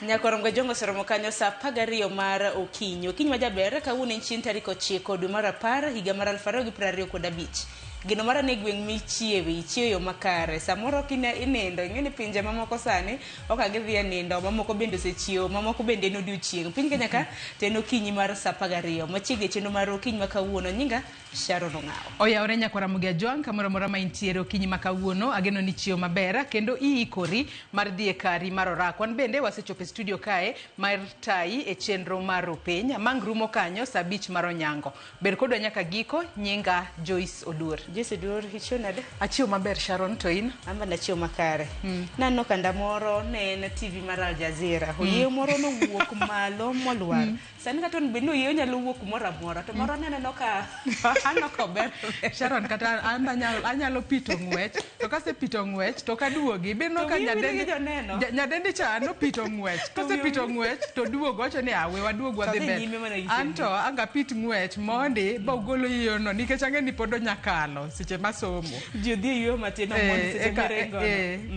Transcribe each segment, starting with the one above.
Nyakorongo jongo seromo kanyo sa 12 mar okinyi. Okinyi majaber kawuono en chieng' tarik 9 dwe mar 10 higa mar 2025. Gino mara ne gweng' michiewe yo makare. Samoro kina inindo, ing'eni pinje mamoko sani oka gidhi nindo, mamoko bende osechiewo, mamoko bende en odiochieng'. Piny Kenya ka to en okinyi mar sa 12. Machiegni chenro mar okinyi ma kawuono nyinga Sharon Ong'aw. Oyawore Nyakoramogi Ajwang' kamoro mora ma intiere okinyi ma kawuono, ageno ni chiewo maber kendo iikori mar dhi e kari mar orak. Wan bende wasechopo e studio kae mar tayi e chenro mar opiny, mangrumo kanyo sa 5 mar onyango. Ber kodwa nyaka giko, nyinga Joyce Odur. Joyce Odur, ichiewo nade? Achiewo maber Sharon, to in? Amba nachiewo makare. Nanno kanda moro ne en TV mar Al Jazeera. Oyieyo moro nowuok malo molwar. Sani kata on bende oyieyo nyalo wuok kumoro amora. To moro neneno ka anoko ber. Sharon, kata anyalo pito ng'wech. To kase pito ng'wech to kaduogi. Bino ka nyadendi cha no pito ng'wech. Kase pito ng'wech to duogo wacho ni awe waduog wadhi ber. Anto anga pit ng'wech mondi ba ugolo yiyono nikech ang'eni pod onyakalo seche masomo. Ji dhi yiyo matin mondo seche merengo.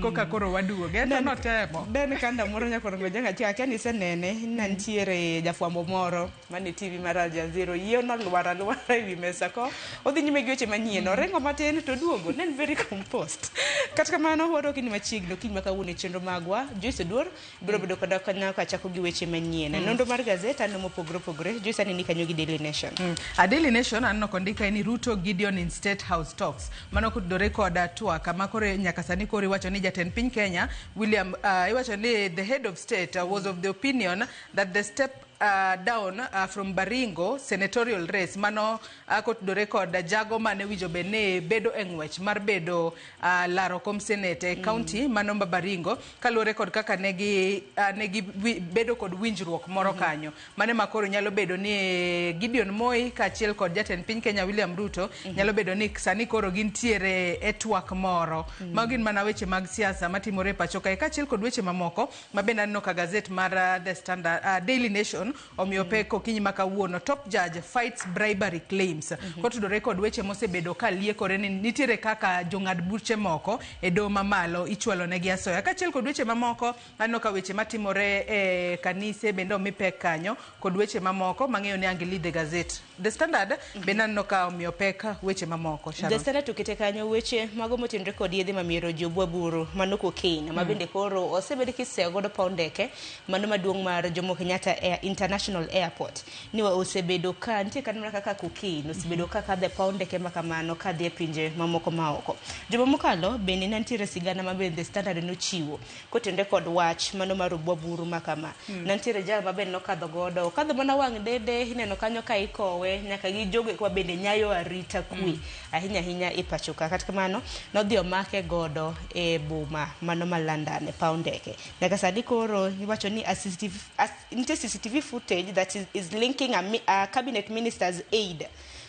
Koka koro waduoge. Ento notemo. Den kanda moro Nyakorongo Jongo akia ni senene nantiere jafwambo moro mane TV mar Al Jazeera. Yiyo nolwar ewi mesa ko odhi nyime gi weche manyien, orengo matin to duogo, nen very compost. Kata kamano wado kini machiegni okinyi ma kawuono chenro magwa Joyce Odur biro bedo koda kanyo ka chako gi weche manyien. Nondo mar gazeta no mopogore Joyce ani kanyo gi Daily Nation. A Daily Nation anno kondika ni Ruto Gideon in State House talks. Mano kudore koda twak kama kore nyaka sani kore wacho ni jatend piny Kenya William iwacho ni the head of state was of the opinion that the step down from Baringo senatorial race mano kotudore kod jago mane wijo bene bedo eng'wech mar bedo laro kom senate county mano Baringo kaluore kod kaka negi bedo kod winjruok moro kanyo mane makoro nyalo bedo ni Gideon Moi kaachiel kod jatend piny Kenya William Ruto nyalo bedo ni sani koro gintiere e twak moro magin mana weche mag siasa matimore pacho kae kaachiel kod weche mamoko mabende aneno ka gazet mar The Standard Daily Nation omiopeko okinyi ma kawuono top judge fights bribery claims kotudore kod weche mosebedo ka liekore ni nitiere kaka jong'ad buche moko e doho mamalo ichwalo negi asoya kaachiel kod weche mamoko aneno ka weche matimore e kanise bende omipek kanyo kod weche mamoko mang'eyo ni angeli the gazette The Standard bende aneno ka omiopek weche mamoko Sharon. The Standard tukete kanyo weche mago motenore kod yedhe mamiero jobwaburu mano cocaine mabende koro osebedo kiseo godo paw ndeke mano maduong' mar Jomo Kenyatta International Airport niwa osebedo ka nitie kanuna kaka cocaine osebedo kaka the paw ndeke makamano ka dhi e pinje mamoko maoko. Juma mokalo bende nantiere sigana mabende The Standard nochiwo kotende kod wach mano mar obwaburu makama nantiere jal mabende nokadho godo kadho mana wang' dede ineno kanyo ka ikowe nyaka gi jogo kwa bende nyayo arita kwe ahinya e pacho ka kata kamano nodhi omake godo e boma mano ma London e paw ndeke nyaka sadi koro iwacho ni CCTV footage that is linking a cabinet minister's aide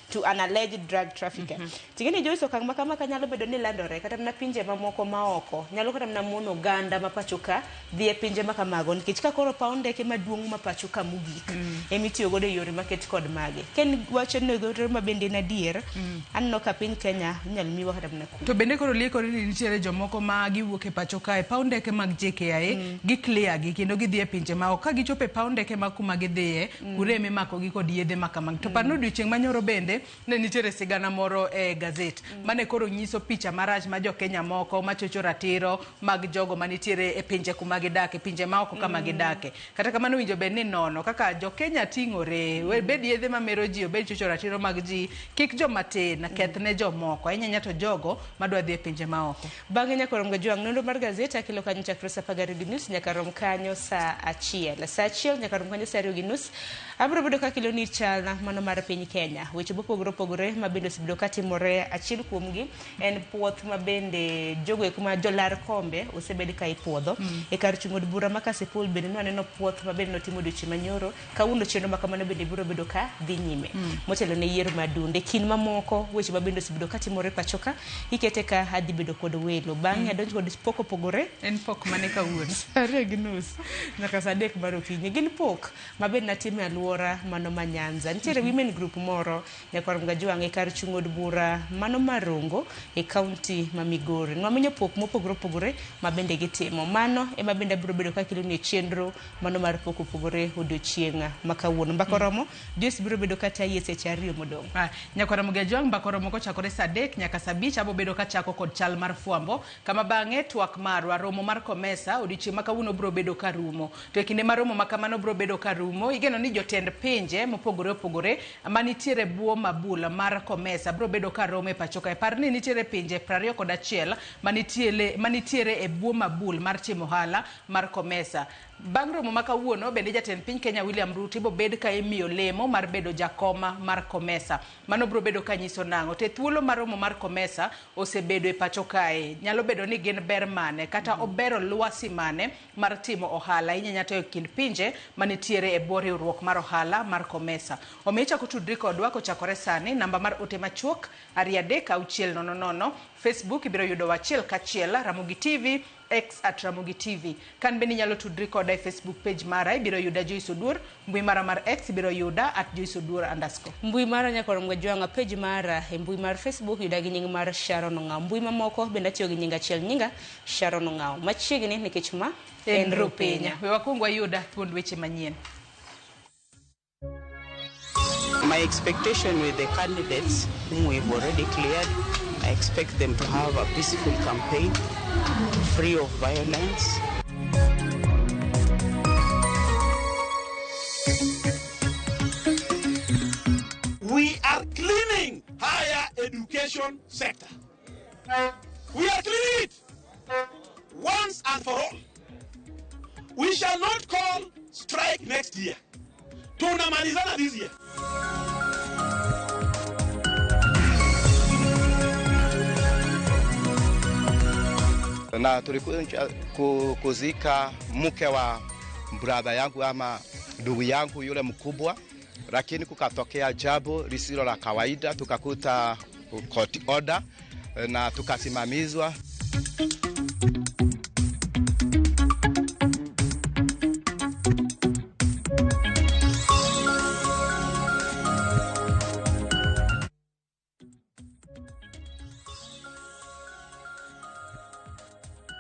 to an alleged drug trafficker. Tingeni Joyce okang' makama nyalo bedo ni landore kata na pinje mamoko maoko nyalo kata na mono ganda mapachoka dhi e pinje makamago nikech ka koro paw ndeke maduong' mapachoka mugik emitiyo godo yore market kod mage ken wacho ni gore mabende na dier anno ka piny Kenya nyalo miwa kata na to bende koro lieko ni nitiere jomoko ma giwuok e pachoka e paw ndeke mag JKIA gi clear gi kendo gidhi e pinje maoko ka gichopo e paw ndeke ma kuma gidhiye kureme mako gi kod yedhe makamang to pano odiochieng' manyoro bende ne nitiere sigana moro e gazet mane koro nyiso picha marach ma jo Kenya moko machocho ratiro mag jogo manitiere e pinje kuma gidake pinje maoko kama gidake kata kamano winjo bed ni nono kaka jo Kenya ting'ore bed yedhe mamero ji obed chocho ratiro mag ji kik joma tin kethne jomoko ahinya to jogo madwa dhi e pinje maoko. Bang'e Nyakorongo Jongo nondo mar gazet akilo kanyo chakre sa 12 news nyaka rom kanyo sa 1 nyaka rom kanyo sa 2 news abro bedo ka kilo ni chalna mano mar piny Kenya weche pogore mabende osebedo katimore achiel kuomgi en puoth mabende jogo kuma jolar kombe osebedo ka ipuodho e kar chung'od bura ma Kasipul bende naneno puoth mabende notimo odiochieng' manyoro kawuono chenro makamano bende biro bedo ka dhi nyime motelo ne yiero madunde kin mamoko weche mabende osebedo katimore pachoka ikete ka adhi bedo kod welo bang'e adonjo kod pok opogore en pok mane kawuono 2:30 nyaka sa 3 mar okinyi gin pok mabende natime aluora mano ma Nyanza nitiere women group moro Nyakwarom Gajwang' e kar chung' od bura mano Marongo e kaunti ma Migori. Nwamenyo pok mopogore opogore ma bende gitimo. Mano ema bende biro bedo ka kelo ne chenro mano mar pok opogore odiochieng' ma kawuono. Mbakoromo Joyce biro bedo kata yie seche 2 modong'. Nyakwarom Gajwang' mbakoromo kochakore saa 3 nyaka saa 5 abo bedo ka chako kod chal mar fwambo kama bang'e twak marwa romo mar Komesa odiochieng' ma kawuono biro bedo ka rumo. To e kinde mar romo ma kamano biro bedo ka rumo igeno ni jotend pinje mopogore opogore manitiere buo mabula mar Komesa biro bedo ka romo e pacho ka. Par ni nitiere pinje 21 manitiere e buo mabul mar timo ohala mar Komesa. Bang' romo ma kawuono bende jatend piny Kenya William Ruto ibo bed ka imiyo lemo mar bedo jakoma mar Komesa. Mano biro bedo ka nyiso nang'o. Te thuolo mar romo mar Komesa osebedo e pacho kae. Nyalo bedo ni gin ber mane kata obero lwasi mane mar timo ohala inyanya to e kind pinje manitiere e bwo riwruok mar ohala mar Komesa. Omiyo ichako tudri kodwa kochakore sani. Namba mar ote machuok 33600. Facebook ibiro yudo wachiel kachiel Ramogi TV X @Ramogi TV. Kan bende nyalo tudri koda e Facebook page mara ibiro yuda Joyce Oduor. Mbui mara mar X ibiro yuda @JoyceOduor_. Mbui mara Nyakwarom Gajwang' page mara e mbui mar Facebook yuda gi nying mar Sharon Ong'aw. Mbui mamoko bende tiyo gi nying achiel nyinga Sharon Ong'aw. Machiegni nikech ma en Rupenya. We wakuongo ayuda thuond weche manyien. My expectation with the candidates whom we've already cleared, I expect them to have a peaceful campaign, free of violence. We are cleaning higher education sector. We are cleaning it once and for all. We shall not call strike next year. Tunamalizana this year. Na tulikuja kuzika mke wa brother yangu ama ndugu yangu yule mkubwa, lakini kukatokea jambo lisilo la kawaida, tukakuta court order na tukasimamizwa.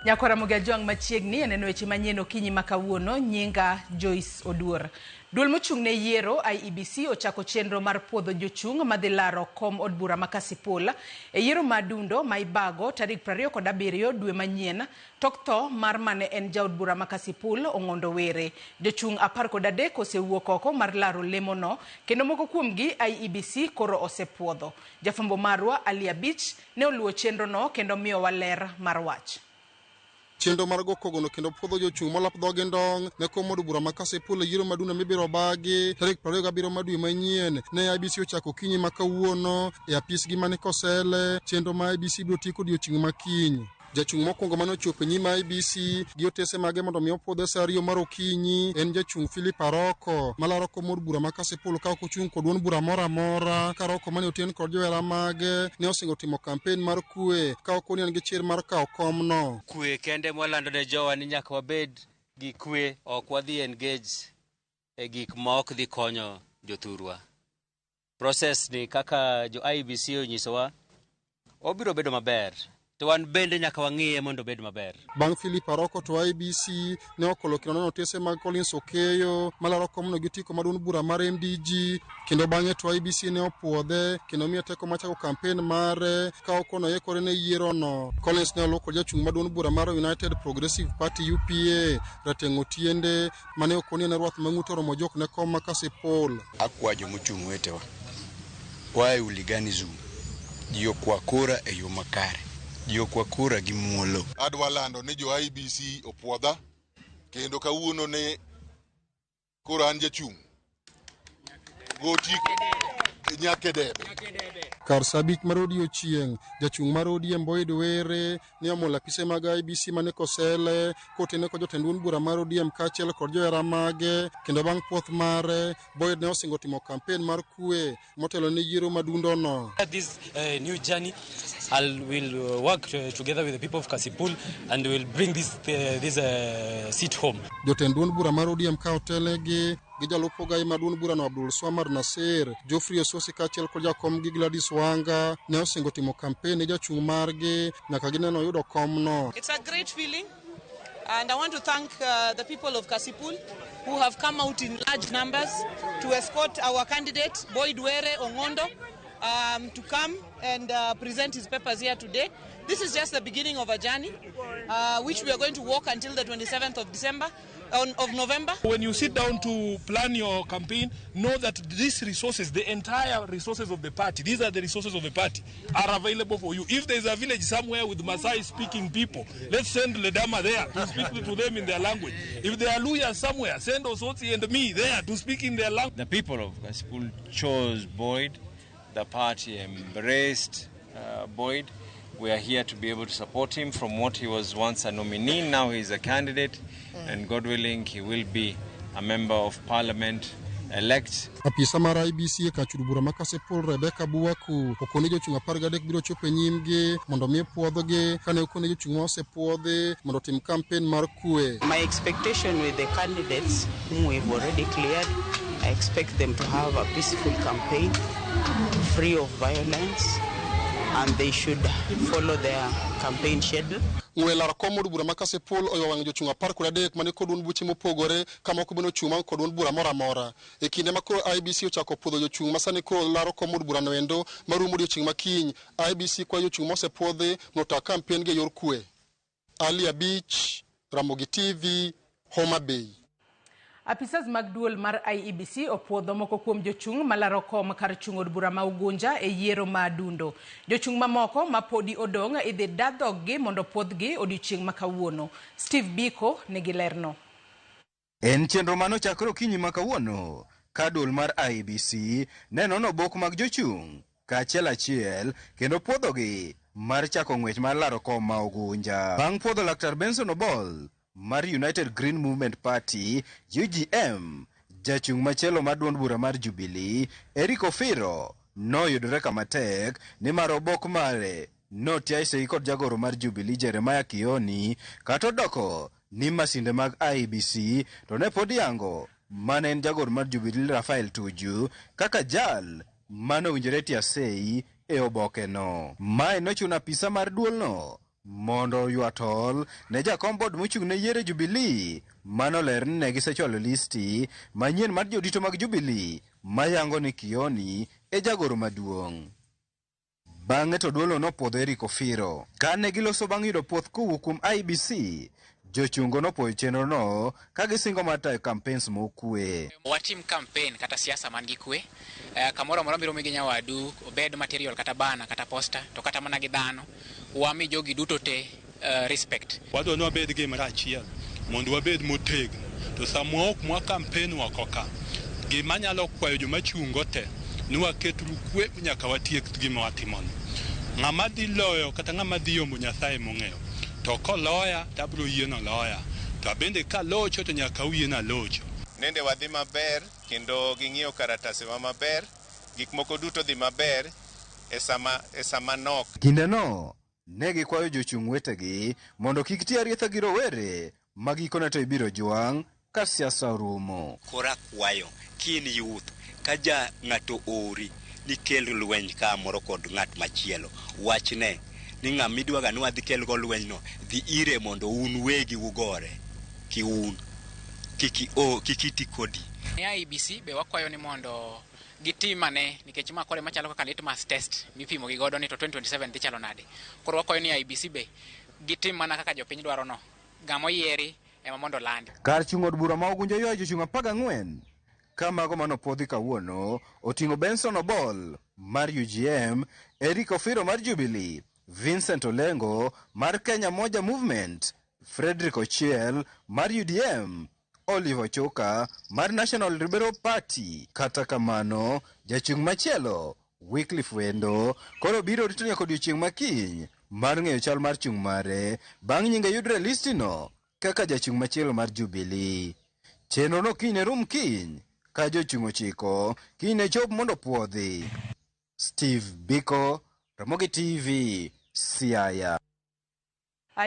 Nyakwarom Gajwang' machiegni eneno weche manyien okinyi makawuono. Nyinga Joyce Oduor. Duol mochung' ne yiero IEBC ochako chenro mar puodho jochung' madhi laro kom od bura ma Kasipul e yiero madundo ma ibago tarik 27 dwe manyien. Tok tho mar mane en jaod bura ma Kasipul Ong'ondo Were. Jochung' 13 osewuok oko mar laro lemono kendo moko kuomgi IEBC koro osepuodho. Jafwambo marwa Ali Abich ne oluwo chenro no kendo miyo waler mar wach. Chenro mar gokogono kendo puodho jochung' molap dhogi ndong' ne kom od bura ma Kasipul yiero madundo mibiro bagi tarik 27 dwe manyien. Ne IEBC ochako kinyi ma kawuono e apisgi mane Kosele. Chenro ma IEBC biro tieko odiochieng' makiny. Jachung' mokwongo mane ochopo nyima IEBC gi otese mage mondo mi opuodhe saa 2 mar okinyi en jachung' Philip Aroko malaro kom od bura ma Kasipul ka ok ochung' kod wuon bura moro amora. Ka Aroko mane oten kod johera mage ne osingo timo kampen mar kwe ka ok onien gi chir mar kawo komno. Kwe kende mwalando ne jowa ni nyaka wabed gi kwe, ok wadhi engage e gik ma ok dhi konyo jothurwa. Process ni kaka jo IEBC onyisowa obiro bedo maber. To wan bende nyaka wang'iye mondo bed maber. Bang' Philip Aroko to IEBC ne okolokino nono tese mag Collins Okeyo malaro komno gi tiko maduong' bura mar MDG kendo bang'e to IEBC ne opuodhe kendo miye teko machako kampen mare ka okono yekore ne yiero no. Collins ne oloko jachung' maduong' bura mar United Progressive Party UPA Rateng' Otiende mane okonien rwath mang'ute oromo jok ne kom ma Kasipul. Akwajo mochung' wetewa wae uliganism jiyo kwa kura e yo makare. Yo kwa kura gi muolo. Adwalando ne jo IEBC opuodha kendo kawuono ne kura an jachung' gotiko nyake debe. Kar sabik mar odiochieng' jachung' mar ODM Boyd Were ne omulo apise mag IEBC mane Kosele kotene ko jotend wuon bura mar ODM kaachiel kod johera mage kendo bang' puoth mare Boyd ne osingo timo kampen mar kwe motelo ne yiero madundo no. This new journey will work together with the people of Kasipul and will bring this seat home. Jotend wuon bura mar ODM ka otelegi gi jalupo gai maduon burano Abdul Swamad Nasir. Geoffrey Ososi kaachiel kod jakom gi Gladys Wanga ne osingo timo kampen ne jachung' margi nyaka gineno yudo komno. It's a great feeling, and I want to thank the people of Kasipul who have come out in large numbers to escort our candidate Boyd Were Ongondo to come and present his papers here today. This is just the beginning of a journey which we are going to walk until the 27th of November. When you sit down to plan your campaign, know that these resources, the entire resources of the party, these are the resources of the party, are available for you. If there is a village somewhere with Maasai speaking people, let's send Ledama there to speak to them in their language. If there are Luya somewhere, send Osotsi and me there to speak in their language. The people of Kasipul chose Boyd. The party embraced Boyd. We are here to be able to support him from what he was once a nominee. Now he is a candidate, and God willing, he will be a member of parliament elect. Apisa mar IBC kachudu bura ma Kasipul Rebecca Buwaku okoni jochung' 13 biro chopo e nyimgi mondo mi puodhogi kane okoni jochung' ma osepuodhi mondo tim campaign mar kwe. My expectation with the candidates whom we've already cleared, I expect them to have a peaceful campaign, free of violence, and they should follow their campaign schedule. Ng'welar komodu bura ma Kasipul oyowang' jochung' 13 mane kodun buche mopogore kama ok bino chuma kodun bura mora mora. E kinde ma koro IBC ochako puodho jochung' ma sani koro laro komodu bura no endo marumo odiochieng' makiny, IBC kwa jochung' mosepuodhi nota campaign ge yor kwe. Ali Abich, Ramogi TV, Homa Bay. Apisas mag duol mar IEBC opuodho moko kuom jochung' malaro kom kar chung' od bura ma Ugunja e yiero ma Dundo. Jochung' mamoko ma podi odong' idhi dadhoggi mondo puodhgi odiochieng' ma kawuono. Steve Biko nigi lerno. En chenro mano chakro kinyi ma kawuono ka duol mar IEBC nenono bok mag jochung' achiel kendo puodhogi mar chako ng'wech mar laro kom ma Ugunja. Bang' puodho Laktar Benson Obol mar United Green Movement Party UGM, jachung' machielo mar duond bura mar Jubilee Eric Ofiro noyudore kama tek ni mar obok mare notiaise kod jagoro mar Jubilee Jeremiah Kioni kata odoko ni masinde mag IEBC to ne pod yango mane en jagoro mar Jubilee Rafael Tuju kaka jal mano winjore tiasei e oboke no. Mae nochuno apisa mar duolno mondo yuatol ne jakom bod mochung' ne yiere Jubilee mano ler ni ne gisechwalo listi manyien mar jodito mag Jubilee mayango ni Kioni e jagoro maduong'. Bang'e to duolo nopuodho Eric Ofiro. Kane giloso bang' yudo puoth kowuok kuom IEBC, jochungo nopuoyo chenro no ka gisingo mar tayo campaigns mokwe. Watim campaign kata siasa man gi kwe, kamoro moro biro migi nyawadu, obed material kata bana kata poster to kata mana gi dhano, wami jogi duto te respect. Wado no bed gi mara achiel mondo wabed motegno to samo ok mwa campaign wakoka. Gima nyalo kwayo joma chungo te ni waketru kwe nyaka watiek gima watimono. Ng'ama dhi loyo kata ng'ama dhi yombo Nyasaye mong'eyo. To koloya tabro yieno loya, to bende ka locho to nyaka uyiena locho. Nende wadhi maber kendo ging'iyo karatase ma maber, gik moko duto dhi maber e sama nok. Kinde no ne gikwayo jochung' wetegi mondo kik ti arietha gi rowere ma gikone to ibiro jwang' ka siasa orumo. Kora kwayo kin youth ka ja ng'ato ori ni kelo lweny ka moro kod ng'at machielo, wachne ni ng'ama idwaga ni wadhi kel go lweny no dhi ire mondo un wegi ugore ki un kikiti kodi. IEBC be wakwayo ni mondo gitimane nikech ma kore machalo kaka litmus test mipimo gi godo ni to 2027 dhi chalo nade. Koro wakwayo ni IEBC be gitim mana kaka jopiny dwaro no, gamo yieri ema mondo landi. Kar chung' od bura ma Ugunja ywayo jochung' 14 ka mago manopuodhi kawuono oting'o Benson Obol mar UGM, Eric Ofiro mar Jubilee, Vincent Olengo mar Kenya Moja Movement, Frederick Ochiel mar UDM, Oliver Choka mar National Liberal Party. Kata kamano, jachung' machielo Wycliffe Wendo koro biro rito nyaka odiochieng' makiny mar ng'eyo chal mar chung' mare bang' nyinge yudre listino kaka jachung' machielo mar Jubilee. Chenro no kiny rum kiny ka jochung' ochiko kiny chop mondo puodhi. Steve Biko, Ramogi TV, Siaya.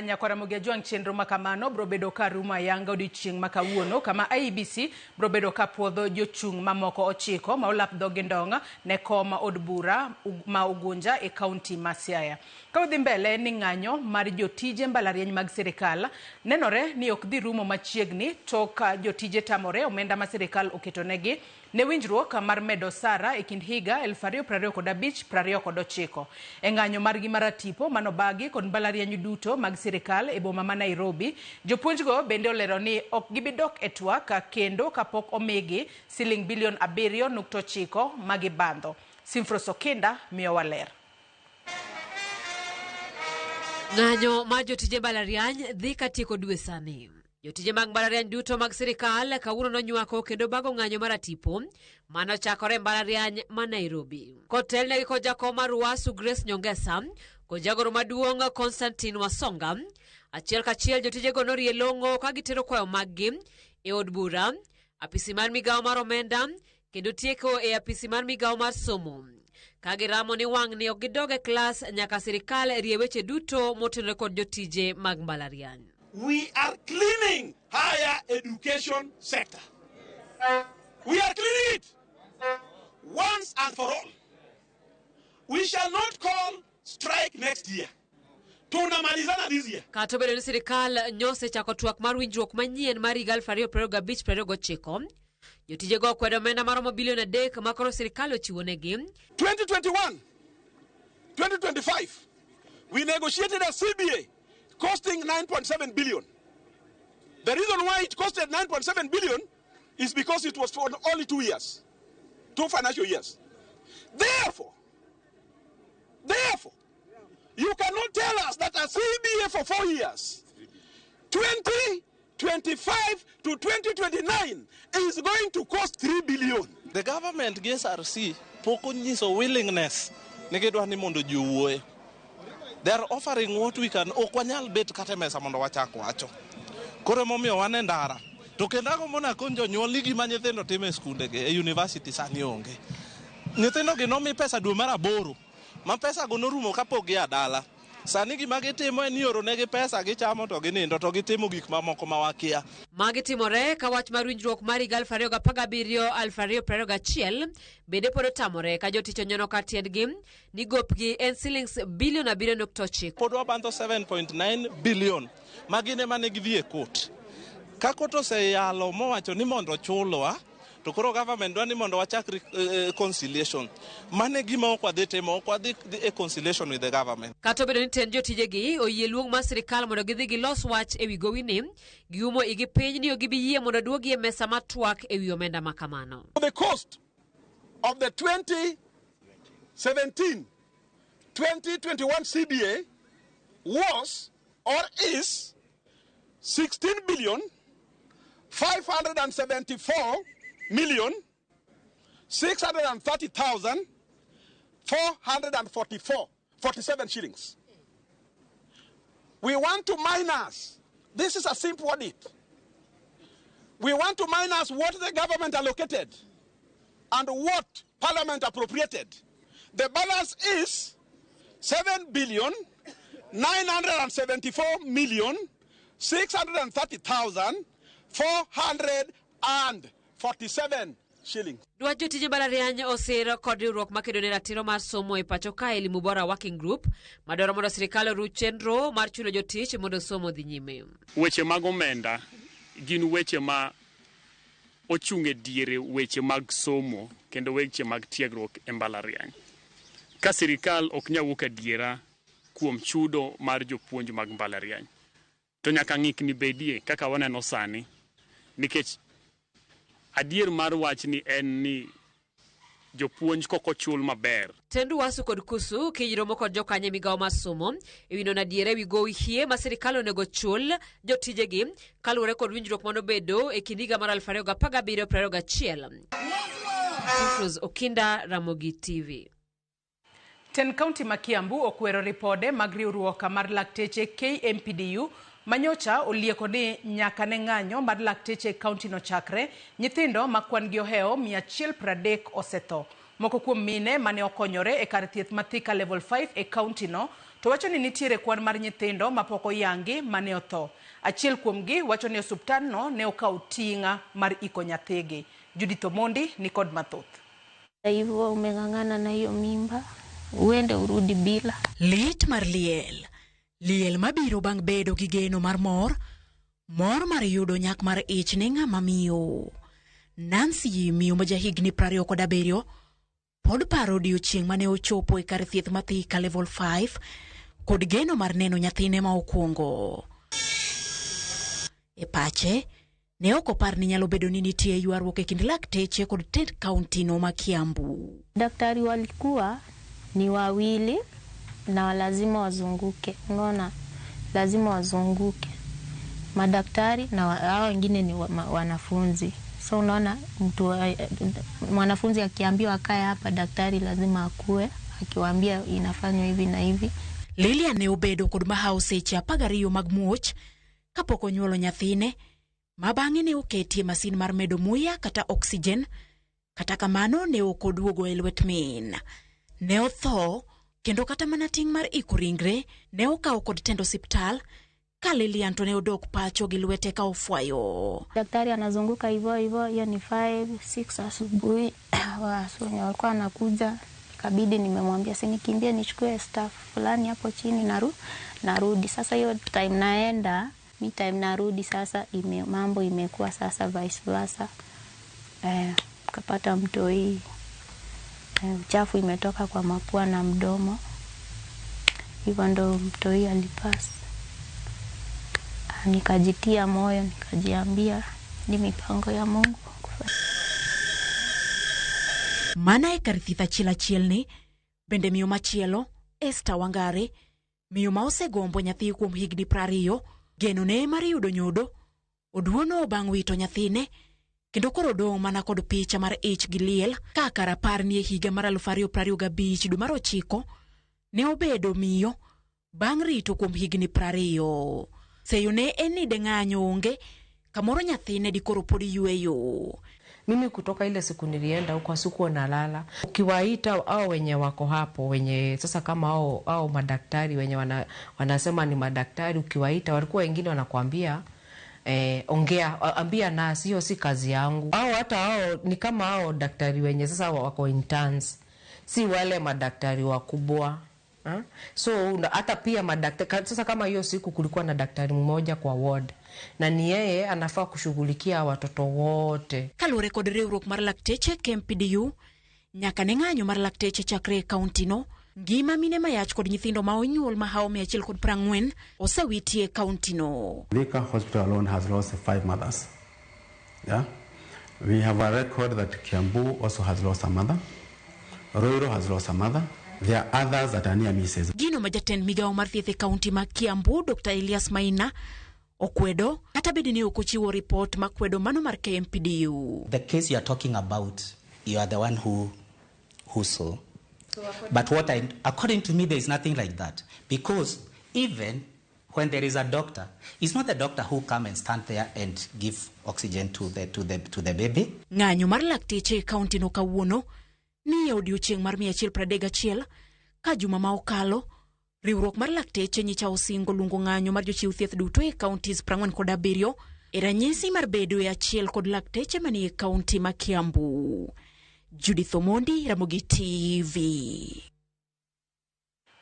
Nyakwara Mugiajwang chenro makamano brobedo ka ruma yanga odiochieng' makawuono kama IEBC brobedo ka puodho jochung' mamoko 9 ma olap dhoge ndonga ne koma od bura ma Ugunja e kaunti ma Siaya. Ka udhi mbele ni ng'anyo mar jotije mbalariany mag sirikal nenore ni ok dhi rumo machiegni tok jotije tamore omenda ma sirikal oketonegi ne winjruok mar medo sara e kind higa 2025-2029. E ng'anyo margi maratipo manobagi kod mbalariany duto mag sirikal e boma ma Nairobi, jopuonjgo bende olero ni ok gibidok e twak kendo kapok omigi siling bilion 7.9 magibandho. Simfros Okinda miyo waler. Ng'anyo mar jotije mbalariany dhi katieko dwe sani. Jotije mag mbalariany duto mag sirikal kawuono nonywako kendo bago ng'anyo maratipo mano chakore mbalariany ma Nairobi. Kotelnegi kod jakom mar Ruasu Grace Nyongesa, kod jagoro maduong' Constantine Wasonga, achiel kachiel jotijego norie long'o ka gitero kwayo maggi e od bura, apisi mar migawo mar omenda, kendo tieko e apisi mar migawo mar somo. Kagiramo ni wang' ni ok gidoge klas nyaka sirikal rie weche duto motenore kod jotije mag mbalariany. We are cleaning higher education sector. We are cleaning it once and for all. We shall not call strike next year. Tunamalizana this year. Kato bedo ni sirikal nyose chako twak mar winjruok manyien mar higa 2025-2029. Jotije go kwedo omenda maromo bilion 3 makoro sirikal ochiwo negi. 2021, 2025, we negotiated a CBA costing 9.7 billion. The reason why it costed 9.7 billion is because it was for only 2 years, 2 financial years. Therefore, you cannot tell us that a CBA for 4 years, 2025 to 2029, is going to cost 3 billion. The government gives RC poko nyiso willingness negedwa ni mondo jiwuoye. They are offering what we can okwanyal bet kata mesa mondo wachak wacho. Kore momiyo wane ndara. To kendago mona konjo nyuol gi ma nyithindo time e skunde e university sani onge. Nyithindo gi nomi pesa dwe mar 8. Ma pesa go norumo kapok gi adala. Sani gima gitimo en yoro negi pesa gichamo to ginindo to gitimo gik mamoko mawakia. Magi timore ka wach mar winjruok mar 2017-2021 bede pod otamore ka jotich onyono ka tiendgi ni gopgi en shillings bilion 7.9. Pod wabandho 7.9 billion magine mane gidhi e court. Ka court oseyalo mowacho ni mondo chulwa to koro government dwani mondo wachak reconciliation. Mane gima ok wadhi timo, ok wadhi e conciliation with the government. Kato bedo ni ten jotijegi oyie luong mar sirikal mondo gidhi gilos wach e wi gowini, giumo igi piny ni gibiyie mondo duogi e mesa mar twak e wi omenda makamano. The cost of the 2017-2021 CBA was or is 16 billion 574,630,447 shillings. We want to minus, this is a simple audit. We want to minus what the government allocated and what Parliament appropriated. The balance is 7,974,630,447 shillings. Dwa jotije mbalariany osiro kod riwruok makedo ne ratiro mar somo e pacho ka Elimu Bora Working Group madwaro mondo sirikal oruch chenro mar chulo jotich mondo somo dhi nyime. Weche mag omenda gin weche ma ochunge diere weche mag somo kendo weche mag tiegruok e mbalariany. Ka sirikal ok nyawuok adiera kuom chudo mar jopuonj mag mbalariany, to nyaka ng'ikni bedie kaka waneno sani, nikech adier mar wach ni en ni jopuonj koko chul maber. Tendu wasu kod kusu kijiromo kod jokanye migawo mar somo ewino na diere wi gowi hie ma sirikal onego chul jotijegi kaluwore kod winjruok mano bedo e kindiga mar 2017-2021. Simfros Okinda, Ramogi TV. Ten County ma Kiambu okwero ripode mag riwruok mar lakteche KMPDU manyocha olieko ni nyaka ne ng'anyo mar lakteche county no chakre nyithindo makwan gi oheo 130 osetho. Moko kuom mine mane okonyore e kar thieth ma Thika level 5 e county no to wacho ni nitiere kwan mar nyithindo mapoko yangi mane otho. Achiel kuomgi wacho ni osuptal no ne okawo tinga mar iko nyathigi. Judith Omondi ni kod mathoth. Hivyo umeng'ang'ana na hiyo mimba, uende urudi bila. Lit mar liel. Liel mabiro bang' bedo gi geno mar mor mar yudo nyak mar ich ne ng'ama miyo. Nancy miyo ma jahigni 27 pod paro odiochieng' mane ochopo e kar thieth ma Thika level 5 kod geno mar neno nyathine ma okwongo. E pache, ne ok opar ni nyalo bedo ni nitie ywaruok e kind lakteche kod tend kaunti no ma Kiambu. Daktari walikuwa ni wawili na lazima wazunguke. Unaona, lazima wazunguke. Madaktari na hao wengine ni wanafunzi. So unaona, mwanafunzi akiambiwa akae hapa, daktari lazima akue akiwaambia inafanywa hivi na hivi. Lilian ne obedo kod mahao seche 12 mag muoch kapok onyuolo nyathine, ma bang'e ne oketie masin mar medo muya kata oxygen. Kata kamano ne ok oduogo e lwet min. Ne otho, kendo kata mana ting' mar iko ringre ne okawo kod tend osiptal, ka Lilian to ne odok pacho gi lwete ka ofwayo. Daktari anazunguka hivyo, hiyo ni 5-6 asubuhi. Wenye walikuwa anakuja, kabidi nimemwambia sinikimbie nichukue staff fulani hapo chini narudi. Sasa hiyo time naenda, mi time narudi sasa mambo imekuwa sasa vice versa. Kapata mtoi, uchafu imetoka kwa mapua na mdomo. Hivyo ndo mtoi alipasi. Nikajitia moyo, nikajiambia ni mipango ya Mungu. Mana e kar thieth achiel ni, bende miyo machielo, Esther Wangare, miyo ma osegombo nyathi kuom higni 20, geno ne mar yudo nyodo, oduono bang' wito nyathine, kendo koro dong' mana kod picha mar ich gi liel, kaka rapar ni e higa mar 2025 dwe mar 9, ne obedo miyo bang' rito kuom higni 20. Seyo ne eni deng'anyo onge, kamoro nyathine di koro podi yueyo. Mimi kutoka ile siku nilienda huko sikuwa nalala. Ukiwaita hao wenye wako hapo, wenye sasa kama hao madaktari wenye wanasema ni madaktari, ukiwaita walikuwa wengine wanakuambia ongea, ambia na sio si kazi yangu. Hata hao ni kama hao daktari wenye sasa wako interns, si wale madaktari wakubwa. So hata pia madaktari sasa, kama hiyo siku kulikuwa na daktari mmoja kwa ward, na ni yeye anafaa kushughulikia watoto wote. Kalure kod riwruok mar lakteche KMPDU, nyaka ne ng'anyo mar lakteche chakre kaunti no, ngima mine mayach kod nyithindo ma onyuol ma hao 140 osewitie kaunti no. Thika Hospital alone has lost 5 mothers. Yeah, we have a record that Kiambu also has lost a mother. Ruiru has lost a mother. There are others that are near misses. Gino majatend migao mar thieth e kaunti ma Kiambu, Dr. Elias Maina, okwedo kata bedi ni okuchiwo report makwedo mano mar KMPDU. The case you are talking about, you are the one who saw. But according to me, there is nothing like that, because even when there is a doctor, it's not the doctor who come and stand there and give oxygen to the baby. Ng'anyo mar lakteche kaunti no kawuono ni odiochieng' mar 131 ka juma ma okalo. Riwruok mar lakteche nyicha osingo lungo ng'anyo mar jochiw thieth duto e counties 47 e ranyisi mar bedo e achiel kod lakteche manie kaunti ma Kiambu. Judith Omondi, Ramogi TV.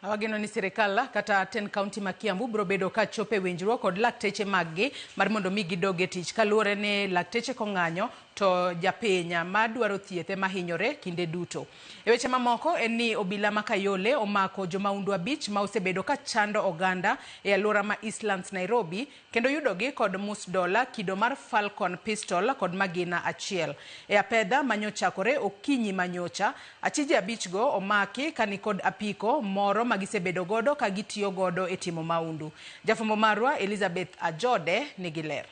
Awageno ni serikal kata 10 kaunti ma Kiambu bro bedo ka chope winjruok kod lakteche maggi mar mondo mi gidoge tich, kaluore ne lakteche kong'anyo to japenya madwaro thiethe mahinyore kinde duto. E weche mamoko en ni obila makayole omako jomaundu 5 ma osebedo ka chando oganda e alwora ma Eastlands Nairobi, kendo yudogi kod $1 kido mar Falcon pistol kod magina achiel. E apedha manyochakore okinyi manyocha, achije 5 go omaki kani kod apiko moro magisebedo godo ka gitiyo godo e timo maundu. Jafumbo marwa Elizabeth Ajode nigiler.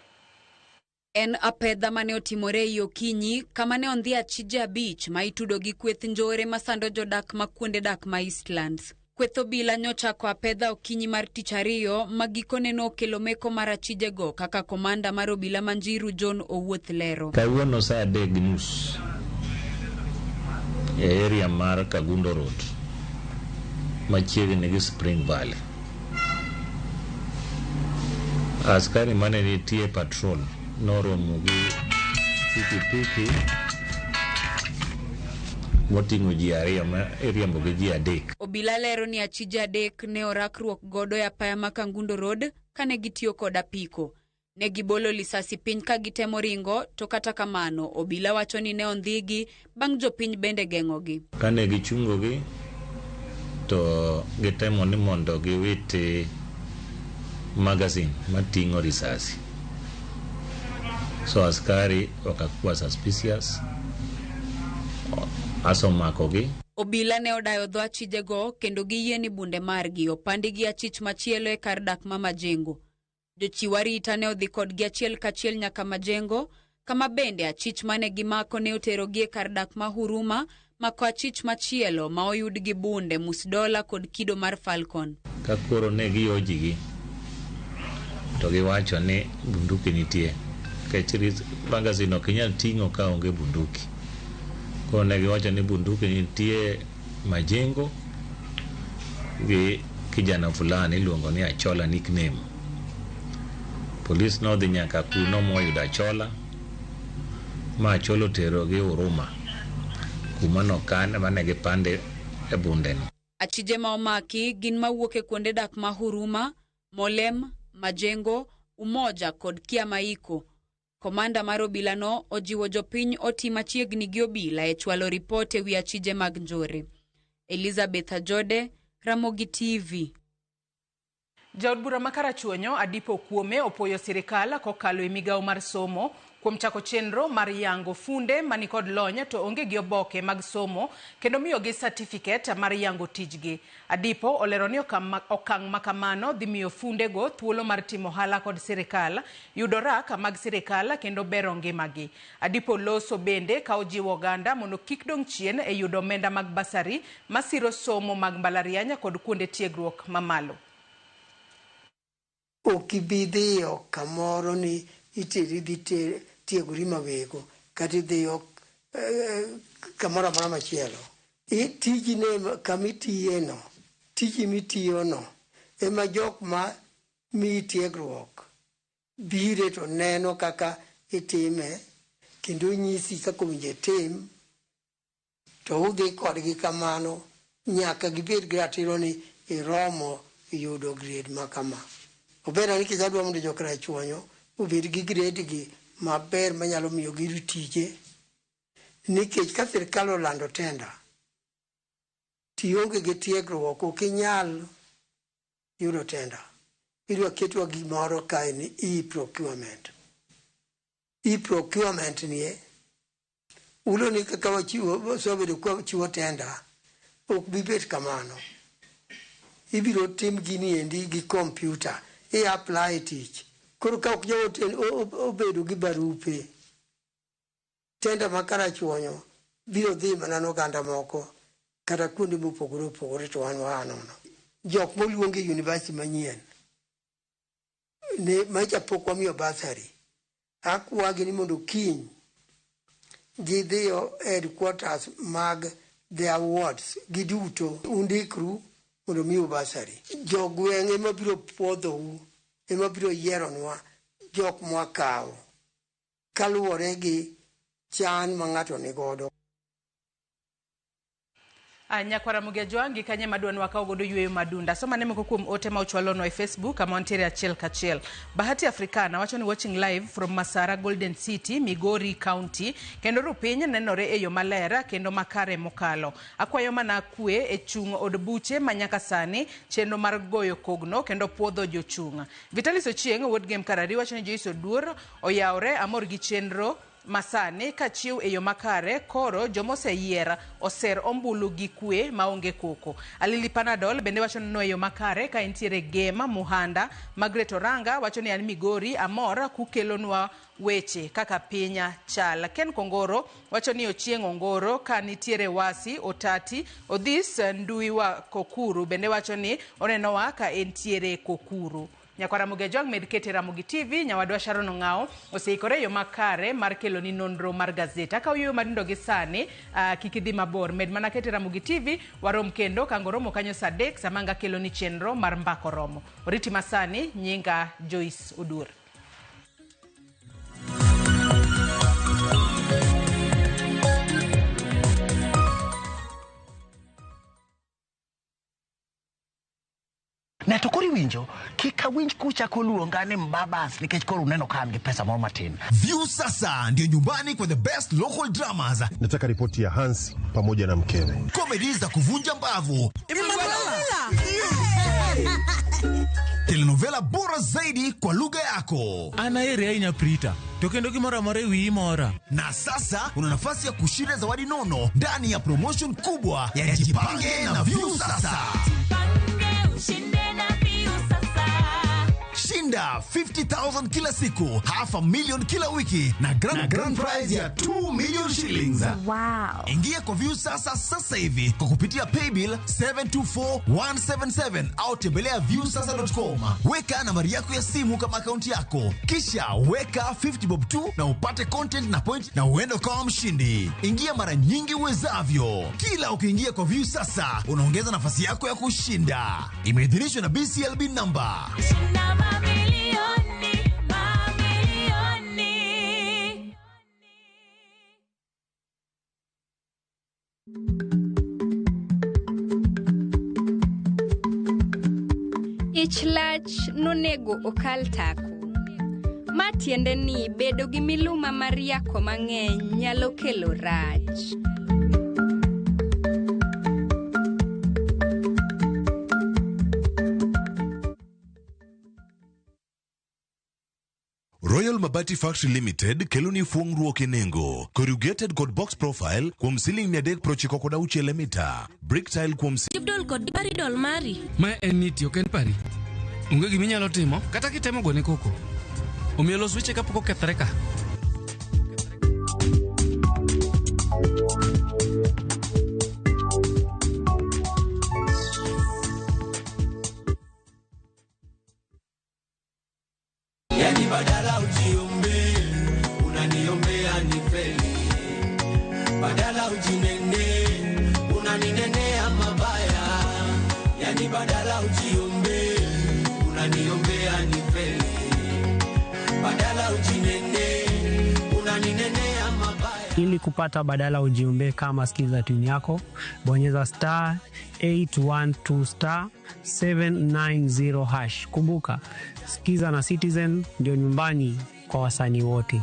En apedha mane otimore yokinyi kama ne ondhi achije 5 ma itudo gi kweth njore masando jodak ma kuonde dak ma Eastlands. Kweth obila nyochako apedha okinyi mar tich ariyo magikone no kelo meko mar achije go, kaka komanda mar obila Manjiru John Owuoth lero. Kawuono saa 3:30 e area mar Kagundo Road machiegni gi Spring Valley. Askari mane nitie patrol noromo gi pikipiki moting'o ji ariyo ma iriembo gi ji adek. Obila lero ni achije adek ne orakruok godo e apaya ma Kangundo Road kane gitiyo kod apiko. Ne gibolo lisasi piny ka gitemo ringo, to kata kamano obila wacho ni ne ondhigi bang' jopiny bende geng'ogi. Kane gichungogi to gitemo ni mondo giwiti magazine mating'o risasi. So askari wakakuwa suspicious, asomakogi. Obila ne odayo dho achijego kendo giyie ni bunde margi opandi gi achich machielo e kar dak ma Majengo. Jochiw arita ne odhi kodgi achiel kachiel nyaka Majengo, kama bende achich mane gimako ne oterogi e kar dak ma Huruma, mako achich machielo ma oyud gi bunde, musdola kod kido mar Falcon. Ka koro ne giyojigi to giwacho ni bunduki nitie, kech magazine ok inyal ting'o ka onge bunduki. Koro ne giwacho ni bunduki nitie Majengo gi kijana fulani iluongo ni Achola nickname. Polis nodhi nyaka kuno moyudo Achola, ma Achola oterogi Huruma kuma nokan mane gipande e bundeni. Achije ma omaki gin mawuok e kuonde dak ma Huruma, Molem, Majengo, Umoja kod Kiamaiko. Komanda mar obila no ojiwo jopiny oti machiegni gi obila e chwalo ripot e wi achije mag njore. Elizabeth Ajode, Ramogi TV. Jaod bura ma Karachuonyo Adipo Kuome opoyo sirikal kokalo e migawo mar somo kuom chako chenro mar yango funde mani kod lony to onge gi oboke mag somo kendo miyo gi certificate mar yango tijgi. Adipo olero ni okang' makamano dhi miyo funde go thuolo mar timo hala kod sirikal, yudo rak mag sirikal kendo bero ngimagi. Adipo loso bende ka ojiwo oganda mondo kik dong chien e yudo omenda mag basari masiro somo mag mbalariany kod kuonde tiegruok mamalo. Okibidhiyo kamoro ni iteri dhi tiegori mawego kata idhiyo kamoro amora machielo. Tijine kamitiyeno, tiji mitiyono ema jok ma miyi tiegruok bire to neno kaka itime kendo nyisi kaka owinjo itim, to udhi kodgi kamano nyaka gibed gi ratiro ni iromo yudo grade ma kama. Obera ni kisadwa mondo jo Karachuonyo obed gi grade gi maber manyalo miyo gi tije, nikech ka sirkal olando tenda tionge gi tiegruok ok inyal yudo tenda. Idwa ketwa gimoro kae ni e-procurement. E-procurement nie ulo ni kaka wachiwo sobedo kwa chiwo tenda ok bibet kamano. Ibiro tim gini endi gi computer apply tich. Koro ka obedo gi barupe, tenda ma Karachuonyo biro dhi mana n'oganda moko kata kuonde mopogore opogore to wanono. Jok moluonge university manyien ne macha pok wamiyo basari, akwagi ni mondo kiny gidhiyo headquarters mag the awards giduto undikru mondo miyo basari. Jogweng' ema biro puodhou, ema biro yieronwa jok mwakawo kaluwore gi chan ma ng'ato nigodo. Nyakwara Mugia Jwangi kanye madwan wakaw godo yweyo madunda. Soma neme kukum ote ma uchwalono e Facebook kama ontere achiel kachiel. Bahati Africana wacho ni watching live from Masara Golden City, Migori County. Kendo rupiny nenore e yo malera kendo makare mokalo. Akwayo mana kwe e chung od buche manyaka sani chenro mar goyo kogno kendo puodho jochunga. Vitalis Ochieng World Game Karari wacho ni Joyce Oduor oyaore amor gi chenro masani kachiw e yo makare koro jomose yiera oser ombulu gi kwe maonge koko. Alili Panadol bende wacho no e yo makare ka entiere Gema Muhanda. Margaret Oranga wacho ni an Migori amora kukelonwa weche kaka pinya chal. Ken Kongoro wacho ni Ochieng Ongoro ka nitiere Wasi Otati. Odhis Nduiwa Kokuru bende wacho ni onenowa ka entiere Kokuru. Nyakwara Mugejong medkete Ramogi TV nyawadwa Sharon Ngao oseikore yo makare mar kelo ni nonro mar gazeta ka uyo marindo gi sani kikidhi mabor med mana kete Ramogi TV warom kendo kangoromo kanyo sadek samanga kelo ni chenro mar mbako romo oriti masani nyinga Joyce Udur. Na to kori winjo kika winj kucha koluongane mbabas nikech koro uneno kan gi pesa moro matin. View sasa ndio nyumbani kwa the best local dramas. Nataka ripoti ya Hansi pamoja na mkewe. Comedy za kuvunja mbavu. Telenovela bora zaidi kwa lugha yako. Anaere aina prita. Tokendo kimora mare wi mora. Na sasa una nafasi ya kushinda zawadi nono ndani ya promotion kubwa ya Jipange na View sasa. Shinda 50,000 kila siku, $500,000 kila wiki na grand prize ya 2 million shillings. Wow. Ingia kwa View sasa hivi kwa kupitia paybill 724177 au tembelea viewsasa.com. Weka nambari yako ya simu kama akaunti yako. Kisha weka 50 bob tu na upate content na point na uende kwa mshindi. Ingia mara nyingi uwezavyo. Kila ukiingia kwa View sasa, unaongeza nafasi yako ya kushinda. Imeidhinishwa na BCLB number. Ich lach nonego okal tako. Matiende ni bedo gi miluma mariako mang'eny nyalo kelo rach. Royal Mabati Factory Limited keloni fuongruok enengo. Corrugated kod box profile kuom ceiling 396 mita. Brick tile kuom Dol kod paridol mari. Ma en niti ok en pari. Onge gima inyalo timo kata kitemo gone koko. Omiyo los weche kapok okethre ka. Yani badala ujiombe, unaniombea nifeli. Badala ujinene, unaninenea mabaya. Yani badala ujiombe, unaniombea nifeli. Badala ujinene, unaninenea mabaya. Ili kupata badala ujiombe kama skiza tuni yako, bonyeza *812 *790#. Kumbuka, Skiza na Citizen ndio nyumbani kwa wasanii wote.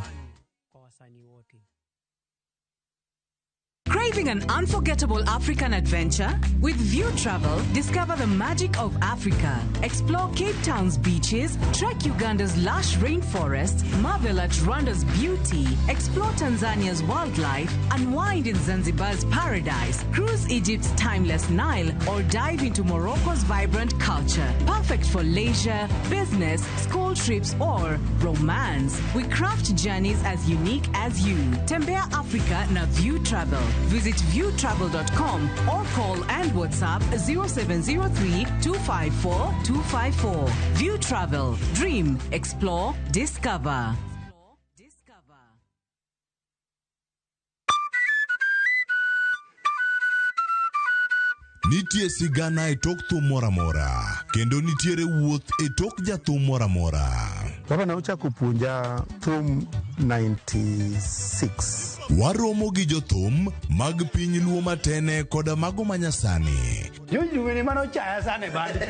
Craving an unforgettable African adventure? With View Travel, discover the magic of Africa. Explore Cape Town's beaches, trek Uganda's lush rainforests, marvel at Rwanda's beauty, explore Tanzania's wildlife, unwind in Zanzibar's paradise, cruise Egypt's timeless Nile, or dive into Morocco's vibrant culture. Perfect for leisure, business, school trips, or romance. We craft journeys as unique as you. Tembea Africa na View Travel. Visit viewtravel.com or call and WhatsApp 0703 254 254. View Travel. Dream, explore, discover. Nitie sigana e tok thum moramora. Kendo nitiere wuoth e tok jathum moramora. Baba naucha kupunja thum 96. Waromo gi jothum mag piny luo matene koda mago manyasani. Junjumini mano chaya sane bade.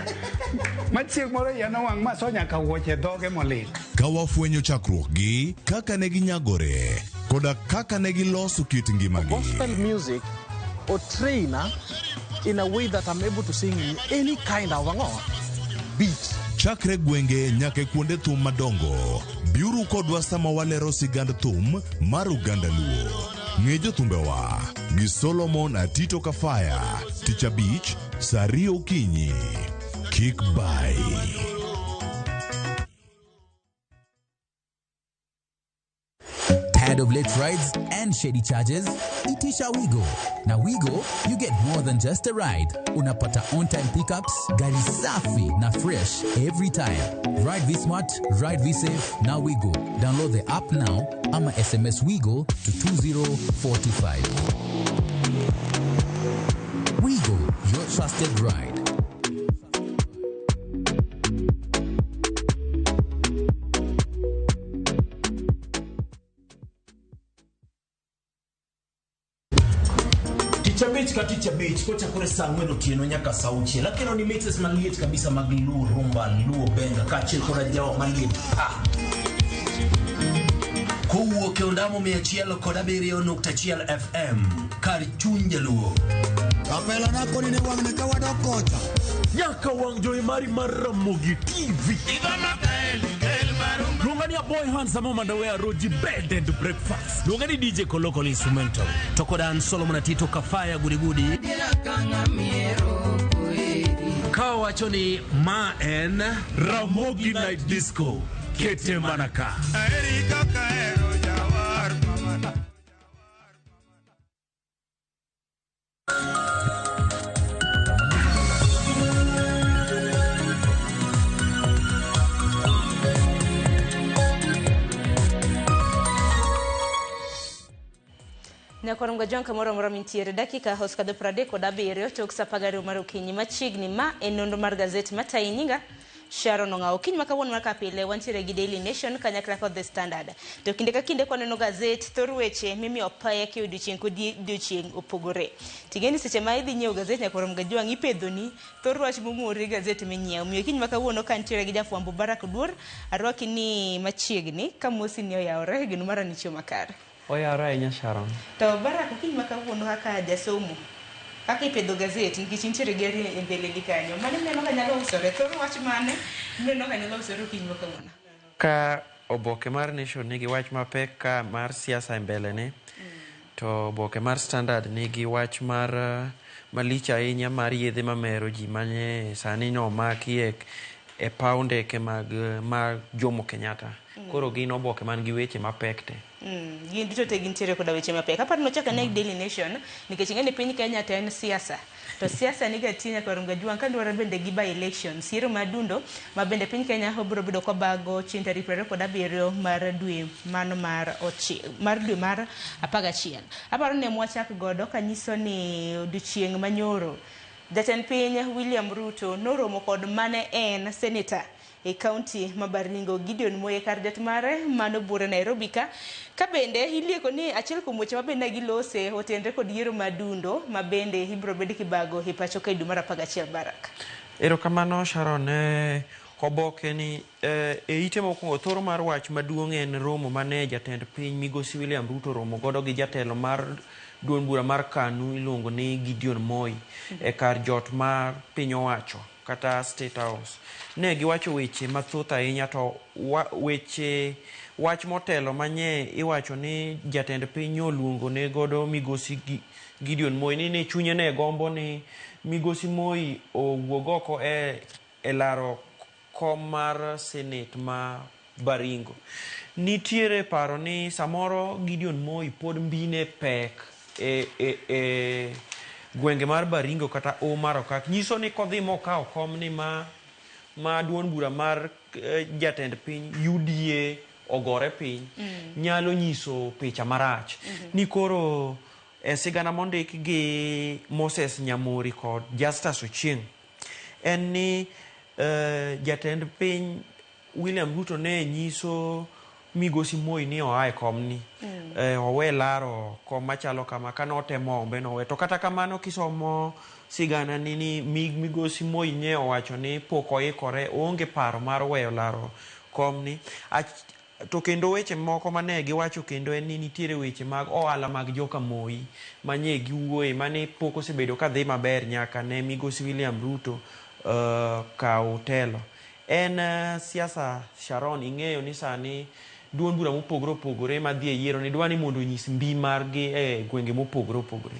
Machiek moro yano wang masonya ka wuoche dhoge molit. Ka wafwenyo chakruok gi, kaka ne ginyagore, koda kaka ne giloso kit ngimagi. Gospel music or trainer in a way that I'm able to sing in any kind of beat. Chakre gwenge nyake kuonde thum madongo. Biuru kodwa sama walero sigand thum mar Uganda Luo. Ng'e jothumbewa gi Solomon Atito Kafaya, Ticha Beach, Sario Okinyi. Kick by. Had a of late rides and shady charges? Itisha Wigo. Now Wigo, you get more than just a ride. Unapata on-time pickups, gari safi na fresh every time. Ride V-Smart, ride V-Safe, now Wigo. Download the app now, ama SMS Wigo to 2045. Wigo, your trusted ride. Ticha beach kocha kore saa ngweno tieno nyaka saa uche lakini ni mixes maliet kabisa maglu rumba luo benga kachil kora jao maliet Kuwuok Ondamo 107.1 FM kar chuny jaluo Kapela nako ni wangne ka wadokocha nyaka wang joy mari Ramogi TV Lungani boy handsome Mandawea Roji bed and breakfast. Lungani DJ Kolokol instrumental. Tokodan Solomon Atito Kafaya Gudi Kawa wachoni Ma en Ramogi Night Disco Kete Manaka Erika Kaero Jawar Mamana Nyakoronga jonka moro mintiere dakika hoskado pradeko dabirio tok sapagari mar okinyi machigni ma enondo mar gazeti mataininga Sharon Onga okinyi makawuono mar kapile wantiere gi Daily Nation kanyakla kod The Standard to kinde ka kinde kwaneno gazeti thor weche mimi opaya ki odiochieng' kodi odiochieng' opogore tigeni seche ma idhi nyiewo gazeti Nyakoronga jwang' ipedhoni thor wach momori gazeti minyiewo miyo okinyi makawuono kantiere gi jafwambo Barak Duor arwaki ni machiegni kamosi ni oyawore gino mara nicho makare Oyara inya Sharon. To Barak okinyi makawuono kaka jasomo. Kaka ipedho gazeti nikech nitiere gari e mbele gi kanyo. Mane neno ka nyalo usore thor wach mane neno ka nyalo usore okinyi makawuono. Ka oboke mar Nation nigi wach mapek ka mar siasa e mbele ne. To oboke mar Standard nigi wach mar malich ahinya mar yedhe mamero ji manye sani no maki e paw ndeke mag Jomo Kenyatta. Koro gin oboke man gi weche mapek te. Gin duto te gintiere koda weche mapek. Aparo nochaka ne Daily Nation nikech ng'eni piny Kenya to en siasa. To siasa niga tinya Nyakoronga jwang' ka dwaro bende gi by election. Siero madundo ma bende piny Kenya obiro bedo kobago chieng' tarik 27 mar dwe mano mar dwe mar 11. Aparo ne mwachak godo kanyiso ni odiochieng' manyoro Jatend piny William Ruto noromo kod mane en senator e county ma Baringo Gideon Moi kar det mare mano bura Nairobi ka bende ilieko ni achiel kuom weche mabende gilose otendre kod yiero madundo ma bende ibro bed kibago e pacho ka dwe mar 11 Barak. Erokamano Sharon oboke ni e ite mokwongo thoro mar wach maduong' en romo mane jatend piny Migosi William Ruto romo godo gi jatelo mar duond bura mar KANU iluongo ni Gideon Moi e kar jot mar piny owacho kata State House. Ne giwacho weche mathoth ahinya to wach motelo manye iwacho ni jatend piny oluongo ne godo Migosi Gideon Moi ni chunye ne gombo ni Migosi Moi owuog oko e laro kom mar Senate ma Baringo. Nitiere paro ni samoro Gideon Moi pod mbine pek e gwenge mar Baringo kata Omar Okak nyiso ni kodhi mokawo kom ni ma duond bura mar jatend piny UDA ogore piny nyalo nyiso picha marach ni koro sigana mondik gi Moses Nyamori kod Justus Ochieng en ni jatend piny William Ruto ne nyiso Migosi Moi ni oae kom ni owe laro kom machalo kama kanotemo ombe nowe to kata kamano kisomo sigana ni Migosi Moi ne owacho ni pok oikore onge paro mar weyo laro kom ni to kendo weche moko mane giwacho kendo en ni nitiere weche mag ohala mag joka Moi manye giwuoye mane pok osebedo ka dhi maber nyaka ne Migosi William Ruto kawo telo en siasa Sharon ing'eyo ni sani duond bura mopogore opogore madhi e yiero ni dwa ni mondo onyis mbi margi e gwenge mopogore opogore.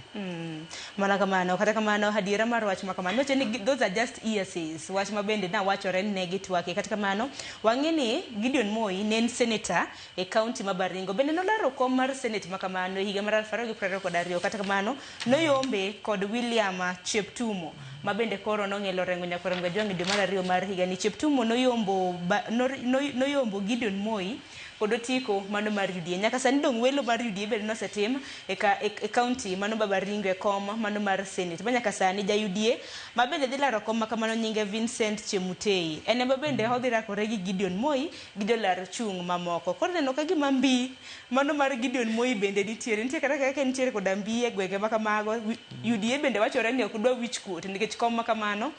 Mana kamano, kata kamano hadiera mar wach makamano noche ni those are just hearsays, wach mabende na wachore ne gitwake. Kata kamano wang'e ni Gideon Moi ne en senator e kaunti ma Baringo, bende nolaro kom mar senate makamano e higa mar 2022. Kata kamano noyombe kod William Cheptumo mabende koro nong'elo rengo nyakore Mgajwang' dwe mar 2 mar higa ni. Cheptumo noyombo Gideon Moi kod otiko mano mar UDA. Nyaka sani dong' welo mar UDA bende nosetim e kaunti mano Baringo e kom mano mar senate. Nyaka sani ja UDA mabende dhi laro kom makamano nyinge Vincent Chemutei en ema bende odhi rakore gi Gideon Moi gi jolar chung mamoko. Koro neno ka gima mbi mano mar Gideon Moi bende nitie kata kaka nitiere koda mbi e gwenge makamago. UDA bende wachore ni ok dwa wich kuot nikech kom makamano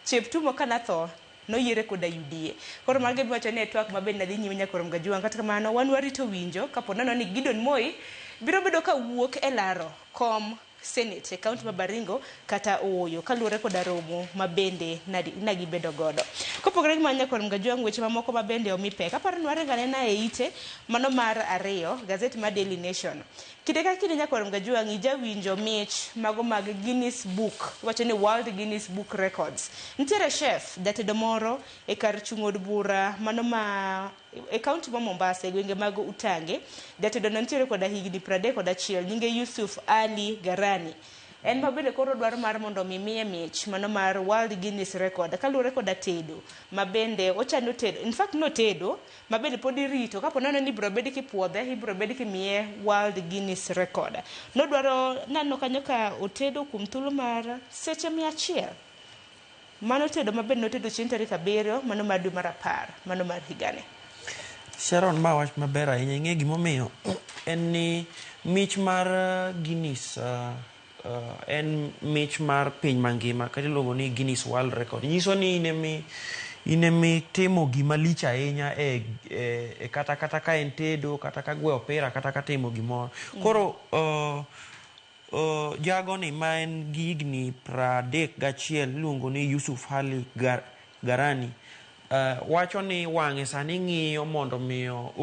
Cheptumo kanatho noyiere koda UDA. Koro marge wacho ni twak mabende dhi nyime nyakoro Mgajwang'. Kata kamano wan warito winjo kapo nono ni Gideon Moi biro bedo ka wuok e laro kom senate e kaunti ma Baringo kata Oyo kaluwore koda romo mabende nagibedo godo. Kopogore gi manya kod Mgajwang' weche mamoko mabende omi pek aparo ni warengane na e ite mano mar 2 gazet ma Daily Nation. Kinde ka kinde nyakor Mgajwang' ija winjo mich mago mag Guinness Book, wacho ni World Guinness Book Records. Nitiere chef jatedo moro e kar chung od bura mano ma e kaunti ma Mombasa e gwenge mag Utange. Jatedo no nitiere koda higni 31 nyinge Yusuf Ali Garani. En mabende koro dwaro mar mondo miye mich mano mar World Guinness Record kaluwore koda tedo mabende ochano tedo, in fact no tedo mabende pod irito kapo nono ni biro bedi kipuodhe ibiro bedi kimiye World Guinness Record. Nodwaro nano kanyo ka otedo kuom thuolo mar seche 100. Mano tedo mabende notedo chieng' tarik 7 mano mar dwe mar 10 mano mar higani. Sharon, ma wach maber ahinya. Ing'e gimomiyo en ni mich mar Guinness en mich mar piny mangima kata iluongo ni Guinness World Record. Nyiso ni inemi timo gima lich ahinya e kata ka en tedo kata ka gwe opera kata ka timo gimoro. Koro jago ni ma en gi higni 31 iluongo ni Yusuf Ali Garani wacho ni wang'e sani ng'iyo mondo miyo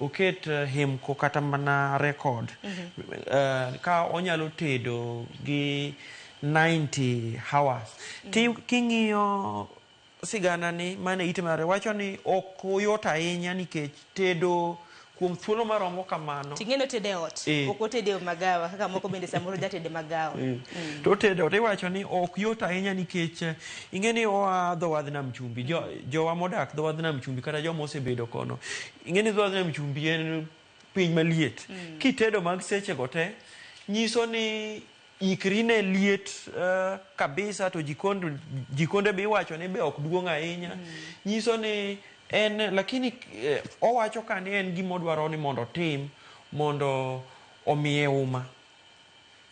oket hemko kata mana record ka onyalo tedo gi 90 hours. King'iyo sigana ni mane ite mare wacho ni ok oyot ahinya nikech tedo kuom thuolo maromo kamano. Ting'eno tede ot, ok otede magawa kaka moko bende samoro jatede magawa. To tedo iwacho ni ok yot ahinya nikech ing'eni oa dho wadh nam chumbi. Jowa modak dho wadh nam chumbi kata joma osebedo kono. Ing'eni dho wadh nam chumbi en piny maliet. Kitedo mag seche go te nyiso ni ikri ne liet kabisa to jikonde be iwacho ni be ok duong' ahinya. Nyiso ni en lakini owacho ka ni en gima odwaro ni mondo tim mondo omiye uma.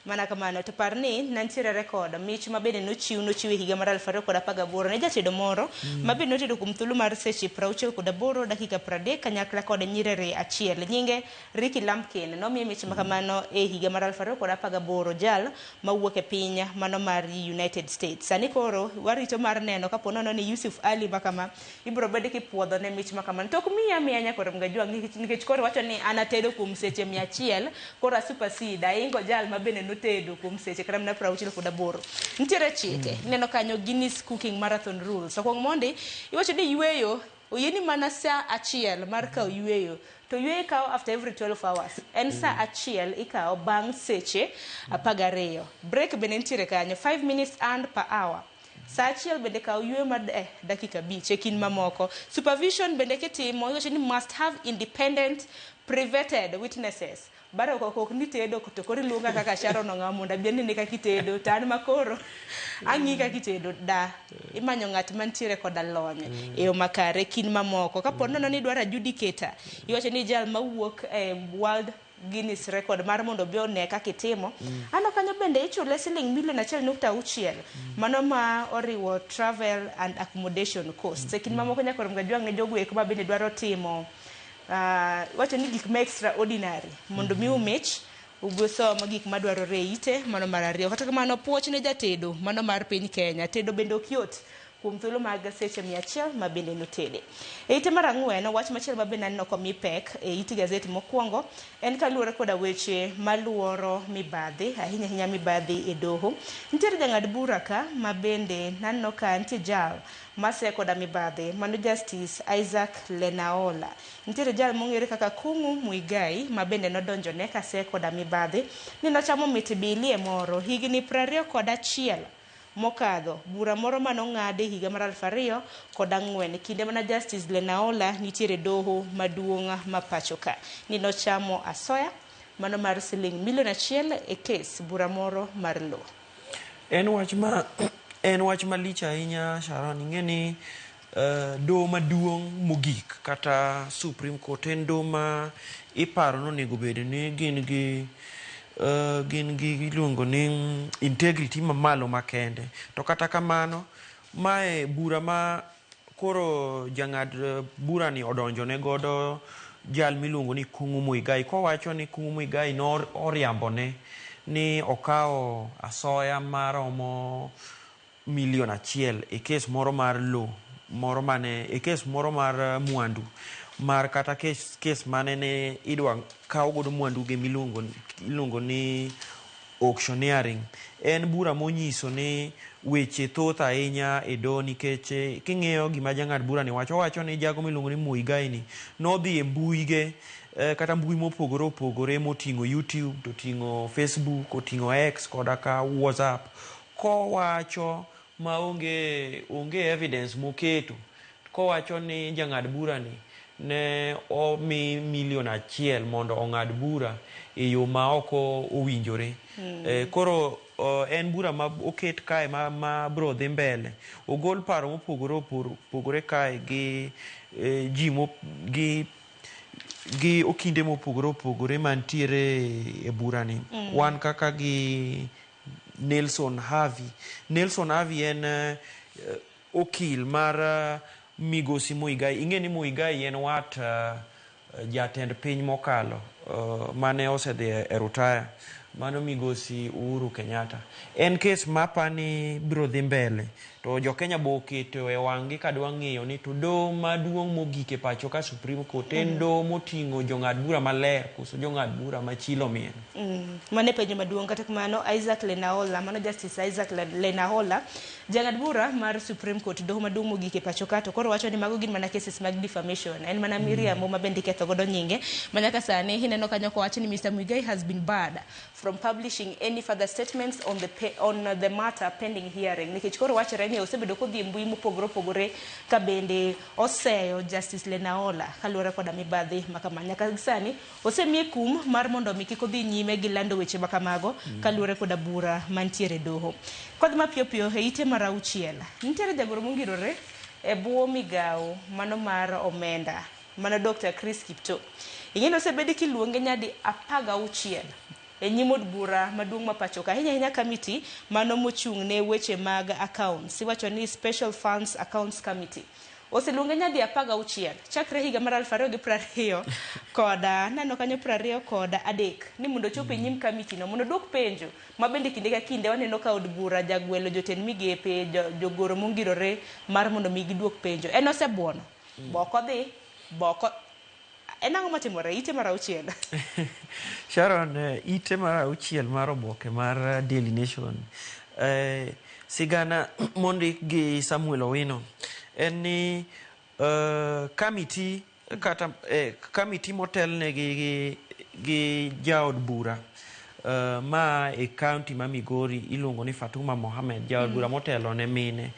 Mana kamano to par ni nantiere record mich mabende nochiw higa mar 2018 ne jatedo moro mabende notedo kuom thuolo mar seche 68 dakika 30 kanyakla kod nyirere achiel nyinge Ricky Lampkin nomiye mich makamano e higa mar 2018 jal mawuok e piny mano mar United States. Sani koro warito mar neno kapo nono ni Yusuf Ali makama ibiro bedi kipuodho ne mich makamano tok miya nyakor Mgajwang' nikech koro wacho ni anatedo kuom seche 100 koro supersede aingo jal mabende tedo kuom seche kata mna 68. Nitiere chike neno kanyo Guinness Cooking Marathon Rules. So kwong mondi iwacho ni yweyo oyeni mana saa achiel mar kaw yweyo to yweyo kaw after every 12 hours. En saa achiel ikaw bang' seche 12. Break bende nitiere kanyo 5 minutes and per hour. Saa achiel bende kaw yweyo mar dakika 5 ekin mamoko. Supervision bende kitimo iwacho ni must have independent privated witnesses. Baro kok ni tedo to kori lunga kaka Sharon ng'amunda bieni ni kakitedo tan makoro ang'i kakitedo da imanyo ng'at mantiere koda lony e yo makare kin mamoko kapo nono ni dwara adjudicator iwacho ni jal mawuok e World Guinness Record mar mondo bi one kakitimo ano kanyo bende ichule $1.6 mano ma oriwo travel and accommodation costs kin mamoko nyakor Mgajwang' ne jogo eko bende dwaro timo wacho ni gik extraordinary mondo mi umich ugoso magik madwarore ite mano mar 2. Kata kamano puoch ne jatedo mano mar piny Kenya tedo bende ok yot kuom thuolo mag seche 100 ma bende notede. E ite mar ang'wen, wach machielo ma bende aneno komi pek e iti gazeti mokwongo en kaluwore koda weche maluoro mibadhi, ahinya mibadhi e doho. Nitiere jang'ad bura ka ma bende naneno ka nitie jal mase koda mibadhi, mano Justice Isaac Lenaola. Nitiere jal mong'ere kaka Kung'u Muigai ma bende nodonjone kase koda mibadhi ni nochamo mit bilie moro higni 21 mokadho, bura moro manong'ade higa mar 2004 kinde mana Justice Lenaola nitiere doho maduong' ma pacho ka ni nochamo asoya mano mar siling milion 1 e kes bura moro mar lo. En wach malich ahinya, Sharon. Ing'eni doho maduong' mogik kata Supreme Court en doho ma iparo nonego bed ni gin gi iluongo ni integrity mamalo makende. To kata kamano, mae bura ma koro jang'ad bura ni odonjone godo jal miluongo ni Kung'u Muigai, kowacho ni Kung'u Muigai oriambone ni okawo asoya maromo milion 1 e kes moro mar lo moro mane e kes moro mar mwandu mar kata kes mane ne idwa kawo godo mwandu ge miluongo ni auctioneering. En bura monyiso ni weche thoth ahinya e do nikech king'eyo gima jang'ad bura ni wacho ni jago miluongo ni Muigai ni nodhi e mbuige kata mbui mopogore opogore moting'o YouTube, toting'o Facebook, oting'o X koda ka WhatsApp, kowacho maonge evidence moketo, kowacho ni jang'ad bura ni ne omi milion 1 mondo ong'ad bura e yo ma ok owinjore. Koro en bura ma oket kae ma bro dhi mbele. Ogol paro mopogore opogore kae gi okinde mopogore opogore mantiere e bura ni. Wan kaka gi Nelson Havi. Nelson Havi en okil mar Migosi Muigai. Ing'e ni Muigai en wat jatend piny mokalo mane osedhi e rutaya, mano Migosi Uhuru Kenyatta. En kes mapani biro dhi mbele, to jo Kenya bo keto e wang'i kadwa ng'eyo ni to doho maduong' mogik e pacho ka Supreme Court en doho moting'o jong'ad bura maler koso jong'ad bura machilo mien. Mane penjo maduong' kata kamano Isaac Lenaola, mano Justice Isaac Lenaola, jang'ad bura mar Supreme Court doho maduong' mogik e pacho ka, to koro wacho ni mago gin mana cases mag defamation. En mana miriambo ma bende ketho godo nyinge. Manyaka sani hineno kanyo kowacho ni Mr. Muigai has been barred from publishing any further statements on the matter pending hearing. Nikech koro wachore ni osebedo kodhi mbui mopogore opogore ka bende oseyo Justice Lenaola kaluwore koda mibadhi makama. Nyaka sani osemie kum mar mondo mi kik odhi nyime gi lando weche makamago kaluwore koda bura mantiere doho. Kodhi mapiyo piyo e ite mar 6 nitiere jagoro mongirore e buo migawo mano mar omenda, mano Dr. Chris Kipto. Ing'eno osebedi kiluonge nyadi 16 e nyim od bura maduong' ma pacho ka, ahinya committee mano mochung' ne weche mag accounts, iwacho ni Special Funds Accounts Committee. Oseluonge nyadi 16 chakre higa mar 2020 koda nano kanyo 20 koda adek ni mondo chope nyim committee no mondo dwok penjo ma bende kinde ka kinde waneno ka od bura jagwelo jotend migepe jogoro mongirore mar mondo mi gidwok penjo. En osebuono boko dhi boko enang'o matimore ite mar 6? Sharon, ite mar 6 mar oboke mar Daily Nation sigana mondik gi Samuel Owino en ni committee kata committee motelne gi jaod bura ma e county ma Migori iluongo ni Fatuma Mohamed, jaod bura motelo ne mine.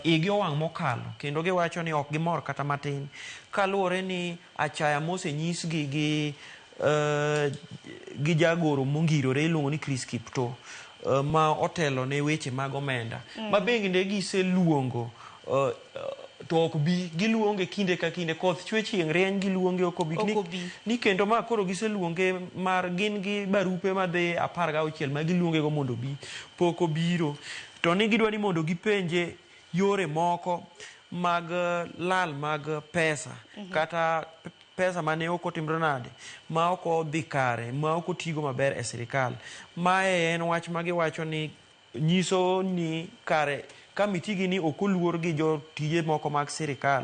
Igi owang' mokalo kendo giwacho ni ok gimor kata matin kaluwore ni achaya mosenyisgi gi jagoro mongirore iluongo ni Chris Kipto ma otelo ne weche mag omenda ma bende giseluongo to ok bi giluonge kinde ka kinde, koth chwe chieng' rieny giluonge ok obi ni kendo ma koro giseluonge mar gin gi barupe madhi 16 ma giluonge go mondo bi pok obiro, to ni gidwa ni mondo gipenje yore moko mag lal mag pesa kata pesa mane ok otimre nade ma ok odhi kare ma ok otigo maber e sirikal. Mae en wach ma giwacho ni nyiso ni kare kamiti gi ni ok oluor gi jotije moko mag sirikal.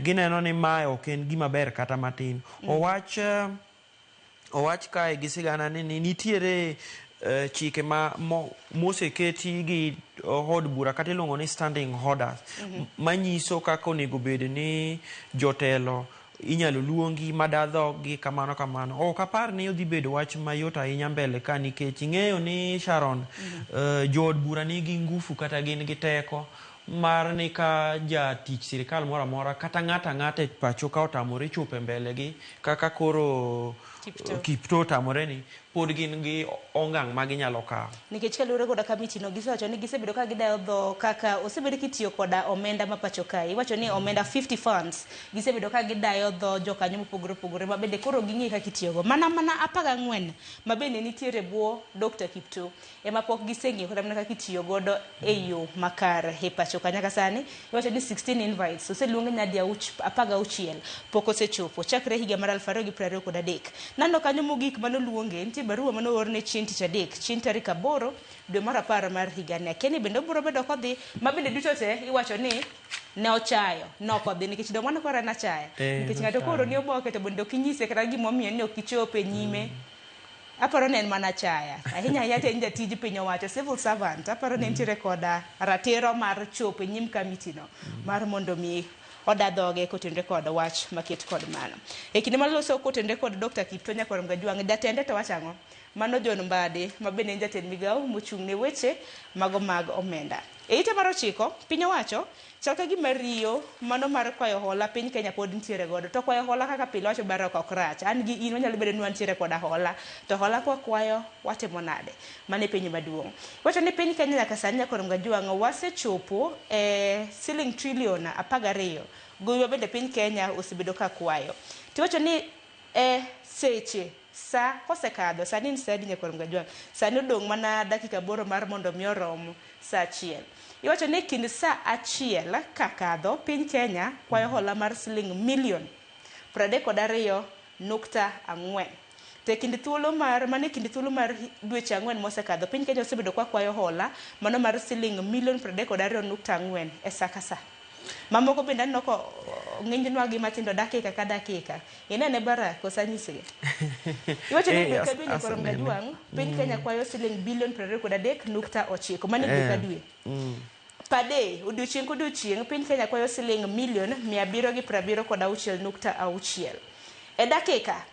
Gineno ni mae ok en gima ber kata matin. Owach kae gi sigana ni nitiere chike moseketi gi od bura kata iluongo ni standing orders manyiso kaka onego bed ni jotelo inyalo luongi madadhogi kamano. Ok apar ni odhi bedo wach mayot ahinya mbele ka, nikech ing'eyo ni Sharon, jood bura nigi ngufu kata gin gi teko mar ni ka jatich sirikal moro amora kata ng'ata e pacho ka otamore chopo mbele gi kaka koro Kipto tamore ni pod gin gi ongang' ma ginyalo kawo. Nikech kaluwore koda kamiti no gisewacho ni gisebedo ka gidayo dho kaka osebedo kitiyo koda omenda ma pacho kae. Iwacho ni omenda 50 funds gisebedo ka gidayo dho jokanyo mopogore ma bende koro ging'e kaka itiyogo. Mana 14 ma bende nitiere bwo Dr. Kipto ema pok giseng'eyo kata mana kaka itiyo godo e yo makare e pacho ka. Nyaka sani iwacho ni 16 invites oseluong nyadi 16 pok osechopo chakre higa mar 2023. Nano kanyo mogik manoluonge nitie barua manoorne chien tich adek chien tarik 8 dwe mar 10 mar higani. Keni bende obiro bedo kodhi ma bende duto te iwacho ni ne ochayo nokodhi nikech do mano kora na chaya nikech ng'ato koro ni oboke to bende okinyise kata gimomiyo ni okichope nyime. Aparo ne en mana chaya ahinya yate en jatij piny owacho civil servant. Aparo ne nitiere koda ratiro mar chope nyim kamiti no mar mondo mi odadhoge kotenre kod wach maket kod mano. E kinde maloso kotenre kod Dr. Kipto Nyakorom Gajwang' jatende to wachang'o mano John Mbadi ma bende en jatend migawo mochung' ne weche mago mag omenda. E ite mar 9 piny owacho chal ka gima riyo mano mar kwayo hola piny Kenya pod nitiere godo. To kwayo hola kaka pile wacho barok ok rach. An gi in wanyalo bedo ni wantiere koda hola to hola kwa kwayo watimo nade mane piny maduong'. Wacho ni piny Kenya nyaka sani Nyakorom Gajwang' wasechopo shiling trillion 12 goyo bende piny Kenya osebedo ka kwayo. Tiwacho ni seche sa kosekadho sani ni sadi Nyakorom Gajwang' sani odong' mana dakika 8 mar mondo mi orom saa 1. Iwacho ni kind saa 1 kakadho piny Kenya kwayo hola mar shiling milion 32.4. Te kind thuolo mar dweche 4 mosekadho piny Kenya osebedo kwa kwayo hola mano mar shiling milion 32.4 e saa ka saa. Mamoko bende aneno ko ng'injnwa gi matindo dakika ka dakika. Inene Barak osanyisige. Iwacho ni dwe ka dwe Nyakorom Gajwang' piny Kenya kwayo shiling bilion 23.9 mane dwe ka dwe. Pade odiochieng' kodiochieng' piny Kenya kwayo shiling milion 776.6. E dakika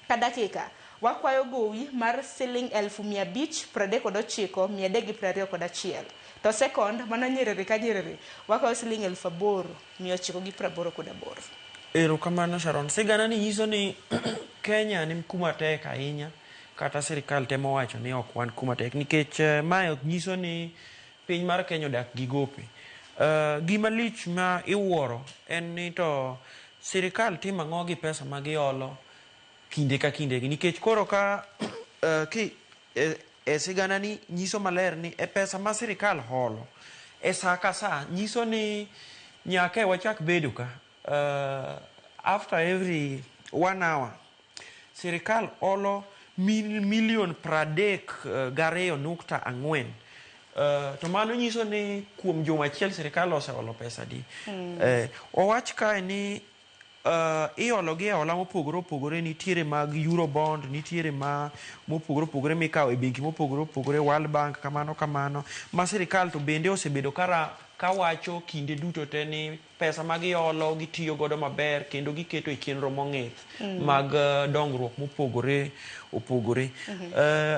ka dakika wakwayo gowi mar shiling 539,321. To second mana nyerere ka nyerere wakwayo shiling 8,988. Erokamano Sharon. Sigana ni nyiso ni Kenya ni kuma tek ahinya kata sirikal temo wacho ni ok wan kuma tek nikech mae nyiso ni piny mar Kenya odak gi gope. Gima lich ma iwuoro en ni to sirikal timo ang'o gi pesa ma giolo kinde ka kinde nikech koro ka sigana ni nyiso maler ni pesa ma sirikal holo saa ka saa nyiso ni nyaka wachak bedo ka after every 1 hour sirikal holo milion 32.4. To mano nyiso ni kuom juma achiel sirikal oseholo pesa di. Owach kae ni iolo gi hola mopogore opogore. Nitiere mag Eurobond, nitiere mopogore opogore mikawo e bengi mopogore opogore, World Bank kamano ma sirikal to bende osebedo ka wacho kinde duto te ni pesa ma giolo gitiyo godo maber kendo giketo e chenro mong'ith mag dongruok mopogore opogore.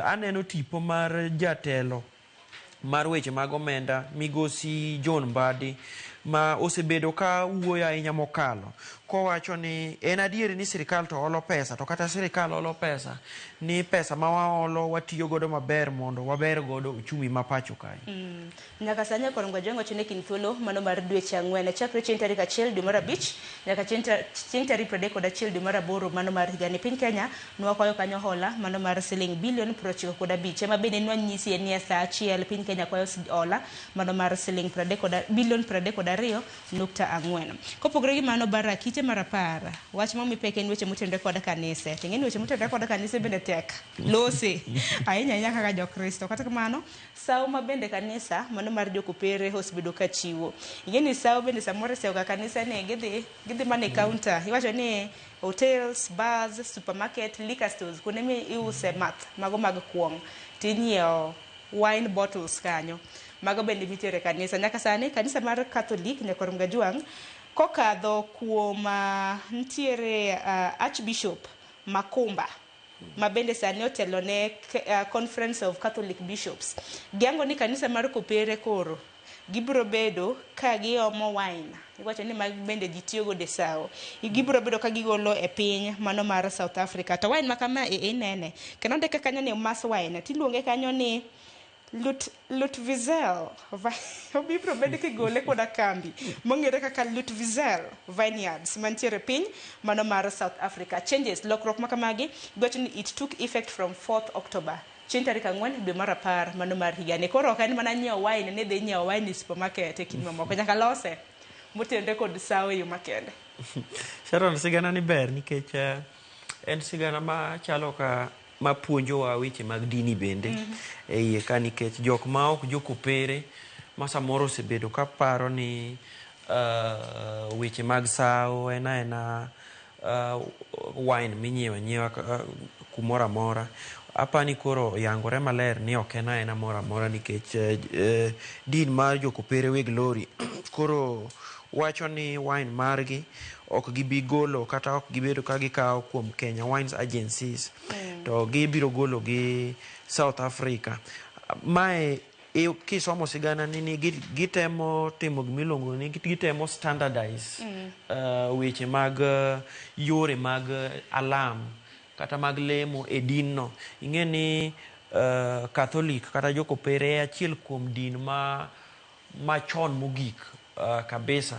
Aneno tipo mar jatelo mar weche mag omenda migosi John Mbadi ma osebedo ka wuoyo ahinya mokalo kowacho ni en adier ni sirikal to holo pesa to kata sirikal holo pesa ni pesa ma waholo watiyo godo maber mondo waber godo uchumi ma pacho kae. Nyaka sani Nyakorom Gajwang' wacho ni kin thuolo mano mar dweche 4 chakre chieng' tarik 1 dwe mar 5 nyaka chieng' tarik 31 dwe mar 8 mano mar higani piny Kenya nwakwayo kanyo hola mano mar shiling bilion 95 ema bende nwanyisi en ni saa 1 piny Kenya kwayo hola mano mar shiling bilion 32 12.4. Kopogore gi mano bara kite marapara wach momi pek en weche motenore kod kanisa. Ting'eni weche motenore kod kanisa bende tek lose ahinya kaka jokristo. Kata kamano sawo ma bende kanisa mano mar jokopere osbedo ka chiwo. Ing'eni sawo bende samoro sewo ka kanisa ne gidhi mane counter iwacho ni hotels, bars, supermarket, liquor stores kuonde mi iuse math mago mag kuong tinyiewo wine bottles kanyo. Mago bende mitiere kanisa. Nyaka sani kanisa mar Catholic Nyakorum Gajwang' kokadho kuom ntiere Archbishop Makumba ma bende sani otelo ne Conference of Catholic Bishops. Giango ni kanisa mar Kopere koro gibro bedo ka giomo wine. Iwacho ni mag bende jitiyogo desao. Gibro bedo ka gigolo e piny mano mar South Africa. To wine makama inene. Kendo ndeke kanyo ni mas wine. Tiluonge kanyo ni Lutvizel. Obibro bedo kigole koda kambi. Mongere kaka Lutvizel Vineyards. Mantiere piny mano mar South Africa. Changes lokrok makamagi. Iwacho ni it took effect from 4th October. Tarik 4 dwe mar 10 mano mar higani. Koro ok en mana nyiewo wine ne dhi nyiewo wine e supermarket e kinde mamoko nyaka lose motenore kod sawo yo makende. Sharon, sigana ni ber nikech en sigana ma chalo ka mapuonjowa weche mag dini bende e iye ka nikech jok ma ok jokopere ma samoro osebedo ka paro ni weche mag sawo ena wine minyiewo nyiewa kumoro amora. Apani koro yangore maler ni ok ena mora mora nikech din mar jokopere weg lori koro wacho ni wine margi ok gibi golo kata ok gibedo ka gikawo kuom Kenya Wines Agencies to gibiro golo gi South Africa. Mae kisomo sigana ni gitemo timo gimilongo ni gitemo standardize weche mag yore mag alam kata mag lemo e din no. Ing'eni Catholic kata jokopere achiel kuom din ma chon mogik kabisa.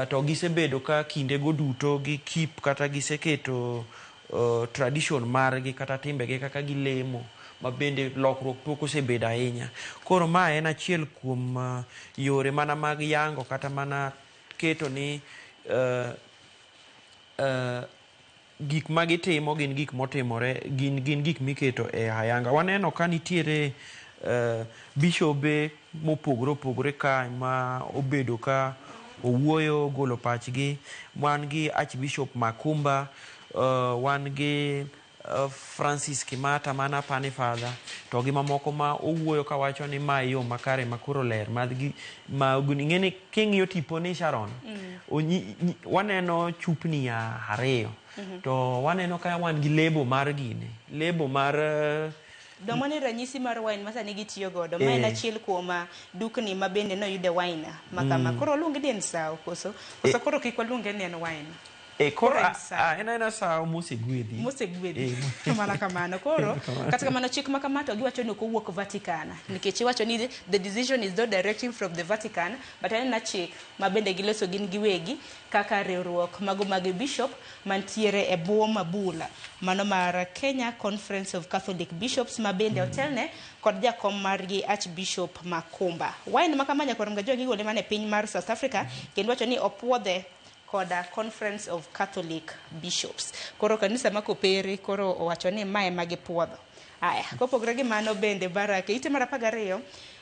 To gisebedo ka kinde go duto gi keep kata giseketo tradition margi kata timbegi kaka gilemo ma bende lokruok pok osebedo ahinya. Koro ma en achiel kuom yore mana mag yango kata mana keto ni gik ma gitimo gin gik motimore gin gik miketo e hayanga. Waneno ka nitiere bishobe mopogore opogore ka ma obedo ka owuoyo golo pachgi. Wan gi Archbishop Makumba, wan gi Francis Kimata mana pane father to gi mamoko ma owuoyo ka wacho ni ma yo makare makoro ler ma ng'eni king'iyo tipo ni Sharon waneno chupni ya ariyo to waneno ka wan gi lebo mar gine lebo mar domani ranyisi mar wine masani gitiyo godo ma en achiel kuom dukni ma bende noyude wine makama koro luonge ni en sawo koso koro kik waluonge ni en wine. Koro ena sawo mosegwedhi mana kamano koro kata kamano chik makamato giwacho ni ok owuok Vatican nikech iwacho ni the decision is not directing from the Vatican but en chik ma bende giloso gin giwegi kaka riwruok mago mag bishop mantiere e bwo mabula mano mar Kenya Conference of Catholic Bishops ma bende otelne kod jakom margi Archbishop Makumba. Wine makamanya Nyakorum Gajwang' igole mane piny mar South Africa kendo wacho ni opuodhe koda Conference of Catholic Bishops. Koro kanisa ma Kopere koro owacho ni mae magipuodho. Aya, kopogore gi mano bende barake ite mar 12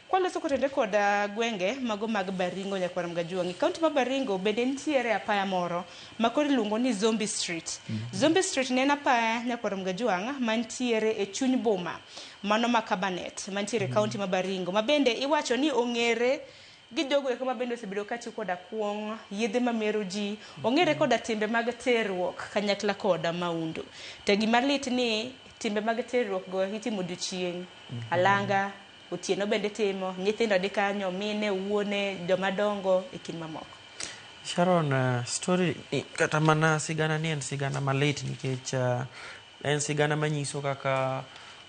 kwaloso kotende koda gwenge mago mag Baringo Nyakorum Gajwang'. Kaunti ma Baringo bende nitiere apaya moro ma koro iluongo ni Zombie Street. Zombie Street ne en apaya Nyakorum Gajwang' mantiere e chuny boma mano ma Kabanet mantiere kaunti ma Baringo ma bende iwacho ni ong'ere gi jogo eko ma bende osebedo katiyo koda kuong' yedhe mamero ji ong'ere koda timbe mag terruok kanyakla koda maundu. To gima lit ni timbe mag terruok go itimo odiochieng' alanga otieno bende timo nyithindo di kanyo mine wuone jomadongo e kind mamoko. Sharon, story kata mana sigana ni en sigana malit nikech en sigana manyiso kaka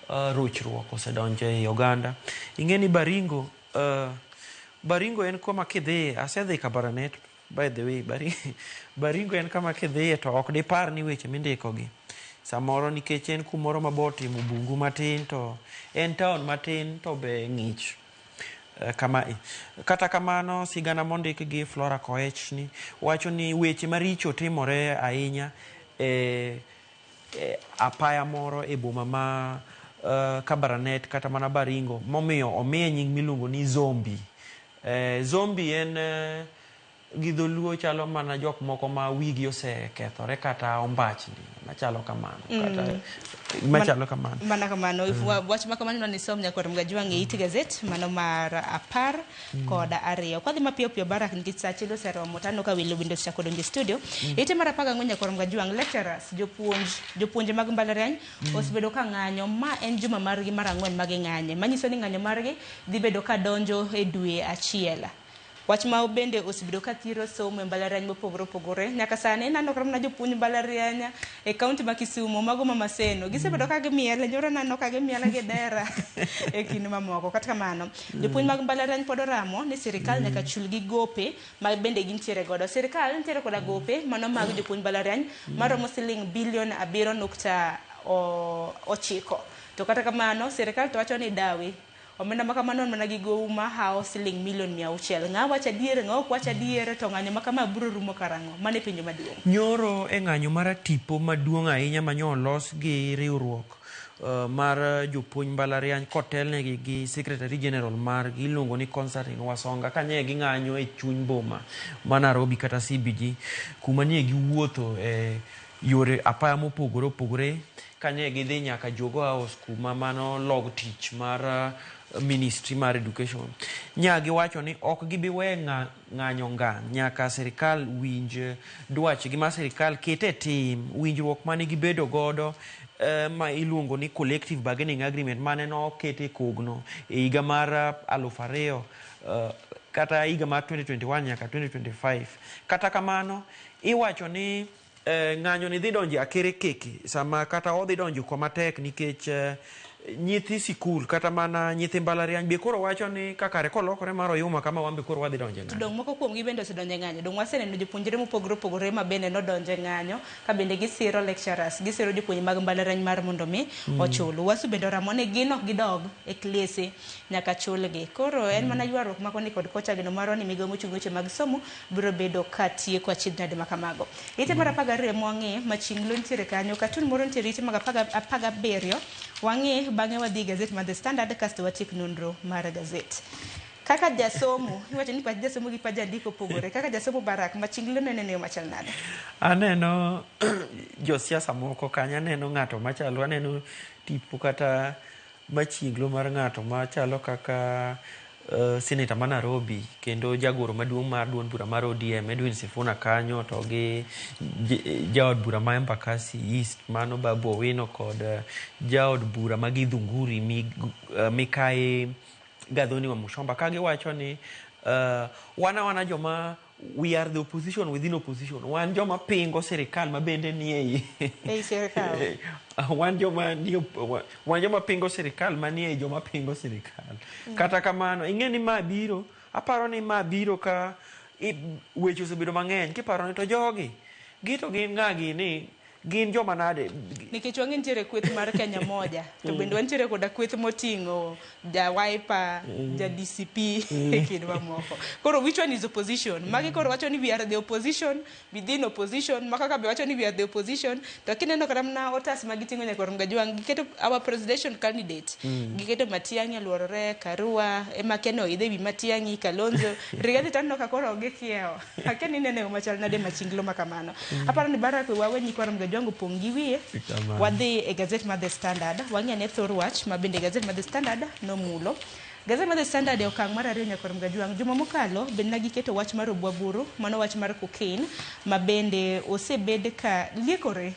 ruchruok osedonjo e Uganda. Ing'eni Baringo en kama kidhi asedhi Kabarnet by the way Baringo en kama kidhi to ok dipar ni weche mindikogi samoro nikech en kumoro mabor timo bungu matin to en town matin to be ng'ich Kata kamano sigana mondik gi Flora Koech ni wacho ni weche maricho timore ahinya apaya moro e boma ma Kabarnet kata mana Baringo momiyo omiye nying miluongo ni Zombi. Zombi en gi dholuo chalo mana jok moko ma wigi osekethore kata ombachni machalo kamano kata machalo kamano mana kamano wach ma kamano ni som nyakor Mgajwang' e It Gazette mano mar 10 kod 2 kwadhi mapiyo piyo barak nikech sa chielo seromo tano ka wilo windows chako donjo studio ite mar 14 nyakor Mgajwang' lecturers jopuonje mag mbalariany osebedo ka ng'anyo ma en juma margi mar 4 mag ng'anye manyiso ni ng'anyo margi dhi bedo ka donjo e dwe achiel. Wach ma bende osebedo ka thiro somo e mbalariany mopogore opogore nyaka sani nano kramna jopuonj mbalariany e kaunti ma Kisumu mago ma Maseno gisebedo ka gimiel joro nano ka gimiel gi dera e kind mamoko kata kamano jopuonj mag mbalariany pod oramo ni sirikal nyaka chulgi gope ma bende gintiere godo. Sirikal nitiere koda gope mano mag jopuonj mbalariany maromo siling bilion 7.9 to kata kamano sirikal to wacho ni dawi omenda makamano mana gigo uma hao siling milion 600 ng'a wacha diere ng'a ok wacha diere to ng'anyo makama biro rumo karango mane pinyo maduong'. Nyoro e ng'anyo mar tipo maduong' ahinya manyo los gi riwruok mar jopuonj mbalariany kotelnegi gi secretary general mar iluongo ni Constantine Wasonga kanye gi ng'anyo e chuny boma ma Nairobi kata CBD kuma nie giwuotho e yore apaya mopogore opogore kanye gidhi nyaka Jogo House kuma mano log tich mar Ministry mar Education. Nyagi wacho ni ok gibi we ng'anyo ngang' nyaka sirikal winj dwachgi ma sirikal kete tim winjruok mane gibedo godo ma iluongo ni collective bargaining agreement mane no kete kogno e higa mar 2000 kata higa mar 2021 nyaka 2025. Kata kamano iwacho ni ng'anyo ni dhi donjo akere keke sama kata odhi donjo koma tek nikech nyithi sikul kata mana nyithi mbalariany be koro wacho ni kakare kolokore mar oyuma kama wambe koro wadhi donje ng'anyo. Dong moko kuom gi bende osedonje ng'anyo. Dong waseneno jopuonjre mopogore opogore ma bende nodonje ng'anyo ka bende gisiro lecturers gisiro jopuonj mag mbalariany mar mondo mi ochul. Wasu bende oramo ni gin ok gidog e klese nyaka chulgi. Koro en mana ywaruok makoni kod kocha gino maro ni migawo mochung' weche mag somo biro bedo ka tieko achiedhnade makamago. Ite mar 12 mwang'e machinglo nitiere kanyo katun moro nitiere ite mag 17 wang'e bang'e wadhi gazet mar The Standard kasto watiek nonro mar gazet. Kaka jasomo, iwacho ni pach jasomo gi pach jandiko pogore. Kaka jasomo Barak machinglo nene machal nade? Aneno josiasa moko kanya aneno ng'ato machalo aneno tipo kata machinglo mar ng'ato machalo kaka Senator ma Nairobi kendo jagoro maduong' mar duond bura mar ODM Edwin Sifuna kanyo to gi jaod bura ma Embakasi East mano Babu Owino kod jaod bura ma Githunguri Mikai Gathoni wa Mushomba kagi wacho ni wana joma we are the opposition within opposition. Wan joma pingo sirikal ma bende ni ei sirikal. Wan joma pingo sirikal ma ni ei joma pingo sirikal. Kata kamano ing'eni ma biro aparo ni ma biro ka weche osebedo mang'eny kiparo ni to jogi gito gin ng'agi ni gin joma nade nikech wang'e nitiere kweth mar Kenya moja to bende wantiere koda kweth moting'o ja Wiper ja DCP kid mamoko. Koro which one is opposition? Magi koro wacho ni we are the opposition within opposition maka be wacho ni we are the opposition to kineno kata mna otas magiting'o nyakor Mgajwang' giketo our presidential candidate giketo Matiang'i aluorore Karua ema keno idhe wi Matiang'i Kalonzo Rigathi tanno ka koro gikiewo akeni nene machal nade machinglo makamano. Aparo ni Barak wawe nyikor Mgajwang' pongi wiye wadhi e gazet mar The Standard wang'e ne thor wach ma bende gazet mar The Standard nomulo. Gazet mar The Standard e okang' mar 2 nyakor Mgajwang' juma mokalo bende nagiketo wach mar Obwaburu mano wach mar cocaine ma bende osebed ka liekore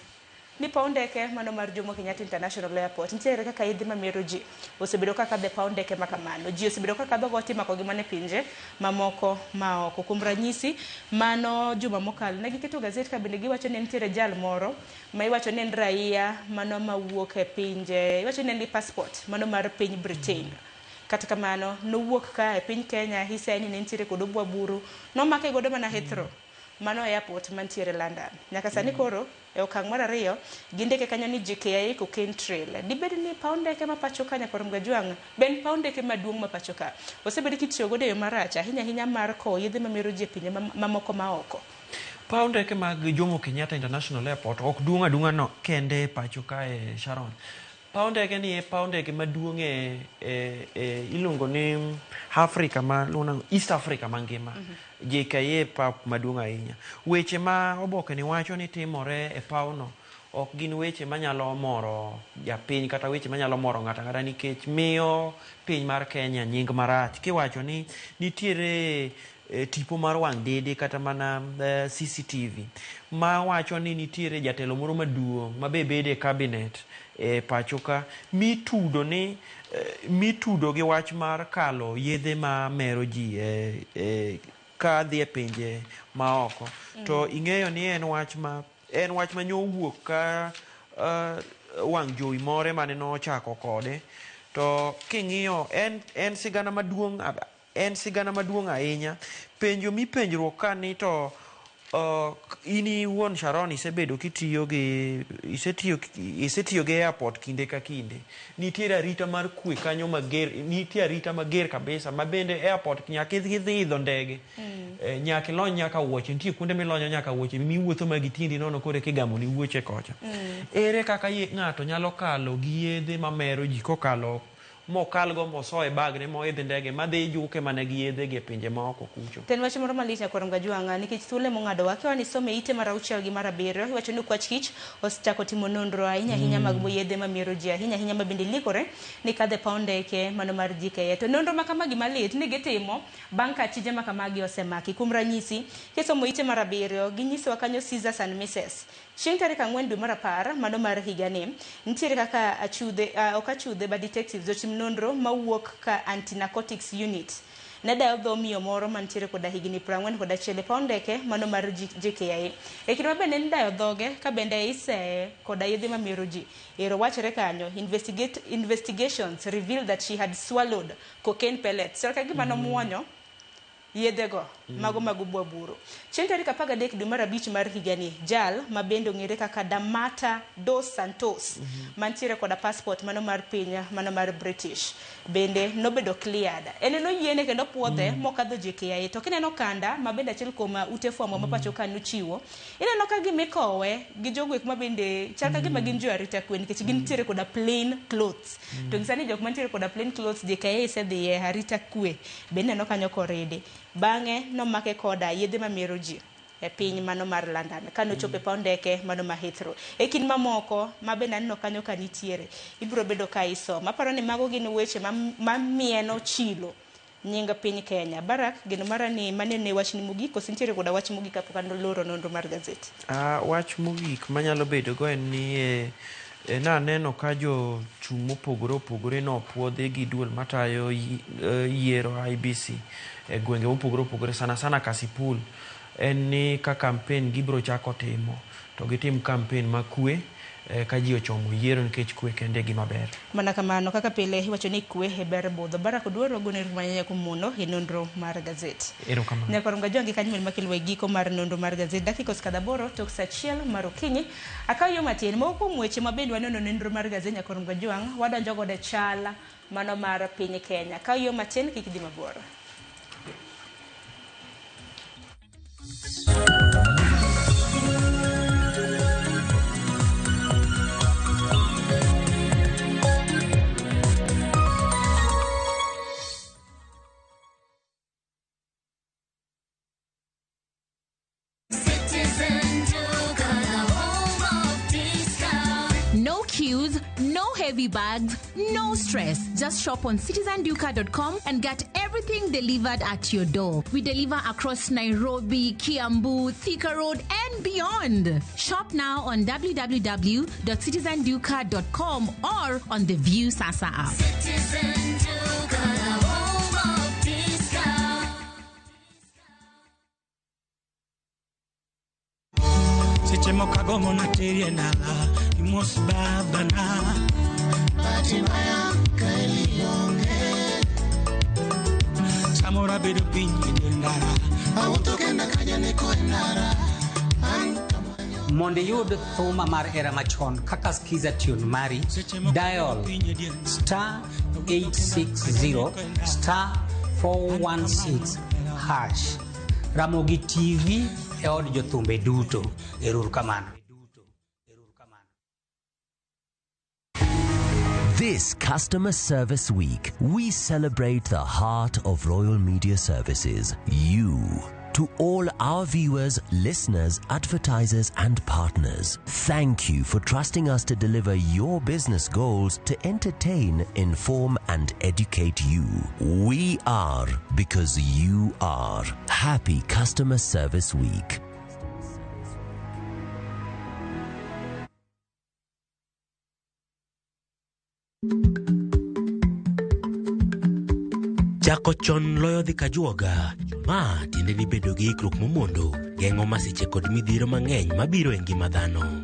ni paundeke mano mar Jomo Kenyatta International Airport nitiere kaka idhi mamero ji osebedo kaka be paundeke makamano ji osebedo kaka dhogo timako gi mane pinje mamoko maoko kuom ranyisi mano juma mokalo negiketo gazet ka bende giwacho ni nitiere jal moro ma iwacho ni en raia mano mawuok e pinje iwacho ni en gi passport mano mar piny Britain. Kata kamano nowuok ka e piny Kenya hisaini ne nitiere kod Obwaburu nomake godo mana Heathrow mano airport mantiere London. Nyaka sani koro e okang' mar ariyo gindeke kanyo ni JKIA Cocaine Trail. Dibed ni paw ndeke ma pacho ka Nyakwar Mgajwang' ben paw ndeke maduong' ma pacho ka osebed kitiyo godo e yo marach ahinya mar kowo yedhe mamero ji e pinje mamoko maoko. Paw ndeke mag Jomo Kenyatta International Airport ok duong' adung'a no kende pacho ka e Sharon. Paw ndeke ni e paw ndeke maduong' iluongo ni East Africa mangima. JKIA pap maduong' ahinya. Weche ma oboke ni wacho ni timore e pawno ok gin weche manyalo moro japiny kata weche manyalo moro ng'ata ng'ata nikech miyo piny mar Kenya nying marach. Kiwacho ni nitiere tipo mar wang' dede kata mana CCTV ma wacho ni nitiere jatelo moro maduong' ma bede cabinet e pacho ka mitudo gi wach mar kalo yedhe ma mero ji ka dhi e pinje maoko. To ing'eyo ni en wach ma nyowuok ka wang' jowi more mane no chako kode. To king'iyo en sigana maduong' ahinya. Penjo mipenjruok ka ni to ini wuon Sharon isetiyo gi airport kinde ka kinde. Nitiere arita mar kwe kanyo nitie arita mager kabisa ma bende airport nyaka idho ndege. Nyaka ilony nyaka wuoche. Nitie kuonde milonyo nyaka wuoche miwuotho magitindi nono kore kigamo ni wuoche kocha. Ere kaka ng'ato nyalo kalo gi yedhe mamero ji kokalo mokalgo moso e bagne moidho ndege madhi juke mana gi yedhe gi pinje maoko kucho. Ten wach moro malich Nyakwar Mgajwang' nikech thuolo mong'ado wakiwa ni some ite mar 6 gi mar 7 iwacho ni Kwach Kich osechako timo nonro ahinya mag yedhe mamiero ji ahinya ma bende likore ni kadhe paw ndeke mano mar JKIA. To nonro ma kamagi malit ni gitimo bang' ka achije ma kamagi osemaki. Kuom ranyisi kisomo ite mar 7 ginyisowa kanyo Caesars and Mrs. Chieng' tarik 4 dwe mar 10 mano mar higa ni nitiere kaka achudhe ba detectives jotim nonro mawuok ka anti-narcotics unit ne dayo dho miyo moro mantiere koda higni 41 paw ndeke mano mar JKIA. E kinde mabende ni dayo dhoge ka bende ise koda yedhe mamero ji. Ero wachore kanyo investigations revealed that she had swallowed cocaine pellets. So kagima nomuonyo yedhego mago bwaburo. Chieng' tarik 13 dwe mar 5 mar higani jal ma bende ong'ere kaka Damata dos Santos mantiere koda passport mano mar piny mano mar British bende nobedo cleared. En noyiene kendo puodhe mokadho JKIA. To kineno kanda ma bende achiel kuom ute fwamo ma pacho ka nochiwo ineno ka gimikowe gi jogwek ma bende chal ka gima gin jo arita kwe nikech gintiere koda plain clothes. To gisani jok mantiere koda plain clothes JKIA isedhi e arita kwe bende neno kanyo korede. Bang'e nomake koda yedhe mamero ji e piny mano mar London kano chope paw ndeke mano ma Heathrow. E kin mamoko ma bende aneno kanyo ka nitiere ibiro bedo ka iso maparo ni mago gin weche mamieno chilo nyinga piny Kenya. Barak geno mara ni manene wach ni mogik osintiere koda wach mogik kapok andoloro nonro mar gazeti. Wach mogik manyalo bedo go en ni na neno ka jo chung' mopogore no puodhe gi duol matayo yiero IBC e gwenge mopogore sana Kasipul en ni ka campaign gibro chako timo to gitim campaign ma kwe ka ji ochomo yiero nikech kwe kende gima ber. Mana kamano kaka pile iwacho ni kwe e ber budho. Barak Oduor ogone rumanya kumuno e nonro mar gazeti. Nyakwar Mgajwang' kanyo makilwe giko mar nonro mar gazeti dakika 8 tok saa 1 mar okinyi akayo matin moko mweche mabende wanono nonro mar gazeti Nyakwar Mgajwang' wadonjo godo chala mano mar piny Kenya. Akayo matin kik di mabor. No queues, no heavy bags, no stress. Just shop on citizenduka.com and get everything delivered at your door. We deliver across Nairobi, Kiambu, Thika Road, and beyond. Shop now on www.citizenduka.com or on the View Sasa app. Mokagomo na teriena imos babana Batimaya kalionge Samora bedo pinyi dendara Auto kenda kaja neko endara Mondo iyud thuma mar era machon kaka skiza tune mari, dial *860 *416 hash. Ramogi TV e od jothumbe duto. Erokamano. This Customer Service Week, we celebrate the heart of Royal Media Services, you. To all our viewers, listeners, advertisers, and partners, thank you for trusting us to deliver your business goals to entertain, inform, and educate you. We are because you are. Happy Customer Service Week. Chako chon loyo dhi kajuoga. Ma tiende ni bedo gi ikruok momondo, geng'o masiche kod midhiro mang'eny mabiro e ngima dhano.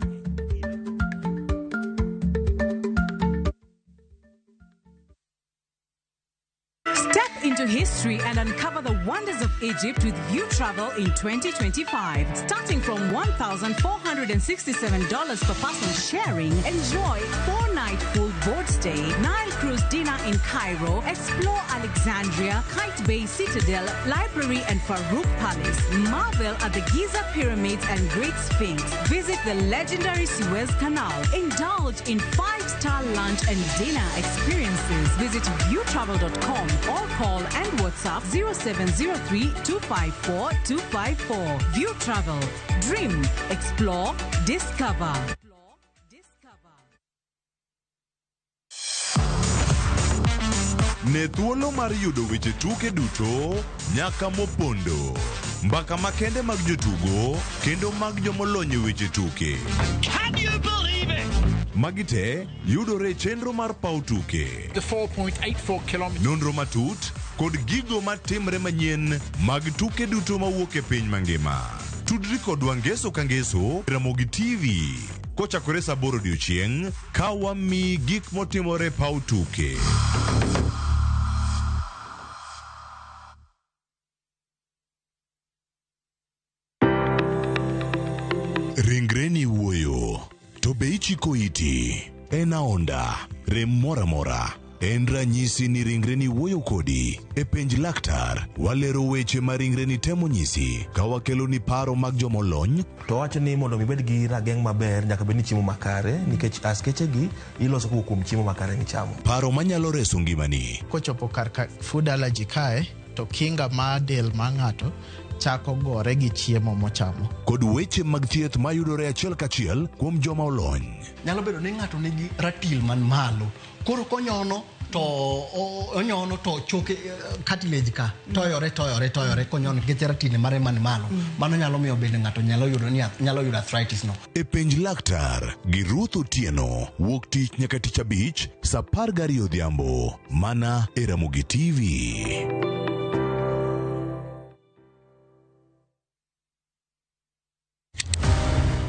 Step into history and uncover the wonders of Egypt with View Travel in 2025. Starting from $1,467 per person sharing, enjoy 4-night full board stay, Nile cruise dinner in Cairo, explore Alexandria, Kite Bay Citadel, Library and Farouk Palace, marvel at the Giza Pyramids and Great Sphinx, visit the legendary Suez Canal, indulge in 5-star lunch and dinner experiences. Visit viewtravel.com or call and WhatsApp 0703-254-254. View Travel. Dream, explore, discover. Ne thuolo mar yudo weche tuke duto nyaka mopondo. Mbaka makende mag jotugo kendo mag jomolony weche tuke. Can you believe it? Magite yudore chenro mar pau tuke. The 4.84 kilometers. Nonro matut kod gigo matimre manyien mag tuke duto mawuok e piny mangima. Tudri kodwa ngeso ka ngeso Ramogi TV. Kochakore saa 8 odiechieng' ka wami gik motimore pau tuke. Ringreni wuoyo, to be ichiko iti, en aonda, rem mora mora, en ranyisi ni ringreni wuoyo kodi, e penj laktar, walero weche ma ringreni temo nyisi, ka wakelo ni paro mag jomolony. To wacho ni mondo mibed gi rageng' maber, nyaka bed ni chiemo makare, nikech askeche gi iloso kuom chiemo makare michamo. Paro manyalo reso ngimani. Kochopo kar food allergy kae, to kinga ma del ma ng'ato chako gore gi chiemo mochamo. Kod weche mag thieth mayudore achiel kachiel kuom joma olony. Nyalo bedo ni ng'ato nigi ratil man malo. Koro konyono to onyono to choke cartilage ka toyore konyono nikech ratil mare man malo. Mano nyalo miyo bende ng'ato nyalo yudo arthritis no. E penj laktar gi Ruth Otieno, wuok tich nyaka tich abich saa 12 odhiambo, mana e Ramogi TV.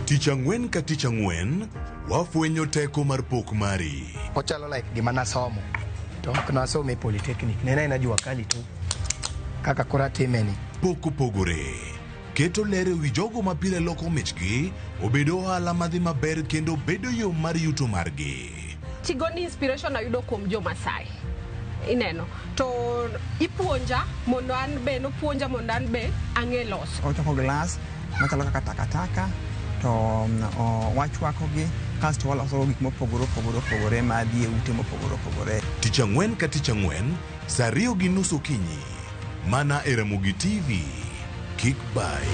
Tich ang'wen ka tich ang'wen, wafwenyo teko mar pok mari. Ochalo like gima nasomo. To nasomo e Polytechnic. Nena inajua kali tu. Kaka kora timeni. Pok pogore. Keto lere wi jogo mapile loko michgi, obedo ohala madhi maber kendo bedo yo mar yuto margi. Tigoni inspiration ayudo kuom jo Masai. Ineno. To ipuonja mondo an be no puonja mondo an be ang'e loso. Ochoko glass, machalo kaka takataka. To wachwakogi kasto waloso gik mopogore madhi e ute mopogore. Tich ang'wen ka tich ang'wen, saa 2:30 okinyi, mana e Ramogi TV. Kik bai.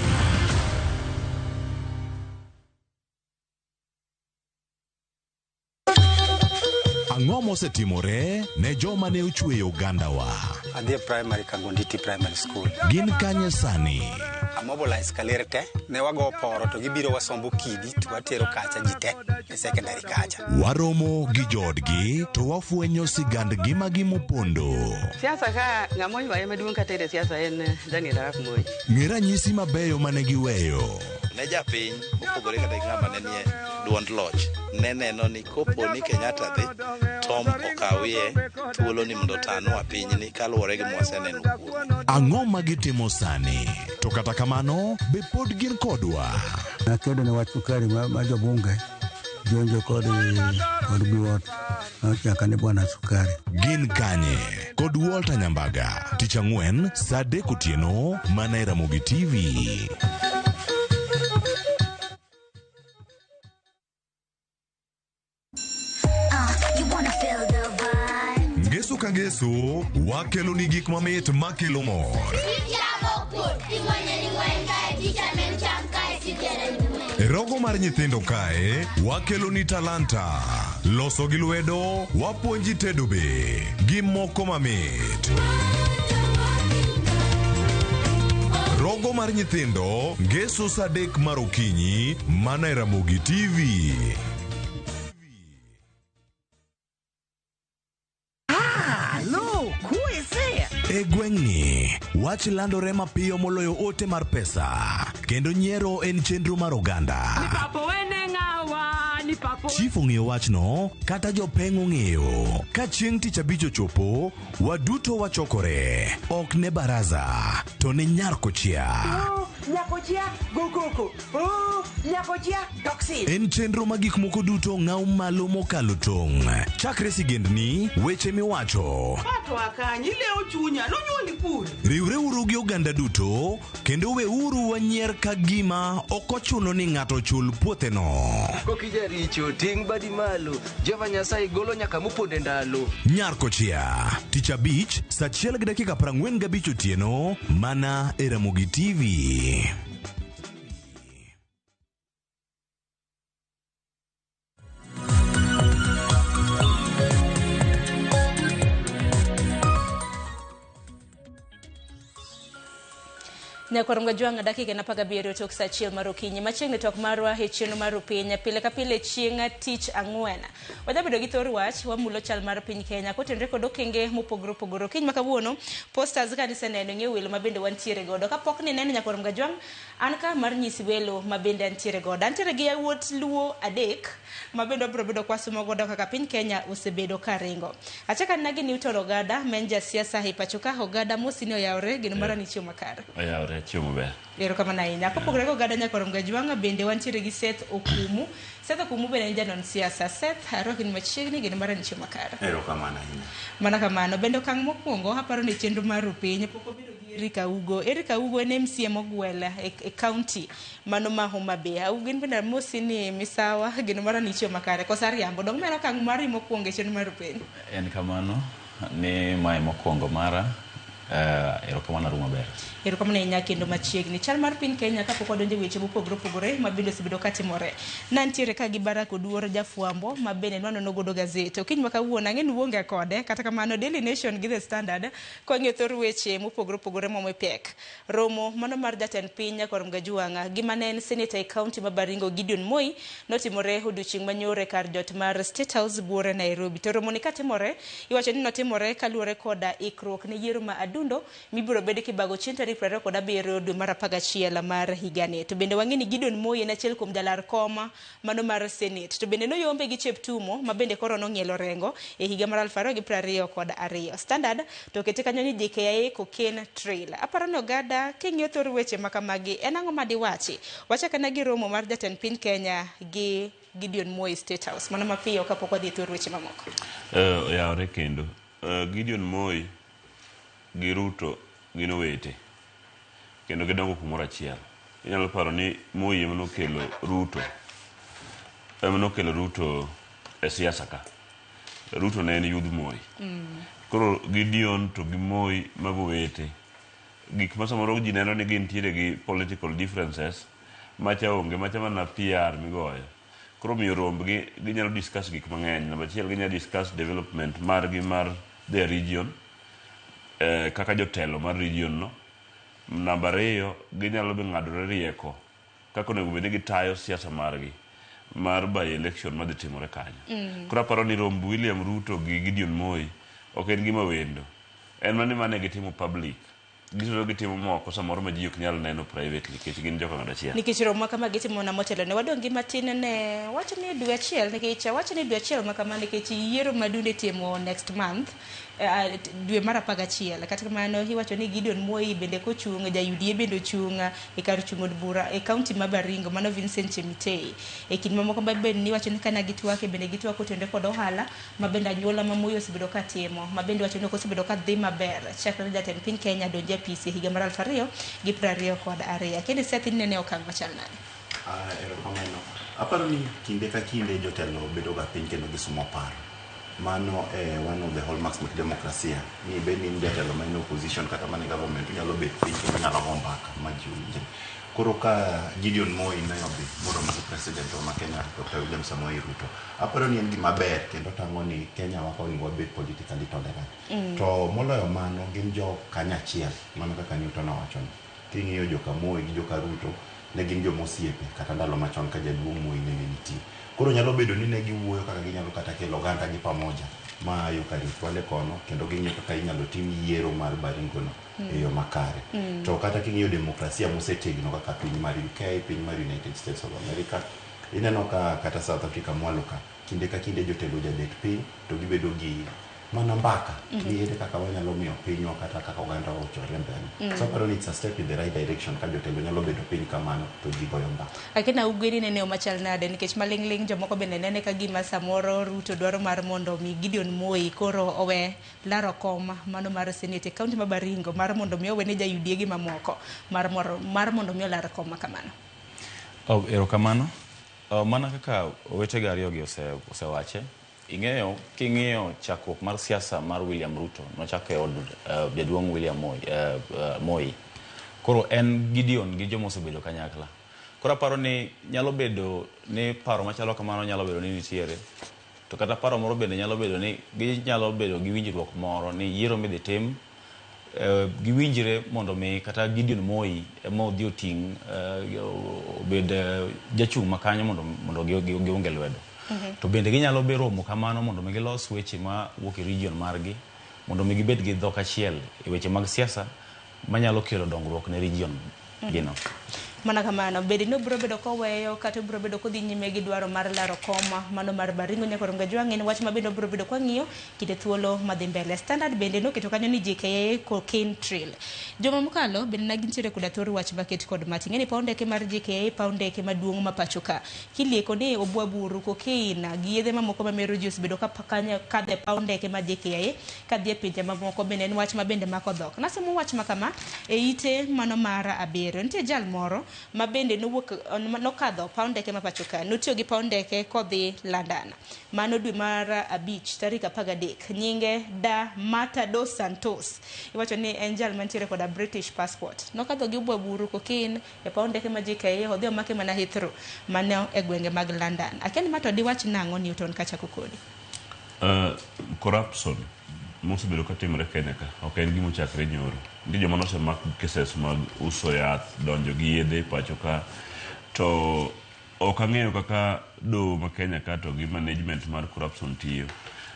Ang'o mosetimore ne joma ne ochweyo ogandawa? Adhi primary Kagonditi Primary School. Gin kanye sani? Amobilize kalerte, ne wago poro to gibiro wasombo kidi to watero kacha jite e secondary kacha. Waromo gi jodgi to wafwenyo sigand ngima gi mopondo. Siasa ka ng'amo ywaye maduong' katere siasa en Daniel Arap Moi. Ng'e ranyisi mabeyo mane giweyo. Ne japiny opogore kata ng'ama ne nie duond loch ne neno ni kopo ni Kenyatta dhi, Tom okawie thuolo ni mondo tanwa pinyni kaluwore gi mwaseneno kuome. Ang'o ma gitimo sani? To kata kamano, be pod gin kodwa? Nakedo ne wach sukari ma jobunge jonjo kod biwot chaka ne bwana sukari. Gin kanye kod Walter Nyambaga, tich ang'wen saa 3 otieno mana e Ramogi TV. Ngeso ka ngeso wakelo ni gik mamit makelo mor. E rogo mar nyithindo kae wakelo ni talanta, loso gi lwedo, wapuonji tedo be gi moko mamit. Rogo mar nyithindo ngeso saa 3 mar okinyi mana e Ramogi TV. E gweng'ni wach landore mapiyo moloyo ote mar pesa, kendo nyiero en chenro mar oganda. Chief ong'eyo wachno kata jopeng' ong'eyo. Ka chieng' tich abich ochopo, waduto wachokore, ok ne baraza to ne Nyarkochia. En chenro ma gik moko duto ng'aw malo mokalo tong'. Chakre sigendni, weche miwacho. Riwre uru gi oganda duto, kendo we uru wanyier ka gima ok ochuno ni ng'ato chul puotheno. Kokijaricho ting' badi malo, Jehova Nyasaye golo nyaka moponde ndalo. Nyarkochia, tich abich, saa 1:45 otieno, mana e Ramogi TV. Nyakoronga juanga dakika na paga biero tok sa chiel marokinyi machiegni tok marwa e chenro mar piny pile ka pile chieng' tich ang'wen. Wajabedo gi thor wach wamulo chal mar piny Kenya kotenre kod okenge mopogore kiny makawuono posters kanise neno ng'e welo mabende wantiere godo kapok ni neno Nyakoronga juang an ka mar nyisi welo mabende antiere godo. Antiere gi yawuot luo adek mabende bro bedo kwasumo godo kaka piny Kenya osebedo karingo. Achaka nagi Newton Ogada menja siasa e pachoka Ogada mosini oyawre gino mara ni chioma kar. Oyawre chiemo ber. Ero kama na inya kopogore ko gada Nyakoronga juanga bende wantiere gi Seth Okumu. Seth Okumu bende janon siasa. Seth aroki ni machiegni gino mara ni chioma kar. Ero kama na inya. Mana kamano bende kang mokwongo aparo ni chenro mar piny poko biro gi Erika Ugo. Erika Ugo en MC mogwela e county mano ma Homa Bay. Ugin bende mosini misawa gino mara ni chioma kar. Kosa riambo dong meno kang mari mokwongo chenro mar piny. En kamano ni mai mokwongo mara ero kamano ruma ber. Ero kamano inya kendo machiegni chal mar piny Kenya kapok wadonjo weche mopogore mabende osebedo katimore. Nantiere ka gi Barack Oduor jafwambo mabende nwano godo gazete. Okiny makawuono ang'e nuonge kode kata kamano Daily Nation gi The Standard kwang'e thor weche mopogore momo pek. Romo mano mar jatend piny Nyakoronga juanga gi manen senator e county ma Baringo Gideon Moi notimore odiochieng' manyore kar jot mar State House buore Nairobi. To romo ni katimore iwacho ni notimore kaluore koda ikruok ne yiero ma adundo mibiro bede kibago chien tarik 27 dwe mar 11 mar higani. To bende wang'e ni Gideon Moi en achiel kuom jalar koma mano mar Senate. To bende noyombe gi Cheptumo mabende koro nong'ielo rengo e higa mar 2022. Standard to kete kanyo ni JKIA Cocaine Trail. Aparo ni Ogada king'iyo thor weche makamagi en ang'o madiwachi? Wachaka na gi romo mar jatend piny Kenya gi Gideon Moi State House. Mana mapiyo kapok wadhi thor weche mamoko. Yawre kendo. Gideon Moi gi Ruto gino wete. Kendo gidongo kumoro achiel. Inyalo paro ni Moi emanokelo Ruto e siasa ka. Ruto ne en yudh Moi. Koro Gideon to gi Moi mago wete. Gik ma samoro ji neno ni gintiere gi political differences macha onge macha mana PR migoyo. Koro miyo rombgi ginyalo discuss gik mang'eny. Namba achiel ginyalo discuss development margi mar the region kaka jotelo mar region no. Namba 2 ginyalo be ng'adore rieko kaka onego bed ni gitayo siasa margi mar by election madhi timore kanyo. Koro aparo ni romb William Ruto gi Gideon Moi ok en gima wendo. En mane gitimo public gisiro gitimo moko samoro ma ji ok nyal neno privately nikech gin joka ng'ado achiel. Nikech romo kama gitimo na motelo ne wadong' gi matin ne wacho ni dwe achiel nikech wacho ni dwe achiel makama nikech yiero madunde timo next month dwe mar 11 kata kamano iwacho ni Gideon Moi bende kochung' ja UDA bende ochung' e kar chung' od bura e kaunti ma Baringo mano Vincent Chemitei e kin mamoko bende ni wacho ni kana gitwake bende gitwako tende kod ohala ma bende anyuola ma Moi osebedo ka timo ma bende wacho ni osebedo ka dhi maber chakre jatend piny Kenya donjo e PC higa mar 2022 kendo Seth nene okang' machal nade. Erokamano. Aparo ni kinde ka kinde jotelo bedo ga piny kendo gisumo paro. Mano one of the hallmarks of democracy. Ni beni ni jatelo ma in opposition kata mane government nyalo bet piny kendo nyalo go mbaka ma ji winje. Koro ka Gideon Moi ne obi moro ma president wa Kenya Dr. William Samoei Ruto. Aparo ni en gima ber kendo tango ni Kenya wako onego bet politically tolerant. To moloyo mano gin jo kanyachiel mano kaka Newton owacho ni. King'iyo joka Moi gi joka Ruto ne gin jo mosiepe kata ndalo machon ka jaduong' Moi ne nitie. Koro nyalo bedo ni ne giwuoyo kaka ginyalo kata kelo oganda gi pamoja ma yo ka Rift kono kendo ging'iyo kaka inyalo tim yiero mar Baringo no e yo makare. To kata king'iyo demokrasia mosetegno kaka piny mar UK, piny mar United States of America, ineno ka kata South Africa mwaluka kinde ka kinde jotelo jabet piny to gibedo gi mana mbaka ni ere kaka wanyalo miyo pinywa kata kaka oganda ochore mbele. So aparo ni it's a step in the right direction ka jotelo nyalo bedo piny kamano to ji goyo mbaka. Akina ugeni nene omachal nade nikech maling'ling jomoko bende nene ka gima samoro Ruto dwaro mar mondo mi Gideon Moi koro owe laro kom mano mar Senate kaunti ma Baringo mar mondo mi owe ne ja UDA gi mamoko mar mondo mi laro kom kamano. Erokamano. Mana kaka owetega ariyo gi osewache. King'iyo chakruok mar siasa mar William Ruto nochako e od jaduong' William Moi. Koro en Gideon gi jomo osebedo kanyakla. Koro aparo ni nyalo bedo ni paro machalo kamano nyalo bedo ni nitiere. To kata paro moro bende nyalo bedo ni ginyalo bedo gi winjruok moro ni yiero midhi tim giwinjre mondo mi kata Gideon Moi ema odhi oting' obed jachung' makanyo mondo gionge lwedo. To bende ginyalo be romo kamano mondo mi gilos weche ma wuok e region margi mondo mi gibed gi dhok achiel e weche mag siasa manyalo kelo dongruok ne region gino. Mana kamano bende no bro bedo koweyo kata bro bedo kodhi nyime gi dwaro mar laro koma mano mar Baringo nyaka ronga jwang'e wach ma bende bro bedo kwa ng'iyo kinde thuolo madhi mbele. Standard bende no keto kanyo ni JKA cocaine trail. Joma mokalo bende nagin tiere koda thor wach bucket kod mati ng'eni paundeke mar JKA paundeke maduong' ma pacho ka kilieko ni obwaburu cocaine gi yedhe mamoko ma mero ji osebedo ka pakanya kadhe paundeke mar JKA kadhi e pinje mamoko bende en wach ma bende mako dhok. Nasemo wach makama e ite mano mar abero nitie jal moro ma bende nokadho paundeke ma pacho ka notiyo gi paundeke kodhi London mano dwe mar 5 tarik 13 nyinge da Mata dos Santos iwacho ni en jal mantiere koda British passport nokadho gi bwaburu cocaine e paundeke ma JKA odhi omake mana Heathrow mane e gwenge mag London. Aken mato di wach nang'o Newton kachako kodi. Corruption mosebedo katimore Kenya ka ok en gima ochakre nyoro. Ndi joma nosemak cases mag uso yath donjo gi yedhe pacho ka to ok ang'eyo kaka doho ma Kenya ka to gi management mar corruption tiyo.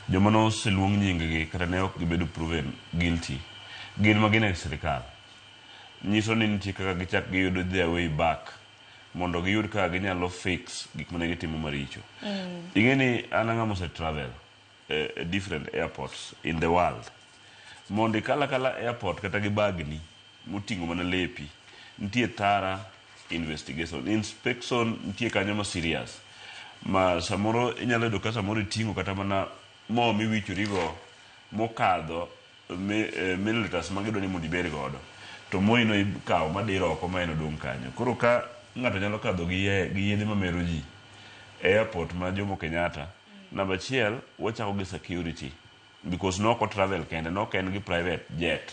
Joma noseluong nyinggi kata ne ok gibedo proven guilty gin ma gin e sirikal nyiso ni nitie kaka gichak giyudo their way back mondo giyud kaka ginyalo fix gik mane gitimo maricho. Ing'eni an ang'ama travel different airports in the world mondi kala airport kata gi bagni muting'o mana lepi nitie thara investigation inspection nitie kanyo ma serious ma samoro inyalo yudo ka samoro iting'o kata mana mo miwichorigo mokadho milliliters magidwa ni mondo ibed godo to Moi no ikawo madiro oko ma en odong' kanyo. Koro ka ng'ato nyalo kadho gi yedhe mamero ji airport ma Jomo Kenyatta number 1 wachako gi security because no travel kende no ken gi private jet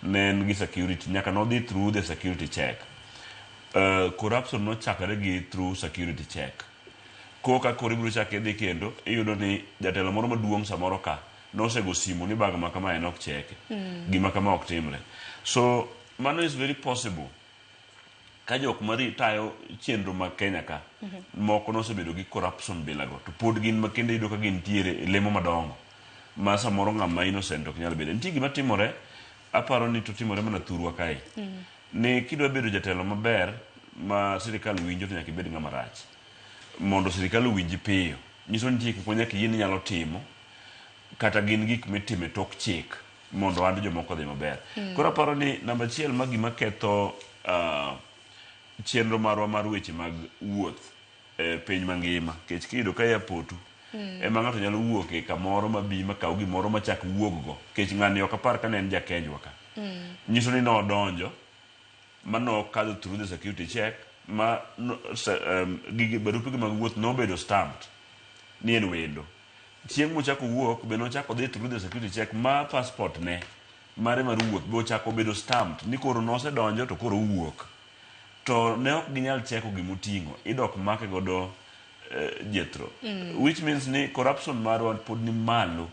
nen gi security nyaka no dhi through the security check. Corruption no chakare gi through security check. Koka koribro chake dhi kendo iyudo ni jatelo moro maduong' samoro ka no sego simu ni bag makama en ok cheke gima kama ok timre. So mano is very possible ka jok mari tayo chenro ma Kenya ka moko no sebedo gi corruption bilago to pod gin makende ido ka gin tiere lemo madongo ma samoro ng'ama innocent ok nyal bedo. Nitie gima timore aparo ni to timore mana thurwa kae ni kidwa bedo jatelo maber ma sirikal winjo to nyaka ibed ng'ama rach mondo sirikal owinji piyo nyiso ni gik manyaka yie ni nyalo timo kata gin gik mitime tok chik mondo and jomoko dhi maber koro aparo ni namba achiel ma gima ketho chenro marwa mar weche mag wuoth piny mangima kech kiyudo ka airport ema ng'ato nyalo wuok e kamoro mabi makaw gimoro machak wuoggo kech ng'ani ok apar ka ne en jakenjwa ka nyiso ni nodonjo manokadho through the security check ma gige barupe mag wuoth nobedo stamped ni en wendo chieng' mochako wuok be nochako dhi through the security check ma passport ne mare mar wuoth be ochako bedo stamped ni koro nosedonjo to koro wuok to ne ok ginyal cheko gimoting'o idok make godo jethro which means ni corruption marwa pod ni malo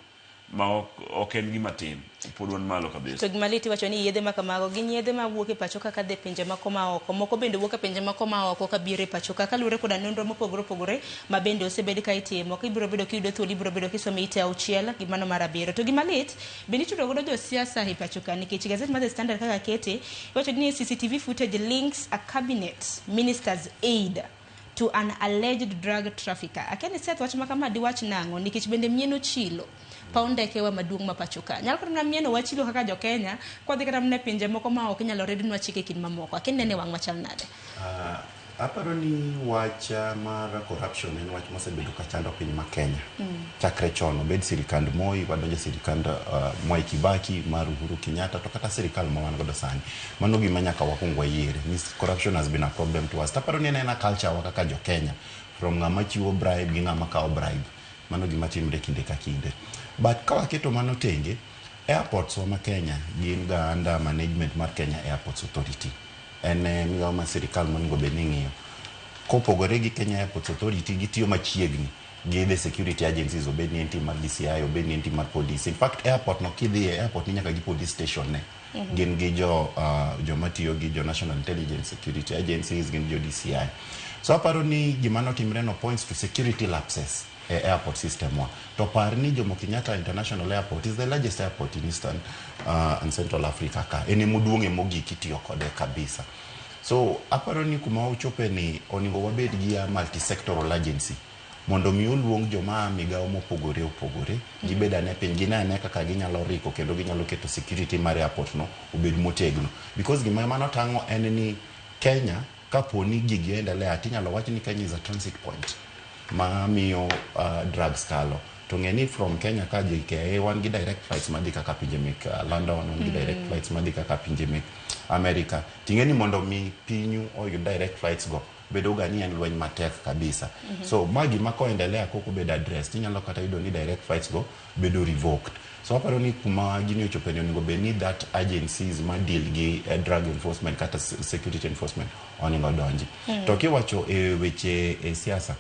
ma ok en gima tin pod wan malo kabisa to gimaliti wacho ni yedhe makamago gin yedhe mawuok e pacho kaka dhi pinje mako maoko moko bende wuok e pinje mako maoko kabiro e pacho kaka lure koda nonro mopogore opogore ma bende osebed ka itimo kibiro bedo kiyudo thuolo ibiro bedo kisomo ite auchiel gimano mar abiro to gimalit bende itudo godo jo siasa e pacho ka nikech gazet mar The Standard kaka kete wacho ni CCTV footage links a cabinet minister's aide to an alleged drug trafficker. Akeni Seth wach makama diwach nango nikech bende mieno chilo paunde kewa maduong' mapachoka. Nyalo kata mieno wachilo kaka jo Kenya kwa dhikata mne pinje moko ma ok nyalo rednwa chike kin mamoko. Akeni nene wang machal nade? Aparo ni wach mar corruption en wach mosebedo ka chando piny ma Kenya. Chakre chon obed sirikand Moi wadonjo sirikand Mwai Kibaki mar Uhuru Kenyatta to kata sirikal ma wan godo sani. Mano gima nyaka wakuong wayire. Corruption has been a problem to us. Aparo ni en culture wa kaka jo Kenya from ng'ama chiwo bribe gi ng'ama kawo bribe. Mano gima timre kinde ka kinde. But ka waketo mano tenge airports wa ma Kenya gin ga under management mar Kenya Airports Authority. En migawo ma sirikal monego bed ni ng'iyo. Kopogore gi Kenya Airports Authority gitiyo machiegni gi the security agencies obed ni en tim mar DCI obed ni en tim mar police. In fact airport no kidhi e airport ni nyaka gi police station ne. Gin gi jo matiyo gi jo National Intelligence Security Agencies gin jo DCI. So aparo ni gima notimre no points to security lapses airport system one. To par ni Jomo Kenyatta International Airport is the largest airport in Eastern and Central Africa ka. Ene muduong' mogik itiyo kode kabisa. So aparo ni kuma uchope ni oningo wabed gi multi-sectoral agency. Mondo mi oluong joma migawo mopogore opogore gibeda ne piny ginane kaka ginyalo riko kendo ginyalo keto security mar airport no obed motegno. Because gima mano tango en ni Kenya kaponi gigi endelea tinyalo wach ni Kenya is a transit point. Ma miyo drugs kalo to ngeni from Kenya ka JKA wan gi direct flights madhi kaka pinje mek London wan gi direct flights madhi kaka pinje mek America tingeni mondo mi pinyu oyud direct flights go bedo gani en lweny matek kabisa so magi makoendelea koko bedo address tinyalo kata yudo ni direct flights go bedo revoked so aparo ni kuma gini ochopeni onego be ni that agencies ma deal gi drug enforcement kata security enforcement onego donji to kiwacho e weche siasa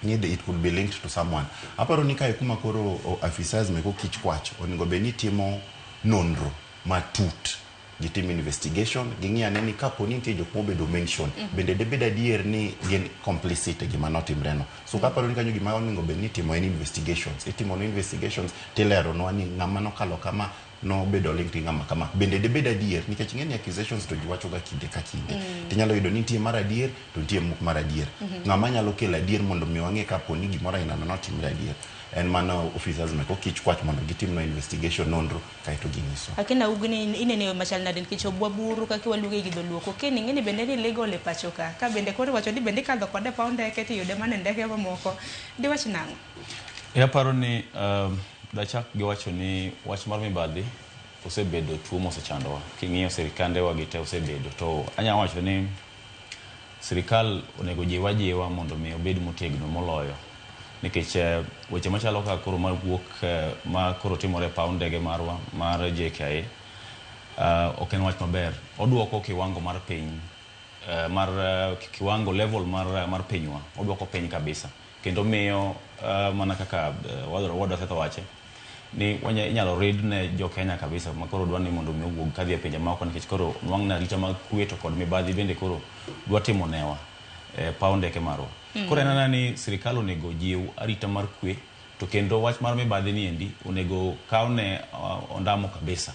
it could be linked to someone. Aparo ni kai kuma koro officers meko kich kwach onego be ni timo nonro matut gitim investigation gingia neni kapo ni nitie jok mobedo mention bende debed adier ni gin complicit gima notimre no so kaparo ni kanyo gima onego be ni timo investigations itimo investigations tilero no ni ng'ama nokalo kama no bedo linked ng'ama kama bende debed adier nikech ng'eny accusations to jiwacho ga kinde ka kinde tinyalo yudo ni nitie mar adier to nitie muk mar adier ng'ama nyalo kelo adier mondo mi wang'e kapo ni gimoro ina notimre adier en mano officers meko kich kwach mondo gitim no investigation nonro kaito ginyiso akina ugni inene machal naden kichobwa buru kaki waluge gi dholuoko keni ngene bende ni legal e pachoka ka bende koro wacho ni bende kadho kode paunde kete yude mane ndeke mamoko di wach nango aparo ni dachak gi wacho ni wach mar mibadhi osebedo tuo mosechandowa king'iyo sirikande wa gite osebedo to anya wacho ni sirikal onego jiwa mondo mi obed motegno moloyo nikech weche machalo ka koro mar wuok ma koro timore pa ndege marwa mar JKA ok en wach maber oduoko kiwango mar piny mar kiwango level mar pinywa oduoko piny kabisa kendo miyo mana kaka wadwa setho wache ni wanya inyalo read ne jo Kenya kabisa makoro dwani mondo mi wuog kadhi e pinje maoko nikech koro nwang'na rita mag kweto kod mibadhi bende koro dwa timo newa paunde ke marwa koro enana ni sirikal onego jiw arita mar kwe to kendo wach mar mibadhi ni endi onego kawne ondamo kabisa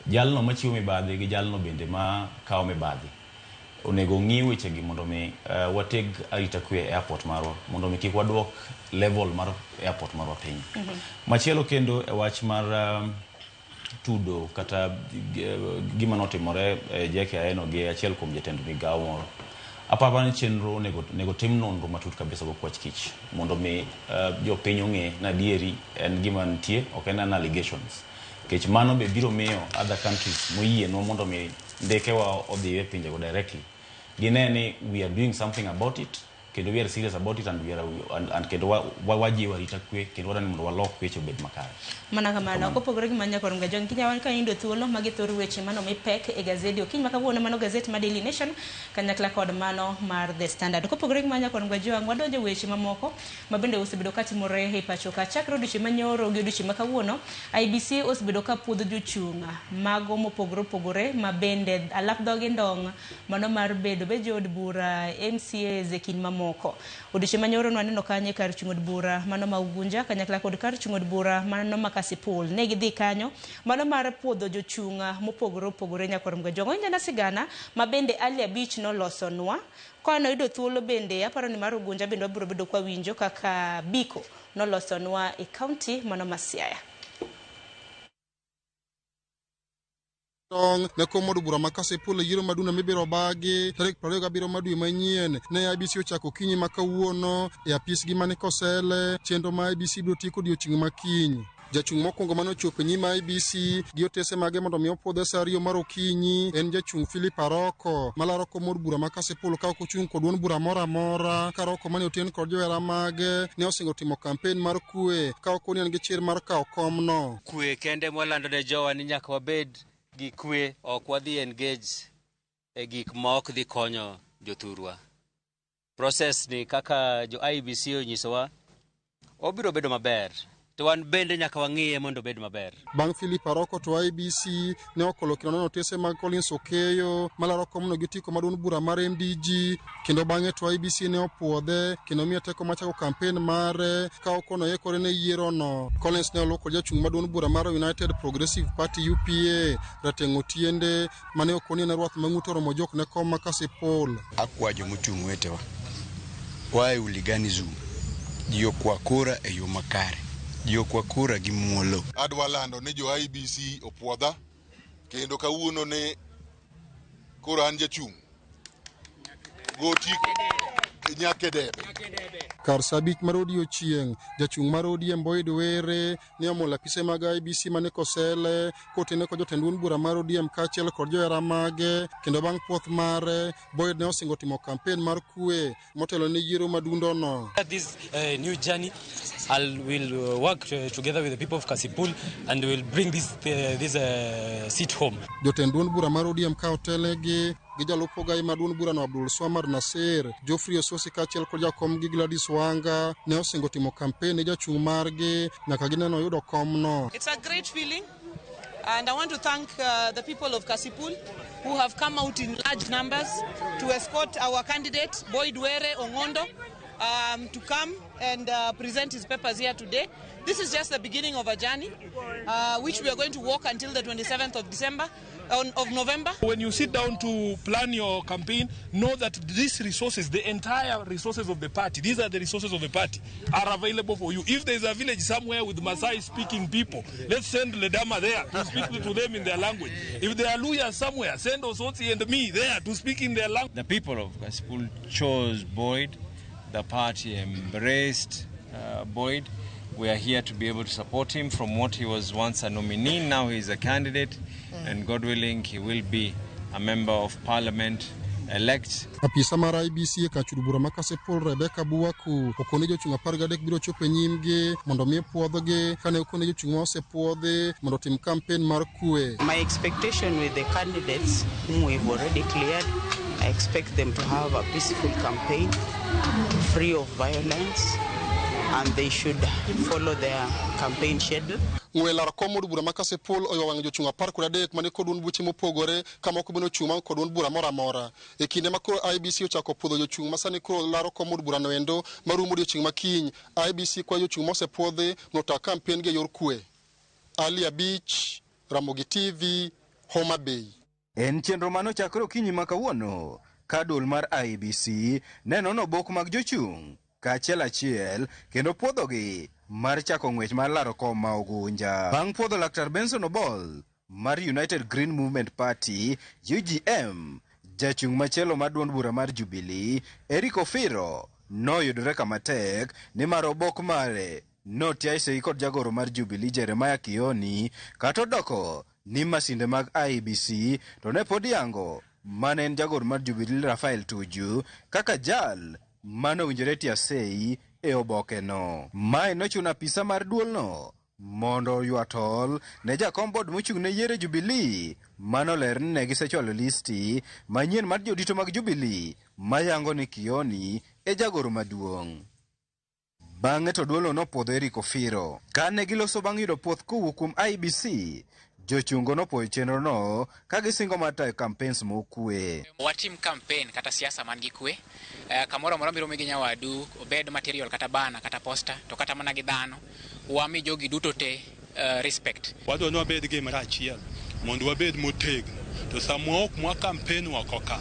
jalno machiwo mibadhi gi jalno bende ma kawo mibadhi onego ng'i wechegi mondo mi wateg arita kwe e airport marwa mondo mi kik waduok level mar airport marwa piny. Machielo kendo e wach mar tudo kata gima notimore JKIA no gi achiel kuom jatend migawo moro. Aparo ni chenro nego tim nonro matut kabisa go kwach kich mondo mi jopiny ong'e na dieri en gima nitie ok en allegations. Kech mano be biro miyo other countries moyie no mondo mi ndekewa odhi e pinjego directly. Gineni we are doing something about it, kendo we are serious about it, and we are and kendo wajiwa rita kwe kendo wadani mondo walok weche obed makare. Mana kamano kopogore gi manya korum gajon kinya ka indo thuolo magi thor weche mano mi pek e gazeti okiny makawuono mano gazeti ma Daily Nation kanyakla kod mano mar The Standard. Kopogore gi manya korum gajon wadonjo weche mamoko mabende osebedo katimore e pacho ka chakro duche manyoro gi duche makawuono IBC osebedo ka puodho jochunga mago mopogore mabende alap dhogi ndong mano mar bedo be jod bura MCA zekin mamoko. Oduche manyoro no aneno kanye kar chungod bura mano ma Ugunja kanyakla kod kar chungod bura mano ma Kasipul ne gidhi kanyo mano mar puodho jochunga mopogore nyakorum ga jongo nyana sigana mabende Ali Abich no losonwa kono ido thuolo bende aparo ni mar Ugunja bende wabiro bedo kwa winjo kaka Biko no losonwa e county mano ma Siaya. Ne komodo bura ma Kasipul yiro maduna mibiro bagi tarik 27 madwe manyien ne IBC ochako kinyi makawuono e apis gi mane kosele chenro ma IBC biro tiko odiochieng' makinyi. Jachung' mokwongo mano chopo nyima IBC gi otese mage mondo mi opwodhe sa ariyo mar okinyi en jachung' Philip Aroko malaro komod bura ma Kasipul ka ok ochung' kod wuon bura moro amora ka Aroko mane oten kod johera mage ne osingo timo kampen mar kwe ka ok onien gi chir mar kawo komno. Kwe kende mwalando ne jowa ni nyaka wabed gi kwe, ok wadhi engage e gik ma ok dhi konyo jothurwa. Process ni kaka jo IBC onyisowa obiro bedo maber, to wan bende nyaka wang'iye mondo bed maber. Bang' Philip Aroko to IBC ne okolokino notese mag Collins Okeyo malaro komno gi tiko maduong' bura mar MDG kendo bang'e to IBC ne opwodhe kendo miye teko machako kampen mare ka okono yekore ne yiero no. Collins ne oloko jachung' maduong' bura mar United Progressive Party UPA Rateng'o Tiende mane okoni ne rwath mang'uto romo jok ne kom ma Kasipul. Akwa jomochung' wetewa wae hooliganism dio kwa kura e yo makare dio kwa kura gi muolo. Adwa lando ne jo IBC opwodha kendo kawuono ne kura an jachung' goti nyake debe. Kar sabich mar odiochieng' jachung' mar ODM Boyd Were ne omulo apise mag IBC mane kosele kotene ko jotend wuon bura mar ODM kaachiel kod johera mage kendo bang' puoth mare Boyd ne osingo timo kampen mar kwe motelo ne yiero madundo no. This new journey will work together with the people of Kasipul and will bring this seat home. Jotend wuon bura mar ODM ka otelegi gi jalupo gai maduong' bura no Abdul Swamad Nasir, Geoffrey Ososi kaachiel kod jakom gi Gladys Wanga ne osingo timo kampen ne jachung' margi nyaka gineno yudo komno. It's a great feeling and I want to thank the people of Kasipul who have come out in large numbers to escort our candidate Boyd Were Ongondo to come and present his papers here today. This is just the beginning of a journey which we are going to walk until the 27th of November. When you sit down to plan your campaign, know that these resources, the entire resources of the party, these are the resources of the party, are available for you. If there is a village somewhere with Maasai speaking people, let's send Ledama there to speak to them in their language. If there are Luya somewhere, send Osotsi and me there to speak in their language. The people of Kasipul chose Boyd. The party embraced Boyd. We are here to be able to support him from what he was once a nominee. Now he is a candidate, and God willing, he will be a member of parliament elect. Apisa mar IBC ka chudo bura ma Kasipul Rebecca Buwaku okone jochung' 13 biro chopo nyimgi mondo mi puodhogi kane okone jochung' ma osepuodhi mondo tim campaign mar kwe. My expectation with the candidates whom we've already cleared, I expect them to have a peaceful campaign, free of violence, and they should follow their campaign schedule. Ng'welar komod bura ma Kasipul oyo wang' jochung' 13 mane kod wuon buche mopogore kama ok bino chung' kod wuon bura moro amora. E kinde ma koro IBC ochako puodho jochung' ma sani koro laro komod bura no endo marumo odiochieng' makiny, IBC kwa jochung' mosepuodhi nota kampen gi yor kwe. Ali Abich, Ramogi TV, Homa Bay. En chenro mano chakro kinyi makawuono ka duol mar IEBC neno obok mag jochung' kaachiel achiel kendo puodhogi mar chako ng'wech mar laro kom ma Ugunja. Bang' puodho Laktar Benson Obol mar United Green Movement Party UGM, jachung' machielo mar duond bura mar Jubilee Eric Ofiro noyudore kama tek ni mar obok mare notiaisei kod jagoro mar Jubilee Jeremiah Kioni kata odoko ni masinde mag IEBC to ne pod yango mane en jagoro mar Jubilee Rafael Tuju kaka jal mano winjore tiasei e oboke no. Mae nochuno apisa mar duolno mondo yuatol ne jakom bod mochung' ne yiere Jubilee mano ler ni ne gisechwalo listi manyien mar jodito mag Jubilee mayango ni Kioni e jagoro maduong'. Bang'e to duolno nopodho Eric Ofiro. Kane giloso bang' yudo puoth kowuok kuom IEBC, jochungo nopoyo chenro no ka gisingo matayo campaigns mokwe. Watim campaign kata siasa man gi kwe, kamoro moro biro migi nyawadu, obed material kata bana kata poster to kata mana gi dhano, wami jogi duto te respect. Wadwa no bed gi marachiel mondo wabed motegno to samo ok mwa campaign wakoka.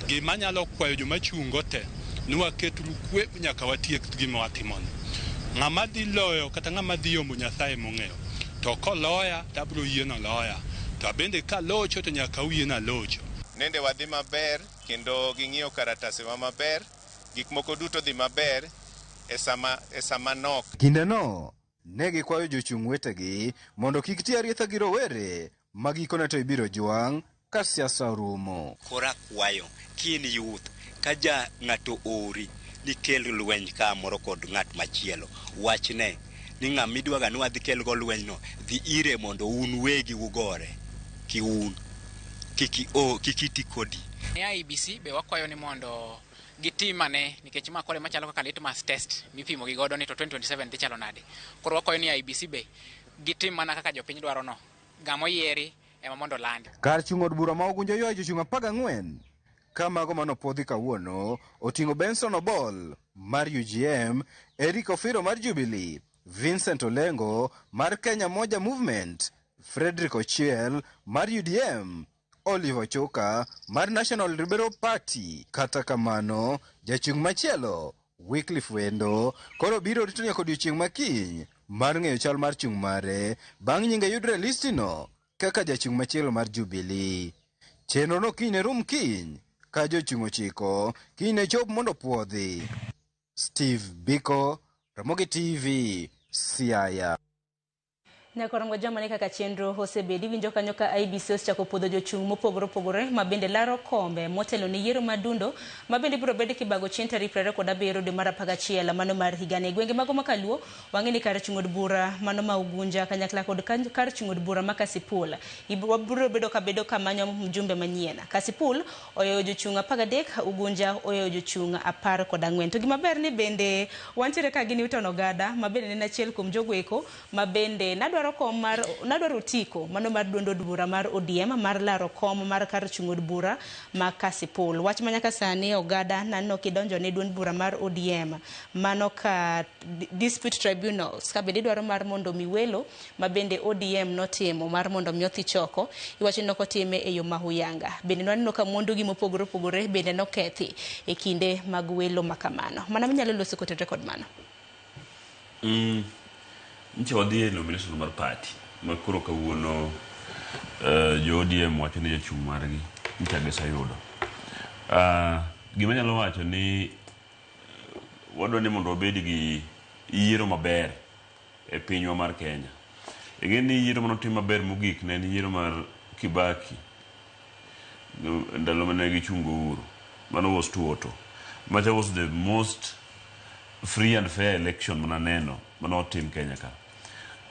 Gima nyalo kwayo joma chungo te ni waketu kwe nyaka watiek gima watimono. Ng'ama dhi loyo kata ng'ama dhi yombo Nyasaye mong'eyo. To koloya tabro yieno loya to bende ka locho to nyaka uyiena locho. Nende wadhi maber kendo ging'iyo karatasi maber, gik moko duto dhi maber e sama nok. Kinde no ne gikwayo jochung' wetegi mondo kik ti arietha gi rowere ma gikone to ibiro jwang' ka siasa orumo. Kora kwayo kien youth ka ja ng'ato ori ni kel lweny ka moro kod ng'at machielo, wachne ni ng'ama idwaga ni wadhi kel go lweny no dhi ire mondo un wegi ugore kiun kikiti kodi. IEBC be wakwayo ni mondo gitimane nikech ma kore machalo kaka litmus test mipimo gi godo ni to 2027 dhi chalo nade. Koro wakwayo ni IEBC be gitim mana kaka jopiny dwaro no, gamo yieri ema mondo land. Kar chung' od bura ma Ugunja ywayo jochung' 14 ka mago manopodhi kawuono oting'o Benson Obol mar UGM, Eric Ofiro mar Jubilee, Vincent Olengo mar Kenya Moja Movement, Frederick Ochiel mar UDM, Oliver Choka mar National Liberal Party. Kata kamano, jachung' machielo Wycliffe Wendo koro biro rito nyaka odiochieng' makiny mar ng'eyo chal mar chung' mare bang' nyinge yudre listino kaka jachung' machielo mar Jubilee. Chenro no kiny ne rum kiny ka jochung' ochiko kiny ne chop mondo puodhi. Steve Biko, Ramogi TV, Siaya. Nyakorango jamani kaka chenro osebedi winjo kanyo ka IEBC osechako puodho jochung' mopogore opogore mabende laro kombe motelo ni yiero madundo mabende biro bedo kibago chieng' tarik 27 dwe mar 11 mano mar higani. Gwenge mago makaluo wang'eni kar chung' od bura mano ma Ugunja kanyakla kod kar chung' od bura ma Kasipul biro bedo kamanyo mjumbe manyien. Kasipul oyo jochung' 13, Ugunja oyo jochung' 14. To gimaber ni bende wantiere ka gini utono ogada mabende ne achiel kuom jogweko mabende nadwaro tiko mano mar duond od bura mar ODM mar laro kom mar kar chung' od bura ma Kasipul. Wach manyaka sani ogada nano kidonjo ne duond bura mar ODM mano ka dispute tribunals ka bende dwaro mar mondo miwelo mabende ODM notimo mar mondo miothi choko iwacho ni nokotime e yo mahuyanga. Bende nwaneno ka mwandu gi mopogore opogore bende nokethi e kinde mag welo makamano. Mana minyalo loso kote rekod mano. Nche wadhi e nomination mar party ma koro kawuono jo ODM wacho ni jochung' margi nche agesa yudo. Gima nyalo wacho ni wadwa ni mondo obed gi yiero maber e pinywa mar Kenya. Ing'eni ni yiero manotim maber mogik ne en yiero mar Kibaki ndalo mane gichungo Uhuru. Mano was tuoto. Macha was the most free and fair election mananeno manotim Kenya ka.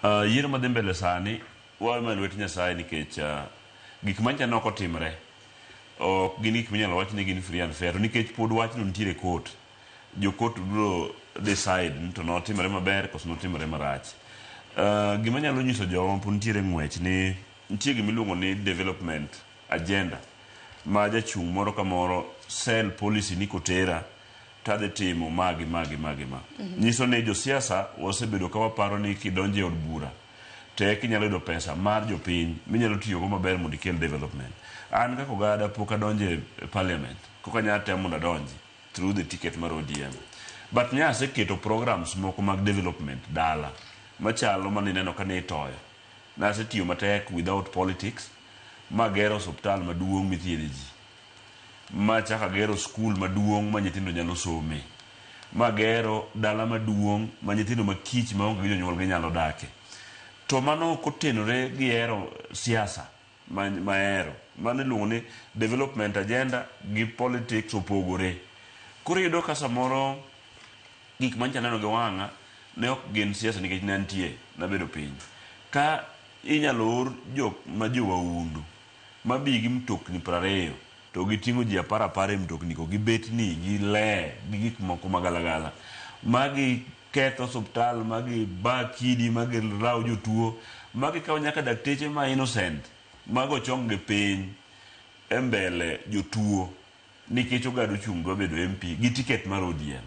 Yiero madhi mbele sani wamanyo lwet Nyasaye nikech gik mancha noko timre ok gin gik minyalo wach ni gin free and fair nikech pod wachno nitiere court. Jo court biro decide to notimre maber koso notimre marach. Gima nyalo nyiso jowa pod nitiere ng'wech ni nitie gimiluongo ni development agenda ma jachung' moro ka moro sell policy ni kotera tadhi timo magi ma. Nyiso ne jo siasa wasebedo ka waparo ni kidonje od bura tek inyalo yudo pesa mar jopiny minyalo tiyogo maber mondo ikel development. An kaka ogada pok adonje parliament, koka nya temo mondo adonji through the ticket mar ODM. But nya aseketo programs moko mag development dala machalo manineno ka ne itoyo. Nasetiyo matek without politics, magero osuptal maduong' mithiedhe ji, machaka gero skul maduong' ma nyithindo nyalo some, magero dala maduong' ma nyithindo makich maonge gi jonyuolgi nyalo dake. To mano kotenore gi hero siasa mahero, mano iluongo ni development agenda gi politics opogore. Koro iyudo ka samoro gik mancha neno gi wang'a ne ok gin siasa nikech ne antie nabedo piny. Ka inyalo or jok ma jowaundu mabi gi mtokni 20 to giting'o ji 10 e mtokni ko gibet ni gi le gi gik moko magalagala magi ketho osuptal, magi ba kidi, magi raw jotuo, magi kawo nyaka dakteche ma innocent mago chong gi piny e mbele jotuo nikech ogado chung' dwa bedo MP gi tiket mar ODM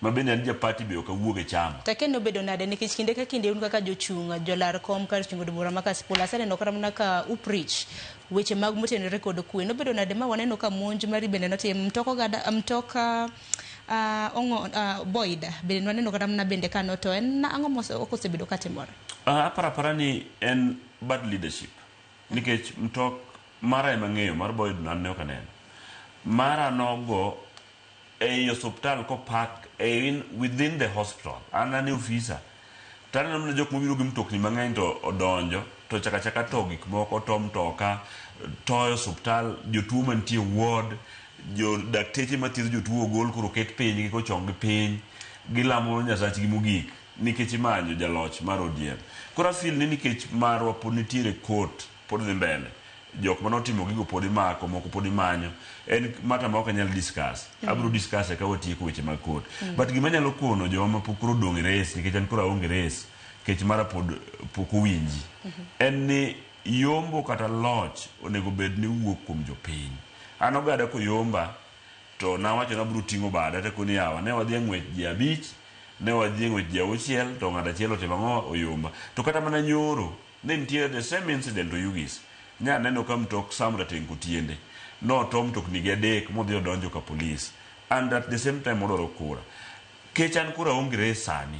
mabende an japati be ok awuog e chama. Takeno bedo nade nikech kinde ka kinde un kaka jochung' jolar kom kar chungo bura ma Kasipul aseneno kata mana ka uprich weche mag motenore kod kwe. No bedo nade ma waneno ka monj mari bende notim mtoka Boyd bende waneno kata mana bende kano to en ang'o mosebedo ka timore? Aparapara ni en bad leadership nikech mtok mara ema ng'eyo mar Boyd nan ne ok aneno. Mara nogo ei hospital ko park within the hospital. Anani officer. Tana namna jok mobiro gi mtokni mang'eny to odonjo to chaka to gik moko to mtoka to hospital jotuo mantie ward jo dakteche mathiedho jotuo ogol koro ket piny gi kochong gi piny gilamo nyasachgi mogik nikech imanyo jaloch mar ODM. Koro feel ni nikech marwa pod nitiere court pod dhi mbele. Jok manotimo gigo pod imako, moko pod imanyo. En mata ma ok anyal discuss. Abro discuss ka watieko weche mag court. But gima nyalo kono joma pok odong' e res nikech an koro aonge res nikech mara pod pok owinji. En ni yombo kata loch onego bed ni wuok kuom jopiny. An ogada ko yomba to nawacho na bro ting'o bada te koni yawa ne wadhi ng'wech ji 5, ne wadhi ng'wech ji 6 to ng'ato achiel otimo ang'o oyomba. To kata mana nyoro ne nitie the same incident to Ugis. Nya neno ka mtok Samra tengo tiende. No to mtokni gi 3 modhi odonjo ka police. And at the same time odoro kura. Kechan kura onge res sani.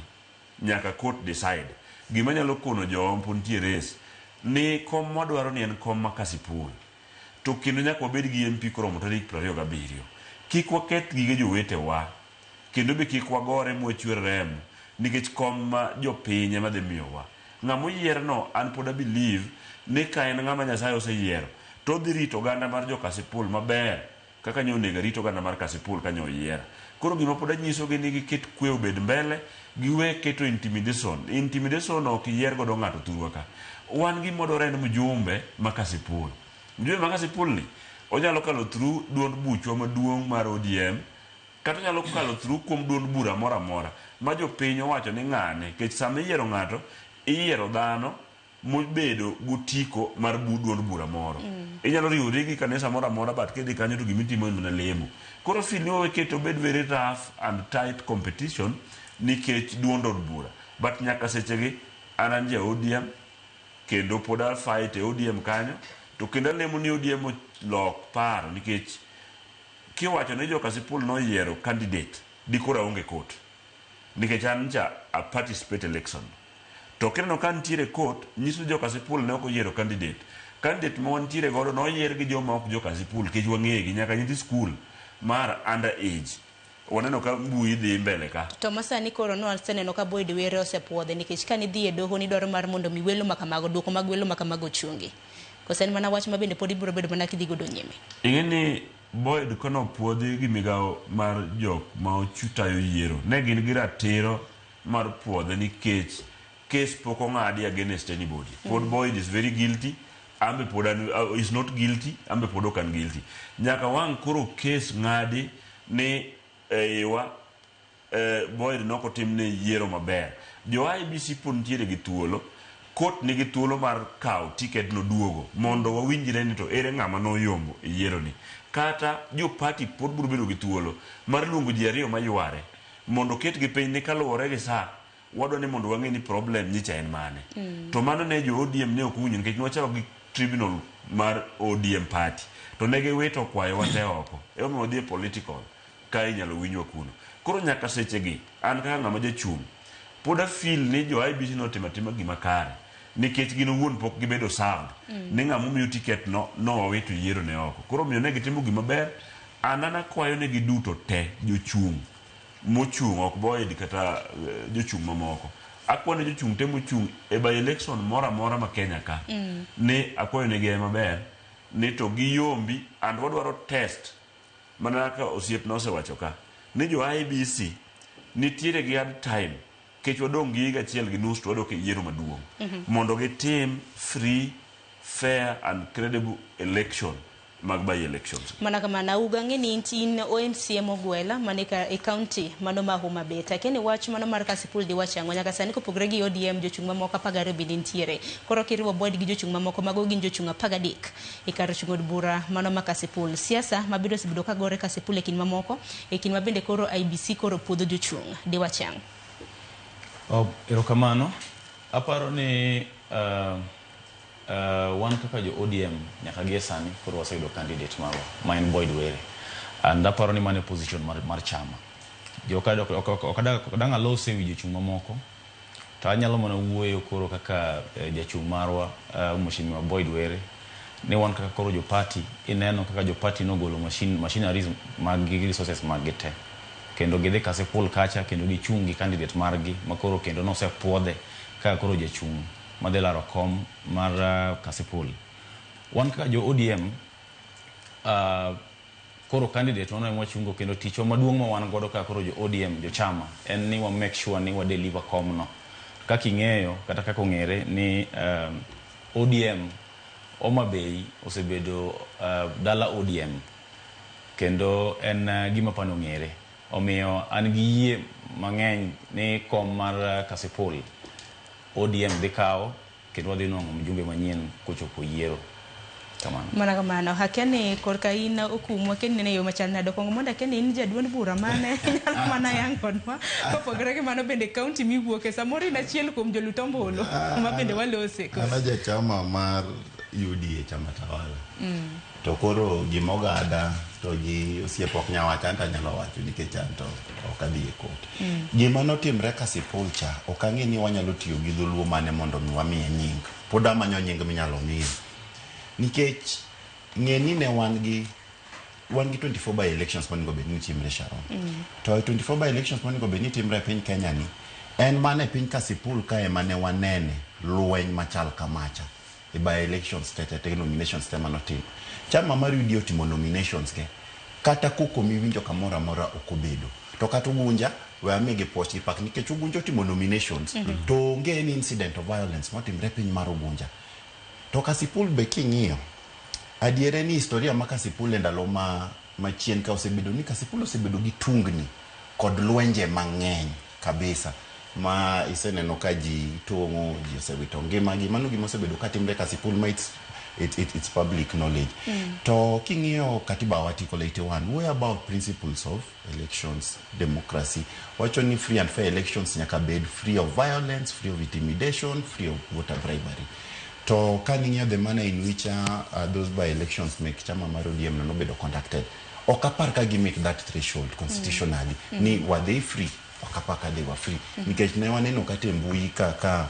Nyaka court decide. Gima nyalo kono jo mpuntie res. Ni kom madwaro ni en kom ma Kasipul. To kendo nyaka wabed gi MP koromo tarik 27. Kik waket gige jowetewa. Kendo be kik wagore mwechwer remo. Nikech kom ma jopiny ema dhi miyowa. Ng'amo yier no an pod I believe ni ka en ng'ama Nyasaye oseyiero to dhi rito oganda mar jo Kasipul maber kaka nyo onego rito oganda mar Kasipul ka nyo yiera. Koro gima pod anyisogi ni giket kwe obed mbele, giwe keto intimidation ok yier godo ng'ato thurwa ka. Wan gi modore en mjumbe ma Kasipul. Mjumbe ma Kasipul ni onyalo kalo through duond buchwa maduong' mar ODM kata onyalo kalo through kuom duond bura mora mora ma jopiny owacho ni ng'ane kech sama iyiero ng'ato iyiero dhano mobedo gutiko mar duond bura moro. Inyalo riwori gi kanisa mora mora but kidhi kanyo to gimitimo en mana lemo. Koro feel ni waketo bed very rough and tight competition nikech duond od bura. But nyaka sechegi an ja ODM kendo pod a fight e ODM kanyo to kendo lemo ni ODM lok paro nikech kiwacho ni jo Kasipul no yiero candidate dikora onge court nikech an cha a participate election. To kendo kan tire court nyiso jo Kasipul ne ok oyiero candidate ma wantiere godo no yier gi joma ok jo Kasipul kech wang'egi nyaka nyithi school mar under age waneno ka mbui dhi mbele ka. To masani koro no aseneno ka Boyd were osepuodhe nikech kan idhi e doho ni dwaro mar mondo mi welo makamago duoko mag welo makamago chungi. Kosen mana wach ma bende pod ibiro bedo mana kidhi godo nyime. Ing'eni Boyd kono puodhi gi migawo mar jok ma ochutayo yiero ne gin gi ratiro mar puodhe nikech case pok ong'adi against anybody. Pod Boyd is very guilty. Ambe pod is not guilty. Ambe pod ok an guilty. Nyaka wang' koro case ng'adi ni Boyd noko timne yiero maber. Jo IBC pod ntiere gi thuolo. Court nigi thuolo mar kawo ticket no duogo mondo wawinjre ni to ere ng'ama no yombo e yiero ni. Kata jo party pod biro bedo gi thuolo mar luongo ji ariyo mayuare mondo ket gi piny ni kaluwore gi saa wadwa ni mondo wang'e ni problem nyicha en mane. To mano ne jo ODM ne okunyo nikech nwachako gi tribunal mar ODM party. To ne giwito kwayo wate oko. Ema odhi political ka inyalo winjwa kuno. Koro nyaka sechegi an kaka ng'ama jachung' poda feel ni jo IBC notimo gima kare nikech gin owuon pok gibedo served ni ng'ama omiyo ticket no wawito yiero ne oko. Koro miyo ne gitimo gima ber. Anana kwayo ne giduto te jochung' mochung' ok boyedi kata jochung' mamoko. Akwane jochung' te mochung' e by election mora ma Kenya ka ni akwayo ne gi maber ni to giyombi and wadwaro test mana ka osiep na osewacho ka ni jo IBC nitiere gi ad time kech wadong' gi achiel gi nus to wadok e yiero maduong' mondo gitim free, fair and credible election mag by elections. Mana kama na ugange ni in OMCM Ogwela manika e county mano ma Homa Bay. Takeni wach mano mar Kasipul di wach ang'o nyaka sani kopogre gi ODM jochung' mamoko 12 bidintiere. Koro kiriwo board gi jochung' mamoko mago gin jochung' 13 e kar chung' od bura mano ma Kasipul. Siasa mabiro sibido ka gore Kasipul e kin mamoko e kin mabende koro IBC koro puodho jochung' di wach ang'o. Erokamano. Aparo ni wan kaka jo ODM nyaka gie sani koro waseyudo candidate ma en Boyd Were. And aparo ni mane position mar chama. Okadang' alose wi jochung' mamoko. To anyalo mana wuoyo koro kaka jachung' marwa mheshimiwa Boyd Were. Ne wan kaka koro jo party ineno kaka jo party nogolo machineries mag resources mag gite. Kendo gidhi Kasipul kacha kendo gichung' gi candidate margi makoro kendo nosepuodhe kaka koro jachung' madhelaro kom mar Kasipul. Wan kaka jo ODM koro candidate wana mwachungo kendo ticho maduong' ma wan godo kaka koro jo ODM jo chama en ni wa make sure ni wa deliver kom no. Kaka ing'eyo kata kaka ong'ere ni ODM Homa Bay osebedo dala ODM kendo en gima pano ong'ere. Omiyo an gi yie mang'eny ni kom mar Kasipul ODM dhi kawo kendo wadhi nong'o mjumbe manyien kochopo yiero. Kamano. Mana kamano hakeni korka in okumwa keni ne yo machal nado kongo monda keni in jaduond bura mane nyalo mana yangonwa kopogre gi mano bende county miwuoke samoro in achiel kuom jolutombolo ma bende walose. Ana jachama mar UDA chama tawala. To koro gimogada to ji osiepok nyawacha anta nyalo wacho nikech anto ok adhi e kot. Gima notimre Kasipul cha ok ang'e ni wanyalo tiyo gi dholuo mane mondo wamiye nying. Pod amanyo nying minyalo miye. Nikech ng'eni ne wan gi 24 by elections monego bed ni timre Sharon. To 24 by elections monego bed ni timre piny Kenya ni en mane piny Kasipul ka ema ne wanene lweny machal kamacha. E by elections tete nominations tema notim. Chama mar UDA otimo nominations ke kata koko miwinjo kamora mora okobedo. To kata Ugunja we amege post ipak nikech Ugunja otimo nominations to onge ni incident of violence motimre piny mar Ugunja. To Kasipul be king'iyo adiere ni historia ma Kasipul ndalo machien ka osebedo ni Kasipul osebedo gi tungni kod lwenje mang'eny kabisa ma iseneno ka ji tong'o ji osewito ngimagi mano gima osebedo katimre Kasipul ma it's public knowledge. To king'iyo katiba wa article 81 way about principles of elections democracy wacho ni free and fair elections nyaka bed free of violence, free of intimidation, free of voter bribery. To kaning'iyo the manner in which those by elections make chama mar ODM no bedo conducted okapar ka gi meet that threshold constitutionally ni were they free okapar ka they were free nikech ne waneno kate mbui ka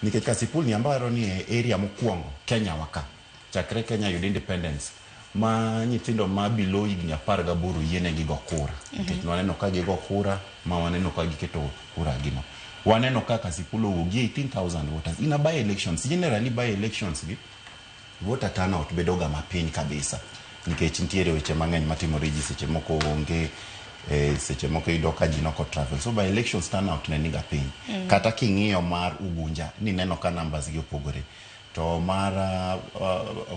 nikech Kasipul ni ambaro ni area mokwongo Kenya waka chakre Kenya yud independence ma nyithindo ma below higni 18 yienegi go kura nikech waneno ka gigo kura ma waneno ka giketo kura gino waneno ka Kasipul owuogi 18,000 voters in a by elections. Generally by elections gi voter turnout bedoga mapiny kabisa nikech nitiere weche mang'eny matimore ji seche moko onge seche moko yudo ka ji noko travel so by elections turnout ne niga piny. Kata king'iyo mar Ugunja ni neno ka numbers gi opogore to mar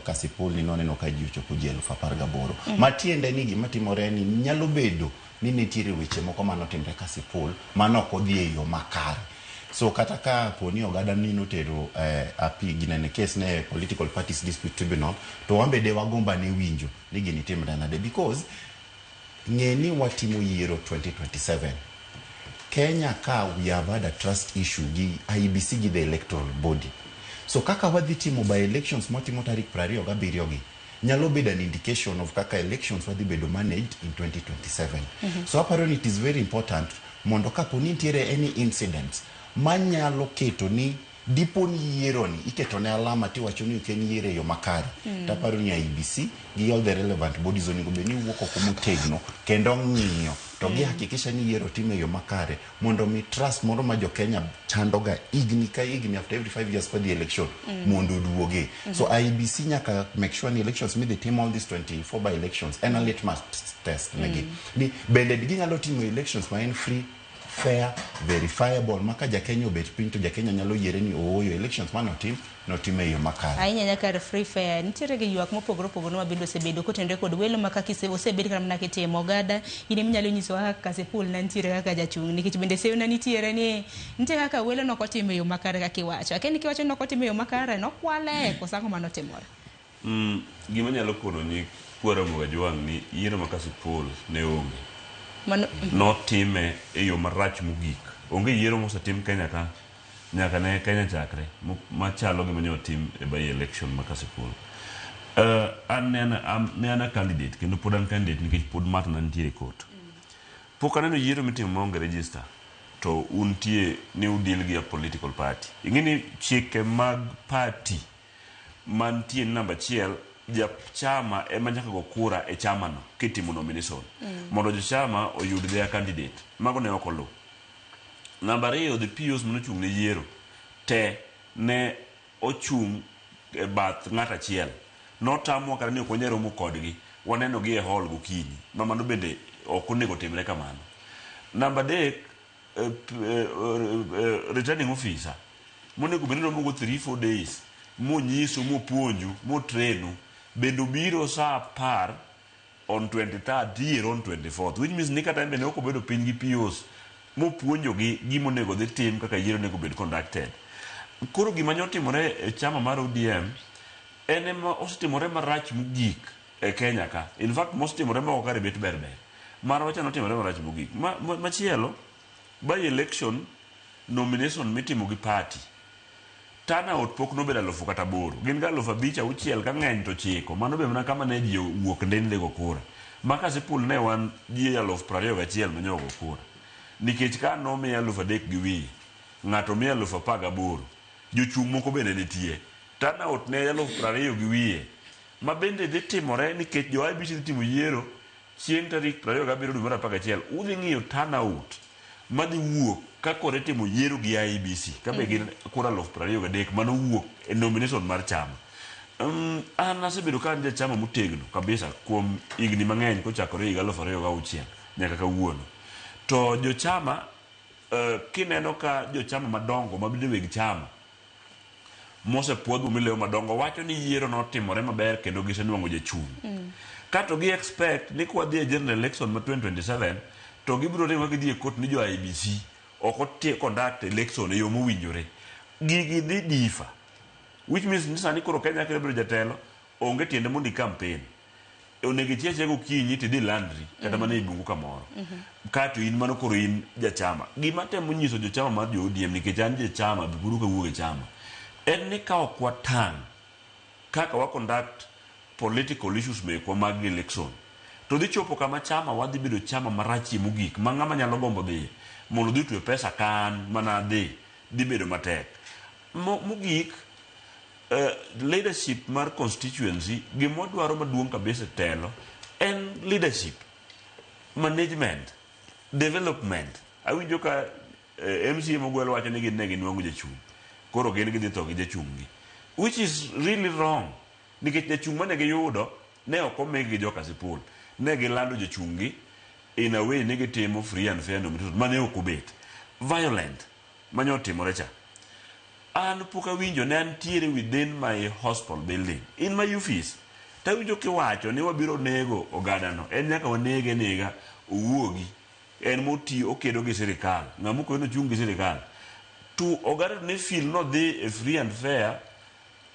Kasipul ni noneno ka ji ochopo ji 18,000 matiende ni gima timore ni nyalo bedo ni nitiere weche moko manotimre Kasipul manoko dhi e yo makare. So kata ka poni ogada ni notero api ginene case ne political parties dispute tribunal to wambe de wagomba ne winjo ni gini timre nade because ng'eni watimo yiero 2027 Kenya ka we have had a trust issue gi IEBC gi the electoral body. So kaka wadhi timo by elections motimo tarik 27 gi nyalo bedo an indication of kaka elections wadhi bedo managed in 2027. So apparently it is very important mondo kapo ni nitiere any incidents manyalo keto ni dipo ni yiero ni iketo ne alama tiwacho ni ken yiero yo makare. Taparo ni IEBC gi all the relevant bodies onego be ni wuoko kumotegno kendo ng'iyo to gi hakikisha ni yiero time yo makare mondo mi trust moro ma jo Kenya chandoga igni ka igni after every 5 years for the election mondo duoge. So IEBC nyaka make sure ni elections me they team all these 24 by elections and a litmus test negi ni bende ginyalo timo elections ma en free fair verifiable maka ja Kenya obet piny to ja Kenya nyalo yiere ni oyo elections manotim notime yo makare. Ainya nyaka free fair nitiere gi ywak mopogore opogore ma bendo osebedo kotendre kod welo maka osebed kama na kitimo ogada ine minyalo nyiso kaka Kasipul na nitiere kaka jachung nikech bende seyo na nitiere ni nitie kaka welo no kotime yo makare kaka iwacho akeni kiwacho no kotime yo makare no kwale kosango manotimore. Gima nyalo kono ni kwara mo jwang ni yiero ma Kasipul ne onge notime e yo marach mogik. Onge yiero mosetim Kenya ka nyaka ne Kenya chakre machalo gima ne otim e by election ma Kasipul. An ne ana candidate kendo pod an candidate nikech pod mat na nitiere court. Pok aneno yiero mitimo maonge register to untie ni udil gi a political party. Ingini chike mag party mantie namba achiel ja chama ema nyaka go kura e chama no kitimo nomination mondo jo chama oyud their candidate mago ne okolo. Namba 2 the POs manochung ne yiero te ne ochung e bath ng'ata achiel notamwa kar ni ok onyalo romo kodgi waneno gi e hall gokinyi mamano bende ok onego timre kamano. Namba 3 returning officer monego bende romo go 3-4 days monyiso mopuonju motrenu bendo biro saa par on 23rd year on 24th, which means ni kata bende ok obedo piny gi POs mopuonjo gi gimo nego dhi tim kaka yiero nego bed conducted. Koro gima nyotimore e chama mar ODM ema osetimore marach mogik e Kenya ka. In fact mosetimore ma okare bet berber mar wacha notimore marach mogik machielo by election nomination mitimo gi party turnout pok nobedo 1000 kata 8 gin ga 5000 ka ng'eny to 9 mano be mana kama ne ji wuok ndende go kura ma Kasipul ne wan ji 21,000 manyogo kura nikech ka nomiya 3,000 gi wiye ng'ato miya 18,000 jochung' moko bende nitie turnout ne 20,000 gi wiye ma bende dhi timore nikech jo IEBC dhi timo yiero chieng' tarik 27 dwe mar 11 udhi ng'iyo turnout madhi wuok ka kore timo yiero gi IEBC ka be gin kura 23,000 mano wuok e nomination mar chama. An asebedo ka anje chama motegno kabisa kuom igni mang'eny kochakore higa 2006 nyaka kawuono. To jo chama kineno ka jo chama madongo mabende weg chama mosepuodho mileo madongo wacho ni yiero notimore maber kendo gisenuang'o jachung'. Kato gi expect ni kwa dhi e general election ma 2027 to gibiro timo gidhi e court ni jo IEBC oko tie conduct election e yo mowinjore gigi dhi difa, which means ni sani koro Kenya kere biro jatelo onge tiende mondi campaign onegi cheche go kinyi ti di landry kata mana ibungu kamoro kato in mano koro in ja chama. Gima temo nyiso jo chama mar jo ODM nikech an je chama biguru ka wuoge chama en ni ka ok watang' kaka wa conduct political issues mekwa mag election to dhi chopo kama chama wadhi bedo chama marachie mogik ma ng'ama nyalo gombo dhi mondo dhi twe pesa kan mana dhi bedo matek. Mogik leadership mar constituency gima dwaro maduong' kabisa telo en leadership, management, development. Awinjo ka MCA mogwel wacho ni gin ne ginuang'o jachung' koro gin gidhi tho gi jachung' gi, which is really wrong nikech jachung' mane giyudo ne ok omigi gi jo Kasipul, ne gilando jachung' gi in a way ne gitimo free and fair nomination mane ok obet violent manyotimore cha. An pok awinjo ne antiere within my hospital building in my office tawinjo kiwacho ni wabiro nego ogadano en nyaka wanege nega owuogi en moti okedo gi sirikal ng'amuko no chung gi sirikal to ogada ne feel no dhi a free and fair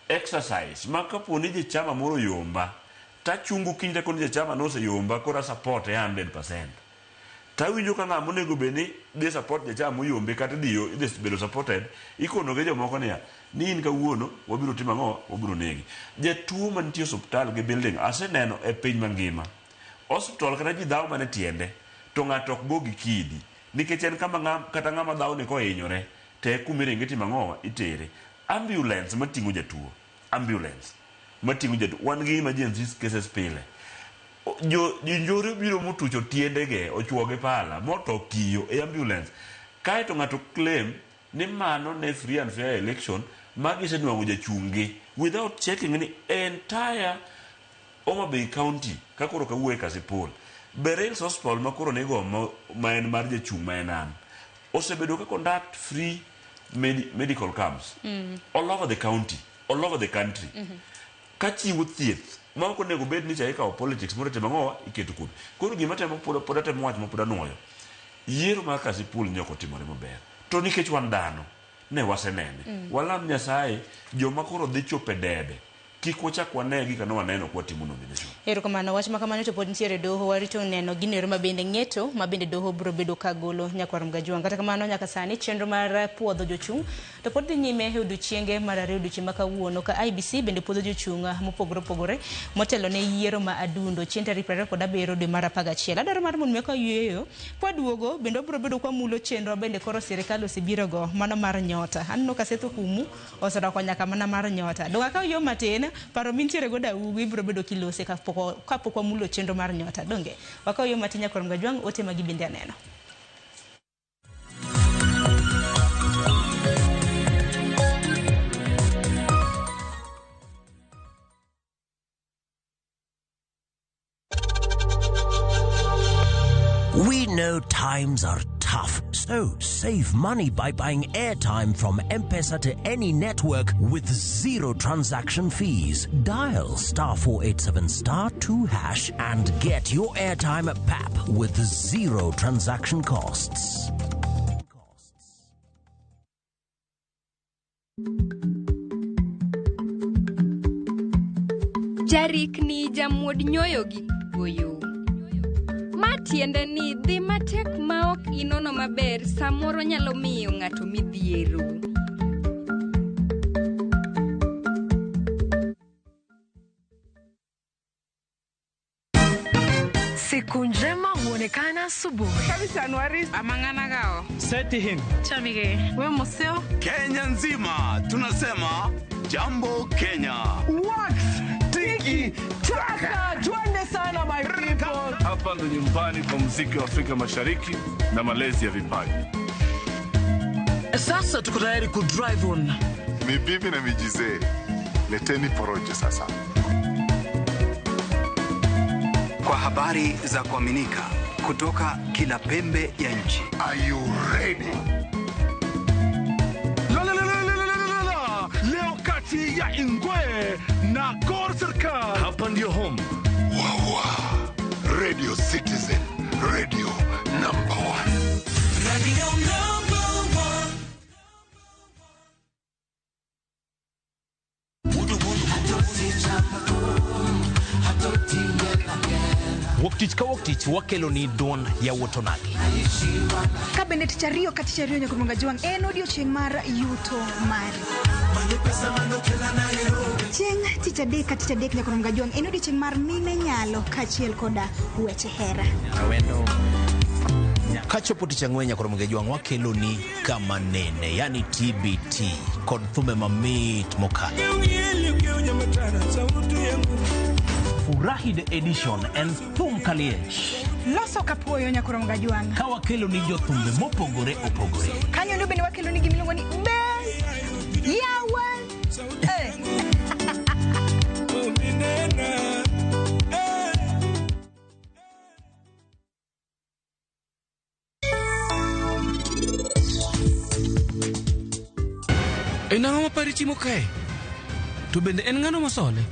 exercise maka poni je chama moro yomba ta chungu kinja koni je chama no se yomba kora support 100%. tawinjo ka ng'ama onego bed ni dhi support jacham oyombe kata idhi bedo supported, ikono ge jomoko niya ni in kawuono wabiro timo ang'o, wabiro negi. Jatuo mantie osuptal gi building aseneno e piny mangima. Hospital kata ji dhaw mane tiende to ng'ato ok go gi kidi nikech en kama kata ng'ama dhaw ni kohinyore te kumiringe timo ang'o, itere. Ambulance mating'o jatuo, wan gi emergency cases pile. Jonjore biro motucho tiendege ochuoge pala moto kiyo e ambulance kae to ng'ato claim ni mano ne free and fair election magisenwang'o jachungi without checking ni entire Homa Bay County kakoro kawuoye Kasipul Beryls Hospital makoro nego ma en mar jachung ma en an osebedo ka conduct free medical camps all over the county, all over the country kachiwo thieth ma ok onego bed ni cha ikawo politics mondo timo ang'o, iketo kuno. Koro gima temo pod atemo wach mapod anuoyo, yiero mar Kasipul ne ok otimore maber to nikech wan dhano ne wasenene. Walam Nyasaye joma koro dhi chope debe kik wachak wanegi kana waneno kwa timo nomination. Erokamano, wach ma kamano to pod nitiere doho warito neno gino ero mabende ng'eto mabende doho biro bedo kagolo Nyakwarum Gajwang'. Kata kamano nyaka sani chenro mar puodho jochung' to pod dhi nyime e odiochienge mar ariyo odiochieng' ma kawuono ka IBC bende puodho jochung' mopogore opogore motelo ne yiero ma adundo chieng' tarik 27 dwe mar 11. Adwaro mar mon meka yueyo kwaduogo bende biro bedo kwa mulo chenro bende koro sirikal osebiro go mano mar nyota. Anno kasetho kumu osedoko nyaka mana mar nyota. Donga ka yo matin paro mintiere go daugu ibiro bedo kilose kapok wamulo chenro mar nyota. Donge wakaw yo matin Nyakwarum Gajwang' ote magi bende aneno. We know times are tough, so save money by buying airtime from M-Pesa to any network with zero transaction fees. Dial *487*2# and get your airtime PAP with zero transaction costs. Jarik ni jamwod nyoyo gi goyo. Matiende ni dhi matek ma ok inono maber samoro nyalo miyo ng'ato midhiero. Siku njema huonekana asubuhi. Kabisa Anwari amangana gao. Seti him. Chamige. We museo. Kenya nzima tunasema jambo Kenya. Wax, tiki, taka. Twende sana my people. Hapa ndo nyumbani kwa muziki wa Afrika Mashariki na malezi ya vipaji. Sasa tuko tayari ku drive on. Mibibi na mijize. Leteni porojo sasa. Kwa habari za kuaminika kutoka kila pembe ya nchi. Are you ready? Leo kati ya Ingwe na Gor Serikali. Hapa ndio home. Wawa. Radio Citizen. Radio number 1. Radio number 1. Woktich ka woktich wakelo ni don ya wotonagi. Kabinet chario kati chario Nyakwarum Gajwang' en odiochieng' mar yuto mari. Chieng' tich adek kati tich adek Nyakwarum Gajwang' en odiochieng' mar mine nyalo kachiel koda weche hera. Awendo. Kachopo tich ang'wen Nyakwarum Gajwang' wakelo ni kama nene, yani TBT, kod thume mamit mokalo. Furahi the edition and thum kaliech. Loso kapuoyo Nyakwarum Gajwang'. Ka wakelo ni jothumbe mopogore opogore. Kanyo ndo bende wakelo ni gimiluongo ni Bes Yawan. Enang'o mapari chimo kae? To bende en ng'ano masole?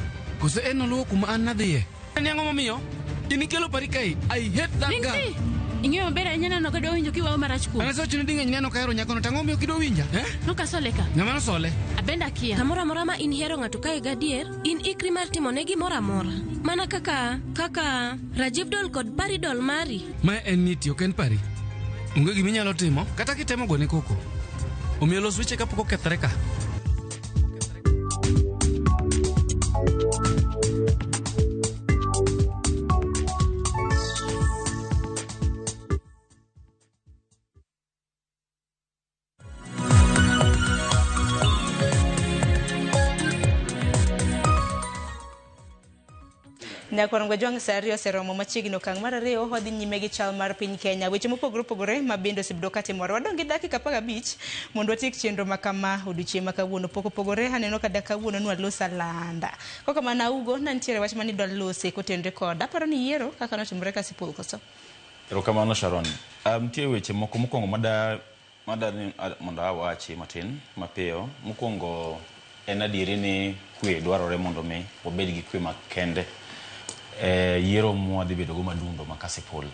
Kose en oluwo kuma an nadhiye? En ang'o momiyo? Inikelo pari kae? I hate that guy. Ing'eyo maber ahinya neno ka dwa winjo kiwayo marach kuom. Anaso chuni dinga neno ka hero nyakono tango miyo kidwa winja, Nuka sole ka. Ng'ama nosole? Abenda kia. Kamora mora ma in hero ng'ato kae gadier, in ikri mar timo ne gimora mora. Mana kaka Rajiv Dol kod Pari Dol mari. Ma en niti, ok en pari. Onge gima inyalo timo, kata kitemo gone koko. Omiyo los weche kapok okethre ka. Nyakwaron Gwajwang Sari oseromo machiegni okang' mar ariyo odhi nyime gi chal mar piny Kenya. Weche mopogore opogore ma bende osebdo katimore. Wadong' gi dakika 15 mondo watiek chenro ma kama odiochieng' ma kawuono. Pok opogore aneno ka kawuono nwa losa landa. Kaka mana ugo nantiere wach mani dwa lose kotenre koda. Aparo ni yiero kaka notimore Kasipul koso. Erokamano Sharon. Nitie weche moko mokwongo mada mondo awachi matin mapiyo. Mokwongo en adieri ni kwe dwarore mondo mi wabed gi kwe makende. Yiero mwadhi bedo go madundo ma Kasipul.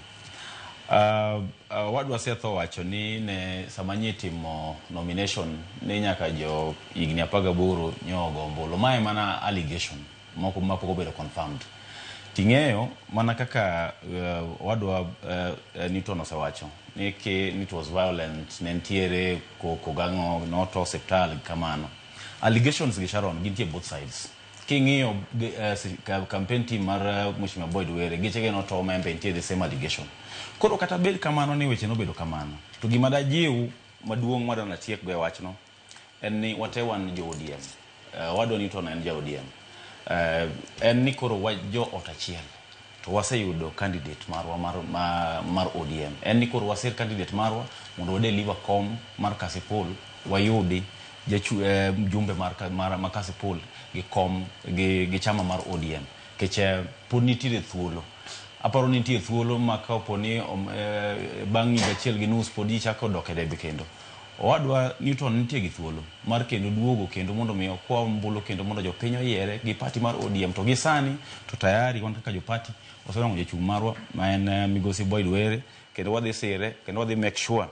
Wadwa setho wacho ni ne samanye timo nomination ni nyaka jo higni 18 nyogo ombulu. Mae mana allegation moko mapoko bedo confirmed. Ting'eyo mana kaka wadwa Newton osewacho ni it was violent, nentiere kogang'o noto hospital kamano. Allegations gi Sharon gintie both sides. King'iyo campaign team mar Mheshimiwa Boyd Were gichege noto membe ntie the same allegation. Koro kata bed kamano ni weche no bedo kamano. To gima da jiu maduong' madwa na tiek go wachno en ni watewan jo ODM. Wadwa Newton en jo ODM. En ni koro jo otachiel. To waseyudo candidate marwa mar ODM. En ni koro waser candidate marwa mondo deliver kom mar Kasipul wayudi jumbe mar Kasipul gi kom gi chama mar ODM keche pod nitiere thuolo. Aparo nitie thuolo ma ka oponi bang' higa achiel gi nus pod ichako dok e debe kendo. Owadwa Newton nitie gi thuolo mar kendo duogo kendo mondo mi okwa mbulu kendo mondo jopiny oyiere gi party mar ODM. To gi sani to tayari wan kaka jopati osedongo jachung' marwa ma en Migosi Boyd Were kendo wadhi sire kendo wadhi make sure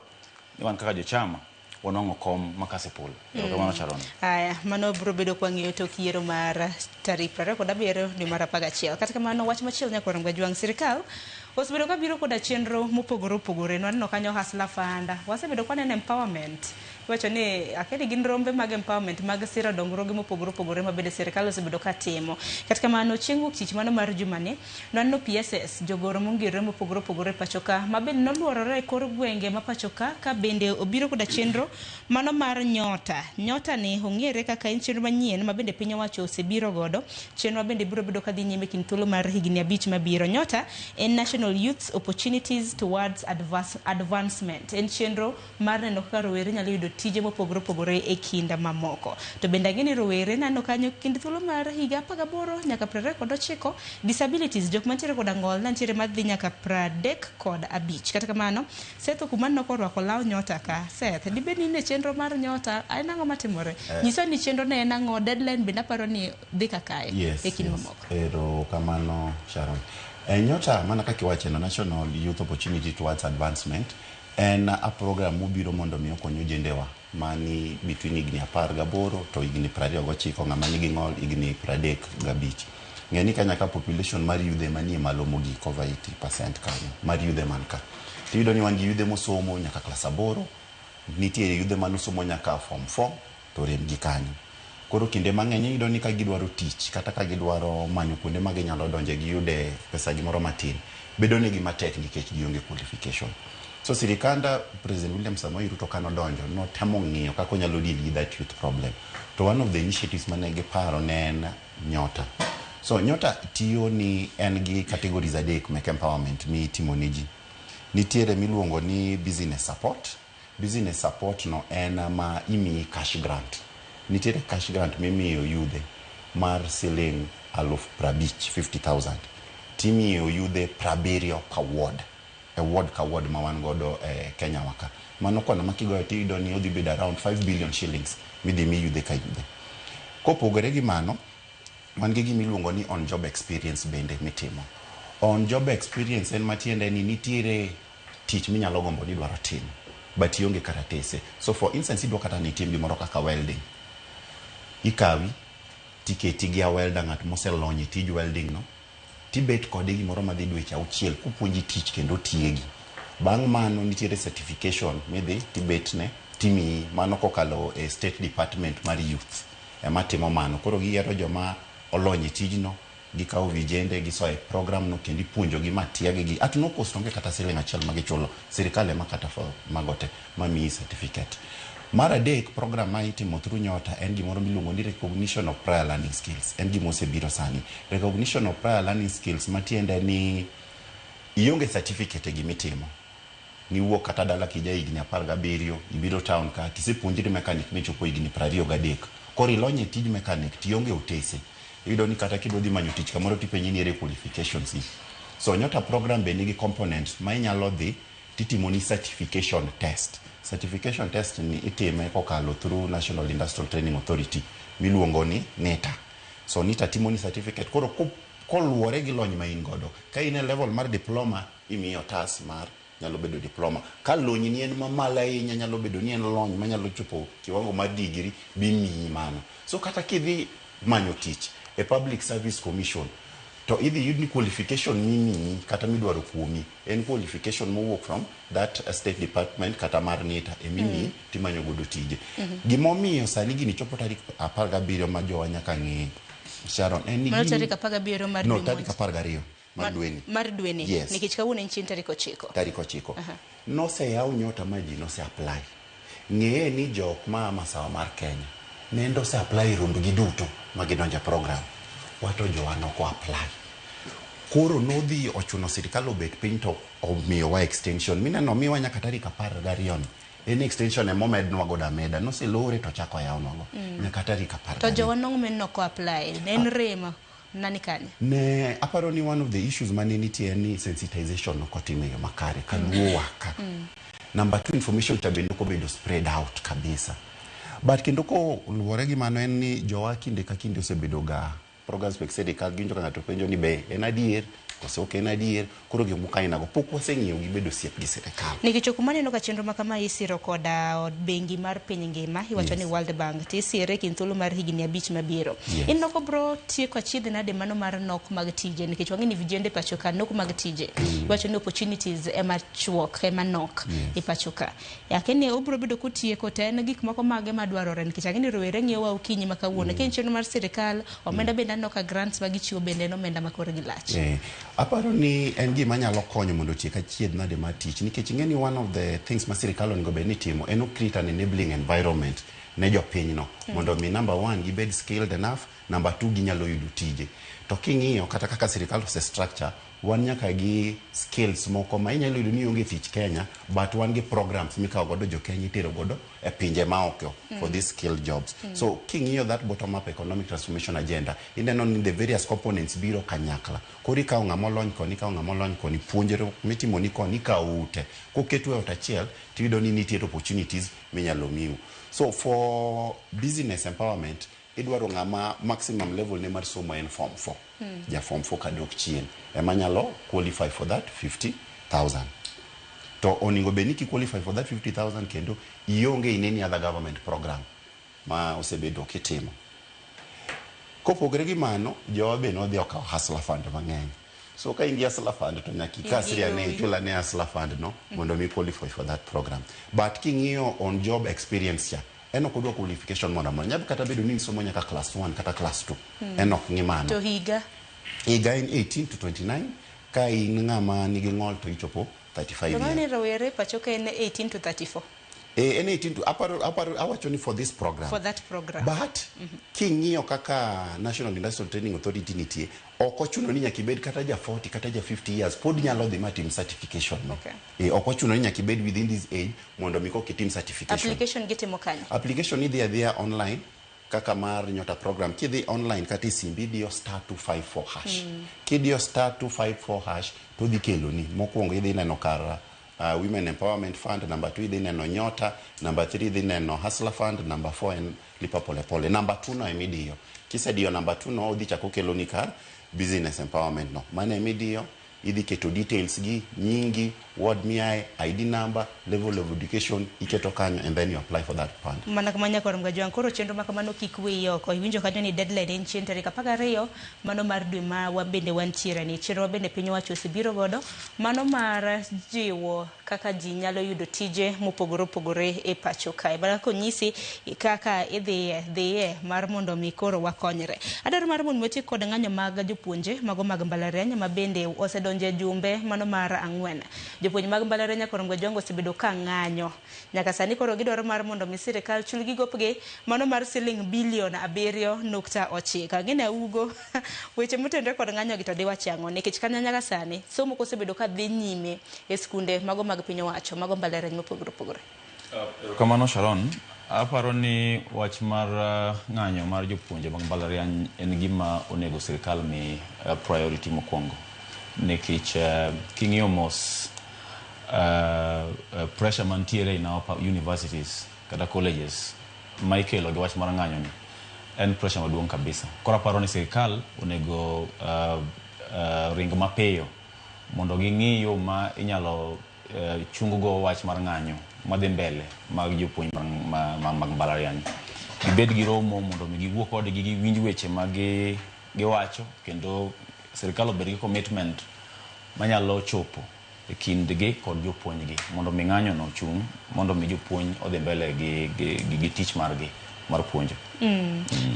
ni wan kaka jochama wanongo kom ma Kasipul. Erokamano Sharon. Aya, mano bro bedo kwa ng'iyo tok yiero mar tarik 27 dwe mar 11. Kata kamano wach machielo Nyakwaron Gwajwang, sirikal osebedo ka biro koda chenro mopogore opogore. Nwaneno kanyo Hustler Fund, wasebedo kwa neno empowerment. Wacho ni akedi gin rombe mag empowerment mag siro dongruoge mopogore opogore ma bende sirikal osebedo ka timo. Kata kamano chieng' wuok tich mano mar jumani nwaneno PSS jogoro mongirore mopogore opogore pachoka ma bende noluorore e kor gwenge ma pachoka ka bende obiro koda chenro mano mar nyota. Nyota ni ong'ere kaka en chenro manyien ma bende piny owacho osebiro godo. Chenro bende biro bedo kadhi nyime kind thuolo mar higni 5 mabiro. Nyota en National Youth Opportunities Towards Advancement. En chenro mar neno kaka rowere nyalo yudo tije mopogore opogore e kinda mamoko. To bende gini rowere nano kanyo kind thuolo mar higa 18 nyaka 29. Disabilities jok mantiere koda ng'ol nantiere madhi nyaka 35. Kata kamano Seth Okuman korwako law nyota ka. Seth dibed ni ne chenro mar nyota en ang'o matimore? Nyiso ni chenro ne en ang'o, deadline bende aparo ni dhi kakae e kind mamoko. Erokamano Sharon. Nyota mana kaka iwacho na National Youth Opportunity Towards Advancement en a program mobiro mondo mi okonyo jendewa mani between higni 18 to higni 29 ng'ama nigi ng'ol higni 35. Ng'eni ka nyaka population mar yudhe manie malo mogik over 80% kanyo mar yudhe man ka. Tiyudo ni wan gi yudhe mosomo nyaka klas 8, nitie yudhe manosomo nyaka form 4 to rem gi kanyo. Koro kinde mang'eny iyudo ni ka gidwaro tich kata ka gidwaro manyo kuonde ma ginyalo donje giyude pesa gimoro matin, bedo ni gima tek nikech gionge qualification. So sirikanda President William Samoei Ruto kano donjo no temo ng'iyo kaka onyalo deal with that youth problem. To one of the initiatives mane giparo ne en nyota. So nyota tiyo ni en gi categories adek mek empowerment mi timo ni ji. Nitiere miluongo ni business support. Business support no en ma imi cash grant. Nitiere cash grant mimiyo yudhe mar siling 50,000. Timiyo yudhe 70 per ward. Ward ka ward ma wan godo Kenya waka. Mano kono makigoyo tiyudo ni odhi bedo around 5 billion shillings midhi mi yudhe ka yudhe. Kopogore gi mano, wan gi gimiluongo ni on job experience bende mitimo. On job experience en matiende ni nitiere tich minyalo gombo ni dwaro timo but ionge karatese. So for instance idwa kata ni tim gimoro kaka welding, ikawi tiketi gi a welder ng'at moselony tij welding no, tibet kode gimoro madhi dweche 6 kupuonji tich kendo tiegi. Bang' mano nitiere certification midhi tibet ne timi mano kokalo e State Department mar Youth ema timo mano. Koro giyiero joma olony tijno, gikawo vijende gisoe program no kendo ipuonjogi matiegi gi at no cost, onge kata siling achiel magichulo, sirikal ema kata magote mamiyi certificate. Mar adek, program ma itimo through Nyota en gimoro miluongo ni recognition of prior learning skills. En gima osebiro sani. Recognition of prior learning skills matiende ni ionge certificate gimitimo, niwuok kata dala kija higni 17, ibiro town ka kisepuonjri mechanic michopo higni 23, koro ilony e tij mechanic tionge otese. Iyudo ni kata kidwa dhi manyo tich kamoro tipenji ni ere qualifications. So Nyota program be nigi components ma inyalo dhi titimo ni certification test. Certification test ni itime kokalo through National Industrial Training Authority miluongo ni NITA. So NITA timo ni certificate, koro koluwore gi lony ma in godo. Ka in e level mar diploma, imiyo otas mar nyalo bedo diploma. Ka lony ni en mamalo ahinya, nyalo bedo ni en lony manyalo chopo kiwango mar degree, bimiyi mano. So kata kidhi manyo tich e Public Service Commission, to idhi yud ni qualification mimiyi kata midwaro kuomi en qualification mowuok from that State Department kata mar NITA emimiyi timanyo godo tije. Gimomiyo sani gini chopo tarik 17 ma jowa nyaka ng'e Sharon en ni tarik 17 mar no tarik 12 mar dweni yes. Nikech kawuono en chieng' tarik 9 tarik 9 noseyaw Nyota ma ji nose apply. Ng'eye ni jok ma masawa mar Kenya nendo se apply rombgi duto ma gidonjo program, wato jowa noko apply. Koro nodhi ochuno sirikal obet piny to omiyowa extension. Mineno miwa nyaka tarik 12 en extension emomednwa godo ameda, noselore to chako yawnwago nyaka tarik 12. To jowa nong'men noko apply en rema nani kanye? Ne aparo ni one of the issues mane nitie ni sensitization nokotime yo makare kaluwo waka. Number 2, information chabendo ko bedo spread out kabisa. But kendo ko luwore gi mano en ni jowa kinde ka kinde osebedo ga programs pek sirikal ginjo ka ng'ato penjo ni be en adier koso ok en adier, koro gimuka inago pok waseng'iyo gibedo siep gi sirikal. Nikech kumaneno ka chenro makama isiro koda od bengi mar piny ngima iwacho ni World Bank tisire kinthuolo mar higni 5 mabiro. In noko bro tieko achiedh nade mano mar nok mag tije, nikech wang'eni vijende pacho ka nok mag tije iwacho ni opportunities ema chuok ema nok e pacho ka. Yakeni obro bedo kutieko te en gik moko mage madwarore, nikech ang'eni rowere ng'iewa okinyi makawuono ken chenro mar sirikal omenda bende noka grants magichiwo bende nomenda makore gi lach. Aparo ni en gima nyalo konyo mondo tiek achiedh nade mar tich, nikech ing'eni one of the things ma sirikal onego bed ni timo en create an enabling environment ne jopinyno mondo mi number 1 gibed skilled enough, number 2 ginyalo yudo tije. To king'iyo kata kaka sirikal ose structure, wan nyaka gi skills moko ma inyalo yudo ni onge tich Kenya, but wan gi programs mikawo godo jo Kenya itero godo e pinje maoko for these skilled jobs. So king'iyo that bottom up economic transformation agenda, ineno ni the various components biro kanyakla. Koro ikawo ng'ama olony koni, ikawo ng'ama olony koni, puonjre mitimo ni koni, ikawo ute. Koketu e ot achiel, tiyudo ni nitiere opportunities minyalo miu. So for business empowerment, idwaro ng'ama maximum level ne mar somo en form 4. Ja form 4 kadok chien ema nyalo qualify for that 50,000. To oningo beni ki qualify for that 50,000 kendo ionge in any other government program ma osebedo kitimo. Kopogre gi mano, jowa be nodhi okawo hustler fund mang'eny. So ka ingi hustler fund to nyaki kasri ane ichula ne hustler fund no mondo mi qualify for that program. But king'iyo on job experience cha eno kodwa qualification mona mona nyabi kata bedo ni somo nyaka class 1 kata class 2 eno ng'imano. To higa in 18 to 29, ka in ng'ama nigi ng'ol to ichopo 35 years. Ng'ani rawere pacho ka en 18 to 34. En 18 to aparo awacho ni for this program. For that program. But king'iyo kaka National Industrial Training Authority nitie, ok ochuno ni nyaka ibed kata ja 40 kata ja 50 years pod nyalo dhi matim certification. Ok ochuno ni nyaka ibed within this age mondo miko kitim certification. Application gitimo kanye? Application idhi adhiya online kaka mar Nyota program. Kidhi online kata simbi diyo *254#. Kidiyo *254# to dhi keloni. Mokwongo idhi neno kar Women Empowerment Fund, number 2 idhi neno Nyota, number 3 idhi neno Hustler Fund, number 4 en lipa pole pole. Number 2 no emidiyo. Kisediyo number 2 no udhi chako keloni kar Business Empowerment no. Mane emidiyo idhi keto details gi, nyingi, ward miae, ID number, level of education, iketo kanyo, and then you apply for that fund. Mana kamanya kwa Mgajwang, koro chenro makamano kik wiyi oko. Iwinjo kanyo ni deadline en chieng' tarik 12 mano mar dwe ma wabende wantiere ni. Chenro wabende piny owacho osebiro godo, mano mar jiwo kaka ji nyalo yudo tije mopogore opogore e pacho kae. Bana konyisi kaka idhiye mar mondo mi koro wakonyre. Adaro mar mondo wati kod ng'anyo mag jopuonje mago mag mbalariany ma bende osedonje jumbe mano mar 4. Jopuonje mag mbalariany koro Mgajwang osebedo ka ng'anyo. Nyaka sani koro gidwaro mar mondo mi sirikal chul gi gopgi mano mar siling bilion 7.9. Gine ugo weche motendre kod ng'anyo gi to diwa chango nikech kanya nyaka sani somo kosebedo ka dhi nyime e skunde mago mag piny owacho mago mbalariany mopogore opogore. Kamano Sharon, aparo ni wach mar ng'anyo mar jopuonje mag mbalariany en gima onego sirikal mi priority mokwongo nikech king'iyo mos pressure mantiere in our universities kata colleges ma ikelo gi wach mar ng'anyo ni en pressure maduong' kabisa. Koro aparo ni sirikal onego ring mapiyo mondo ging'i yo ma inyalo chungo wach mar ng'anyo madhi mbele mag jopuonj mag mbalariany. Gibed gi romo mondo mi giwuo kodgi giwinj weche ma giwacho kendo sirikal obed gi commitment manyalo chopo e kindgi kod jopuonjgi mondo mi ng'anyo no chung' mondo mi jopuonj odhi mbele gi tich margi mar puonjo.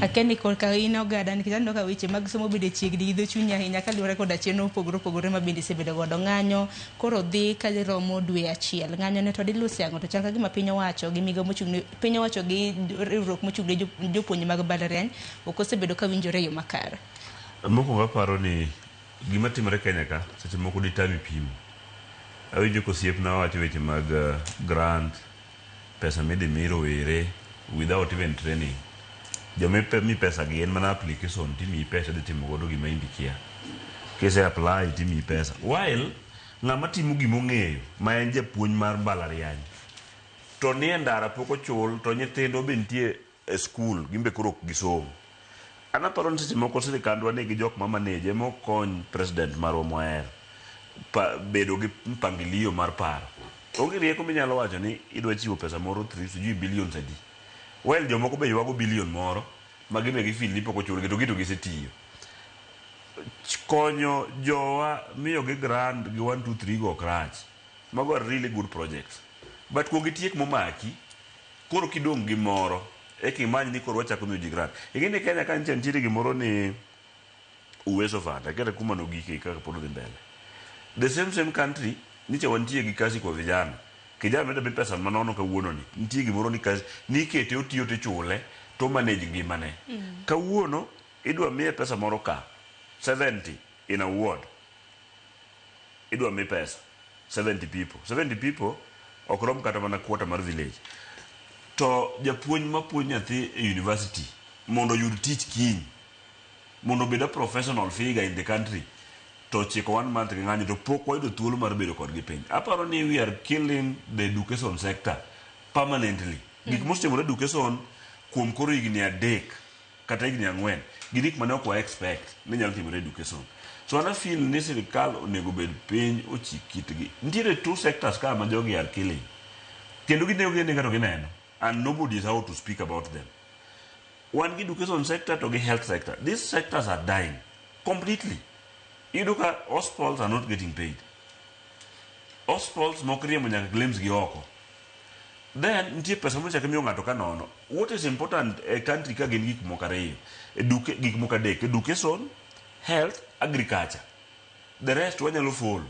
Akeni korka ino gada nikech aneno ka weche mag somo bende chiegni idho chuny ahinya kaluwore kod chenro opogore opogore ma bende sebedo godo. Ng'anyo koro dhi ka romo dwe 1. Ng'anyo ne to dilusi ang'o to chal ka gima piny owacho gi migo mochung'ne piny owacho gi riwruok mochung'ne jopuonj mag mbalariany ok osebedo ka winjore yo makare. Mokwongo aparo ni gima timore Kenya ka seche moko ditami pimo. Awinjo kosiepna wacho weche mag grant, pesa midhi mi rowere without even training. Jomepe mi pesa gi en mana application timi pesa de timo godo gima indikia. Kese apply timi pesa. While ng'ama timo gima ong'eyo ma en japuonj mar mbalariany to ni e ndara pok ochul to nyithindo be nitie e skul gimbe koro ok gisomo. An aparo ni seche moko sirikandwa nigi jok ma manage mokony president marwa moher bedo gi mpangilio mar paro. Onge rieko minyalo wacho ni idwa chiwo pesa moro 3 billion adi. Well, jomoko be ywago billion moro ma gibe gi fil ni pok ochulgi to gito gisetiyo. Konyo jowa miyo gi grant gi 1 2 3 go crach. Mago are really good projects. But ko gitiek momaki koro kidong gi moro e kimany ni koro wachako miyo ji grant. Ingine Kenya ka nitiere gimoro ni Uwezo Fund, akere kuma no gike kaka pod dhi mbele. The same country niche wantie gi kazi kwa vijana. Kijana meda be pesa manono kawuono ni. Nitie gimoro ni kazi ni kete otiyo te chule to manage ngimane. Kawuono idwa miye pesa moro ka 70 in a ward. Idwa miye pesa 70 people. 70 people okrom kata mana quarter mar village. To japuonj mapuonj nyathi e university mondo yud tich kiny mondo beda professional figure in the country to chiko 1 month ng'anyo to pok wayudo thuolo mar bedo kod gi piny. Aparo ni we are killing the education sector permanently. Gik mosetimore education kuom koro higni 3 kata higni 4 gidik mane ok wa expect ni nyalo timore education. So ana feel ni sirikal onego bed piny ochikitgi. Nitiere 2 sectors ka ma jogi are killing. Kendo ginego to gineno and nobody is out to speak about them. One education sector to the health sector. These sectors are dying completely. You look at hospitals are not getting paid. Hospitals mokriye monyaka claims gi oko. Then ntie pesa mo chakamiyo ng'ato ka nono. What is important a country ka gin gik moko ariyo. Gik moko adek, education, health, agriculture. The rest wanyalo follow.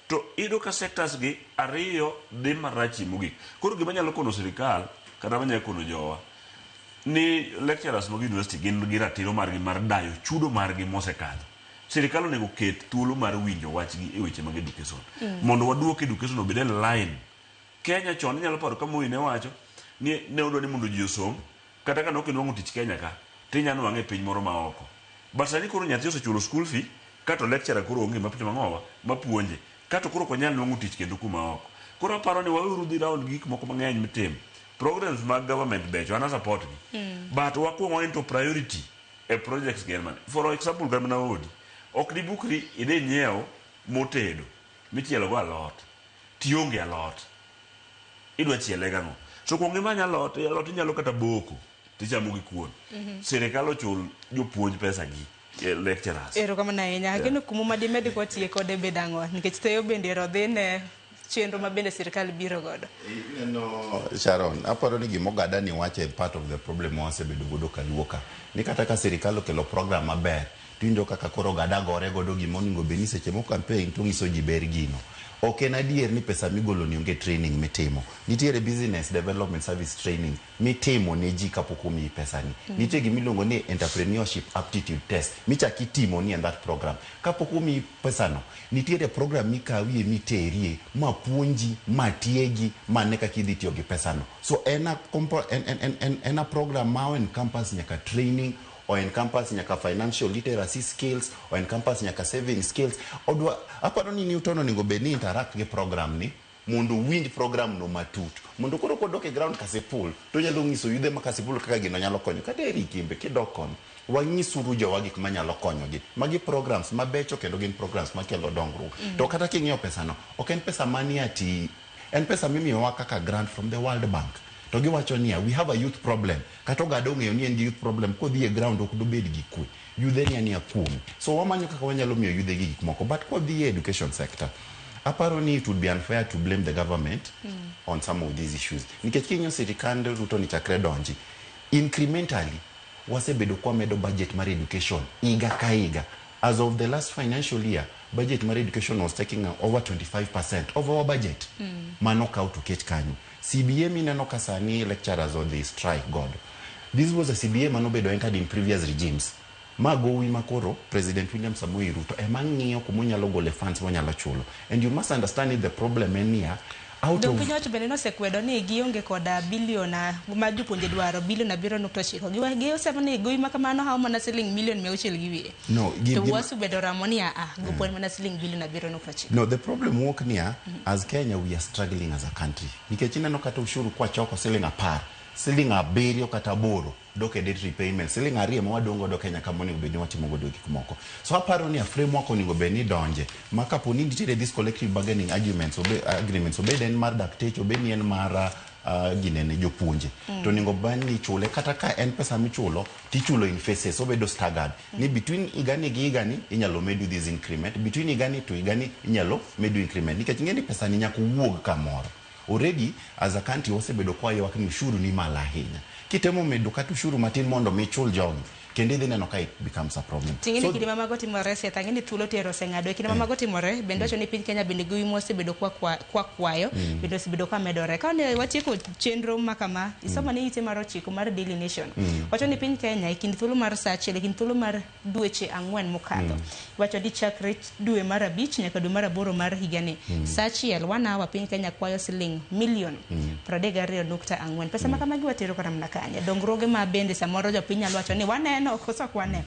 To ido ka sectors gi ariyo dhi marachi mogik. Koro gima nyalo kono sirikal kata manyalo kono jowa ni lecturers mag university gin gi ratiro margi mar dayo chudo margi mosekalo. Sirikal onego ket thuolo mar winjo wachgi e weche mag education. Mondo waduok education obed e line. Kenya chon nyalo paro ka Moi ne wacho ni ne odwa ni mondo ji osom kata ka nokenwang'o tich Kenya ka tinyano wang'e piny moro ma oko. But sani koro nyathi osechulo school fee kato lecturer koro onge mapicho mang'owa mapuonje kato koro konyal nwang'o tich kendo kuma oko. Koro aparo ni wauru dhi round gik moko mang'eny mitim. Programs mag government becho ana support gi. But wakwongo into priority e projects german. For example, Gamna Odi ok dibukri ide nyiewo motedo michielo go alot tionge alot idwa chiele gang'o so kuong imanya alot inyalo kata boko tichamo gi kuon sirikal ochul jopuonj pesa gi lecturers erokamano ahinya ageno kumo madimed kwa tie kode bedang'o nikech teyo bende rodhine chenro ma bende sirikal biro godo. No, Sharon, aparo ni gimogada ni wache part of the problem wasebedo godo kaluoka. Ni kata ka sirikal okelo program maber, tuinjo kaka koro gada gore godo gimoningo beni seche mo campaign to ngiso ji ber gino. Ok en adier ni pesa migolo ni onge training mitimo. Nitiere business development service training mitimo ne ji kapok omiyi pesa ni. Nitie gimiluongo ni entrepreneurship aptitude test michaki timo ni in that program. Kapok omiyi pesa no, nitiere program mikawie miterie ma puonji ma tiegi mane kaka idhi tiyo gi pesa no. So en a program ma en campus nyaka training or in campus nyaka financial literacy skills or in campus nyaka saving skills odwa aparo ni Newton ningo beni interact gi program ni mondo winj program no matut mondo koro kodok e ground Kasipul to nyalo ngiso yudhe ma Kasipul kaka gino nyalo konyo kata eri kimbe kidok kon wanyisuru jowa gik manyalo konyo gi magi programs mabecho kendo gin programs makelo dongruok to kata king'iyo pesa no ok en pesa mani ati en pesa mimiyowa kaka grant from the World Bank. To giwacho niya, we have a youth problem. Kato gado ng'eyo ni en gi youth problem kodhi e ground ok dobed gi kwe. Yudhe ni ania kuom. So wamanyo kaka wanyalo miyo yudhe gi gik moko. But kodhi e education sector, aparo ni it would be unfair to blame the government on some of these issues. Nikech kinyo sirikand Ruto ni chakre donji. Incrementally, wasebedo kwa medo budget mar education. Iga ka iga. As of the last financial year, budget mar education was taking over 25% of our budget. Mano ka to ket kanyo. CBA mineno kasani lecturers on the strike god. This was a CBA manobedo entered in previous regimes. Magowi makoro President William Samoei Ruto emang'iyo kumonyalo gole funds monyalo chulo. And you must understand the problem en here. Piny wacho bende nosekwedo ni gionge koda biliona ma jopuonje dwaro biliona 7.9 giwa sema ni gowi makamano hao mana siling milion 600 gi wiye. No, to wasubedo ramoni gopuonj mana siling biliona 7.9. No, the problem walk near as Kenya we are struggling as a country. Nikech ineno kata ushuru kwa choko siling 10, siling 7 kata 8 doke debt repayment siling 2 ma wadongo do Kenya kamoni obedi watimo godo gik moko. So aparo ni a framework oningo beni donje makapo ni nitiere this collective bargaining agreements obed en mar daktecho obed en mar ginene jopuonje to ningo bani chule kata ka en pesa michulo tichulo in phases obedo staggered ni between igani gi igani inyalo medu this increment between igani to igani inyalo medu increment nikech ngeni pesa ni nyaka wuog kamoro. Already as a country wasebedo kwa ywak ni ushuru ni mala ahinya. Kitemo medo kata ushuru matin mondo michul jogi kende dhi neno ka it becomes a problem. Tingeni kidi mama goti more se tangeni thuolo tero sengado kidi mama goti more bende wacho ni piny Kenya bende gowi mosebedo kwa kwayo bende osebedo kwa medore kane wachiko chenro makama isoma ni ite maro chiko mar Daily Nation wacho ni piny Kenya ikind thuolo mar saa achiel ikind thuolo mar dweche 4 mokadho wacho di chakre dwe mar 5 nyaka dwe mar 8 mar higani saa achiel 1 hour piny Kenya kwayo siling milion 32.4 pesa makama gi watero kata mna Kenya dongruoge ma bende samoro jopiny nyalo wacho ni waneno kosa kwane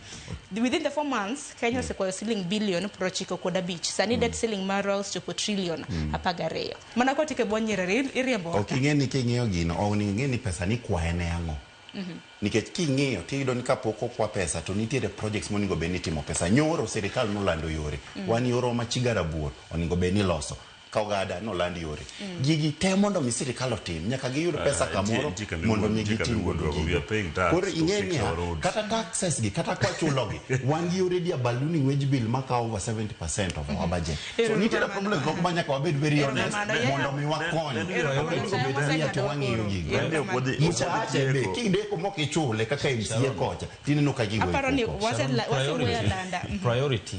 within the 4 months Kenya se kwa siling billion prochiko koda beach sani debt ceiling marals chopo trillion apagareyo mana ko tike bonyere iriembo okingeni king'iyo gino oningeni pesa ni kwaene yango nikech king'iyo tiyudo ni kapoko kwa pesa to nitiere projects moningo beni timo pesa nyoro serikal nolando yore wan yoro machiga rabuor oningo beni loso kaugada no land yore gigi te mondo mi sirikal otim nyaka giyud pesa kamoro mondo mi gitim godo koro ing'eni kata taxes gi kata kwa chulo gi wan gi already a ballooning wage bill maka over 70% of our budget so nitiere problem moko manyaka wabed very honest mondo mi wakony to wang'iyo gigi mchache kinde komo kichule kaka MCA kocha tineno ka giwe aparo ni priority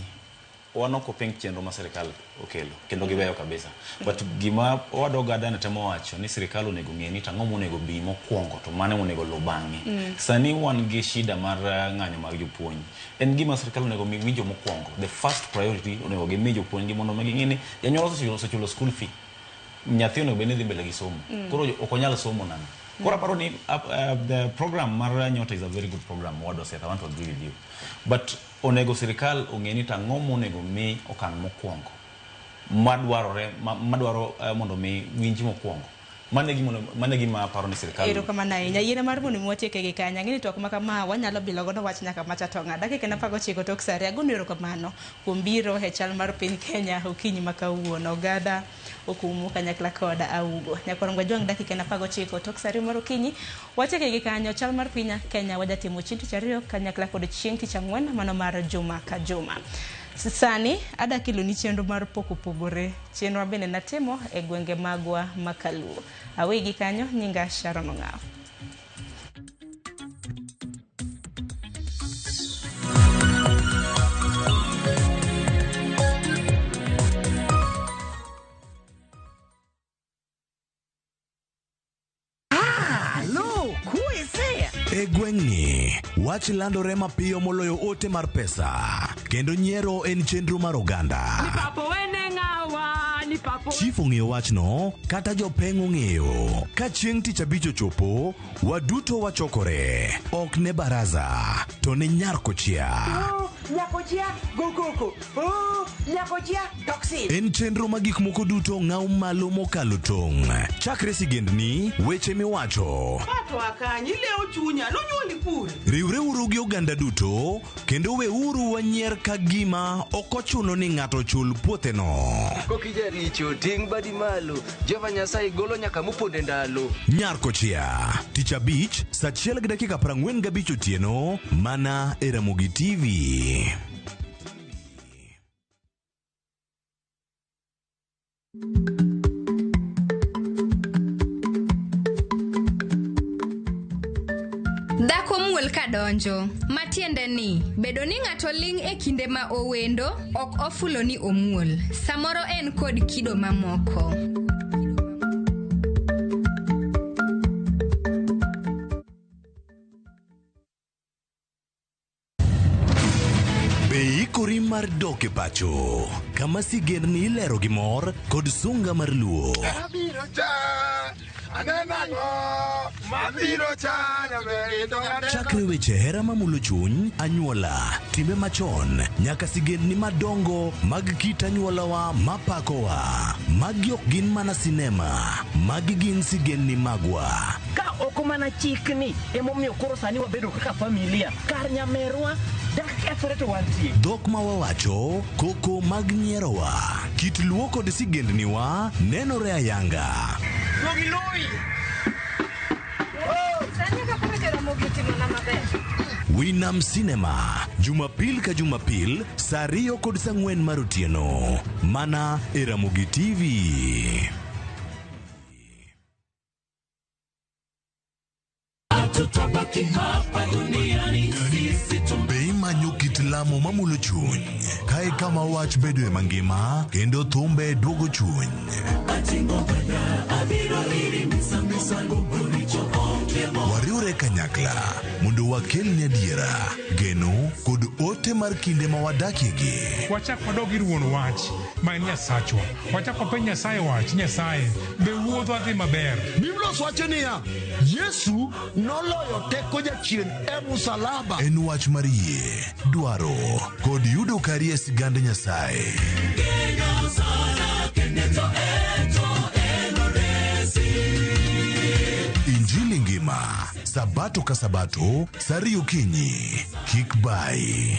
wanoko peng chenro ma serikal okelo kendo giweyo kabisa but gima wadogada na temo wacho ni serikal onego ng'e ni tang'o monego bi mokwongo to mane monego lo bang'e sani wan gi shida mar ng'anyo mag jopuonj en gima serikal onego mi winjo mokwongo the first priority onego gi mi jopuonj gi mondo magi ng'ini janyuol osechulo school fee nyathi onego bende dhi mbele gi somo koro okonyal somo nana kora paro ni the program mar Nyota is a very good program what does it I want to agree with you but onego serikal ong'eni tang'o monego mi okang' mokwongo madwaro mondo mi winji mokwongo mane gima paro ni sirkal. Erokamano ahinya. Yiena mar mondo mwatieke gi kanya. Ng'eni tok ma kama wanyalo bilo godo wach nyaka macha tonga. Dakika na 19 tok sare. Agoni erokamano kuom biro e chal mar piny Kenya okinyi ma kawuono. Ogada okumu kanyakla koda augo. Nyakorongwa jwang dakika na 19 tok sare mar okinyi. Watieke gi kanyo chal mar piny Kenya wajatimo chieng' tich ariyo kanyakla kod chieng' tich ang'wen mano mar juma ka juma. Sani adakilo ni chenro mar poko pogore chenro bende natimo e gwenge magwa makaluo. Awegi kanyo nyinga Sharon Ong'aw. E gweng'ni, wach landore mapiyo moloyo ote mar pesa, kendo nyiero en chenro mar oganda. Chief ong'eyo wachno, kata jopeng' ong'eyo. Ka chieng' tich abich ochopo, waduto wachokore. Ok ne baraza, to ne nyarkochia. Nyakochia, gokoko. Nyakochia, toksi. En chenro ma gik moko duto ng'aw malo mokalo tong'. Chakre sigendni, weche miwacho. Pato akanyi leo chunya, nonyuoli pur. Riwre uru gi oganda duto, kendo we uru wanyier ka gima okochuno ni ng'ato chul puothe no. Kokija richo, ting' badi malo, Jehova Nyasaye golo nyaka moponde ndalo. Nyarkochia, tich abich, saa 1:45 otieno, mana e Ramogi TV. Dhako muol kadonjo, matiende ni bedo ni ng'ato ling' e kinde ma owendo ok ofulo ni omuol. Samoro en kod kido mamoko. Ikori mar doke pacho, kama sigendni ilero gi mor kod sunga mar luo. Chakre weche hera mamulo chuny, anyuola, timbe machon, nyaka sigendni madongo mag kit anyuolawa mapakowa. Magi ok gin mana sinema, magi gin sigendni magwa. Ka oko mana chikni, emomiyo koro sani wabedo kaka familia. Kar nyamerwa, dak kethore to wantie. Dhok ma wawacho, koko mag nyierowa, kit luo kod sigendniwa nenore ayanga. Winam Cinema, Jumapil ka Jumapil, saa 2 kod saa 4 mar otieno, mana e Ramogi TV. Be imanyo kit lamo mamulo chuny, kae kama wach bedo e mangima, kendo thumbe duogo chuny. Wariure kanyakla mondo wakelni adiera, geno kod ote mar kinde ma wadakiegi. Wachak wadog ir wuon wach ma en Nyasachwa. Wachak wapenj Nyasaye wach, Nyasaye be wuodho adhi maber. Biblos wacho niya, Yesu noloyo teko jachien e msalaba. En wach mar yie, dwaro kod yudo kari e sigand Nyasaye. Injili ngima, sabato ka sabato, saa 2 okinyi, kik bai.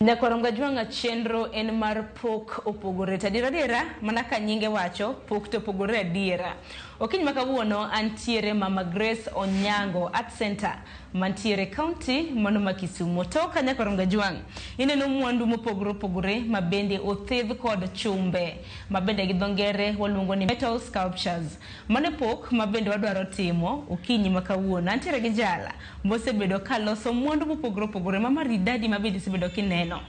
Nyakoromga jwanga chenro en mar pok opogore tadira mana ka nyinge wacho pok to opogore adiera. Okinyi makawuono antiere Mama Grace Onyango Art Center mantiere county mano ma Kisumu. Toka Nyakoromga jwang ineno mwandu mopogore opogore mabende othedh kod chumbe mabende gi dhongere waluongo ni metal sculptures. Mane pok mabende wadwaro timo okinyi makawuono antiere gi jala mosebedo kaloso mwandu mopogore opogore mamaridadi mabende sebedo kineno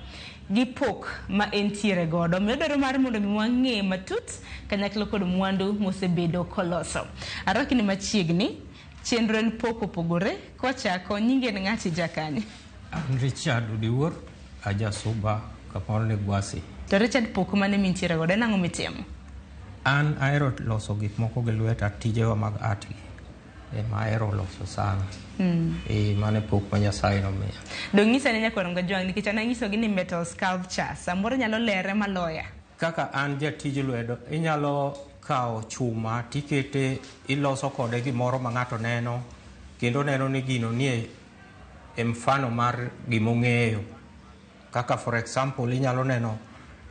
gi pok ma entiere godo. Medoro mar mondo mwang'e matut kanyaklo kod mwandu mosebedo koloso. Arakini machiegni chenro en pok opogore kochako nyinge ng'ati jakani. Richard Udiwuor aja suba kapone gwasi. To Richard Pok mane mintiere godo nang'o mitimo? An ahero loso gik moko gi lweta, tijewa mag art gi. Ma ahero loso sana. Mane pok ma Nyasaye nomiya. Dong' nyisa ne nyakwarom Gajwang' nikech an ang'isogi ni metal sculpture samoro nyalo lere maloya. Kaka an jatij lwedo, inyalo kawo chuma tikete, iloso kode gimoro ma ng'ato neno, kendo neno ni gino nie mfano mar gimong'eyo. Kaka for example, inyalo neno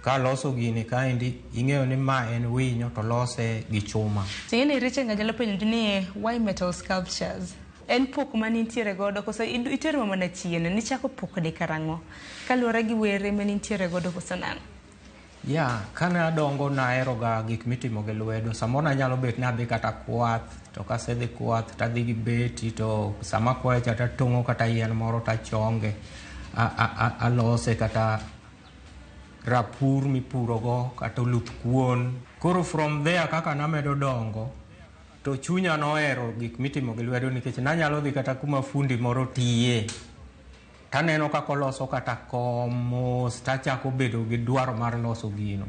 ka loso gini kaendi, ing'eyo ni ma en winyo to lose gi chuma. Ting'eni Richard nyalo penjo ni why metal sculptures? En pok manintiere godo koso itero mana chien, nichako pok de karang'o? Kaluwore gi were manintiere godo koso nang'o? Ya, kane adongo nahero ga gik mitimo gi lwedo. Samoro nanyalo bet nadhi kata kwath, to kasedhi kwath tadhi gi beti, to sama kwayo cha tatong'o kata yien moro tachonge, alose kata rapur mipurogo, kata oluth kuon. Koro from there kaka namedo dongo, to chunya nohero gik mitimo gi lwedo nikech nanyalo dhi kata kuma fundi moro tiye. Taneno kako loso kata komos, tachako bedo gi dwaro mar loso gino.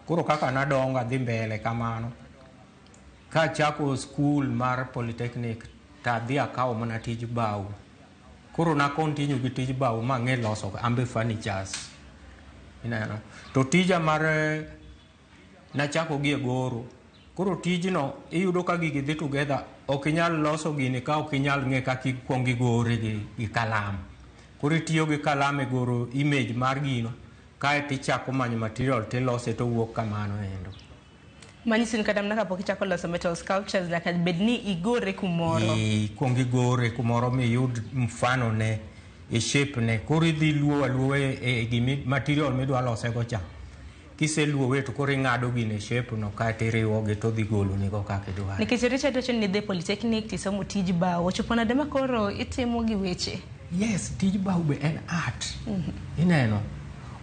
Koro kaka nadongo adhi mbele kamano. Kachako skul mar Polytechnic, tadhi akawo mana tij bau. Koro na continue gi tij bau mang'e loso ambe furnitures. Ineno. To tija mar nachako gi e goro. Koro tijno iyudo ka gigi dhi together, ok inyal loso gini ka ok inyal ng'e kaka ikuong igore gi kalam. Koro itiyo gi kalam e goro image mar gino, kae tichako manyo material tilose to wuok kamano endo. Manyiso ni kata kapok ichako loso metal sculptures nyaka bed ni igore kumoro. Ikuong igore kumoro miyud mfano ne, e shape ne. Koro idhi luwo e gimi material midwa lose go cha. Kiseluowe to koro ing'ado gine shape no kae tiriwogi to dhi golo nigo kaka idwaro. Nikech Richard wacho ni dhi Polytechnic tisomo tij bao, ochopo nade ma koro itimo gi weche? Yes, tij bau be en art. Ineno,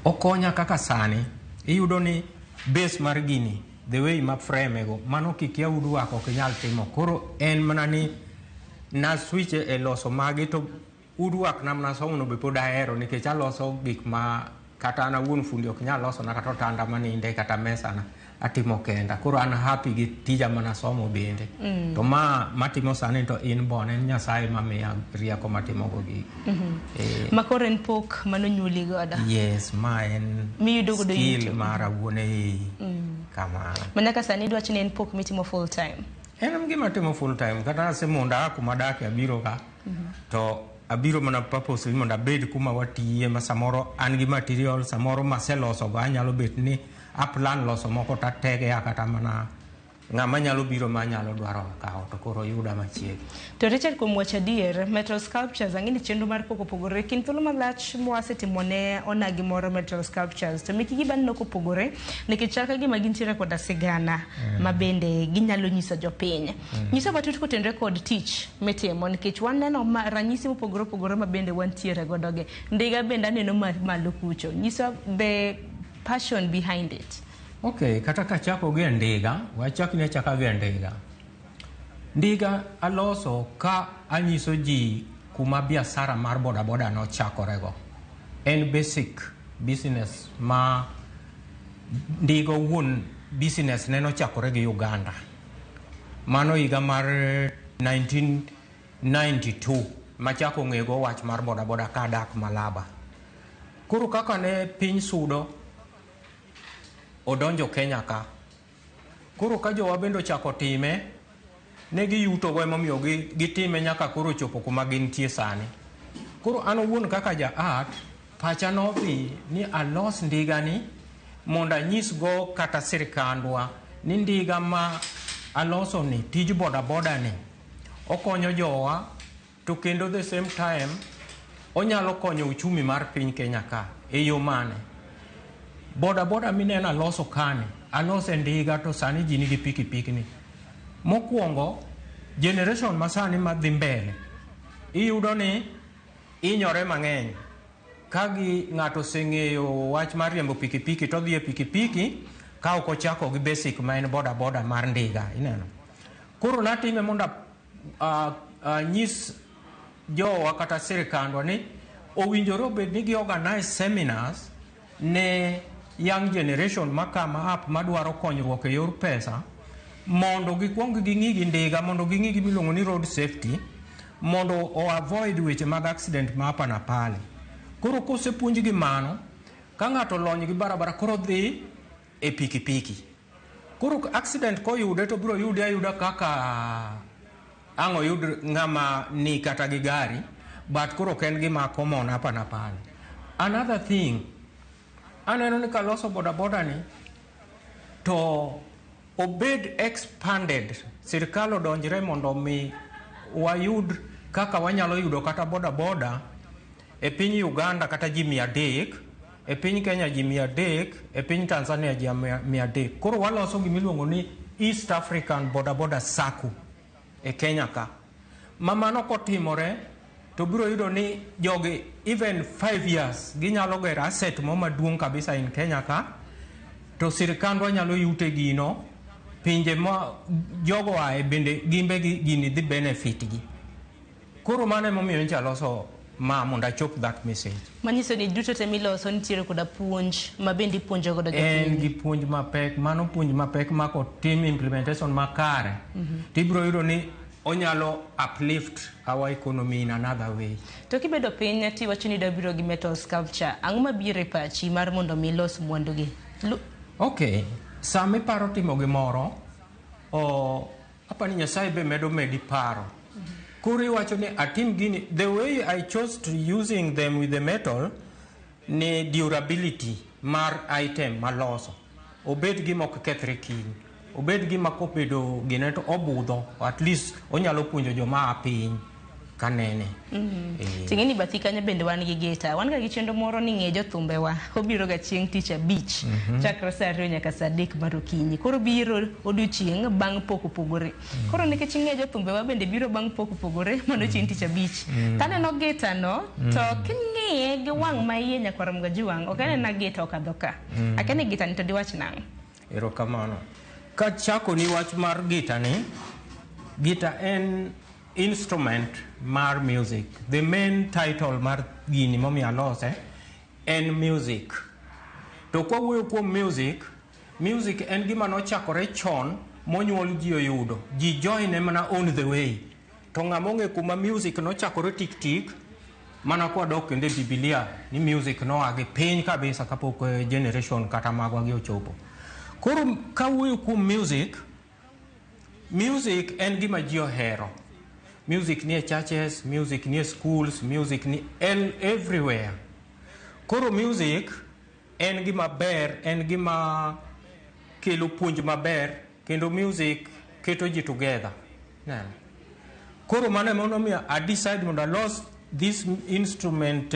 okonya kaka sani, iyudo ni base mar gini, the way ma frame go, mano kikia udwako ok inyal timo. Koro en mana ni na switch e loso magi to udwak namna somo no be pod ahero nikech aloso gik ma kata an awuon fundi ok nyal loso na kata otanda maninde kata mesa na atimo kenda. Koro an happy gi tija mana somo bende. To matimo sani to in bon, en Nyasaye mamiya rieko matimo go gi. Ma koro en pok manonyuoli godo. Yes, ma en skill mara wuone kamano. Manaka sani idwacho ni en pok mitimo full time? En gima timo full time. Kata asemonda kuma dake abiro ka, to abiro mana purpose mondo abed kuma watiye ma samoro an gi material, samoro maseloso go anyalo bet ni aplan loso moko tatege kata mana ng'ama nyalo biro ma nyalo dwaro kawo to koro yuda machiegni. To Richard, kuom wacho adier, metal sculptures ang'ini chenro mar pok opogore, kin thuolo malach mwasetimo ne onagi moro metal sculptures, to meki giba nok opogore nikech chal ka gima gintiere koda sigana ma bende ginyalo nyiso jopiny. Nyiso matut kotenore kod tich mitimo nikech waneno ranyisi mopogore opogore ma bende wantiere godoge. Ndiga bende aneno malo kucho. Nyiso the passion behind it. Okay, kata kachako gi ndiga, wachakni achaka gi ndiga. Ndiga aloso ka anyiso ji kuma biashara mar boda boda no chakorego. En basic business ma ndiga wuon business ne no chakore gi Uganda. Mano higa mar 1992 machako ng'ego wach mar boda boda ka dak Malaba. Koro kaka ne piny sudo odonjo Kenya ka. Koro ka jowa bendo chako time, ne giyuto go emomiyo gitime nyaka koro chopo kuma gintie sani. Koro an owuon kaka ja art, pacha nodhi ni alos ndiga ni mondo anyis go kata sirkandwa ni ndiga ma aloso ni tij boda boda ni okonyo jowa, to kendo the same time onyalo konyo uchumi mar piny Kenya ka. E yo mane? Boda boda minena aloso kani, alose ndiga to sani ji nigi pikipiki ni. Mokwongo, generation masani madhi mbele, iyudo ni inyore mang'eny. Kagi ng'ato seng'eyo wach mar riembo pikipiki to dhi e pikipiki ka ok ochako gi basic ma en boda boda mar ndiga, ineno. Koro natime mondo nyis jowa kata sirkandwa ni owinjore obed ni gi organize seminars ne young generation makama up madwaro konyruok e yor pesa mondo gikwong ging'i gi ndiga mondo ging'i gi miluongo ni road safety mondo o avoid weche mag accident ma hapa na pale. Koro kosepuonj gi mano ka ng'ato lony gi barabara koro dhi e pikipiki. Koro accident koyude to biro yude ayuda kaka ang'o yud ng'ama ni kata gi gari, but koro ken gima common hapa na pale. Another thing, aneno ni kaloso bodaboda ni to obed expanded, sirkal odonjre mondo mi wayud kaka wanyalo yudo kata bodaboda e piny Uganda kata ji 300, e piny Kenya ji 300, e piny Tanzania ji 300. Koro waloso gimiluongo ni East African Bodaboda Sacco e Kenya ka. Mamano kotimore to biro yudo ni jogi even 5 years ginyalo gero asset mo maduong' kabisa in Kenya ka, to sirkandwa nyalo yute gino, pinje ma jogo ae bende gimbe gini dhi benefit gi. Koro mano emomiyo ncha loso ma mondo achop that message. Manyiso ni duto te miloso nitiere koda puonj ma bende puonjo godo jopiny. En gi puonj mapek, mano puonj mapek ma kotim implementation makare, tibiro yudo ni onyalo uplift our economy in another way. To kibedo piny tiwacho ni dabiro gi metal sculpture, ang'o mabiro e pachi mar mondo milos mwandu gi? Okay, sama iparo timo gimoro, apani Nyasaye be medo medi paro. Koro iwacho ni atim gini, the way I chose to using them with the metal ni durability mar item maloso. Obed gima ok kethre kiny. Obed gima kobedo gine to obudho, at least onyalo puonjo joma piny kanene. Ting'eni bathi kanyo bende wan gi gita. Wan ga gi chenro moro ni ng'e jothumbe wa. Obiro ga chieng' tich abich. Chakre saa 2 nyaka saa 3 mar okinyi. Koro biro odiochieng' bang' pok opogore. Koro nikech ng'e jothumbe wa bende biro bang' pok opogore mondo chieng' tich abich. Taneno gita no to king'iye gi wang' ma iye nyakwar mga juwang'. Ok anena gita okadho ka. Akene gita ni to diwach nang'o? Erokamano. Ka chako ni wach mar gita ni, gita en instrument mar music. The main title mar gini momi alose en music. To kwa wuoyo kuom music, music en gima nochakore chon monyuol ji oyudo. Ji join mana on the way. To ng'amonge kuma music nochakore tik tik, mana kwa dok kende Biblia ni music no agi piny kabisa kapok generation kata magwa gi ochopo. Koro kawuoyo kuom music, music en gima ji ohero. Music near churches, music near schools, music everywhere. Koro music en gima ber, en gima kelo puonj maber, kendo music keto ji together. Koro mano emonomiyo I decide mondo alos this instrument,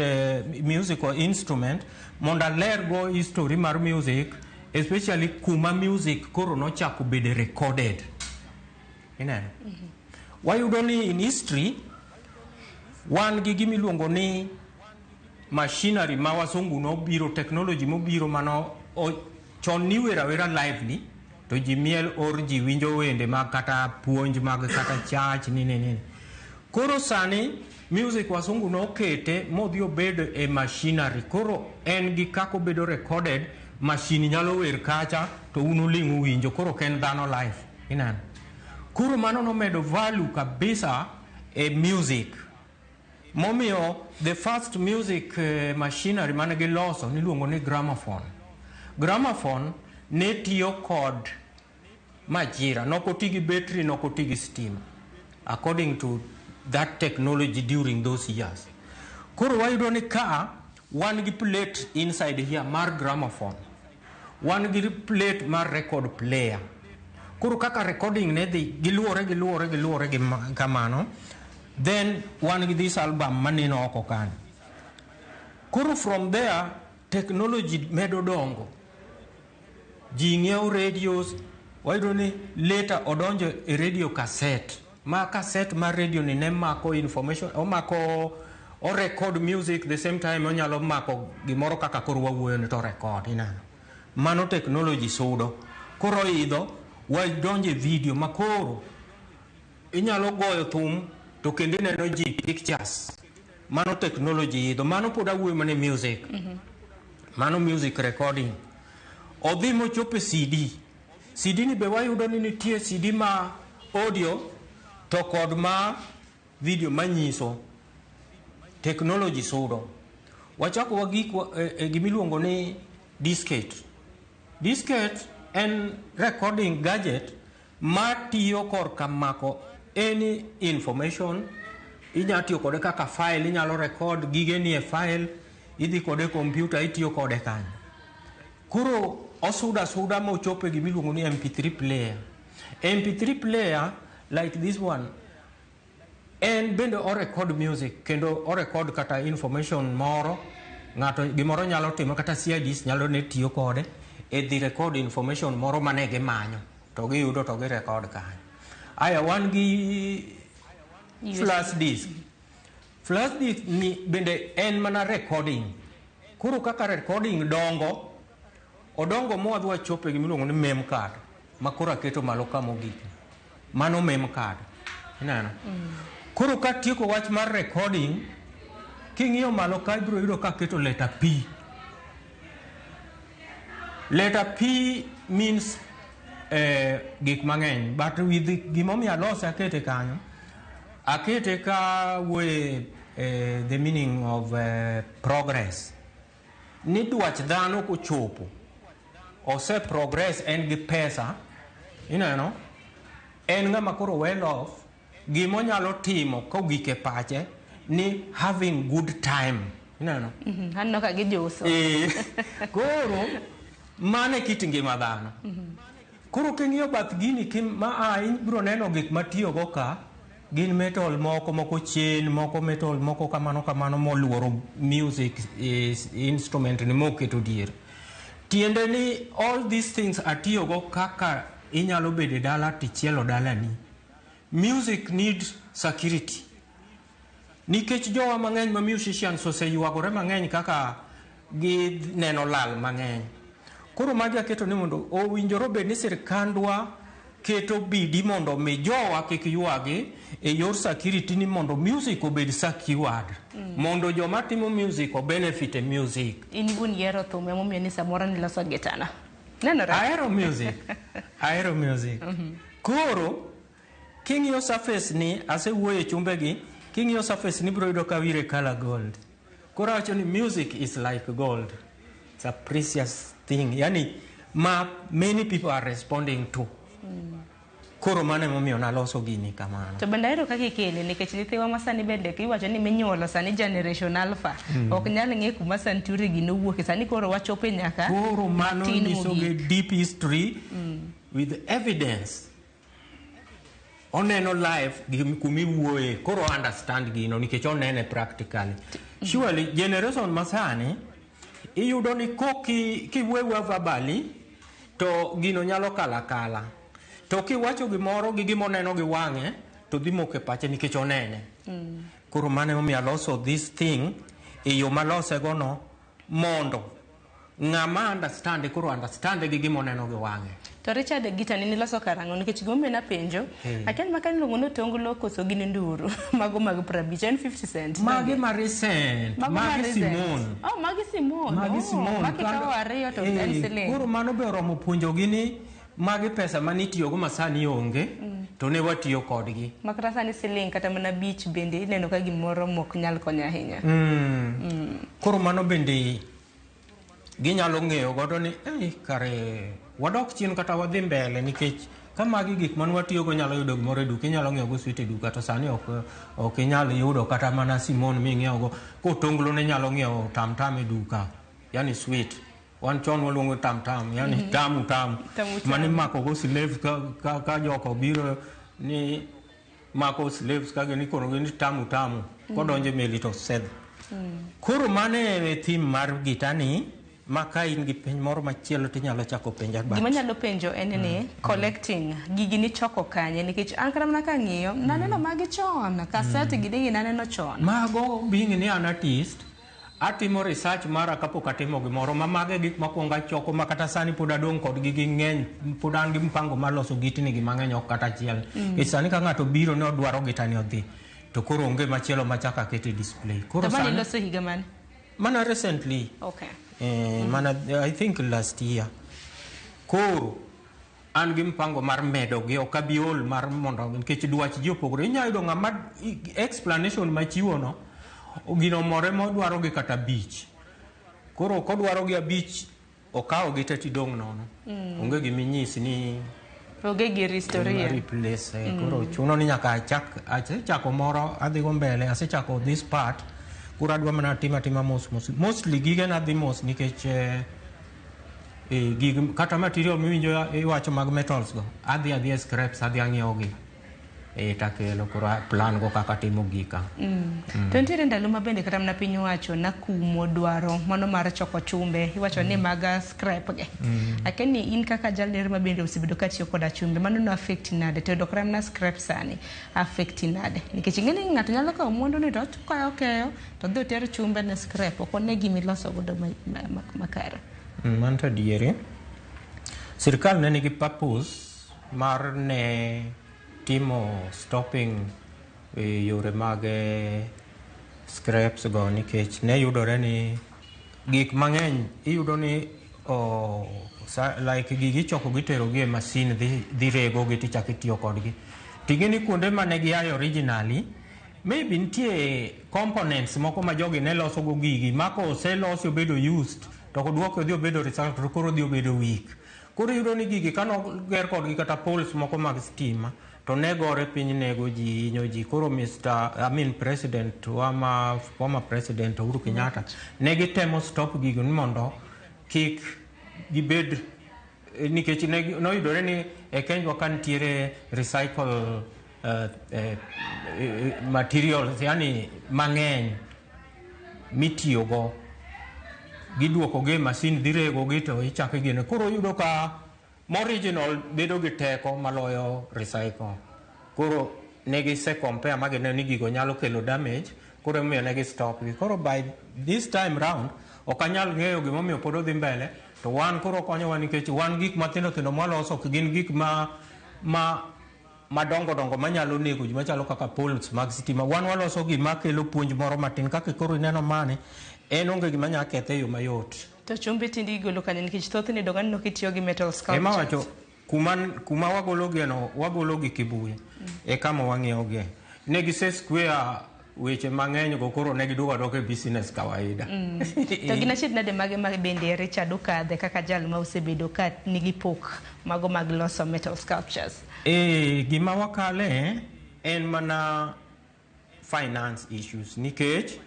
musical instrument, mondo aler go history mar music, especially kuma music koro nochako bede recorded. Ineno? Wayudo ni in history, wan gi gimiluongo ni machinery ma wasungu nobiro, technology mobiro mano chon ni wera live ni, to ji miel or ji winjo wende mag kata puonj mag kata church nini. Koro sani music wasungu nokete modhi obedo e machinery. Koro en gi kako bedo recorded, machine nyalo wer kacha to uno lingu winjo, koro ken dhano live. Inano? Kuro mano no medo value kabisa e music. Momiyo the first music machinery mane giloso niluongo ni gramophone. Gramophone ne tiyo kod majira, nokotigi battery, nokotigi steam, according to that technology during those years. Kuro wayudo ni ka wan gi plate inside here mar gramophone, wan gi plate mar record player. Kuro kaka recording ne dhi giluore gi kamano, then wan gi this album maneno oko kan. Kuro from there technology medo dongo, ji ng'iewo radios. Wayudo ni later odonjo e radio cassette, ma cassette mar radio ni ne mako information, o record music the same time onyalo mako gimoro kaka koro wawuoyo ni to record. Inano? Mano technology sudo. Koro idho wadonje video makoro inyalo goyo thum to kende neno ji pictures. Mano technology idho. Mano pod awuoyo mane music. Mano music recording. odhi mochope CD ni be wayudo ni nitie CD ma audio to kod ma video manyiso technology sudo. Wachako wagik gimiluongo ni diskette en recording gadget ma tiyo korka mako any information. Inya tiyo kode kaka file, inyalo record gige ni e file, idhi kode computer, itiyo kode kanyo. Koro osuda mochope gimiluongo ni MP3 player. MP3 player like this one en bende o record music kendo o record kata information moro ngato gimoro nyalo timo kata CIDs nyalo ne tiyo kode e dhi record information moro mane gimanyo to giyudo to gi record kanyo. Aya wan gi flash disk ni bende en mana recording. Koro kaka recording odongo mwadwa chope gimiluongo ni mem card makora keto malo kamo gik mano mem card inano. Koro ka tieko wach mar recording king'iyo malo ka ibiro yudo ka keto letter P. Letter P means gik mang'eny, but with gimomiyo alose akete kanyo, akete ka the meaning of progress. Ni dwach dhano kochopo ose progress en gi pesa ineno, en ng'ama koro well off, gimo nyalo timo kogike pache ni having good time ineno. Hanno ka gijuso. Koro mane kit ngima dhano. Koro king'iyo bath gini ibiro neno gik matiyo go ka gin metal moko chain moko metal moko kamano moluoro music instrument ni moketo dier. Tiende ni all these things atiyo go kaka inyalo bede dala tichielo dala ni. Music needs security. Nikech jowa mang'eny ma musicians oseyuagore mang'eny kaka gi neno lal mang'eny. Koro magi aketo ni mondo owinjore bed ni sirkandwa keto bidi mondo mi jowa kik yuagi e yor security ni mondo music obed secured. Mondo joma timo music o benefit music. In gun yero thum momiyo ni samoro ni loso gitana. Nenore. Aero music. Koro king'iyo surface ni asewuoyo chumbegi, king'iyo surface ni biro yudo ka wire color gold. Koro awacho ni music is like gold. It's a precious thing. Yani many people are responding to. Koro mane momiyo naloso gini kamano. To bende ero kaka ikele nikech nyithiwa masani bende kiwacho ni minyuolo sani generation alpha ok nyal ng'e kuma Santuri gino wuoke sani koro wachope nyaka koro mano nyisoge deep history with evidence. Oneno live kumi wuoye koro understand gino nikech onene practically. Surely generation masani iyudo ni kiwewa verbally to gino nyalo kala. To kiwacho gimoro gi gimoneno gi wang'e to dhi moke pache nikech onene. Koro mane omiyo aloso this thing e yo malose gono mondo ng'ama understand gi gimoneno gi wang'e. To Richard gitani ni loso karang'o nikech gombe na penjo aken makani luongo no tonglo koso gin nduru mago mag 50 50 cent magi recent magi Simon magi kawo ariyo to pencil koro mano be oromo puonjo gini magi pesa manitiyo go masani onge to ne watiyo kodgi makata sani siling kata mana beach bende neno ka gimoro mok nyal konya ahinya koro mano bende ginyalo ng'eyo godo ni kare wadok chien kata wadhi mbele nikech kama gik man watiyo go nyalo yudo gimoro e duka inyalo ng'iewo go sweet e duka to sani ok inyal yudo kata mana Simon ming'iewo go kotonglo ne nyalo ng'iewo tam e duka yani sweet wan chon waluongo tam yani tamu mani mako go slaves ka joko biro ni mako slaves ka gini kono gini tamu kodonje meli to sed koro mane theme mar gitani maka in gi penj moro machielo tinyalo chako penja gima nyalo penjo en ni collecting gigi ni choko kanye nikech an kata mana ka ng'iyo naneno magi chon cassette gigi naneno chon mago being ni an artist atimo research mara kapok atimo gimoro mage gik makwongo achoko makata sani pod adong kod gigi ng'eny pod an gi mpango mar loso gitni gi mang'eny ok kata achiel sani ka ng'ato biro ne odwaro gitani odhi to koro onge machielo machako akete display koro sani loso higa mane mana recently okay I think last year koro an gi mpango mar medo gi ok abi ol mar mondo nikech dwach ji opogore. Inyalo yudo ng'ama explanation machiwo no gino more modwaro gi kata abich, koro kodwaro gi abich okawo gi tati dong' nono. Onge giminyisi ni oge gi historia replace. Koro chuno ni nyaka achako moro adhi go mbele, asechako this part, koro adwa mana tima mostly gige na dhi mos nikech gig kata material miwinjo iwacho mag metals go adhi scraps adhi ang'iewo gi takelo, koro plan go kaka timo gika. To nitiere ndalo ma bende kata mana piny owacho na kumo dwaro mano mar choko chumbe, iwacho ni maga scrap ge. Lakini in kaka jalner ma bende osebedo ka tiyo koda chumbe, mano no affect nade to dok ram na scrap sani affect nade? Nikech ing'eni ng'ato nyalo kawo mwandu ni to keyo to dhi oter chumbe na scrap, ok one gimi loso godo makare. Manto diere sirkal ne nigi purpose mar ne timo stopping yore mag scraps go, nikech ne yudore ni gik mang'eny iyudo ni like gigi choko gitero gi e masin dhi rego gi tichak itiyo kodgi. Ting'eni kuonde mane giayo originally maybe nitie components moko ma jogi ne loso go gigi mako oselosi obedo used to kodwoko odhi obedo recycled, koro odhi obedo weak. Koro iyudo ni gigi kano ger kodgi kata poles moko mag stima to ne gore piny nego ji, hinyo ji. Koro President former President Uhuru Kenyatta ne gitemo stop gigo ni mondo kik gibed, nikech noyudore ni e Kenya ka nitiere recycle materials yani mang'eny mitiyogo, giduoko ge masin dhi rego gi to ichako gine. Koro yudo ka original bedo gi teko maloyo recycle. Koro ne gise compare ma gineno ni gigo nyalo kelo damage, koro emiyo ne gi stop gi. Koro by this time round ok anyal ng'eyo gimomiyo pod odhi mbele, to wan koro konyowa nikech wan gik matindo mwaloso ok gin gik madongo manyalo nego ji machalo kaka poles mag stima. Wan waloso gima kelo puonj moro matin, kaka koro ineno mani en onge gima nyalo kethe yo mayot. To chumbe tindi igolo kanye nikech thothne dogani no kitiyo gi metal sculptures. Ema wacho kuma wagolo gieno wagolo gi Kibuye e kama wang'iewo gie. Ne gise square weche mang'eny go, koro ne giduogo e business kawaida. To gina chid nade mage bende Richard ukadhe kaka jal ma osebedo ka nigi pok mago mag loso metal sculptures? Gima wakale en mana finance issues, nikech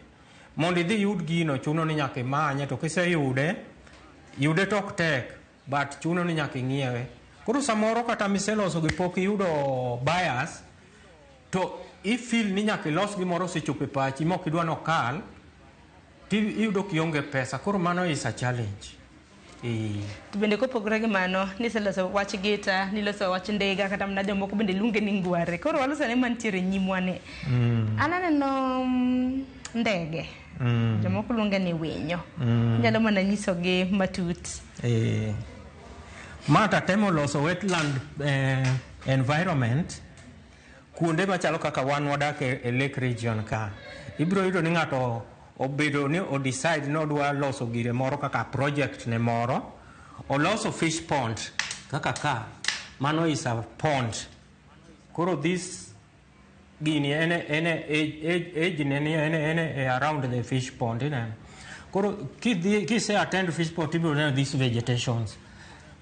mondo idhi yud gino chuno ni nyaka imanye, to kiseyude tok tek, but chuno ni nyaka ing'iewe. Koro samoro kata miseloso gi pok iyudo buyers, to ifeel ni nyaka ilos gimoro sechope pachi mok idwa nokal, ti iyudo kionge pesa. Koro mano is a challenge. To bende kopogore gi mano, niseloso wach gita, niloso wach ndega, kata mna jomoko bende luonge ni ngware. Koro waloso ne mantiere nyimwane. Ananeno ndege. Jomoko luonge ni winyo. Nyalo mana nyiso gi matut. Mata temo loso wetland environment kuonde machalo kaka wan wadak e Lake Region ka. Ibiro yudo ni ng'ato obedo ni o decide no dwa loso gire moro kaka project ne moro, oloso fish pond kaka ka, mano is a pond. Koro this gini age ne around the fish pond ine. Koro kise attend fish pond ibiro neno these vegetations,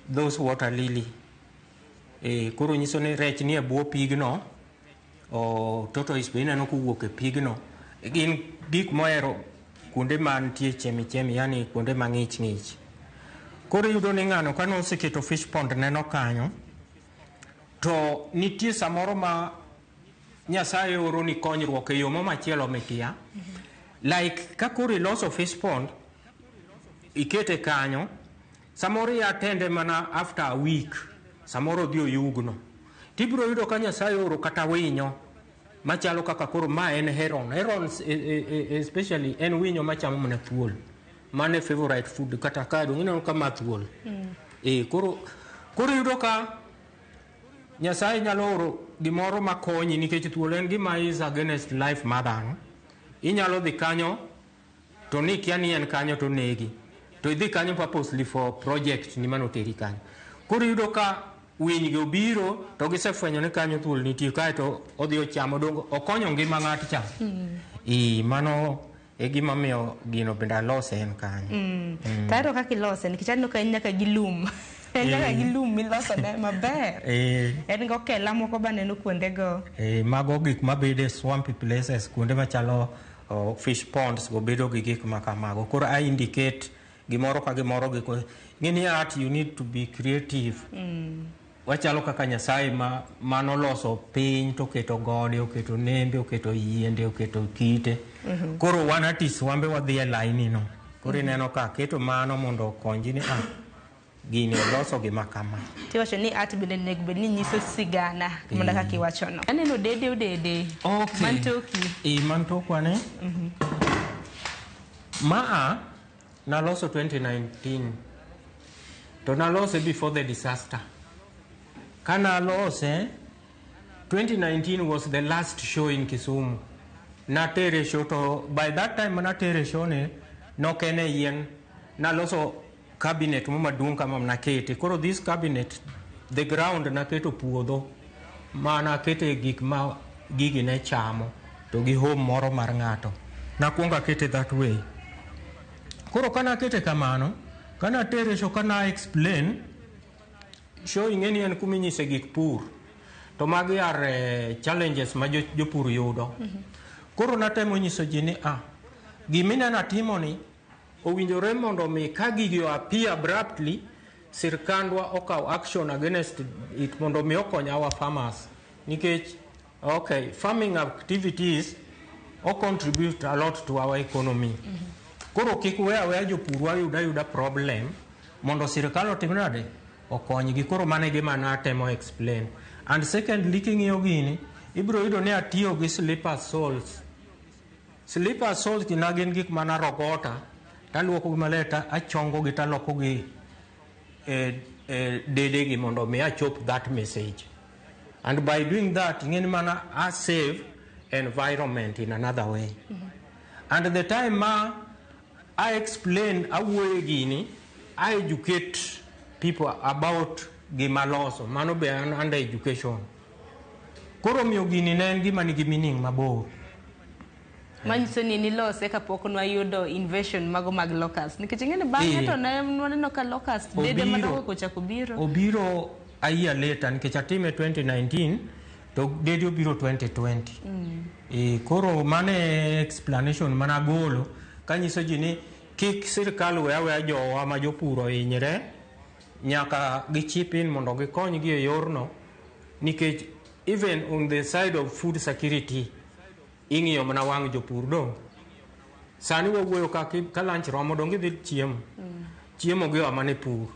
those water lily. Koro nyiso ni rech ni e bwo pigno, tortoise be ineno kuwuok e pigno. Gin gik mohero kuonde mantie chemi, yani kuonde mang'ich. Koro yudo ni ng'ano kano oseketo fish pond neno kanyo, to nitie samoro ma Nyasaye oro ni konyruok e yo machielo mikia. Like ka koro iloso fish pond ikete kanyo, samoro ya tende mana after a week, samoro dhi oyugno. Tibiro yudo ka Nyasaye oro kata winyo machalo kaka koro ma en heron especially en winyo machamo mana thuol, mane favorite food kata kado ng'ino kama thuol. Koro yudo ka Nyasaye nyalo oro gimoro makonyi, nikech thuol en gima is against life madhano. Inyalo dhi kanyo to ni kia ni en kanyo to negi, to idhi kanyo purposely for project ni mano teri kanyo. Koro yudo ka winy go biro to gisefwenyo ni kanyo thuol nitie kae to odhi ochamo dongo okonyo ngima ng'at cha. Mano e gima miyo gino bende alose en kanyo. Taro kaka ilose nikech aneno ka nyaka gi lum. Nyaka gi lum miloso ne maber. En go kela moko ba neno kuonde go. Mago gik mabede swampy places kuonde machalo fish ponds go bedo gi gik makamago. Koro I indicate gimoro ka gimoro giko. Ngini art you need to be creative. Wachalo kaka Nyasaye mano loso piny to keto gode, oketo nembe, oketo yiende, oketo kite. Koro wan artist wambe wadhi e line no. Koro ineno ka keto mano mondo okonji ni gini loso gima kama. Tiwacho ni art bende nego bed ni nyiso sigana mondo kaka iwacho no. Aneno dede. Okay. Mantoki. Mantokwa ne. Naloso 2019. To nalose before the disaster. Kanalose 2019 was the last show in Kisumu. Natere show to by that time natere show ne no kene yen naloso cabinet mo maduong kama nakete. Koro this cabinet the ground naketo puodho mana kete gik ma gigi ne chamo to gi home moro mar ng'ato. Nakuonga kete that way. Koro kana kete kamano kana tere show kana explain showing any and kuminyise gik pur to magi are challenges ma jopur yudo. Koro natemo nyiso ji ni gimina natimo ni owinjore mondo mi ka gigi appear abruptly sirkandwa okaw action against it mondo mi okony our farmers nikech farming activities contribute a lot to our economy. Koro kik weya jopur yuda problem mondo sirkal otim nade okonygi. Koro mane gima natemo explain. And secondly, king'iyo gini ibiro yudo ni atiyo gi slipper soles. Slipper soles gin gik mana rogota taluoko gi maler ta achongo gi taloko gi dede gi mondo mi achop that message. And by doing that ing'eni mana I save environment in another way. And the time I explain awuoyo gini I educate people about gimaloso mano be under education. Koro miyo gini ne en gima nigi meaning mabor. Manyiso ni nilose kapok nwayudo invasion mago mag locust. Nikech ing'eni bang'e to nwaneno ka locust dede madongo kochako biro. Obiro a year later nikech atime 2019 to dede obiro 2020. Koro mane explanation mana golo kanyiso ji ni kik sirkal weya jowa ma jopuro hinyre nyaka gichip in mondo gikony gi e yorno nikech even on the side of food security ing'iyo mana wang jopur do. Sani wawuoyo ka lunch romo donge dhi chiemo gi amane pur.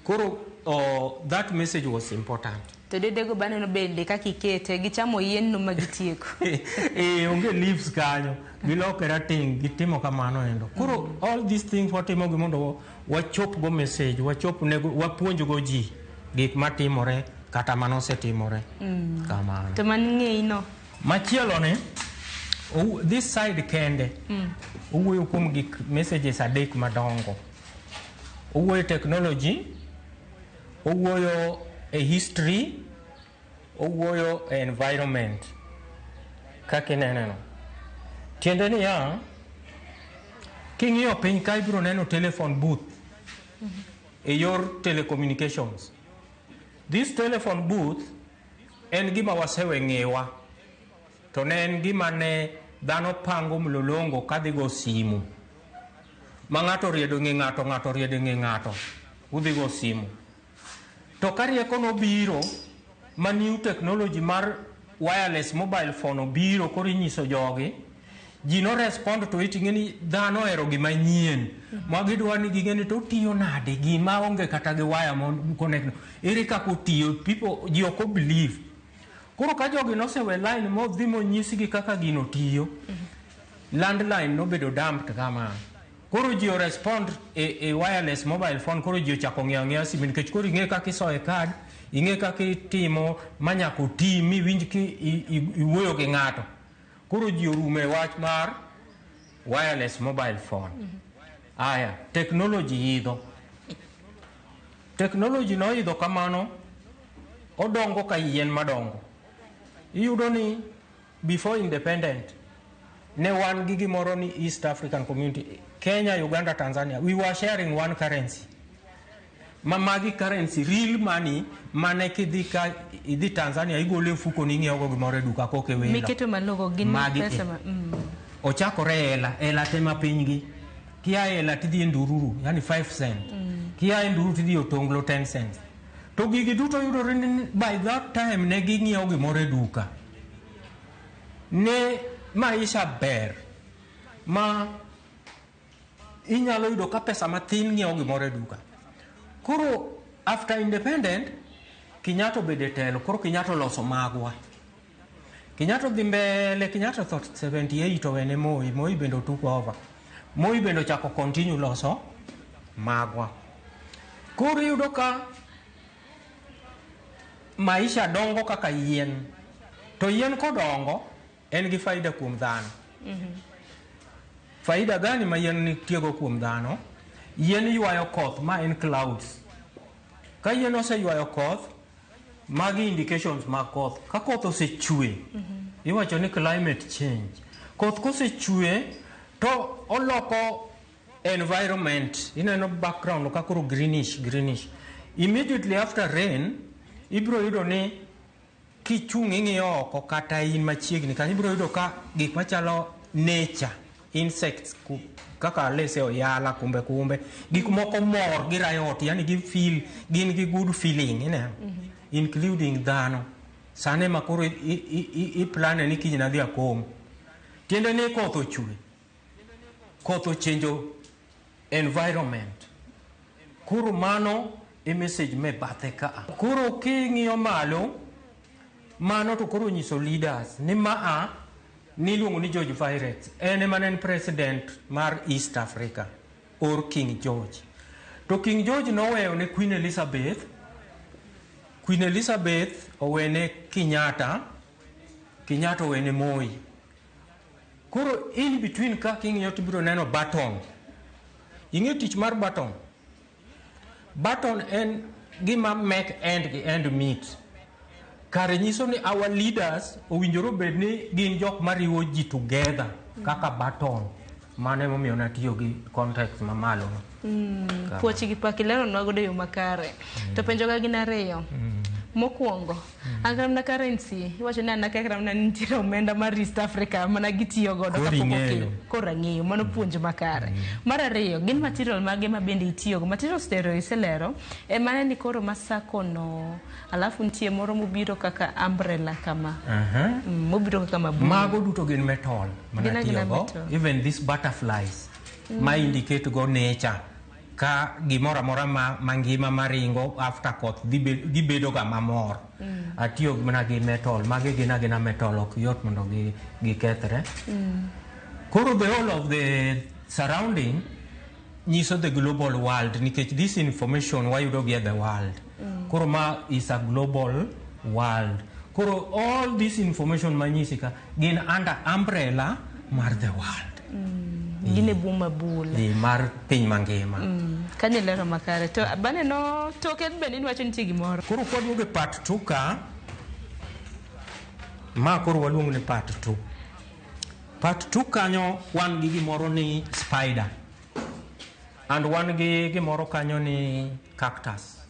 Koro that message was important. To dedego baneno bende kaka ikete gichamo yien no magitieko. Onge leaves kanyo gilokera ting gitimo kamano endo. Koro all these things watimo gi mondo wachop go message wapuonj go ji gik matimore kata manosetimore kamano. To mang'eyi no machielo ne this side kende owuoyo kuom gik messages adek madongo. Owuoyo technology, owuoyo a history, owuoyo a environment. Kaka ineno tiende ni king'iyo piny ka ibiro neno telephone booth e yor telecommunications. This telephone booth en gima wasewe ng'ewa to ne en gima ne dhano pango mlolongo kadhi go simu ma ng'ato riedo ng'e ng'ato, ng'ato riedo ng'e ng'ato, udhi go simu. To ka rieko nobiro ma new technology mar wireless mobile phone obiro, koro inyiso jogi ji no respond to it. Ing'eni dhano ohero gima nyien ma gidwa ni ging'eni to tiyo nade gima onge kata gi wire mon connect ere kaka otiyo, people ji ok believe. Koro ka jogi nosewe line modhi monyisgi kaka gino tiyo, landline nobedo dumped kama. Koro ji respond e wireless mobile phone. Koro ji ochako ng'eyo simu nikech koro ing'e kaka isoe card, ing'e kaka itimo manyaka oti miwinj ki iwuoyo gi ng'ato. Koro ji orume wach mar wireless mobile phone. Aya, technology idho. Technology no idho kamano, odongo ka yien madongo. Iyudo ni before independent, ne wan gi gimoro ni East African Community, Kenya, Uganda, Tanzania, we were sharing one currency. Magi currency, real money, mane idhi Tanzania, igole fuko ni ng'iewo go gimoro e duka koke welo. Miketo malogo gin pesa ma. Ochakore ela tema pinygi. Kia ela tidhi ndururu, yani 5 cents. Kia ndururu tidhi otonglo 10 cents. To gigi duto yudore ni by that time ne ging'iewo gimoro e duka. Ne maisha ber. Ma inyalo yudo ka pesa mathin ng'iewo gimoro e duka. Koro after independent, Kenyatta bede telo, koro Kenyatta loso magwa. Kenyatta dhi mbele, Kenyatta thought 78 owene Moi bendo took over. Moi bendo chako continue loso magwa. Koro yudo ka maisha dongo kaka yien. To yien kodongo, en gi faida kuom dhano. Faida gani ma yien nitiego kuom dhano? Yien ywayo koth, ma en clouds. Ka yien oseywayo koth, magi indications mag koth. Ka koth osechwe, iwacho ni climate change. Koth kosechwe, to oloko environment. Ineno background ka koro greenish. Immediately after rain, ibro yudo ni kichung' ing'iyo oko kata in machiegni kanyo ibro yudo ka gik machalo nature, insects kaka lese oyala kumbe gik moko mor gi riot, yani gin gi good feeling, including dhano. Sane makoro i plan ni kiny na dhi akom. Tiende ni koth ochwe. Koth ochenjo environment. Koro mano e message me bathe ka. Koro king'iyo malo, mano to koro nyiso leaders ni niluongo ni George Vairet, en ema en president mar East Africa, or King George. To King George noweyo ne Queen Elizabeth owene Kenyatta owene Moi. Koro in between ka king'iyo tibiro neno baton. Ing'e tich mar baton? Baton en gima make end gi end meet. Kare nyiso ni our leaders owinjoro bed ni gin jok mariwo ji together kaka baton. Mane momiyo natiyo gi context mamalo. Puochi gi pakilero nwagodo yo makare. To penjo ga gin ariyo. Mokwongo, angamna currency, iwacho ni anakakramna nitiere omenda mar East Africa mana gitiyo godo kapoko kelo. Kora ng'eyo, mano puonj makare. Mar ariyo, gin material mage ma bende itiyo go. Material stereo iselero, mane ni koro masako no, alafu nitie moro mobiro kaka umbrella kama. Mobiro kaka mabuni. Mago duto gin metal. Mana tiyo go. Even these butterflies, ma indicate go nature. Ka gimora mora mangima maringo after koth gibedo ga mamor. Atiyo mana gi metal, mage gina metal ok yot mondo gi kethre. Koro the whole of the surrounding nyiso the global world, nikech this information wayudo gi the world. Koro ma is a global world. Koro all this information manyisi ka gin under umbrella mar the world. Gine buma bula. Mar piny mangima. Kanye lero makare. To bane no token bende niwacho nitie gimoro. Koro kwaduoge part 2 ka. Ma koro waluongo ni part 2. Part 2 kanyo wan gi gimoro ni spider. And wan gi gimoro kanyo ni cactus.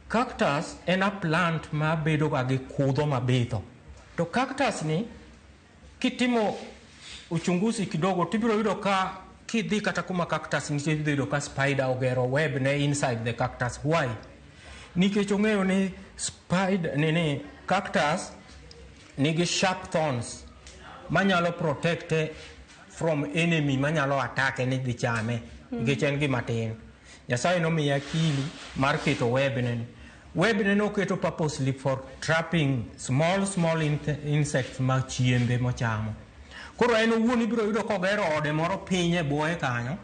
Cactus en a plant ma bedo ga gi kudho mabitho. To cactus ni kitimo uchunguzi kidogo tibiro yudo ka kidhi kata kuma cactus nitie yudo ka spider ogero web ne inside the cactus. Why? Nikech ong'eyo ni cactus nigi sharp thorns manyalo protect from enemy manyalo attack ni dhi chame. Nikech en gima tin. Nyasaye nomiye akili mar keto web ne. Web ne noketo purposely for trapping small insects ma chiembe mochamo. Koro en owuon ibiro yudo kogero ode moro piny e buoye kanyo,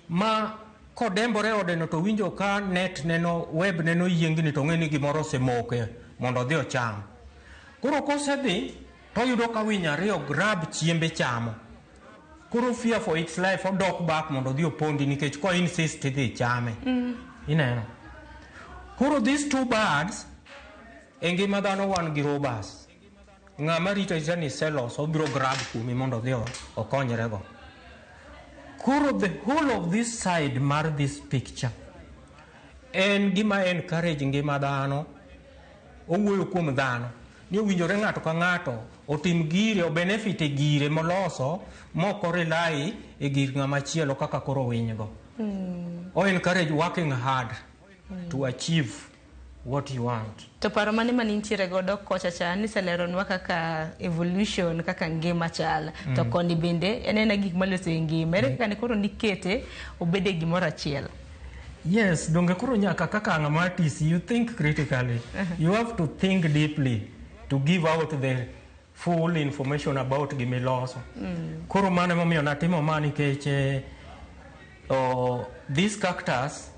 ma kodembore ode no to winjo ka net neno web neno yiengni to ng'eni gimoro osemoke mondo odhi ocham. Koro kosedhi to yudo ka winy ariyo grab chiembe chamo. Koro fear for its life odok back mondo odhi opondi nikech ko insist idhi chame. Ineno. Koro these two birds, e ngima dhano wan gi robas. Ng'ama rito ni selos, obiro grab kumi mondo dhi okonyre go. Koro the whole of this side mar this picture, en gima encourage ngima dhano, owuoyo kuom dhano. Ni owinjore ng'ato ka ng'ato otim gire, o benefit e gire moloso, moko rely e gir ng'ama chielo kaka koro winygo. O encourage working hard to achieve what you want. To paro mane manintiere godo kocha cha ni seleronwa kaka evolution kaka ngima chal to koni bende enena gik maloso ngima ere kaka ne koro nikete obede gimoro achiel. Yes, donge koro nyaka kaka ng'ama artist, you think critically. You have to think deeply to give out the full information about gimiloso. Koro mane momiyo natimo mani keche these cactus,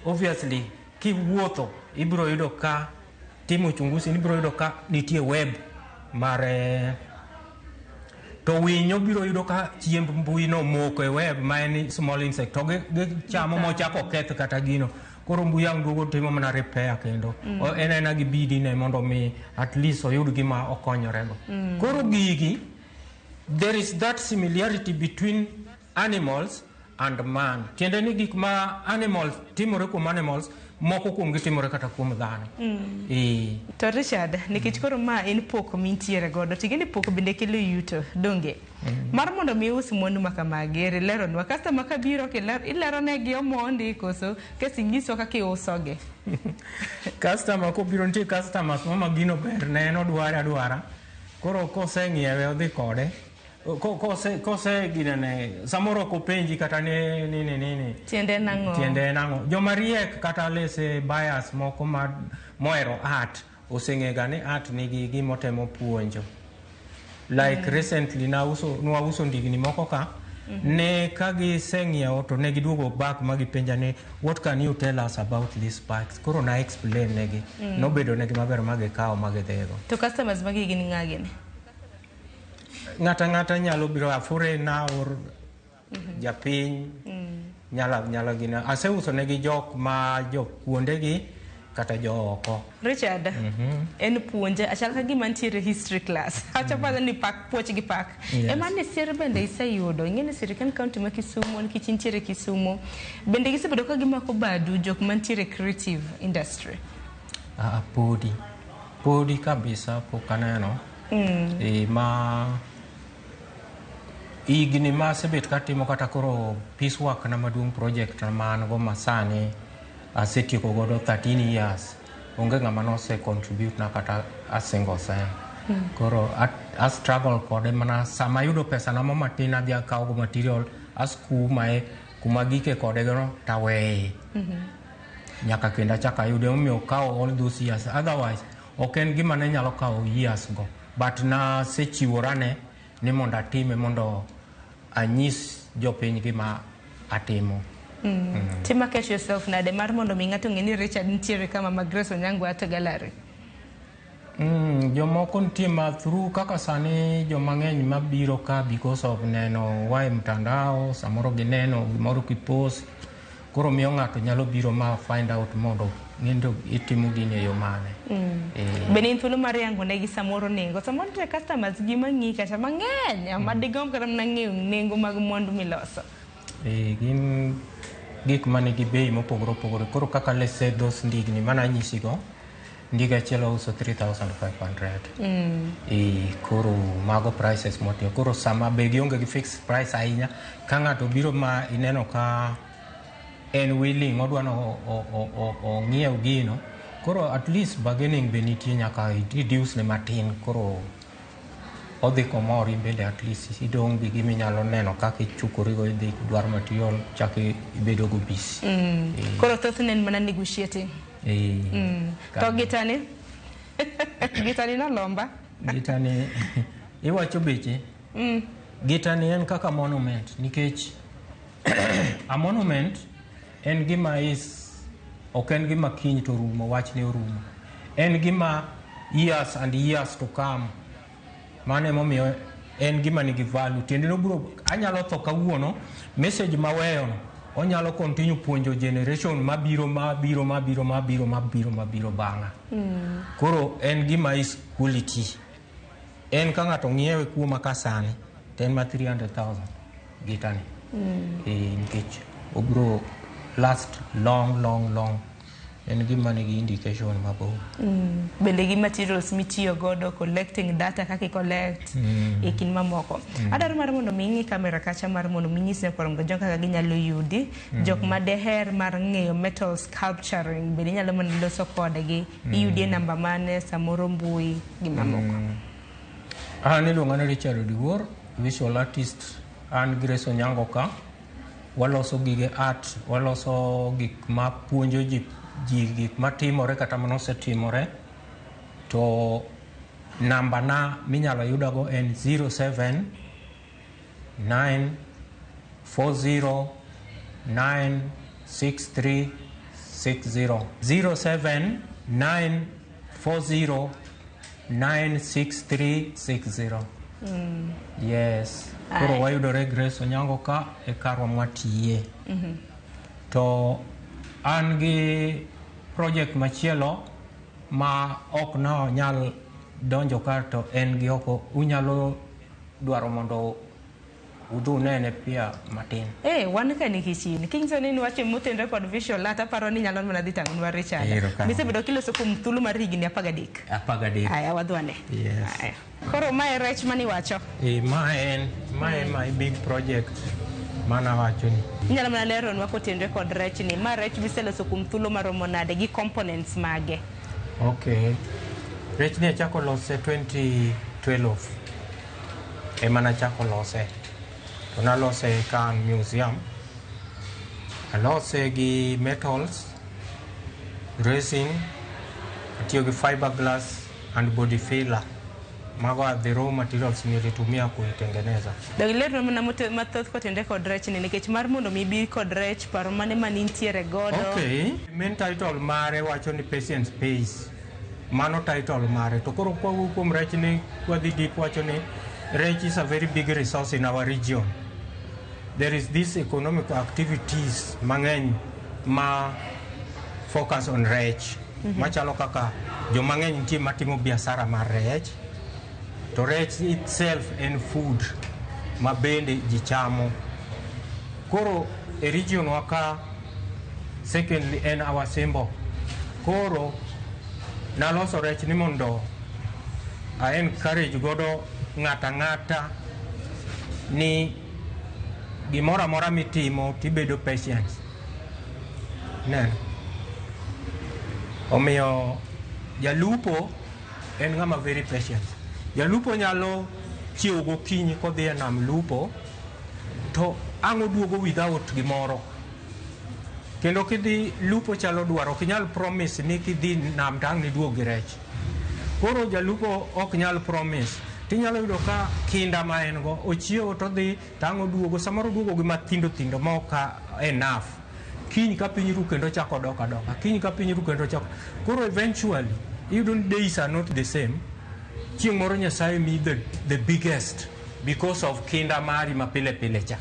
obviously kiwuotho ibiro yudo ka timo uchunguzi, ibiro yudo ka nitie web mare, to winyo biro yudo ka chiemb mbui no moko e web ma en small insect, to chamo mochako keth kata gino. Koro mbui ang duogo timo mana repair kendo. Enena gi bidi ne mondo mi at least oyud gima okonyorego. Koro gigi, there is that similarity between animals and man. Tiende ni gik ma animals timore kuom animals, moko kuom gitimore kata kuom dhano. To Richard, nikech koro ma en pok mintiere godo, tigeni pok bende kelo yuto, donge? Mar mondo mi us mwandu makamagi, leronwa customer kabiro ilero negi omondi koso kesingiso kaka iusoge. Customer ko biro nitie customers mama gino ber neno dwara. Koro kose ng'iewe odhi kode. Kose ginene samoro ko penji kata nini tiende nango joma riek kata lese bias moko moero art oseng'ega ni art nigi gimotemo puonjo, like recently nwauso ndigni moko ka ne kagi seng'iewo to ne giduogo back magipenja ni what can you tell us about these bikes. Koro na explain negi nobedo negi maber magikawo magidhigo. To customers magi gini ng'agini ng'ata nyalo biro afure na or japiny nyalo gina aseuso negi jok ma kuondegi kata oko. Richard, en puonje achal ka gima ntiere history class. Acha pada ni pak puoch gi pak. Ema ne sir bende iseyudo ngene sirikal county ma Kisumu nikech ntiere Kisumu. Bende gisebedo ka gima ko badu jok mantiere creative industry. Podi kabisa pokaneno. Ma igni ma sebet katimo kata koro peace work na maduong project na man go masani asetieko godo 13 years. Onge ng'ama nose contribute na kata a single cent. Koro a struggle kode mana sama yudo pesa na mama tina dia kawo go material as kuma gike kode gono tawe. Nyaka kenda chaka yude omiyo kawo all those years. Otherwise oken gima ne nyalo kawo years go. But na sechiworane ni mondo atime mondo anyis jopiny gima atimo. To market yourself na de mar mondo mi ng'ato ng'eni Richard ntiere kama Magreso Nyango ate gallery. Jomoko nitie ma through kaka sani jomang'eny mabiro ka because of neno wae mtandao, samoro gineno gimoro kipost, koro miyo ng'ato nyalo biro ma find out mondo ng'endo itimo gini e yo mane. Bende in thuolo mar yango negi samoro nengo. Samoro te customers gi mang'i kata mang'eny ma digom kata mana ng'eyo nengo mag mwandu miloso. Gin gik manigi bei mopogore opogore. Koro kaka let's say those ndigni mana nyisigo, ndiga achiel uso 3,500. Koro mago prices motiyo. Koro sama be gionge gi fixed price ahinya, ka ng'ato biro ma ineno ka en willing odwano ong'iew gino, koro at least bargaining be nitie, nyaka reduce ne matin. Koro odhi komori bende at least idong' gi gimi nyalo neno kaka ichukorigo idhi dwar material chak ibedo go busy. Koro thothne en mana negotiating. To gitani na lomba gitani iwacho beche. Gitani en kaka monument, nikech a monument en gima ok en gima kiny to rumo, wach ne orumo. En gima years and years to come. Mane momiyo en gima nigi value. Tiende no bro anyalo tho kawuono, message maweyo onyalo continue puonjo generation mabiro bang'a. Koro en gima is quality. En ka ng'ato ng'iewe kuoma kasani, to en ma 300,000 gitani. Nikech obro last long. En gima nigi indication mabor. Bende gi materials mitiyo godo collecting data kaka collect e kin mamoko. Adaro mar mondo mingi kamera kacha mar mondo minyis ne korom jok kaka ginyalo yudi jok ma deher mar ng'eyo metal sculpturing bende nyalo mondo loso kodgi iyudi namba mane samoro mbui gi mamoko. An iluonga ni Richard Odiwuor, visual artist. An Grace Onyango ka. Waloso gige art, waloso gik ma puonjo ji gik matimore kata manosetimore. To namba na minyalo yudago en 07 940 96360. 07 940 96360. Yes. Koro wayudore Grace Onyango ka e karwa mwatiye. To an gi project machielo ma ok na nyal donjo ka to en gi oko unyalo dwaro mondo udhu nene pia matin. Wan ka nikichini. Kingso ni wache mutende kod visual art aparo ni nyalo mana dhi tango nwa Richard. Mise bedo kiloso kum thulu mar higni 13. 13. Aya wadhwane. Yes. Aya. Koro mae rech mani wacho. Mae my big project mana wacho ni. Nyalo mana lero nwa kotende kod rech ni. Ma rech miseloso kum thulu maromo nade gi components mage. Okay. Rech ni achako lose 2012. Mana chako lose. To nalose kan museum. Alose gi metals, resin, atiyo gi fiberglass and body filler. Mago are the raw materials nilitumia kuitengeneza. Dagilero na mathoth kotende kod rech ni nikech mar mondo mibi kod rech paro mane manintiere godo. Okay. Main title mare wacho ni Patient Space. Mano title mare. To koro kwa kuom rech ni wadhi deep wacho ni rech is a very big resource in our region. There is this economic activities mang'eny ma focus on rech. Machalo kaka jo mang'eny nitie matimo biashara mar rech. To rech itself and food ma bende ji chamo. Koro e region waka secondly en our symbol. Koro naloso rech ni mondo I encourage godo ng'ata ni gimora mora mitimo tibedo patient. Neno. Omiyo jalupo en ng'ama very patient. Jalupo nyalo chiewo gokinyi kodhi e nam lupo to ang' oduogo without gimoro. Kendo kidhi lupo chalo dwaro, ok nyal promise ni kidhi nam tang' ni duog gi rech. Koro jalupo ok nyal promise. Tinyalo yudo ka kinda ma en go ochiewo to dhi tang' oduogo, samoro duogo gi mathindo ma ok enough. Kiny ka piny ru kendo chako doka. Kiny ka piny ru kendo chako. Koro eventually, even days are not the same. Chieng' moro Nyasaye mi the biggest because of kinda mari ma pile cha.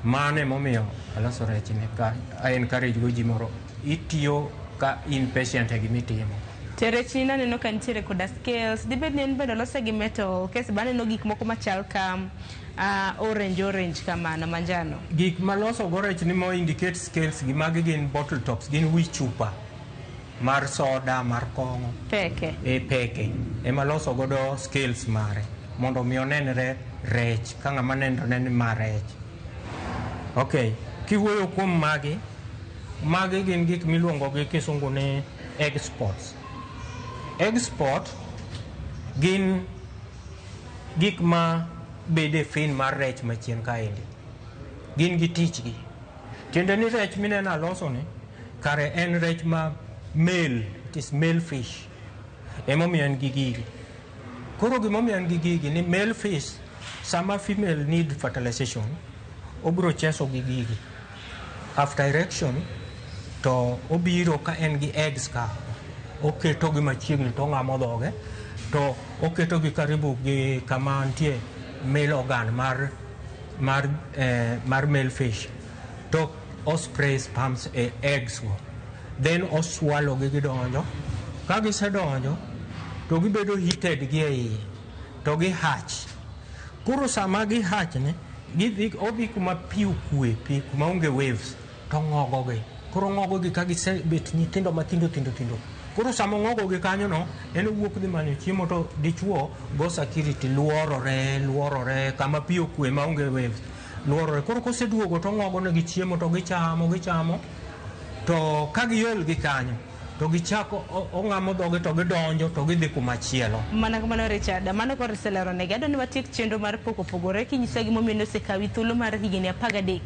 Mane momiyo aloso rech ni ka I encourage go ji moro itiyo ka in patient e gimitimo. Rech ni naneno ka nitiere koda scales. Dibed ni en bende olose gi metal. Kesi ba neno gik moko machal ka orange kamano manjano. Gik maloso go rech ni mo indicate scales gi magi gin bottle tops, gin wi chupa mar soda, mar kong'o. Peke. Peke. Ema loso godo scales mare mondo mi onenre rech ka ng'ama neno ma rech. Okay. Kiwuoyo kuom magi gin gik miluongo gi kisungu ni exports. Export gin gik ma bede fin mar rech machien kaendi. Gin gi tich gi. Tiende ni rech mineno aloso ni kare en rech ma male, it is male fish. Emomiyo en gi gigi. Koro gimomiyo en gi gigi ni male fish sama female need fertilization obro cheso gi gigi. After erection to obiro ka en gi eggs ka oketo gi machiegni to ng'amo dhoge to oketo gi karibu gi kama nitie male organ mar male fish to osprey sperms e eggs go, then oswallow gi gidonjo. Ka gisedonjo to gibedo heated gi ei to gi hatch. Koro sama gi hatch ne odhi kuma pi okue, pi kuma onge waves to ng'ogo gi. Koro ng'ogo gi ka gisebet nyithindo matindo tindo. Koro sama ng'ogo gi kanyo no en wuok dhi manyo chiemo to dichuo go security luorore kama pi okue ma onge waves luorore. Koro koseduogo to ng'ogo ne gi chiemo to gichamo to ka giol gi kanyo to gichako ong'amo dhoge to gidonjo to gidhi kuma chielo. Mana kamano Richard, mano kor selero ne gado ni watiek chenro mar pogore kinyisa gimomiyo nosekawi thuolo mar higni 13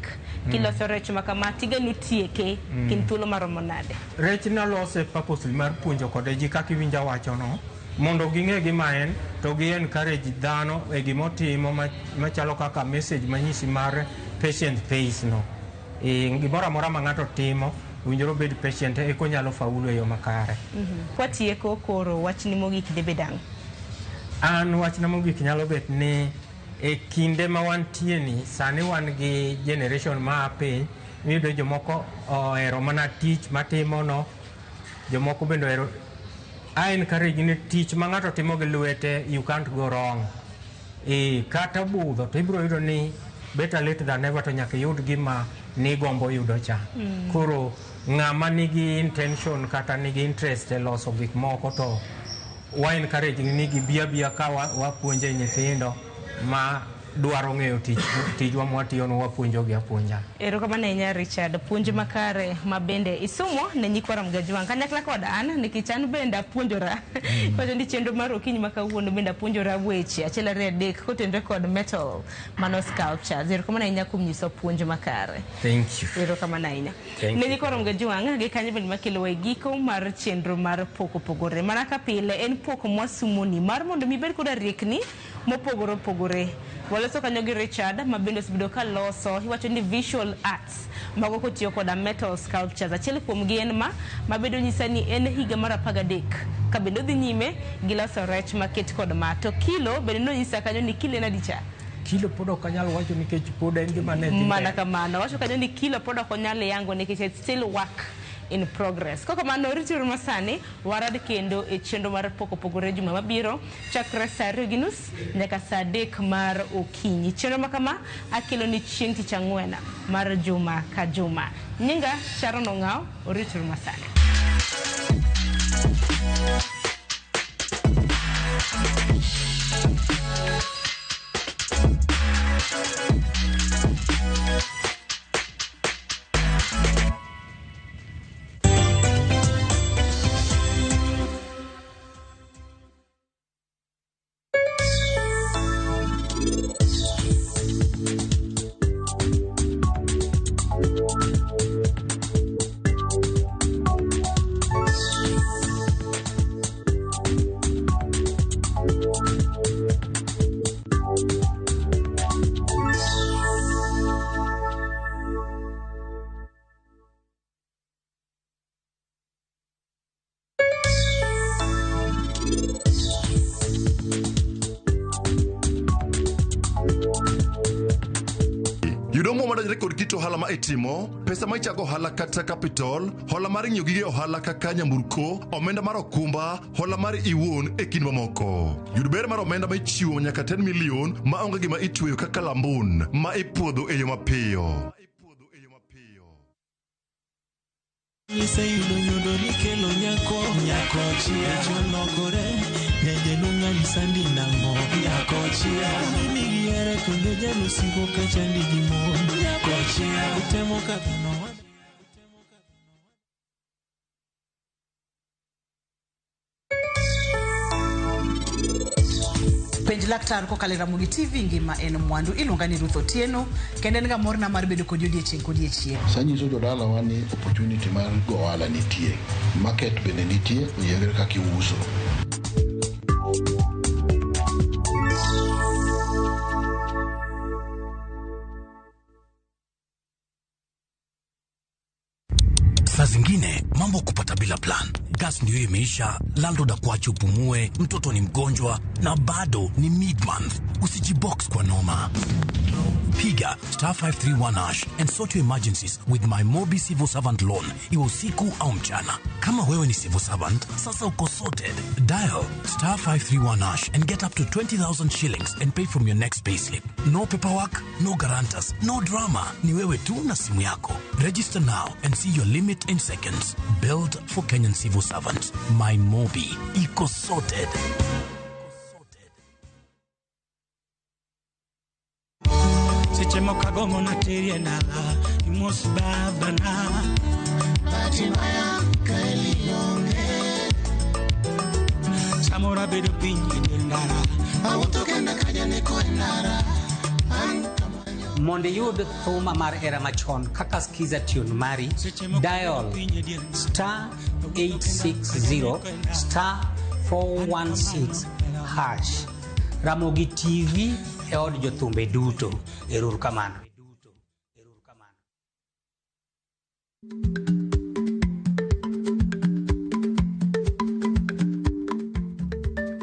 kiloso rech makama tiga nutieke kin thuolo maromo nade? Rech nalose purposely mar puonjo kode ji kaka iwinja wacho no mondo ging'e gima en to gi encourage dhano e gimotimo machalo kaka message manyisi mar patient pays no. Gimoro amora ma ng'ato timo winjoro bed patient e konyalo faulu e yo makare. Kwatieko koro wachni mogik debedang. An wachna mogik nyalo bet ni e kinde ma wantie ni sani wan gi generation ma piny miyudo jomoko ohero mana tich matimo no, jomoko bende ohero encourage ni tich ma ng'ato timo gi lwete you can't go wrong. Kata budho to ibiro yudo ni better late than never to nyaka yud gima ni gombo yudo cha. Koro ng'ama nigi intention kata nigi interest e loso gik moko to wa encourage ni gibia ka wapuonje nyithindo ma dwaro ng'eyo tijwa mwatiyo no wapuonjo gi apuonja. Erokamano ahinya Richard, puonj makare ma bende isumo ne nyikwara Mgajwang' kanyakla kod an nikech an bende apuonjora. Kwacho ni chenro mar okinyi ma kawuono bende apuonjora weche achiel ariyo adek kotenore kod metal mano sculptures. Erokamano ahinya kuom nyiso puonj makare. Thank you. Erokamano ahinya. Ne nyikwara Mgajwang' gi kanyo bende makelo e giko mar chenro mar pogore. Mana ka pile en poko mwasumoni mar mondo mibed koda riekni mopogore. Waloso kanyo gi Richard ma bende osbedo ka loso iwacho ni visual arts mago kotiyo koda metal sculptures. Achiel kuom gi en ma bedo nyisa ni en higa mar 13 ka bende odhi nyime gi loso rech maket kod ma to kilo bende no nyisa kanyo ni kilo en adicha. Kilo pod ok anyal wacho nikech pod en gima ne timbe. Mana kamano wacho kanyo ni kilo pod ok onyal yango nikech it's still work in progress. Koko mano rituru masani warad kendo e chenro mar pogore juma mabiro chakre saa 2:30 nyaka saa 3 mar okinyi. Chenro makama akelo ni chieng' tich ang'wen mar juma ka juma. Nyinga Sharon Ong'ao, rituru masani. Kod kito ohala ma itimo, pesa ma ichako ohala kata capital, hola mar ng'iyo gige ohala kaka nyamburko, omenda mar okumba, hola mar iwuon e kind mamoko. Yud ber mar omenda ma ichiwo nyaka 10 million ma onge gima itweyo kaka lambun ma ipuodho e yo mapiyo. Iseyudo nyodori kelo nyako chia jolokore nyeje lungani sandi nango nyako chia mimi yere kunde jalo sigo kachandi gimo nyako chia utemo kadhano. Penj laktar kokalo Ramogi TV ngima en mwandu iluonga ni Ruth Otieno kendo en ga morna mar bedo kod odiechieng' kod odiechieng'. Sanyiso jodala wani opportunity mar go ohala nitie, market bende nitie, oyegre kaka iuso. Saa zingine mambo kupata bila plan. Gas ndio imeisha, landlord akuache upumue, mtoto ni mgonjwa na bado ni mid-month. Usijibox kwa noma. Piga *531# and sort your emergencies with my Mobi Civil Servant Loan. Iwe usiku au mchana. Kama wewe ni civil servant, sasa uko sorted. Dial *531# and get up to 20,000 shillings and pay from your next payslip. No paperwork, no guarantors, no drama. Ni wewe tu na simu yako. Register now and see your limit in seconds. Built for Kenyan civil servants. My Mobi. Iko sorted. Sechemo kagomo na terie na imos babana Batimaya kalionge Samora bedo pinyi ndara Awutokenda kanya neko ndara Monde yud thuma mar era machon kaka skiza tune mari dial *860 *416# Ramogi TV e od jothumbe duto. Eruru kamano.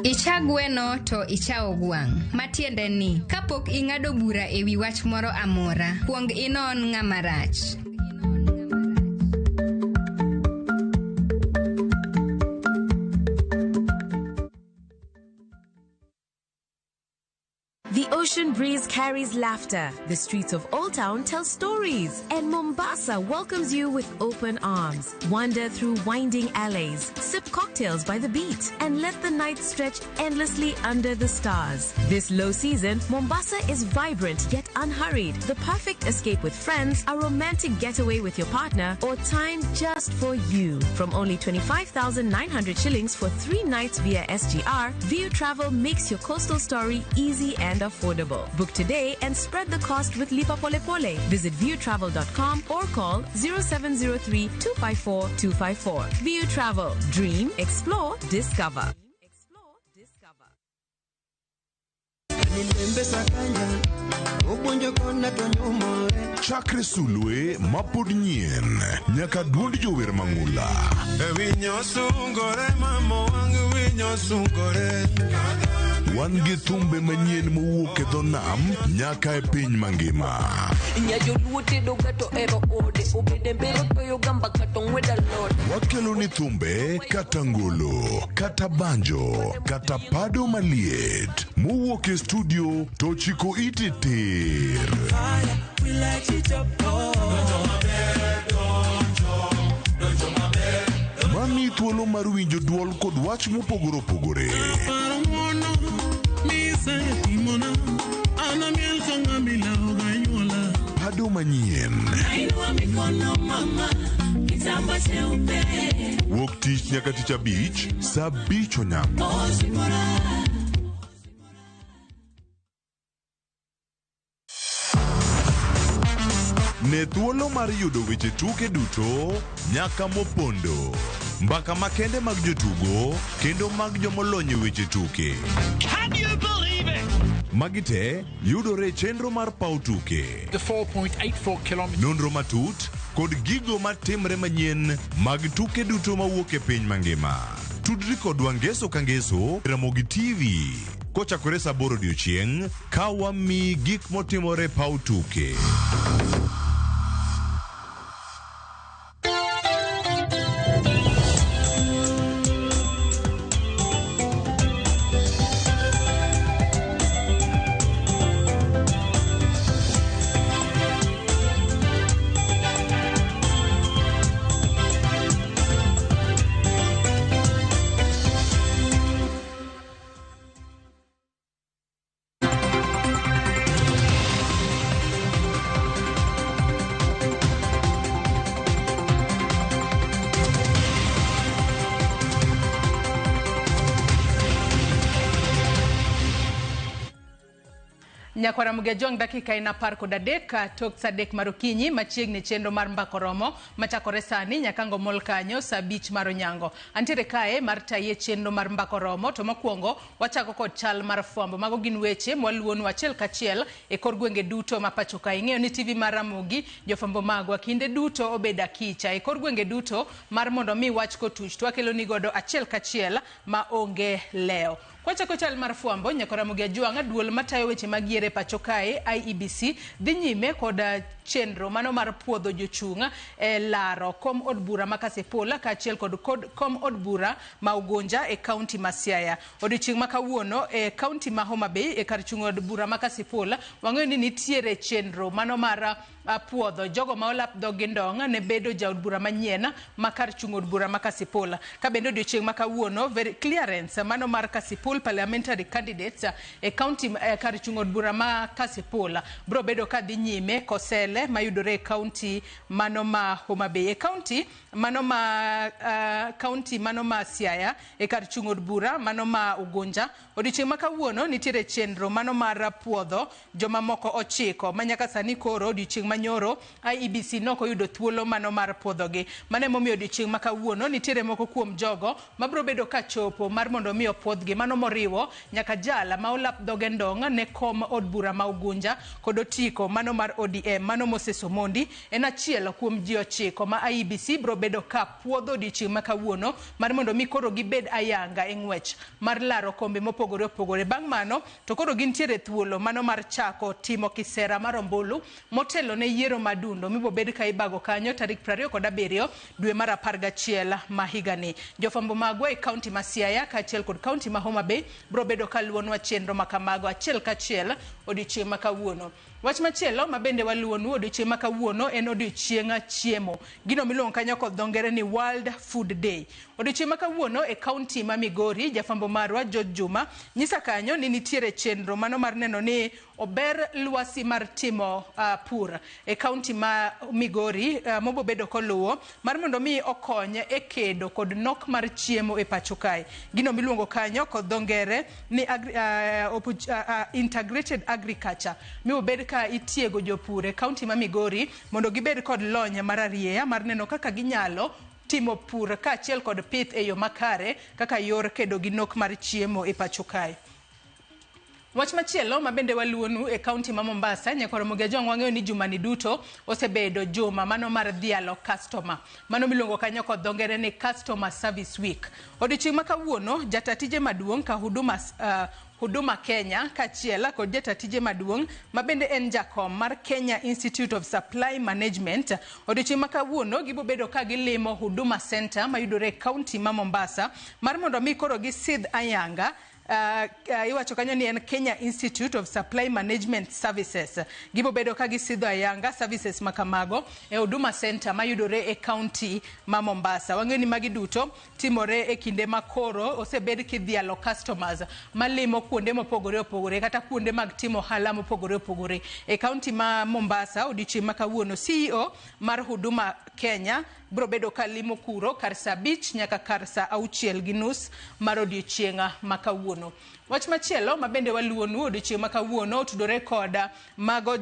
Icha gweno to icha ogwang'. Matiende ni, kapok ing'ado bura ewi wach moro amora, kuong inon ng'ama rach. The ocean breeze carries laughter. The streets of Old Town tell stories. And Mombasa welcomes you with open arms. Wander through winding alleys, sip cocktails by the beach, and let the night stretch endlessly under the stars. This low season, Mombasa is vibrant yet unhurried. The perfect escape with friends, a romantic getaway with your partner, or time just for you. From only 25,900 shillings for 3 nights via SGR, View Travel makes your coastal story easy and affordable. Book today and spread the cost with Lipa Pole Pole. Visit viewtravel.com or call 0703-254-254. View Travel. Dream, explore, discover. Chakre sulwe mapod nyien nyaka duond jower mang'ula. Winyo sungore mamo wang winyo sungore. Wan gi thumbe manyien mowuok e dho nam nyaka e piny mangima. Wakelo ni thumbe kata ngolo, kata banjo, kata pado maliet mowuok e studio to chiko iti tir. Mami thuolo mar winjo duol kod wach mopogore opogore. Pado manyien. Wuok tich nyaka tich abich, saa abich onyango. Ne thuolo mar yudo weche tuke duto nyaka mopondo. Mbaka makende mag jotugo kendo mag jomolony weche tuke. Can you believe it? Magite yudore chenro mar pau tuke. The 4.84 km. Nonro matut kod gigo matimre manyien mag tuke duto mawuok e piny mangima. Tudri kod wangeso kangeso Ramogi TV. Kochakore saa 8 odiechieng' ka wami gik motimore pau tuke. Nyakwara Mugejong dakika ina par kod adek tok sadek marokinyi machiegni chenro mar mbakoromo machakore sani nyakango mol kanyo saa 5 mar onyango. Antiere kae mar taye chenro mar mbakoromo to mokwongo wachako kod chal mar fwambo. Mago gin weche mwaluonu achiel kachiel e kor gwenge duto mapacho ka. Ing'eyo ni TV mar Ramogi jofwambo magwa kinde duto obeda kicha e kor gwenge duto mar mondo mi wach kotuch twakelo ni godo achiel kachiel ma onge leo. Kwachako chal mar fwambo nyakora Mugia Jwanga duol matayo weche magiere pacho kae IEBC dhi nyime koda chenro mano mar puodho jochunga laro kom od bura ma Kasepola kaachiel kod kom od bura ma Ugunja e kaunti ma Siaya. Odiochieng' ma kawuono e kaunti ma Homa Bay e kar chung od bura ma Kasepola wang'eyo ni nitiere chenro mano mar puodho jogo ma olap dhogi ndong' ne bedo jaod bura manyien ma kar chung od bura ma Kasepola. Ka bende odiochieng' ma kawuono clearance mano mar Kasipul parliamentary candidates e county kar chung od bura ma Kasepola bro bedo ka dhi nyime Kosele mayudore e county mano ma Homa Bay. E county mano ma Siaya e kar chung od bura mano ma Ugunja odiochieng' ma kawuono nitiere chenro mano mar puodho joma moko 9 manyaka sani koro odiochieng' manyoro IEBC noko yudo thuolo mano mar puodhogi. Mane momiyo odiochieng' ma kawuono nitiere moko kuom jogo mabro bedo ka chopo mar mondo miyo puodhgi mano moriwo nyaka jala ma olap dhoge ndong' ne kom od bura ma Ugunja kod otiko mano mar ODM mano Moses Omondi en achiel kuom ji 9 ma IEBC bro bedo ka puodho odiochieng' ma kawuono mar mondo mi koro gibed ayanga e ng'wech mar laro kombe mopogore opogore. Bang' mano to koro gintiere thuolo mano mar chako timo kisera mar ombulu motelo ne yiero madundo mibo bed ka ibago kanyo tarik 27 dwe mar 11 ma higani. Jofambo magwa e kaunti ma Siaya kaachiel kod kaunti ma Homa Bay bro bedo ka luonwa chenro makamago achiel kachiel odiochieng' ma kawuono. Wach machielo ma bende waluonu odiochieng' ma kawuono en odiochieng' chiemo. Gino miluongo kanyo kod dho ngere ni World Food Day. Odiochieng' ma kawuono e kaunti ma Migori jafambo marwa George Juma nyisa kanyo ni nitiere chenro mano mar neno ni ober lwasi mar timo pur e kaunti ma Migori mobo bedo koluwo mar mondo mi okony e kedo kod nok mar chiemo e pacho kae. Gino miluongo kanyo kod dho ngere ni integrated agriculture mibo bed ka itiego jopur e kaunti ma Migori mondo gibed kod lony mar arieya mar neno kaka ginyalo timo pur kaachiel kod pith e yo makare kaka yor kedo gi nok mar chiemo e pacho kae. Wach machielo ma bende waluonu e kaunti ma Mombasa nyakoro Mugia Jwanga wang'eyo ni juma ni duto osebedo juma mano mar dhialo customer mano miluongo kanyo kod dho ngere ni Customer Service Week. Odiochieng' ma kawuono jatatije maduong' ka Huduma Kenya kaachiel kod jatatije maduong' ma bende en jakom mar Kenya Institute of Supply Management odiochieng' ma kawuono gibo bedo ka gilimo Huduma Center mayudore e kaunti ma Mombasa mar mondo mi koro gisidh ayanga iwacho kanyo ni en Kenya Institute of Supply Management Services. Gibo bedo ka gisidho ayanga services makamago e Huduma Center mayudore e county ma Mombasa. Wang'eyo ni magi duto timore e kinde ma koro osebed kidhialo customers malimo kuonde mopogore opogore kata kuonde mag timo hala mopogore opogore e county ma Mombasa. Odiochieng' ma kawuono CEO mar Huduma Kenya bro bedo ka limo kuro kar saa 5 nyaka kar saa 6:30 mar odiochieng' ma kawuono. Wach machielo ma bende waluonu odiochieng' ma kawuono tudore koda mago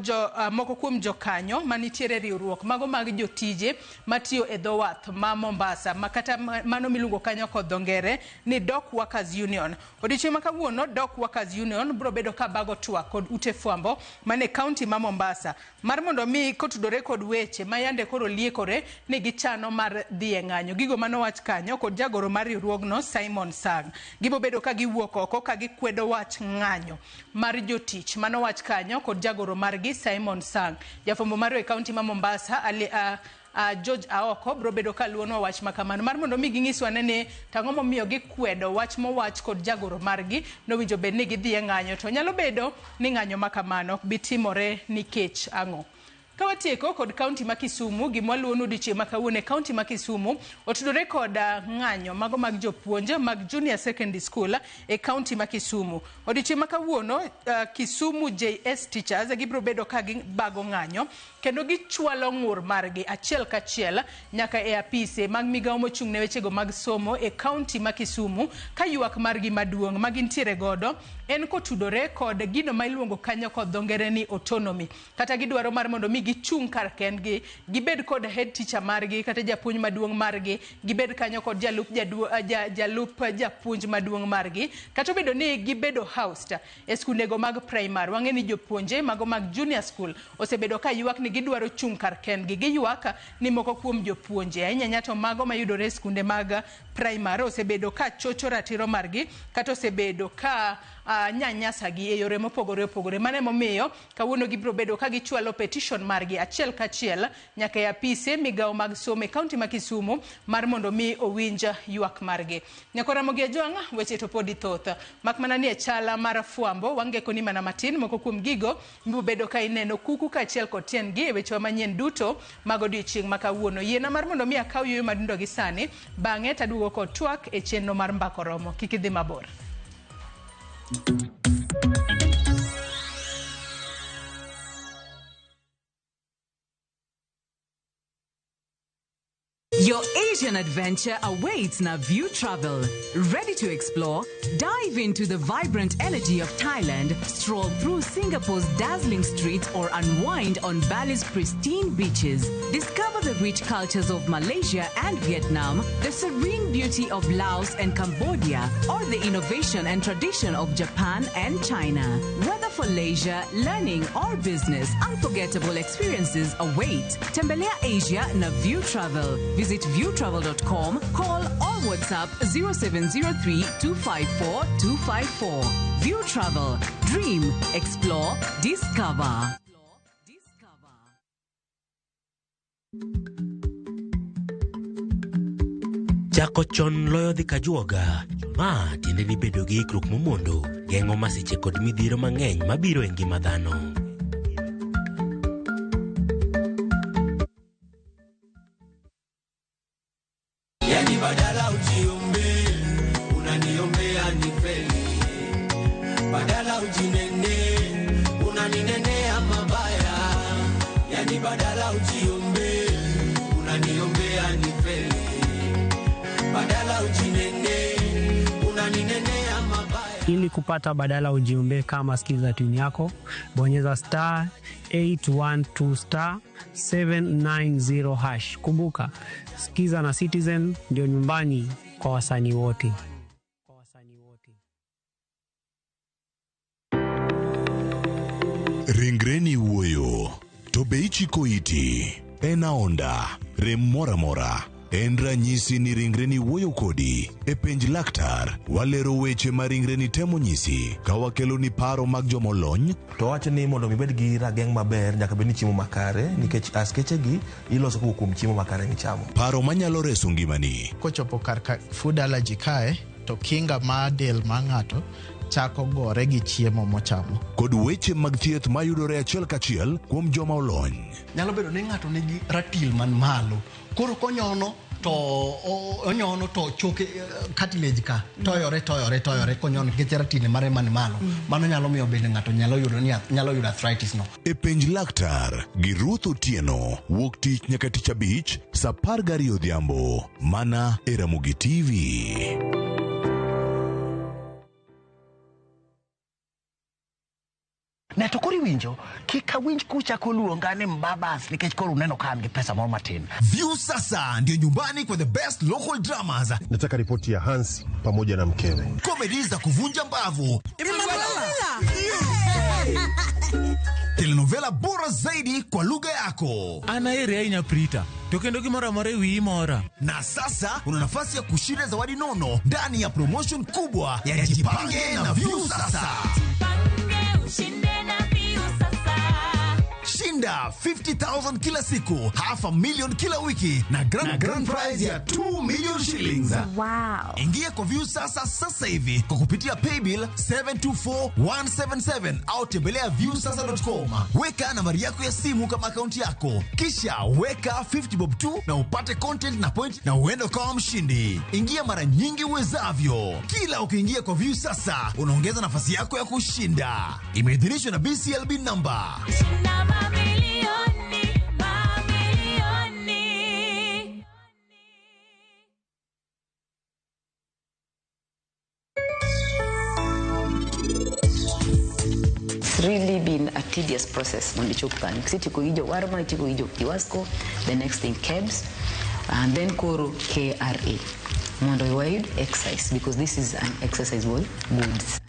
moko kuom jokanyo manitiere riwruok mago mag jotije matiyo e dho wath ma Mombasa makata mano miluongo kanyo kod dho ngere ni Dock Workers Union. Odiochieng' ma kawuono Dock Workers Union bro bedo ka bago twak kod ute fwambo mane kaunti ma Mombasa mar mondo mi kotudore kod weche ma yande koro liekore ni gichano mar dhi e ng'anyo. Gigo mano wach kanyo kod jagoro mar riwruogno Simon Sang. Gibo bedo ka giwuok oko ka gikwedo wach ng'anyo mar jotich mano wach kanyo kod jagoro margi Simon Sang. Jafambo mar e kaunti ma Mombasa George Aoko bro bedo ka luono wach makamano mar mondo mi ging'iswa ne tang'o momiyo gikwedo wach mowach kod jagoro margi nowinjo bed ni gidhi e ng'anyo to nyalo bedo ni ng'anyo makamano ok bitimore nikech ang'o. Kawatieko kod kaunti ma Kisumu gimwaluonu odiochieng' ma kawuono e kaunti ma Kisumu otudore kod ng'anyo mago mag jopuonje mag junior secondary school e kaunti ma Kisumu. Odiochieng' ma kawuono Kisumu JS teachers gibro bedo ka gibago ng'anyo kendo gichwalo ng'ur margi achiel kachiel nyaka e apise mag migawo mochung' ne wechego mag somo e kaunti ma Kisumu ka ywak margi maduong' ma gintiere godo en kotudore kod gino ma iluongo kanyo kod dho ngere ni autonomy kata gidwaro mar mondo mi gichung' kar kendgi, gibed kod head teacher margi kata japuonj maduong' margi, gibed kanyo kod jalup japuonj maduong' margi, kata bedo ni gibedo housed e skundego mag primary. Wang'e ni jopuonje mago mag junior school osebedo ka ywak ni gidwaro chung' kar kendgi, giywak ni moko kuom jopuonje ahinya to mago mayudore e skunde mag primary osebedo ka chocho ratiro margi kata osebedo ka nyanyasagi e yore mopogore opogore. Mane momiyo kawuono gibiro bedo ka gichwalo petition margi achiel kachiel nyaka e apise migawo mag somo e kaunti ma Kisumu mar mondo mi owinja ywak margi. Nyakora mogi ajwang' weche to podi thoth mak mana ni e chala mar fwambo wangeko ni mana matin moko kuom gigo mbiro bedo ka ineno kuku kachiel kod tiendgi e weche manyien duto mag odiochieng' ma kawuono. Yiena mar mondo mi akaw yueyo madundo gi sani bang'e taduogo kod twak e chenro mar mbako romo. Kik idhi mabor. Your Asian adventure awaits na View Travel. Ready to explore? Dive into the vibrant energy of Thailand, stroll through Singapore's dazzling streets, or unwind on Bali's pristine beaches. Discover the rich cultures of Malaysia and Vietnam, the serene beauty of Laos and Cambodia, or the innovation and tradition of Japan and China. Whether for leisure, learning, or business, unforgettable experiences await. Tembelea Asia na View Travel. Visit viewtravel.com, call or WhatsApp 0703 254 254. View Travel. Dream, explore, discover. Chako chon loyo dhi kajuoga. Ma tiende ni bedo gi ikruok momondo, geng'o masiche kod midhiero mang'eny mabiro e ngima dhano. Badala ujiombe, unaniombea nifeli. Badala ujinene, unaninenea mabaya. Yani badala ujiombe, unaniombea nifeli. Badala ujinene, unaninenea mabaya. Ili kupata badala ujiombe kama skiza tune yako, bonyeza *812 *790#. Kumbuka, Skiza na Citizen ndio nyumbani kwa wasanii wote. Ringreni wuoyo, to be ichiko iti, en aonda, rem mora mora. En ranyisi ni ringreni wuoyo kodi. E penj laktar, walero weche ma ringreni temo nyisi. Ka wakelo ni paro mag jomolony, to wacho ni mondo mibed gi rageng' maber nyaka bed ni chiemo makare, nikech askeche gi iloso kuom chiemo makare michamo. Paro manyalo reso ngimani. Kochopo kar food allergy kae, to kinga ma del ma ng'ato chako gore gi chiemo mochamo. Kod weche mag thieth mayudore achiel kachiel kuom joma olony. Nyalo bedo ni ng'ato nigi ratil man malo. Koro konyono to choke cartilage ka toyore konyono nikech ratil mare man malo. Mano nyalo miyo bende ng'ato nyalo yudo arthritis no. E penj laktar gi Ruth Otieno, wuok tich nyaka tich abich, saa 12 odhiambo, mana e Ramogi TV. Ne to kori winjo, kika winj kucha koluonga ni mbabas nikech koro uneno kan gi pesa moro matin. View sasa ndio nyumbani kwa the best local dramas. Nataka ripoti ya Hans pamoja na mkewe. Comedy za kuvunja mbavu. Telenovela bora zaidi kwa lugha yako. Anaere aina prita. Tokendo gimora mora wi mora. Na sasa una nafasi ya kushinda zawadi nono ndani ya promotion kubwa ya Jipange na View sasa. Shinda 50,000 kila siku, $500,000 kila wiki na grand prize ya 2 million shillings. Wow. Ingia kwa View sasa hivi kwa kupitia paybill 724177 au tembelea viewsasa.com. Weka nambari yako ya simu kama akaunti yako, kisha weka 50 bob tu na upate content na point na uende kwa mshindi. Ingia mara nyingi uwezavyo. Kila ukiingia kwa View sasa unaongeza nafasi yako ya kushinda. Imeidhinishwa na BCLB number. It's really been a tedious process when we choke planning. Sitiko ijo warma, itiko ijo kiwasko, the next thing KEBS, and then koro KRA. Mondo wide exercise, because this is an exercise with goods.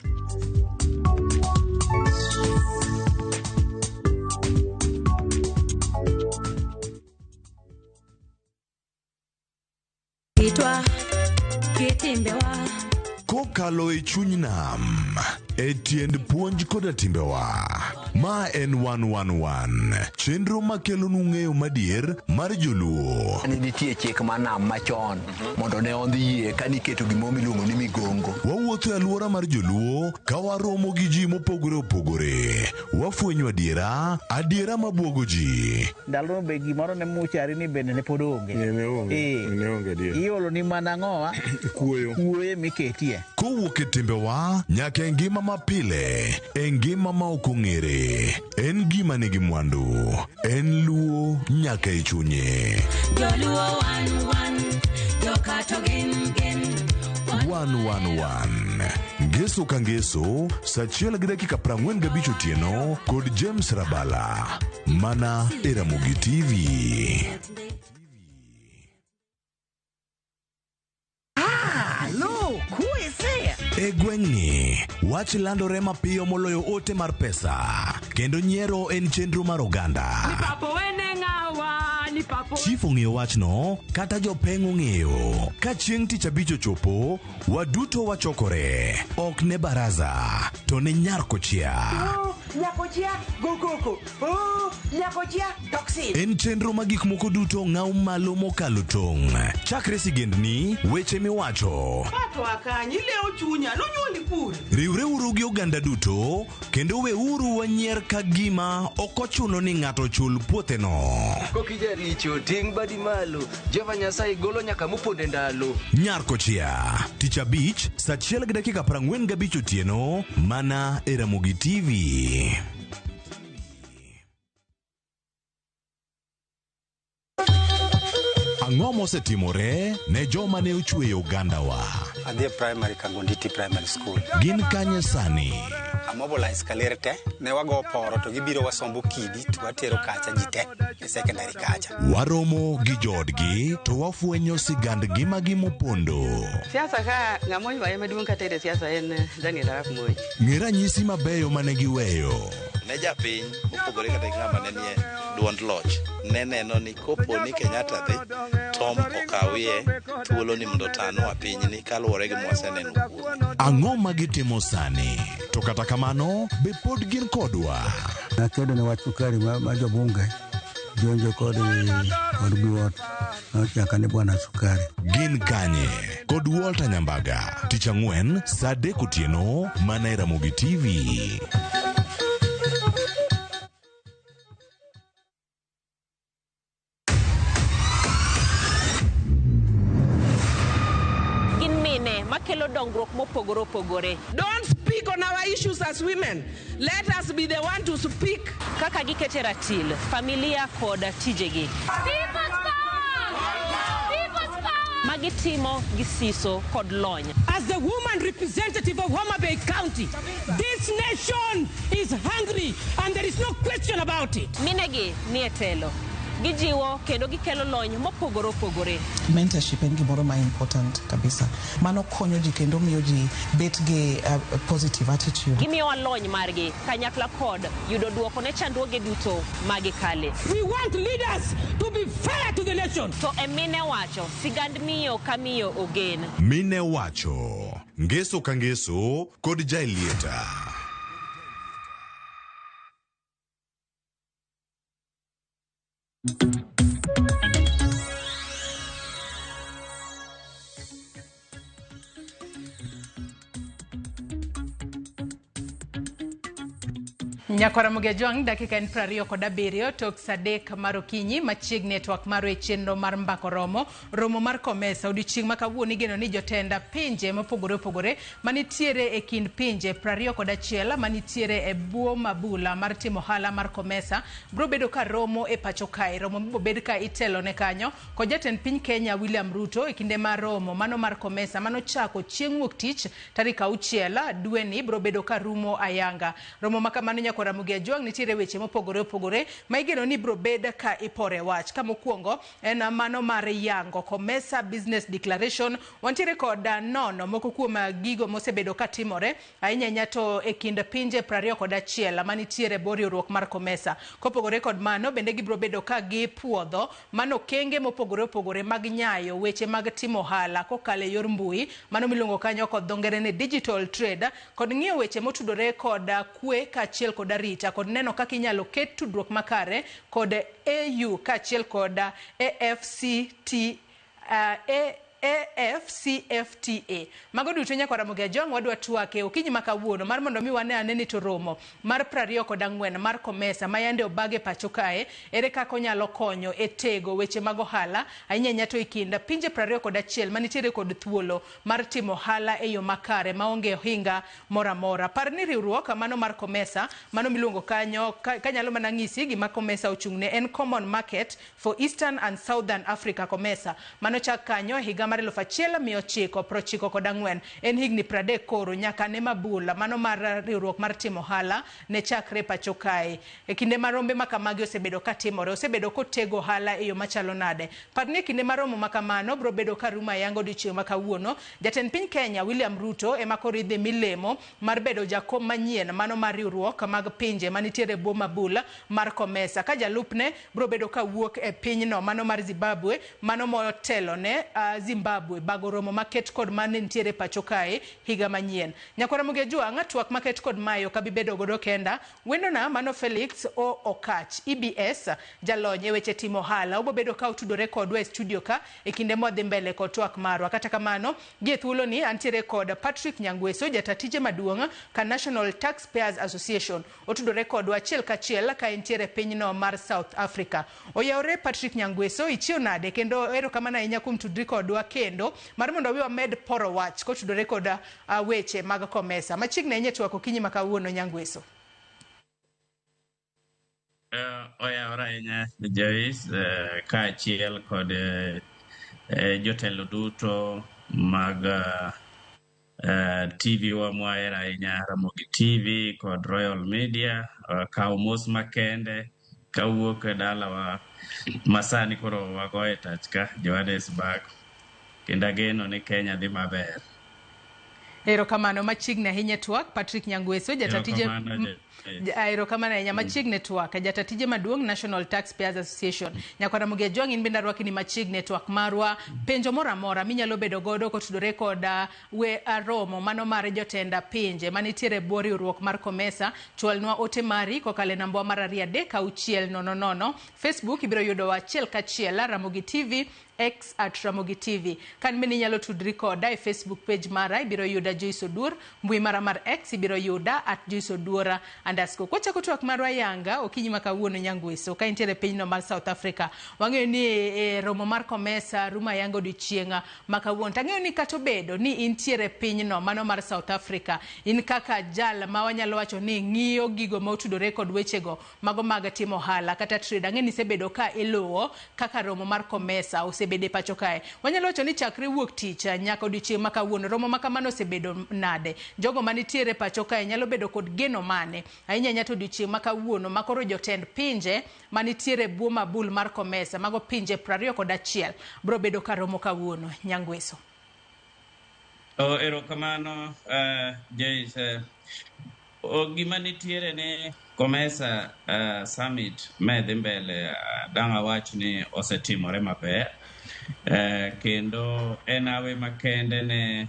Kokalo e chuny nam, e tiend puonj koda timbewa. Ma en 111, chenro makelo nung'eyo madier mar joluo. Nitie chik manam machon mondo ne ondhie ka niketo gimo miluongo ni migongo. Wawuotho e alwora mar joluo ka waromo gi ji mopogore opogore. Wafwenyo adiera mabwogo ji. Ndalo be gimoro ne muchari ni bende ne pod onge. Ne onge adier. Iolo ni mana ng'owa kuoye miketie. Kowuok e timbewa nyaka e ngima mapile, e ngima ma ok ong'ere. En gima nigi mwandu, en luo nyaka e chunye. Joluo 111, jokato gin 111. Ngeso ka ngeso, saa 1:45 otieno kod James Rabala. Mana e Ramogi TV. E gweng'ni, wach landore mapiyo moloyo ote mar pesa, kendo nyiero en chenro mar oganda. Chief ong'eyo wachno, kata jopeng' ong'eyo. Ka chieng' tich abich ochopo, waduto wachokore. Ok ne baraza, to ne nyarkochia. Nyakochia, gokoko. Nyakochia, toxin. En chenro ma gik moko duto ng'aw malo mokalo tong'. Chakre sigendni, weche miwacho. Pato akanyi leo chunya, nonyuoli pur. Riwre uru gi oganda duto, kendo we uru wanyier ka gima ok ochuno ni ng'ato chul puotheno. Kokija richo, ting' badi malo, Jehova Nyasaye golo nyaka moponde ndalo. Nyarkochia, tich abich, saa 1:45 otieno, mana e Ramogi TV. Ang'o mosetimore ne joma ne ochweyo ogandawa? Adhi e primary Kangonditi Primary School. Gin kanye sani? Amobilize kalere ne wago poro to gibiro wasombo kidi to watero kacha jite e secondary kacha. Waromo gi jodgi to wafwenyo sigand ngimagi mopondo. Siasa ka ng'amo ywaye maduong' katere siasa en Daniel Arap Moi. Ng'e ranyisi mabeyo mane giweyo. Ne japiny opogore kata ng'ama ne nie duond loch ne neno ni kopo ni Kenyatta dhi Tom okawie thuolo ni mondo tano pinyni kaluwore gi mwaseneno kuome. Ang'o ma gitimo sani? To kata kamano be pod gin kodwa. Nakedo ne wach sukari ma jobunge jonjo kod buot nochaka ni bwana sukari. Gin kanye kod Walter Nyambaga, tich ang'wen saa 3 otieno, mana e Ramogi TV. Makelo dongruok mopogore opogore. Don't speak on our issues as women. Let us be the one to speak. Kaka gikete ratil, familia kod tijegi. Magitimo gisiso kod lony. As the woman representative of Homa Bay County, this nation is hungry and there is no question about it. Minegi ni etelo. Gijiwo kendo gikelo lony mopogore opogore. Mentorship en gimoro ma important kabisa. Mano konyo ji kendo miyo ji bet gi positive attitude. Gimiyo lony margi kanyakla kod yudo duoko ne chandruoge duto magikale. We want leaders to be fair to the nation. To emine wacho sigand miyo kamiyo ogen. Mine wacho ngeso ka ngeso kod jailieta. Nyakora Mugejwang dakika en 27 tok sadek mar okinyi machiegni network mar chenro mar mbako romo mar Komesa odiochieng' ma kawuono igeno ni jotenda pinje mopogore opogore manitiere e kind pinje 21 manitiere e buo mabula mar timo hala mar Komesa bro bedo ka romo e pacho kae. Romo biro bedo ka itelo ne kanyo ko jatend piny Kenya William Ruto e kinde mar romo mano mar Komesa mano chako chieng' wuok tich tarik 6 dwe ni bro bedo ka rumo ayanga. Romo makamano Nyakora Mugejwang nitiere weche mopogore opogore ma igeno ni bro bed ka ipore wach. Ka mokwongo en mano mar yango Komesa Business Declaration wantiere kod nono moko kuom gigo mosebedo ka timore ahinya to e kind pinje 21 manitiere boriwruok mar Komesa. Kopogore kod mano bende gibro bedo ka gipuodho mano kenge mopogore opogore mag nyayo weche mag timo hala kokale yor mbui mano milongo kanyo kod dongere ne digital trade kod ng'iyo weche motudore kod kwe kachiel kod rita kod neno kaka inyalo ket tudruok makare kod AU kachiel kod AFCFTA. Mago duto Nyakora Mugejwang wadwa twake okinyi makawuono mar mondo mi wane ane ni to romo mar 24 mar Komesa mayande obage pacho kae ere kako nyalo konyo e tego weche mag ohala ahinya to ikinda pinje 21 manitiere kod thuolo mar timo hala e yo makare maonge ohinga moramora. Par ni riwruok mano mar Komesa mano miluongo kanyo kanyalo mana ng'isi gima Komesa ochung'ne en Common Market for Eastern and Southern Africa Komesa mano chak kanyo higa mar 1994 en higni 30 koro nyaka ne mabula mano mar riwruok mar timo hala ne chakre pacho kae. E kinde marombe makamagi osebedo katimore osebedo kotego hala e yo machalo nade. Parne kinde maromo makamano bro bedo karuma yango dichieng' makawuono jatend piny Kenya William Ruto ema koridhe milemo mar bedo jakom manyien mano mar riwruok mag pinje manitiere bo mabula mar Komesa ka jalupne bro bedo kawuok e pinyno mano mar Zimbabwe mano motelo ne Zimbabwe bagoromo maket kod mane ntiere pacho kae higa manyien. Nyakora Mugejwang twak maket kod mayo kabibedo godo kenda wendona mano Felix O Okach EBS jalonye weche timo hala obo bedo ka utudore kodwa e studio ka e kinde modhi mbele kod twak marwa. Kata kamano gie thuolo ni antiere kod Patrick Nyangweso jatatije maduong' ka National Taxpayers Association otudore kodwa achiel kachiel ka entiere pinyno mar South Africa. Oyawre Patrick Nyangweso ichio nade kendo ero kama na inya kumtudri kodwa kendo mar mondo wi wamed poro wach kotudore kod weche mag Komesa machiegni enye twak okinyi makawuono Nyangweso. Oyawre ahinya Joyce kaachiel kod jotelo duto mag TV wa mwahero ahinya Ramogi TV kod Royal Media kawo mos makende kawuok e dalawa masani koro wagoye tach ka Johannesburg kendo ageno ni Kenya dhi maber. Ero kamano machiegni ahinya twak Patrick Nyangweso jatatije Aero kama na machiegni network jatatije maduong' National Taxpayers Association. Nyakora Mugejwang in benda rwaki ni machiegni network marwa penjo mora minyalo bedo godo kotudore kod we romo mano mar jotenda pinje manitiere bori riwruok mar Komesa chwalnwa ote mari kokale namba mar 36000 Facebook ibiro yudo wachiel kachiel Ramogi TV X @Ramogi TV. Kan mini nyalo tudri koda e Facebook page mara ibiro yuda Joyce Odur, mbui mara mar X ibiro yuda @JoyceOdura_. Kocha kutwak marwa yanga okinyi makawuono Nyangweso ka intiere pinyno mar South Africa. Wang'eyo ni romo mar Komesa ruma yango dichienga makawuono. Tang'eyo ni katobedo ni intiere pinyno mano mar South Africa. In kaka jal ma wanyalo wacho ni ng'iyo gigo ma otudore kod wechego mago mag timo hala kata trade. Ang'e ni sebedo ka iluwo kaka romo mar Komesa osebede pacho kae. Wanyalo wacho ni chakre wuok tich nyaka odiochieng' makawuono romo makamano osebedo nade. Jogo manitiere pacho kae nyalo bedo kod geno mane ahinya nyato odiochieng' makawuono makoro jotend pinje manitiere buo mabul mar Komesa mago pinje 21 bro bedo ka romo kawuono Nyangweso. Ero kamano Joyce gima nitiere ne Komesa Summit medhi mbele danga wach ni osetimore maber kendo en awe makende ne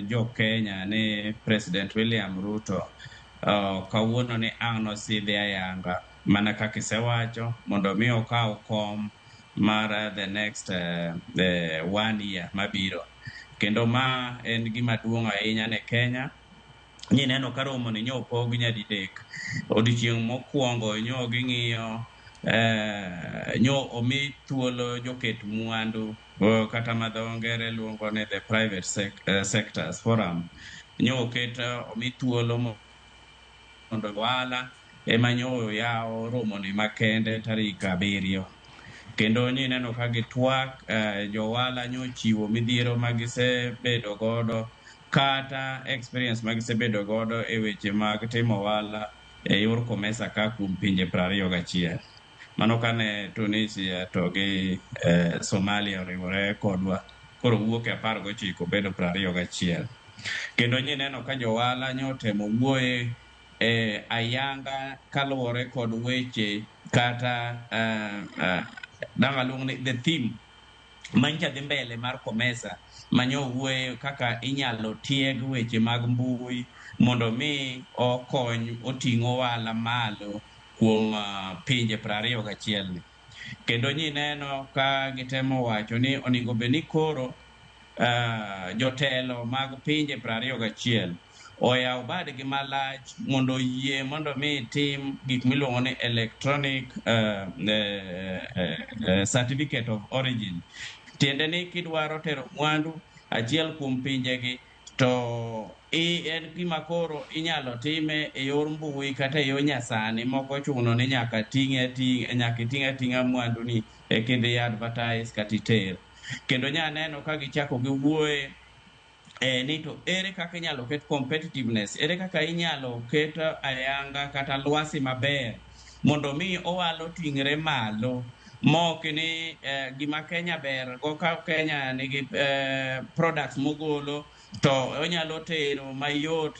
jo Kenya ne President William Ruto kawuono ni ang' nosidhi ayanga mana kaka isewacho mondo mi okaw kom mar the next 1 year mabiro kendo ma en gima duong' ahinya ne Kenya neno ka romo ni nyo pog nyadidek. Odiochieng' mokwongo nyo ging'iyo nyo omi thuolo joket mwandu kata ma dho ngere luongo ni the private sectors forum. Nyo oket omi thuolo mondo ohala ema nyo yawo romo ni makende tarik 7. Kendo neno ka gitwak johala nyo chiwo midhiero magisebedo godo kata experience magisebedo godo e weche mag timo ohala e yor COMESA ka kuom pinje 21. Mano kane Tunisia to gi Somalia oriwore kodwa, koro wuok e 19 bedo 21. Kendo neno ka johala nyo temo wuoye ayanga kaluwore kod weche kata dangalung ni the theme mancha dhi mbele mar COMESA manyo wuoye kaka inyalo tieg weche mag mbui mondo mi okony oting'o ohala malo kuom pinje 21. Kendo neno ka gitemo wacho ni onego bed ni koro jotelo mag pinje 21 oyaw badgi malach mondo yie mondo mi tim gik miluongo ni electronic certificate of origin. Tiende ni kidwaro tero mwandu achiel kuom pinjegi to en gima koro inyalo time e yor mbui kata e yor nyasani, moko chuno ni nyaka ting' ating'a mwandu ni e kinde advertise kata iter. Kendo neno ka gichako giwuoye ni to ere kaka inyalo ket competitiveness, ere kaka inyalo ket ayanga kata lwasi maber mondo mi ohala oting're malo, mok ni gima Kenya ber go ka Kenya nigi products mogolo to onyalo tero mayot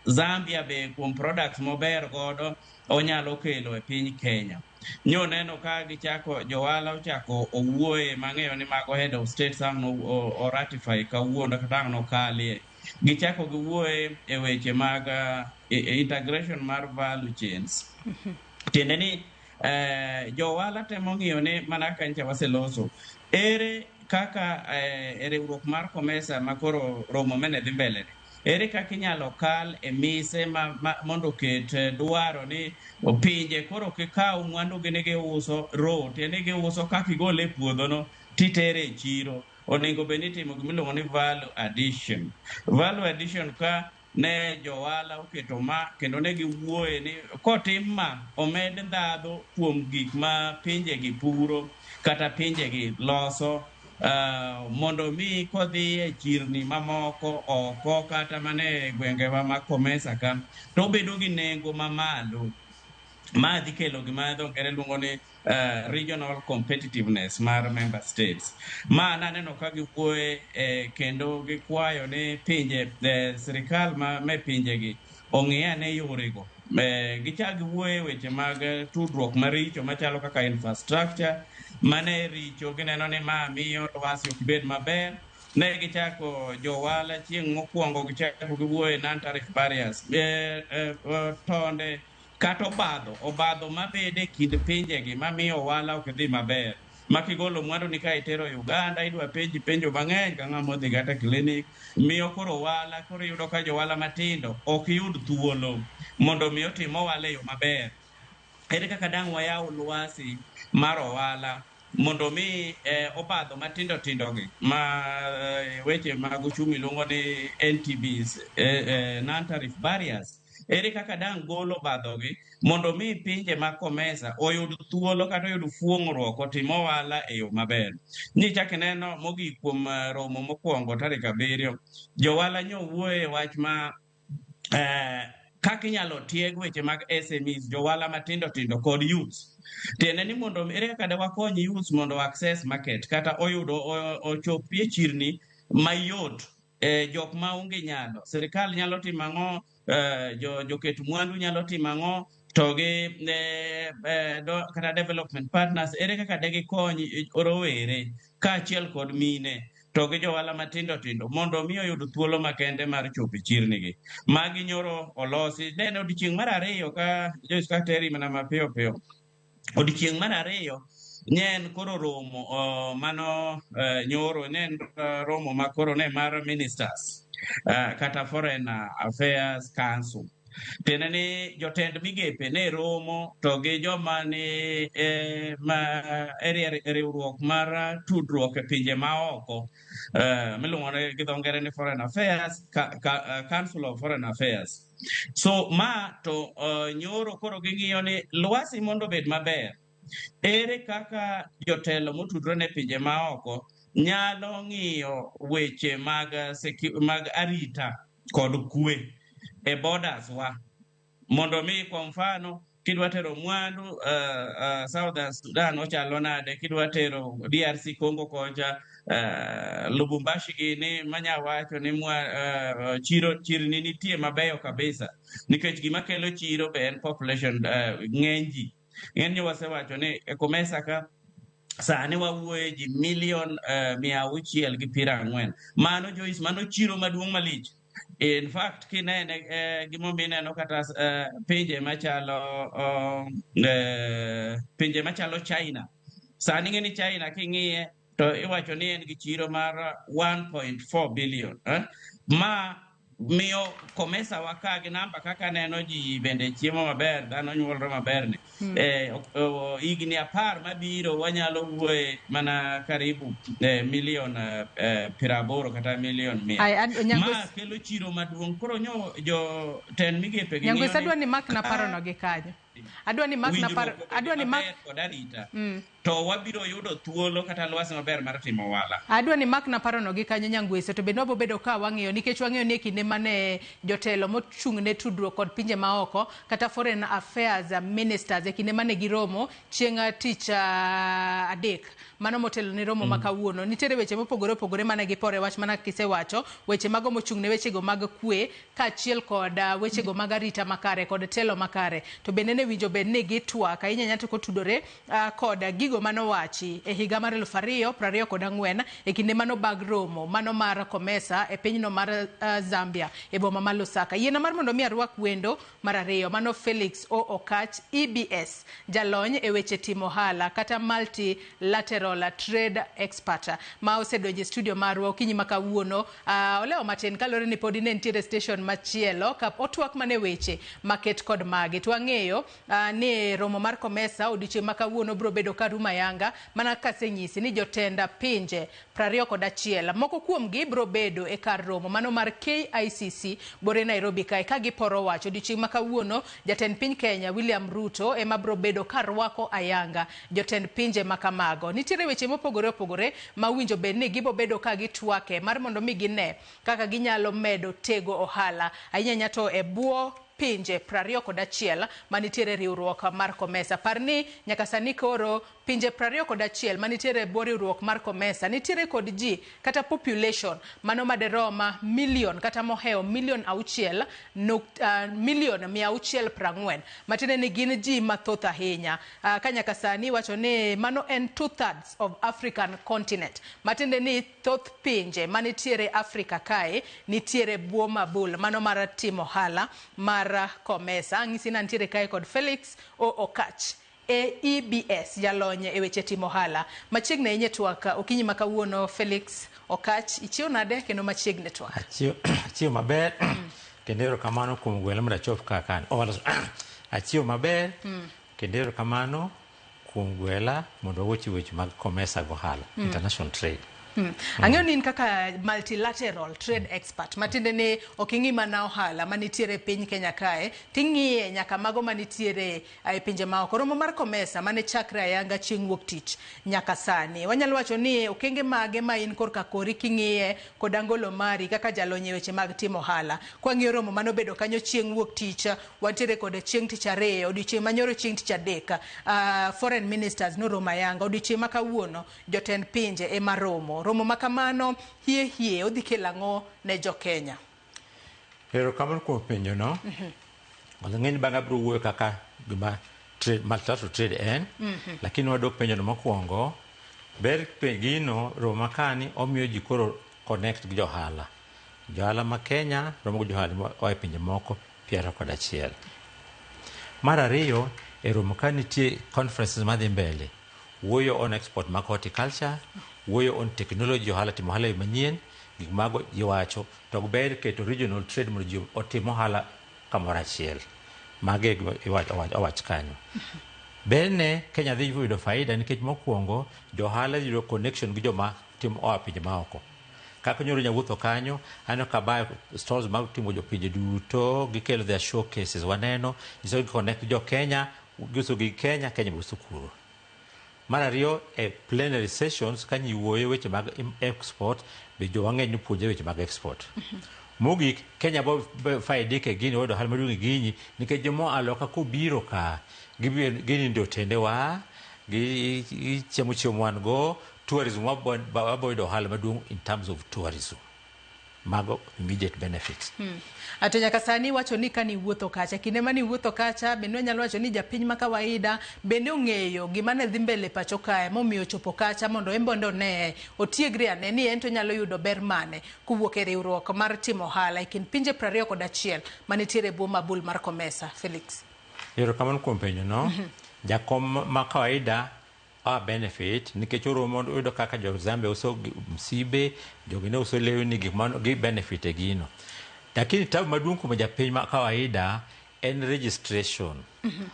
Zambia be kuom products mober godo onyalo kelo e piny Kenya. Neno ka gichako johala ochako owuoye mang'eyo ni mago head of state sang o ratify kawuono kata no kalie. Gichako giwuoye e weche mag integration mar value chains. Tiende ni johala temo ng'iyo ni mana ka ncha waseloso ere kaka riwruok mar COMESA makoro romo mene dhi mbele ere kaka inyalo kal e mise mondo ket dwaro ni pinje koro kikaw mwandu gini giuso tiende giuso kaka igole puodho no titere e chiro. Onego bed ni timo gimiluongo ni value addition ka ne johala oketo ma kendo ne giwuoye ni kotim ma omed ndhadho kuom gik ma pinje gi puro kata pinje gi loso mondo mi kodhi e chirni mamoko oko kata mane gwengewa ma COMESA ka to bedo gi nengo mamalo ma dhi kelo gima dho ngere luongo ni regional competitiveness mar member states. Ma naneno ka giwuoye kendo gikwayo ni pinje sirikal me pinje gi ong'iyane yorego. Gichak giwuoye weche mag tudruok maricho machalo kaka infrastructure mane richo gineno ni ma miyo lwasi ok bed maber. Ne gichako johala chieng' mokwongo gichako giwuoye non-tariff barriers, tonde kata obadho mabede kind pinjegi mamiyo ohala ok dhi maber. Makigolo mwandu ni ka itero Uganda idwa penjo mang'eny ka ng'ama odhi kata klinik, miyo koro ohala koro yudo ka johala matindo ok yud thuolo mondo mi otim ohala e yo maber. Ere kaka dang' wayaw lwasi mar ohala mondo mi obadho matindo gi ma weche mag uchumi luongo ni NTBs, non-tariff barriers. Ere kaka dang' golo badhogi mondo mi pinje mag COMESA oyud thuolo kata oyud fuong'ruok otim ohala e yo maber. Nichak neno mogik kuom romo mokwongo tarik 7 johala nyo wuoye wach ma kaka inyalo tieg weche mag SMEs, johala matindo kod youths. Tiende ni mondo ere kaka de wakony youths mondo access market kata ochopie chirni mayot jok ma onge nyalo. Sirikal nyalo timo ang'o, joket mwandu nyalo timo ang'o, to gi kata development partners ere kaka de gikony rowere kaachiel kod mine to gi johala matindo mondo mi oyud thuolo makende mar chopo chirni gi. Magi nyoro olosi. Nene odiochieng' mar 2 ka Joyce Kateri mana mapiyo. Odiochieng' mar 2 nyen koro romo mano nyoro nen romo ma koro ne mar ministers kata foreign affairs council tene ni jotend migepe ne romo to gi joma ni riwruok mar tudruok e pinje maoko miluongo gi dho ngere ni foreign affairs council of foreign affairs. So ma to nyoro koro ging'iyo ni lwasi mondo bed maber, ere kaka jotelo motudore ne pinje maoko nyalo ng'iyo weche mag arita kod kwe e borders wa, mondo mi kwa mfano kidwa tero mwandu Southern Sudan ochalo nade, kidwa tero DRC Congo kocha Lubumbashi gini manya wacho ni chirni nitie mabeyo kabisa, nikech gima kelo chiro be en population ng'eny ji wasewacho ni COMESA ka sani wawuoye ji milion 640. Mano Joyce, mano chiro maduong' malich. In fact, kinene gimomineno kata pinje machalo China. Sani ng'eni China king'iye to iwacho ni en gi chiro mar 1.4 billion. Ma miyo COMESA waka gi namba kaka neno ji bende chiemo maber, dhano nyuolre maber ni. Higni 10 mabiro wanyalo wuoye mana karibu milion 80 kata milion 100. Ma kelo chiro maduong'. Koro jo ten migepe gi Nyangwe sadwa ni mak na paro no gi kanyo. Adwa ni mak to wabiro yudo thuolo kata lwasi maber mar timo wala. Adwa ni mak na paro no gi kanyo Nyangwese, to bende obedo ka wang'iyo nikech wang'iyo ni kinde mane jotelo mochung' ne tudruok kod pinje maoko kata foreign affairs ministers e kinde mane giromo chieng' tich adek mano motelo ni romo makawuono, nitiere weche mopogore opogore mane gipore wach mana kisewacho, weche mago mochung' ne weche go mag kwe kaachiel kod weche go mag arita makare kod telo makare, to bende ne winjo bed ni gitwak ahinya nyato kotudore kod gigo manowachi e higa mar 2024 e kinde mano bag romo mano mar COMESA e pinyno mar Zambia e boma ma Lusaka. Yiena mar mondo mi arwak wendo mar ariyo mano Felix Okach, EBS, jalony e weche timo hala kata multilateral trade expert ma osedonje studio marwa okinyi makawuono. Oleo matin kalore ni podi ne ntiere station machielo ka otwak mane weche market kod magi. Twang'eyo ni romo mar COMESA odiochieng' makawuono bro bedo karuma yanga mana kasenyisi ni jotenda pinje 21 moko kuomgi bro bedo e kar romo mano mar KICC bore Nairobi kae ka giporo wacho odiochieng' makawuono jatend piny Kenya William Ruto ema bro bedo karwako ayanga jotend pinje makamago. Nitiere weche mopogore opogore ma winjo bed ni gibo bedo ka gitwake mar mondo mi gine kaka ginyalo medo tego ohala ahinya nyato e buo pinje 21 manitiere riwruok mar COMESA. Parni nyaka sani koro pinje 21 manitiere bwo riwruok mar COMESA nitiere kod ji kata population mano maderoma milion kata moheo milion 6 milion 640 matine ni gin ji mathoth ahinya. Ka nyaka sani wacho ni mano en 2/3 of African continent, matinde ni thoth pinje manitiere Afrika kae nitiere bwo mabul mano mar timo hala mar COMESA. Ang'isi na nitiere kae kod Felix Okach EBS jalonye e weche timo hala machiegni ahinya twak okinyi makawuono. Felix Okach, ichiew nade kendo machiegni twak? Achiew maber kendo erokamano kuom gwelo mondo achop kakan. Achiew maber kendo erokamano kuom gwela mondo wachi weche mag COMESA gohala international trade. Ang'eyo ni kaka multilateral trade expert matinde ni oking'i mana ohala manitiere piny Kenya kae ting'iye nyaka mago manitiere e pinje maoko. Romo mar COMESA mane chakre ayanga chieng' wuok tich nyaka sani wanyalo wacho ni okenge mage ma in korka kori king'iye kod angolo mari kaka jalonye weche mag timo ohala. Kwang'iyo romo mano bedo kanyo chieng' wuok tich wantiere kod chieng' tich ariyo odiochieng' manyoro chieng' tich adek foreign ministers noromo ayanga odiochieng' makawuono jotend pinje ema romo makamano hie odhi kelo ang'o ne jo Kenya? Erokamano kuom penjo no. Ng'eny bang'a bro wuoyo kaka gima multilateral trade en, lakini wadok penjo no mokwongo ber gino romo makani omiyo ji koro connect gi johala. Johala ma Kenya romo gi johala oa e pinje moko 21. Mar ariyo e romo ka nitie conferences madhi mbele wuoyo on export mag horticulture, wuoyo on technology ohala timo ohala manyien, gik mago iwacho to ber keto regional trade mondo ji otim ohala kamoro achiel. Mage owach kanyo. Bene Kenya dhi yudo faida nikech mokwongo jo ohala yudo connection gi joma timo oa pinje maoko. Kaka nyoro nyawuotho kanyo, aneno ka ba stalls mag timo jo pinje duto, gikelo their showcases, waneno, iso connect jo Kenya, giuso gi Kenya, Kenya buso kuro. Mar ariyo, plenary sessions, kanyi wuoyo weche mag export, be jo wang'eny puonje weche mag export. Mogik, Kenya bo faidike gini, wado hal maduong' gini, nikech jomo aloka kubiro ka, gini ndio tendewa, gichemo chiemo wan go, tourism waboyudo ohala maduong' in terms of tourism. Mago immediate benefits. Ato nyaka sani wacho ni kani wuotho kacha, kinde mani wuotho kacha, bende nyalo wacho ni japiny ma kawaida bende ong'eyo gima ne dhi mbele pacho kae momiyo chopo kacha mondo embondo ne otiegre ane ni en to nyalo yudo ber mane kuwuok e riwruok mar timo ohala e kind pinje 21 manitiere bwo mabul mar COMESA. Felix. Erokamano kuom penjo no. Jakom ma kawaida benefit nikech oromo yudo kaka jo Zambia uso msibe, jogine uso lewni gik mano gi benefit e gino. Lakini tabu maduong' kuom japiny ma kawaida en registration.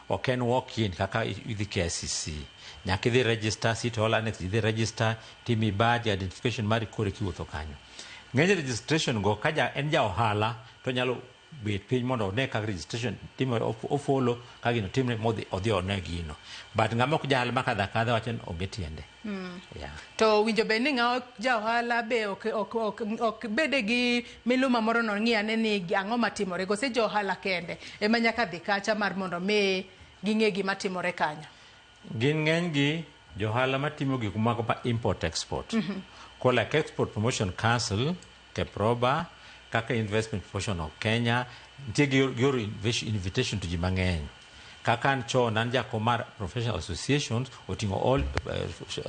Ok en walk in kaka idhi KICC. Nyaka idhi register, City Hall Annex idhi register, timi badge identification mari kore kiwuotho kanyo. Ng'eny registration go kaja en ja ohala to nyalo bet piny mondo ne kaka registration timo ofolo ka gino timne modhi odhi one gino. But ng'ama ok jahal makadha wacho ni onge tiende. To winjo be ni ng'awa ja ohala be ok bede gi miluma moro no ng'iyane ni ang'o matimore gose jo ohala kende ema nyaka dhi kacha mar mondo me ging'e gima timore kanyo. Gin ng'eny gi jo ohala matimo gik mago ma import export. Ko like Export Promotion Council, KEPROBA, kaka Investment Promotion of Kenya, nitie gioro invitation to ji mang'eny. Kaka ancho nan jako mar professional associations, otingo all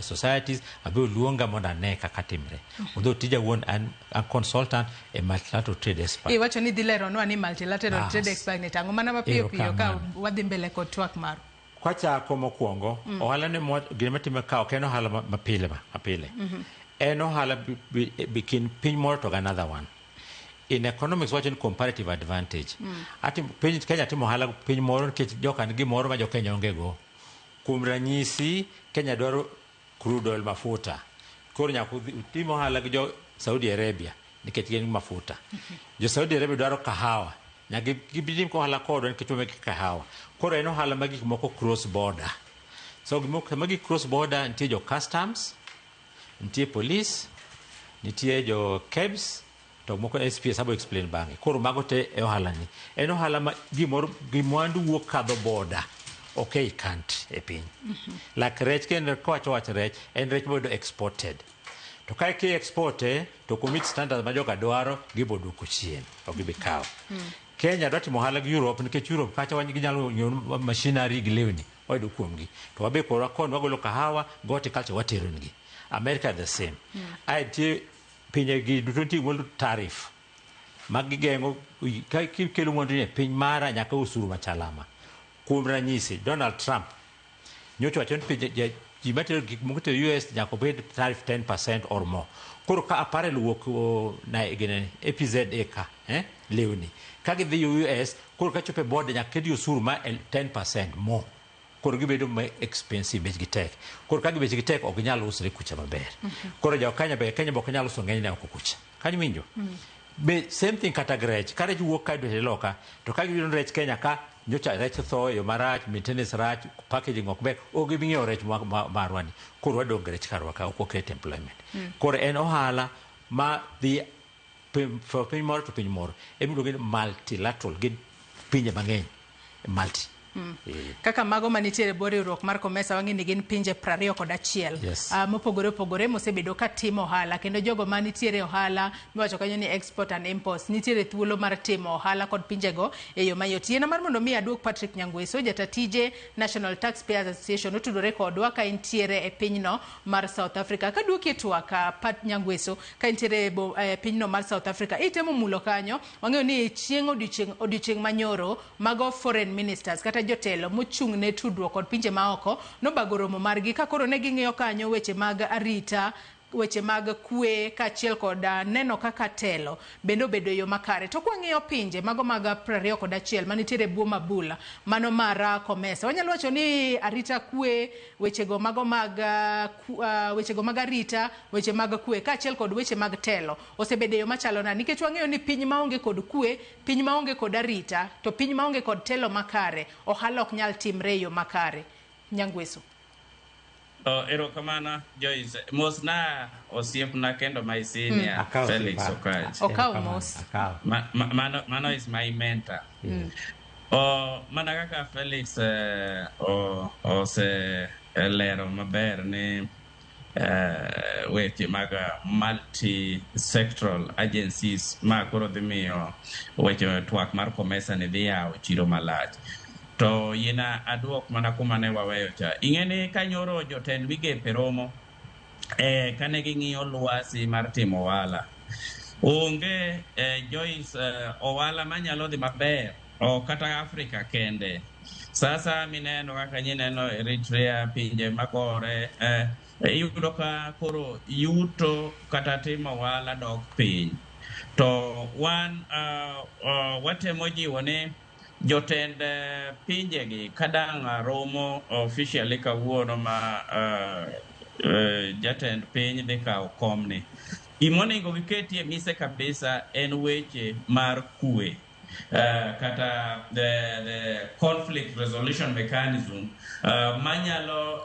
societies, abe luonga monda ne kaka timre. Although tija won an consultant e multilateral trade expert. Iwacho ni dilero no ani multilateral trade expert ne tango mana mapiyo piyo ka wadhi mbele kod twak maru. Kwachako mokwongo, ohala ne gima time ka ok en ohala mapile. En ohala bikin piny moro to another one. In economics, watching comparative advantage. Ati Kenya timo ohala piny moro nikech joka nigi moro ma jo Kenya onge go. Kuom ranyisi, Kenya dwaro crude oil mafuta. Koro nyaka timo ohala gi jo Saudi Arabia nikech gin mafuta. Jo Saudi Arabia dwaro kahawa. Nyaka gibidim ko ohala kodwa nikech omegi kahawa. Koro en ohala magi moko cross border. So magi cross border nitie jo customs, nitie police, nitie jo KEBS, to moko SPS abo explain bang'e. Koro mago te e ohala ni. En ohala ma gimwandu wuok kadho border. Okay, can't e piny. Like rech kendo kwacho wach rech, en rech bodo exported. To kai ki exporte, to commit standards ma joka dwaro, gibodo kuchien. To gibikaw. Kenya dwati mohala gi Europe, nikech Europe kacha wanyi ginyalo nyon machinery gi lewni. Waido kuomgi. To wabe kora kon wagolo kahawa, go horticulture watero ngi. America the same. Aiti pinye gi dutonti wolu tarif. Magi gengo kelo mwandu ne piny mara nyaka usuru machalama. Kuom ranyisi Donald Trump nyocho wacho ni pinje jimatero gik moko to US nyaka bed tarif 10% or more. Koro ka apparel wuok na gene EPZ ka lewni. Ka gidhi US koro ka chope border nyaka kedi usuru ma 10% more. Koro gibedo ma expensive bech gitek. Koro ka gibech gitek ok nyalo usre kucha maber. Koro jo Kenya be Kenya bok nyalo uso ng'eny ne ok kucha. Kanyo winjo. Be same thing kata grech. Ka rech wuok ka dwe loka to ka gibiro rech Kenya ka nyocha rech tho yo marach, maintenance rach, packaging ok ber, o gibing'eyo rech marwani. Koro wadong rech karwa ka ok oket employment. Koro en ohala ma dhi piny moro to piny moro. Emiluongo ni multilateral, gin pinje mang'eny. Multi. Kaka mago manitiere bwo riwruok mar COMESA wang'e ni gin pinje 21 mopogore opogore mosebedo ka timo ohala kendo jogo manitiere ohala miwacho kanyo ni export and imports nitiere thuolo mar timo ohala kod pinjego e yo mayot. Yiena mar mondo mi aduok Patrick Nyangweso, jatatije National Taxpayers Association, otudore kodwa ka intiere e pinyno mar South Africa. Ka duoki twak Pat Nyangweso ka intiere e pinyno mar South Africa, itemo mulo kanyo wang'eyo ni chieng' odiochieng' manyoro mago foreign ministers kata jotelo mochung' ne tudruok kod pinje maoko nobago romo margi ka koro ne ging'iyo kanyo weche mag arita, weche mag kwe kaachiel kod neno kaka telo bende obedo yo makare. To kwang'iyo pinje mago mag 21 manitiere buo mabula mano mar COMESA, wanyalo wacho ni arita kwe, wechego mago mag arita, weche mag kwe kaachiel kod weche mag telo osebedo yo machalo na, nikech wang'eyo ni piny maonge kod kwe, piny maonge kod arita, to piny maonge kod telo makare, ohala ok nyal timre yo makare. Nyangweso. Erokamano Joyce, mosna osiepna kendo maisinia Felix Okaji. Okaw mos. Mano is my mentor. Mana kaka Felix ose lero maber ni weche mag multi-sectoral agencies ma koro dhi miyo weche twak mar COMESA ni dhi yawo chiro malach. To yena aduok mana kuma ne waweyo cha. Ing'eni kanyoro jotend migepe romo kane ging'iyo lwasi mar timo ohala. Onge Joyce ohala manyalo dhi maber o kata Afrika kende. Sasa mineno kaka nyineno Eritrea, pinje magore, yudo ka koro yuto kata timo ohala dok piny. To wan watemo jiwo ni jotend pinjegi kadang' romo officially kawuono ma jatend piny dhi kawo komni. Gimonego giketie mise kabisa en weche mar kwe, kata the conflict resolution mechanism, minyalo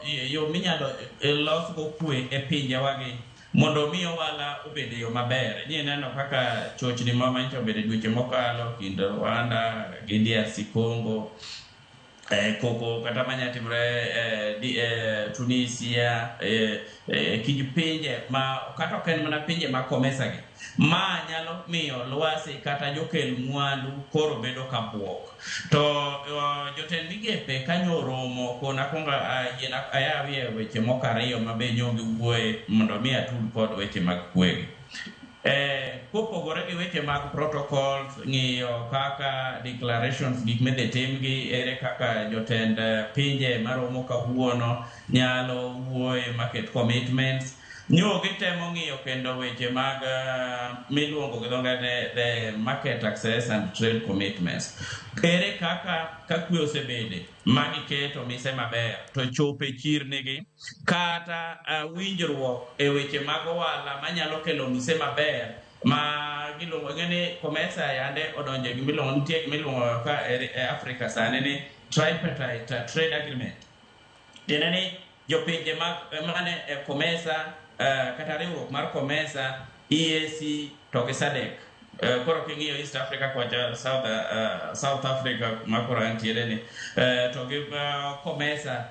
losgo kwe e pinje wagi mondo mi ohala obed yo maber. Ni neno kaka chochni manyicho obed dweche mokalo kind Rwanda gi DRC Congo, koko kata manyatimre Tunisia, kij pinje ma kata ok en mana pinje ma COMESA gi ma nyalo miyo lwasi kata jokel mwandu koro bedo kabuok. To jotend migepe kanyo romo kona konga ayawie weche moko ariyo mabe nyogi wuoye mondo mi atud kod weche mag kwegi. Kopogore gi weche mag protocols, ng'iyo kaka declarations gik midhi timgi, ere kaka jotend pinje maromo kawuono nyalo wuoye market commitments. Nyogi temo ng'iyo kendo weche mag miluongo gi dhongere the market access and trade commitments. Ere kaka kwe osebede magiketo mise maber to chope chirnigi kata winjruok e weche mag ohala manyalo kelo mise maber ma giluongo ng'eni COMESA yande odonje gi miluongo ka Afrika sani ni tripartite trade agreement. Tiende ni jopinje mane COMESA kata riwruok mar COMESA, EAC to gi SADC. Koro king'iyo East Africa kwacha South Africa ma koro antiere ni to gi COMESA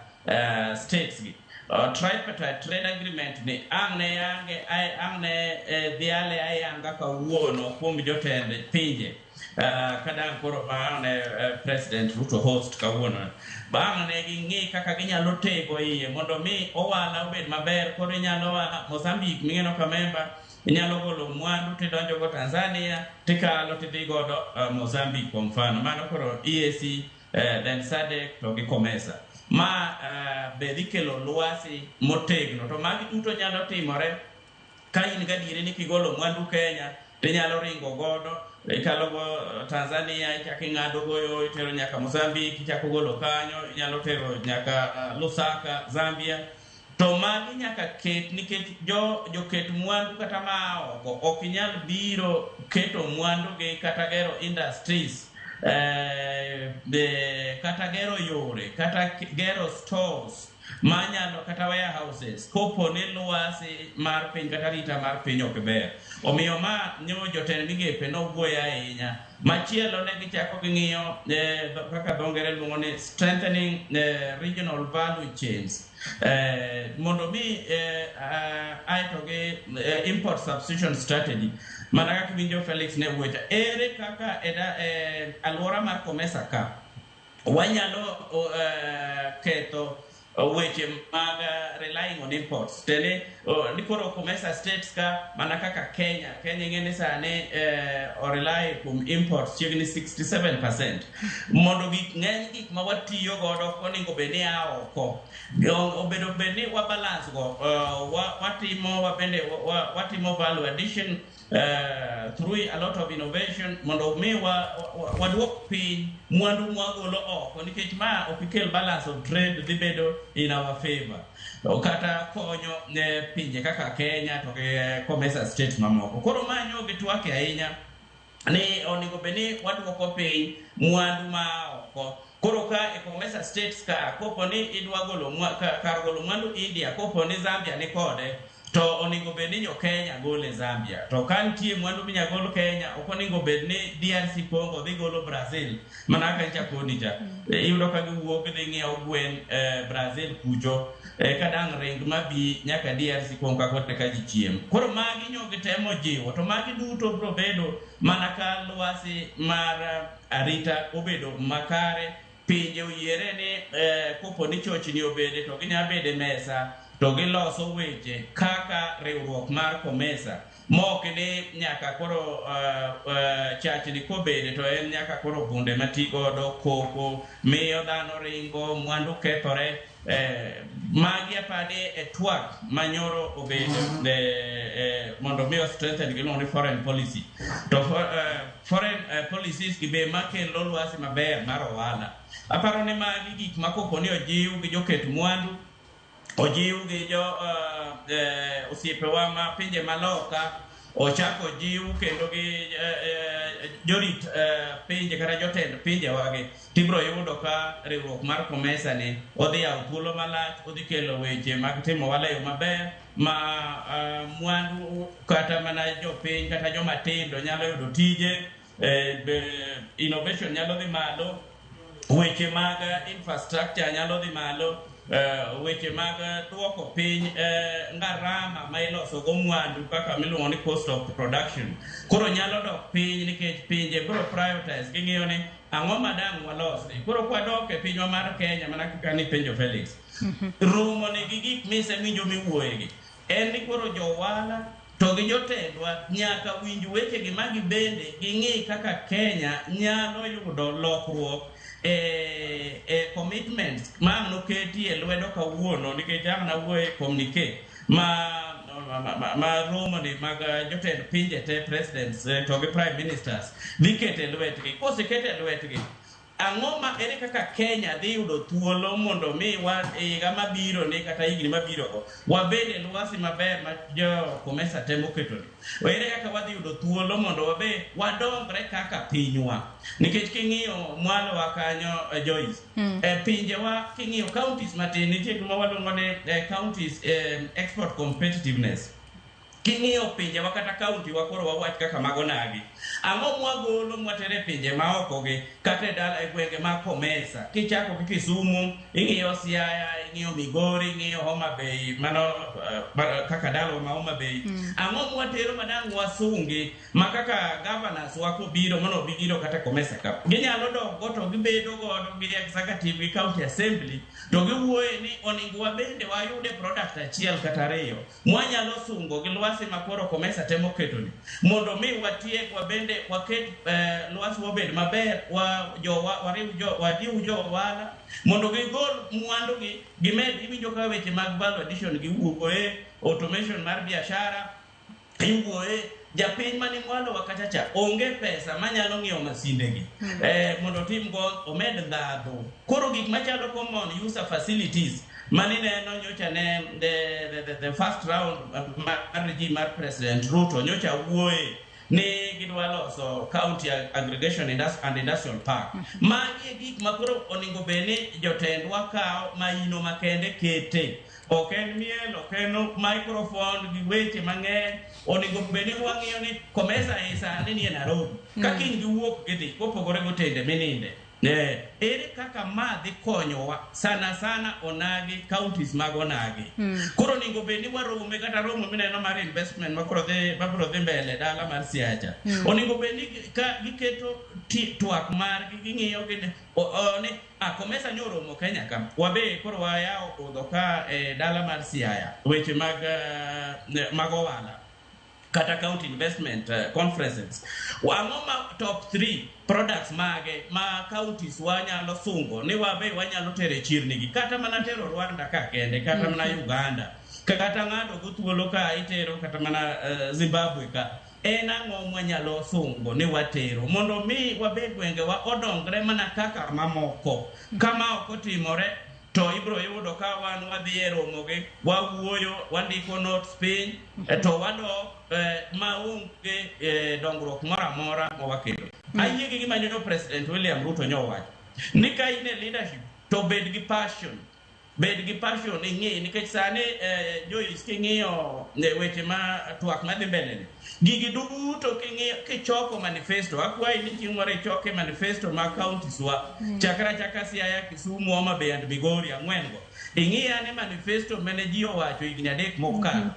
states gi tripartite trade agreement ni angne dhiale ayanga kawuono kuom jotend pinje kadang' koro bang'ne President Ruto host kawuono bang'ne ging'i kaka ginyalo tego iye mondo mi ohala obed maber. Koro inyalo Mozambique ming'eno ka member inyalo golo mwandu tidonjo go Tanzania tikalo tidhi godo Mozambique kwa mfano. Mano koro EAC then SADC to gi COMESA ma be dhi kelo lwasi motegno. To magi duto nyalo timore ka in gadiere ni kigolo mwandu Kenya tinyalo ringo godo ikalo go Tanzania, ichako ing'ado goyo itero nyaka Mozambique, ichako golo kanyo inyalo tero nyaka Lusaka, Zambia. To magi nyaka ket nikech joket mwandu kata ma ok inyal biro keto mwandu gi kata gero industries, kata gero yore, kata gero stores manyalo kata warehouses kopo ni lwasi mar piny kata rita mar piny ok ber. Omiyo ma nyo jotend migepe nowuoyo ahinya. Machielo ne gichako ging'iyo kaka dhongere luongo ni strengthening regional value chains, mondo mi aito gi import substitution strategy. Mana kaka winjo Felix ne wuocha ere kaka alwora mar COMESA ka wanyalo ketho weche mag relying on imports tene nikoro COMESA states ka mana kaka Kenya ng'eni sani rely kuom imports chiegni 67%. Mondo ng'eny gik ma watiyo godo onego bed ni a oko obedo bed ni wa balance go watimo value addition through a lot of innovation mondo mi waduok piny mwandu mwagolo oko nikech ma okikel balance of trade dhi bedo in our favor kata konyo ne pinje kaka Kenya to COMESA states mamoko. Koro manyo gitwake ahinya ni onego bed ni waduoko piny mwandu ma oko. Koro ka COMESA states ka kopo ni idwa golo kar golo mwandu India kopo ni Zambia ni kode to onego bed ni jo Kenya gole Zambia to ka nitie mwandu minya gol Kenya ok onego bed ni DRC Congo dhi golo Brazil mana ka chakoni cha iyudo ka giwuok dhi ng'iewo gwen Brazil kucho ka dang ring mabi nyaka DRC Congo ka ji chiem. Koro magi nyogi temo jiwo to magi duto bro bedo mana ka lwasi mar arita obedo makare pinje uyiere ni kopo ni chochni obede to ginya bede mesa to giloso weche kaka riwruok mar COMESA mok ni nyaka koro chachni kobede to en nyaka koro bunde matigodo koko miyo dhano ringo mwandu kethore magi apade twak manyoro obede mondo miyo strengthen gino ni foreign policy to foreign policies gibe makelo lwasi maber mar ohala. Aparo ni magi gik makopo ni ojiw gi joket mwandu ojiw gi jo osiepewa ma pinje maloka ochako jiw kendo gi jorit pinje kata jotend pinje wage tibro yudo ka riwruok mar COMESA ni odhi yawo thuolo malach odhi kelo weche mag timo ohala yo maber ma mwandu kata mana jopiny kata joma tindo nyalo yudo tije innovation nyalo dhi malo weche mag infrastructure nyalo dhi malo weche mag duoko piny ngarama ma iloso go mwandu kaka miluongo ni cost of production koro nyalo dok piny nikech pinje bro prioritize ging'iyo ni ang'o madang walosi. Koro kwadok e pinywa mar Kenya mana kaka ni penjo Felix rumo ni gi gik misewinjo miwuoyegi en ni koro jowala to gi jotendwa nyaka winj weche gi magi bende ging'i kaka Kenya nyalo yudo lokruok commitments ma noketi e lwedo kawuono nikech ang' na wuoye communicate ma romo ni mag jotend pinje te presidents to gi prime ministers dhi kete lwetgi kosekete lwetgi ang'o ma ere kaka Kenya dhi yudo thuolo mondo mi higa mabiro ni kata higni mabiro go wabede lwasi maber ma jo COMESA temo keto ni ere kaka wadhi yudo thuolo mondo wabe wadongre kaka pinywa nikech king'iyo mwalo wa kanyo Joyce pinje wa king'iyo counties matin nitie kuma waluongo ni counties export competitiveness king'iyo pinje wa kata county wa koro wawach kaka magonagi ang'o mwagolo mwatere pinje maoko gi kata dala e gwenge ma COMESA kichako gi Kisumu ing'iyo Siaya ing'iyo Migori ing'iyo Homa Bay mano kaka dala ma Homa Bay ang'o mwatero madang wasungi ma kaka governors wako biro mono bigiro kata COMESA ka ginyalo dongo to gibedo godo gi executive gi county assembly to giwuoye ni oningo wabende wayude product achiel kata ariyo mwanyalo sungo gi lwasi makoro COMESA temo ketoni mondo mi watie wabende waket lwasi wabed maber wadiu jo wala mondo gigol mwandu gi gimed iwinjo ka weche mag value addition giwuoye automation mar biashara iwuoye japiny mani mwalo wakachacha onge pesa manyalo ng'iewo masinde gi mondo tim go omed dhadho koro gik machalo common user facilities mani neno nyocha ne the first round mar President Ruto nyocha wuoye ni gidwa loso county aggregation and industrial park magi gik makoro oningo beni jotendwa kao maino makende kete oken miel okeno microphone gi weche mang'eny oningo beni wang'iyo ni COMESA isa ni Nairobi kakin giwuok gidhi kopogore gotende mininde ere kaka ma dhi konyowa sana onagi counties mag onagi koro ningo bedi warome kata romo mineno mar investment makoro dhi mbele dala mar Siacha oningo bedi ka giketo twak mar ging'iyo gini COMESA nyoromo Kenya ka wabe koro wayao odho ka dala mar Siaya weche mag owala kata county investment conferences wang'o ma top 3 products mage ma counties wanyalo sungo ni wabe wanyalo tere chirnigi kata mana tero Rwanda ka kende kata mana Uganda kata ng'ado go thuolo ka itero kata mana Zimbabwe ka en ang'o mwanyalo sungo ni watero mondo mi wabe gwenge wa odongre mana kaka mamoko kama ok otimore to ibro yudo ka wan wadhi e romoge wawuoyo wandiko notes piny to wadok maonge dongruok moro amora mawakelo ayie gi gima nyono President William Ruto nyowacho ni ka in e leadership to bed gi passion ing'e nikech sani Joyce king'iyo weche ma twak madhi mbele ni gigi duto king'iyo kichoko manifesto akwayi ni chieng' moro ichoke manifesto ma counties wa chaka Siaya, Kisumu, Homa Bay and Migori ang'wengo ing'iya ne manifesto mane ji owacho higni 3 mokalo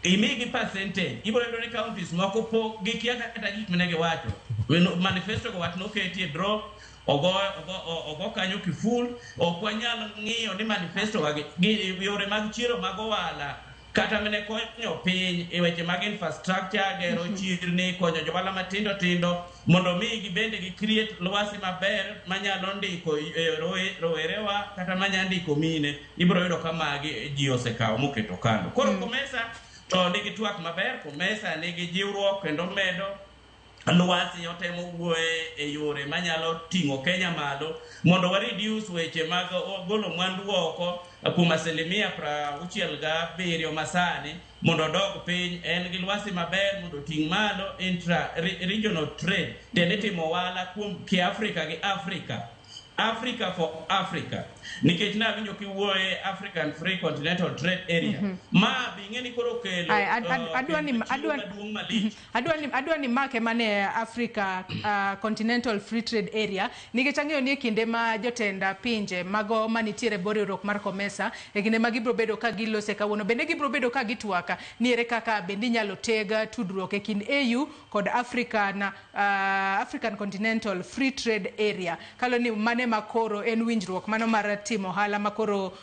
imigi percentage ibro yudo ni counties moko po gikia kata gik mane giwacho manifesto go wacho noketi e draw ogo kanyo kiful okwanyal ng'iyo ni manifesto gi yore mag chiro mag owala kata mene konyo piny e weche mag infrastructure gero chirni konyo jowala matindo mondo mi gibende gi create lwasi maber manyalo ndiko rowerewa kata manyalo ndiko mine ibro yudo kama ji osekawo moketo kando koro COMESA to nigi twak maber COMESA nigi jiwruok kendo medo lwasi otemo wuoye e yore manyalo ting'o Kenya malo mondo wa reduce weche mag golo mwandu oko kuom 67% masani mondo dog piny en gi lwasi maber mondo ting' malo intra regional trade tende timo wala kuom Africa gi Africa for Africa nikech na winjo kiwuoye African Free Continental Trade Area ma bing'eni koro kelo adwa ni make mane Africa Continental Free Trade Area nikech ang'eyo ni kinde ma jotenda pinje mago manitiere boriruok mar COMESA e kinde ma gibro bedo ka gilose kawuono bende gibro bedo ka gitwaka niere kaka bende nyalo tega tudruok e kind AU kod African Continental Free Trade Area kalo ni mane makoro en winjruok mano mar timo hala makoro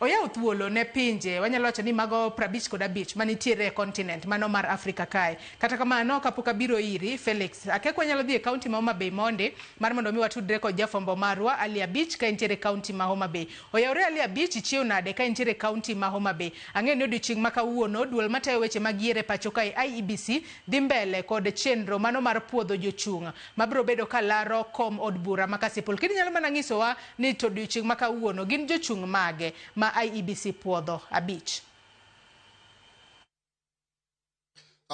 oyaw thuolo ne pinje wanyalo wacho ni mago 55 manitiere e continent mano mar Africa kae kata kamano kapok abiro iri Felix akeko nyalo dhi e county ma Homa Bay monde mar mondo mi watudre kod jafombo marwa Ali Abich ka intiere county ma Homa Bay oyawre Ali Abich chiew nade ka intiere county ma Homa Bay ang'e ni odiochieng' ma kawuono duol matayo weche magiere pacho kae IEBC dhi mbele kod chenro mano mar puodho jochung' mabiro bedo kalaro kom od bura makasipul kidi nyalo mana ng'isowa ni to odiochieng' ma kawuono gin jochung' mage IEBC puodho Abich.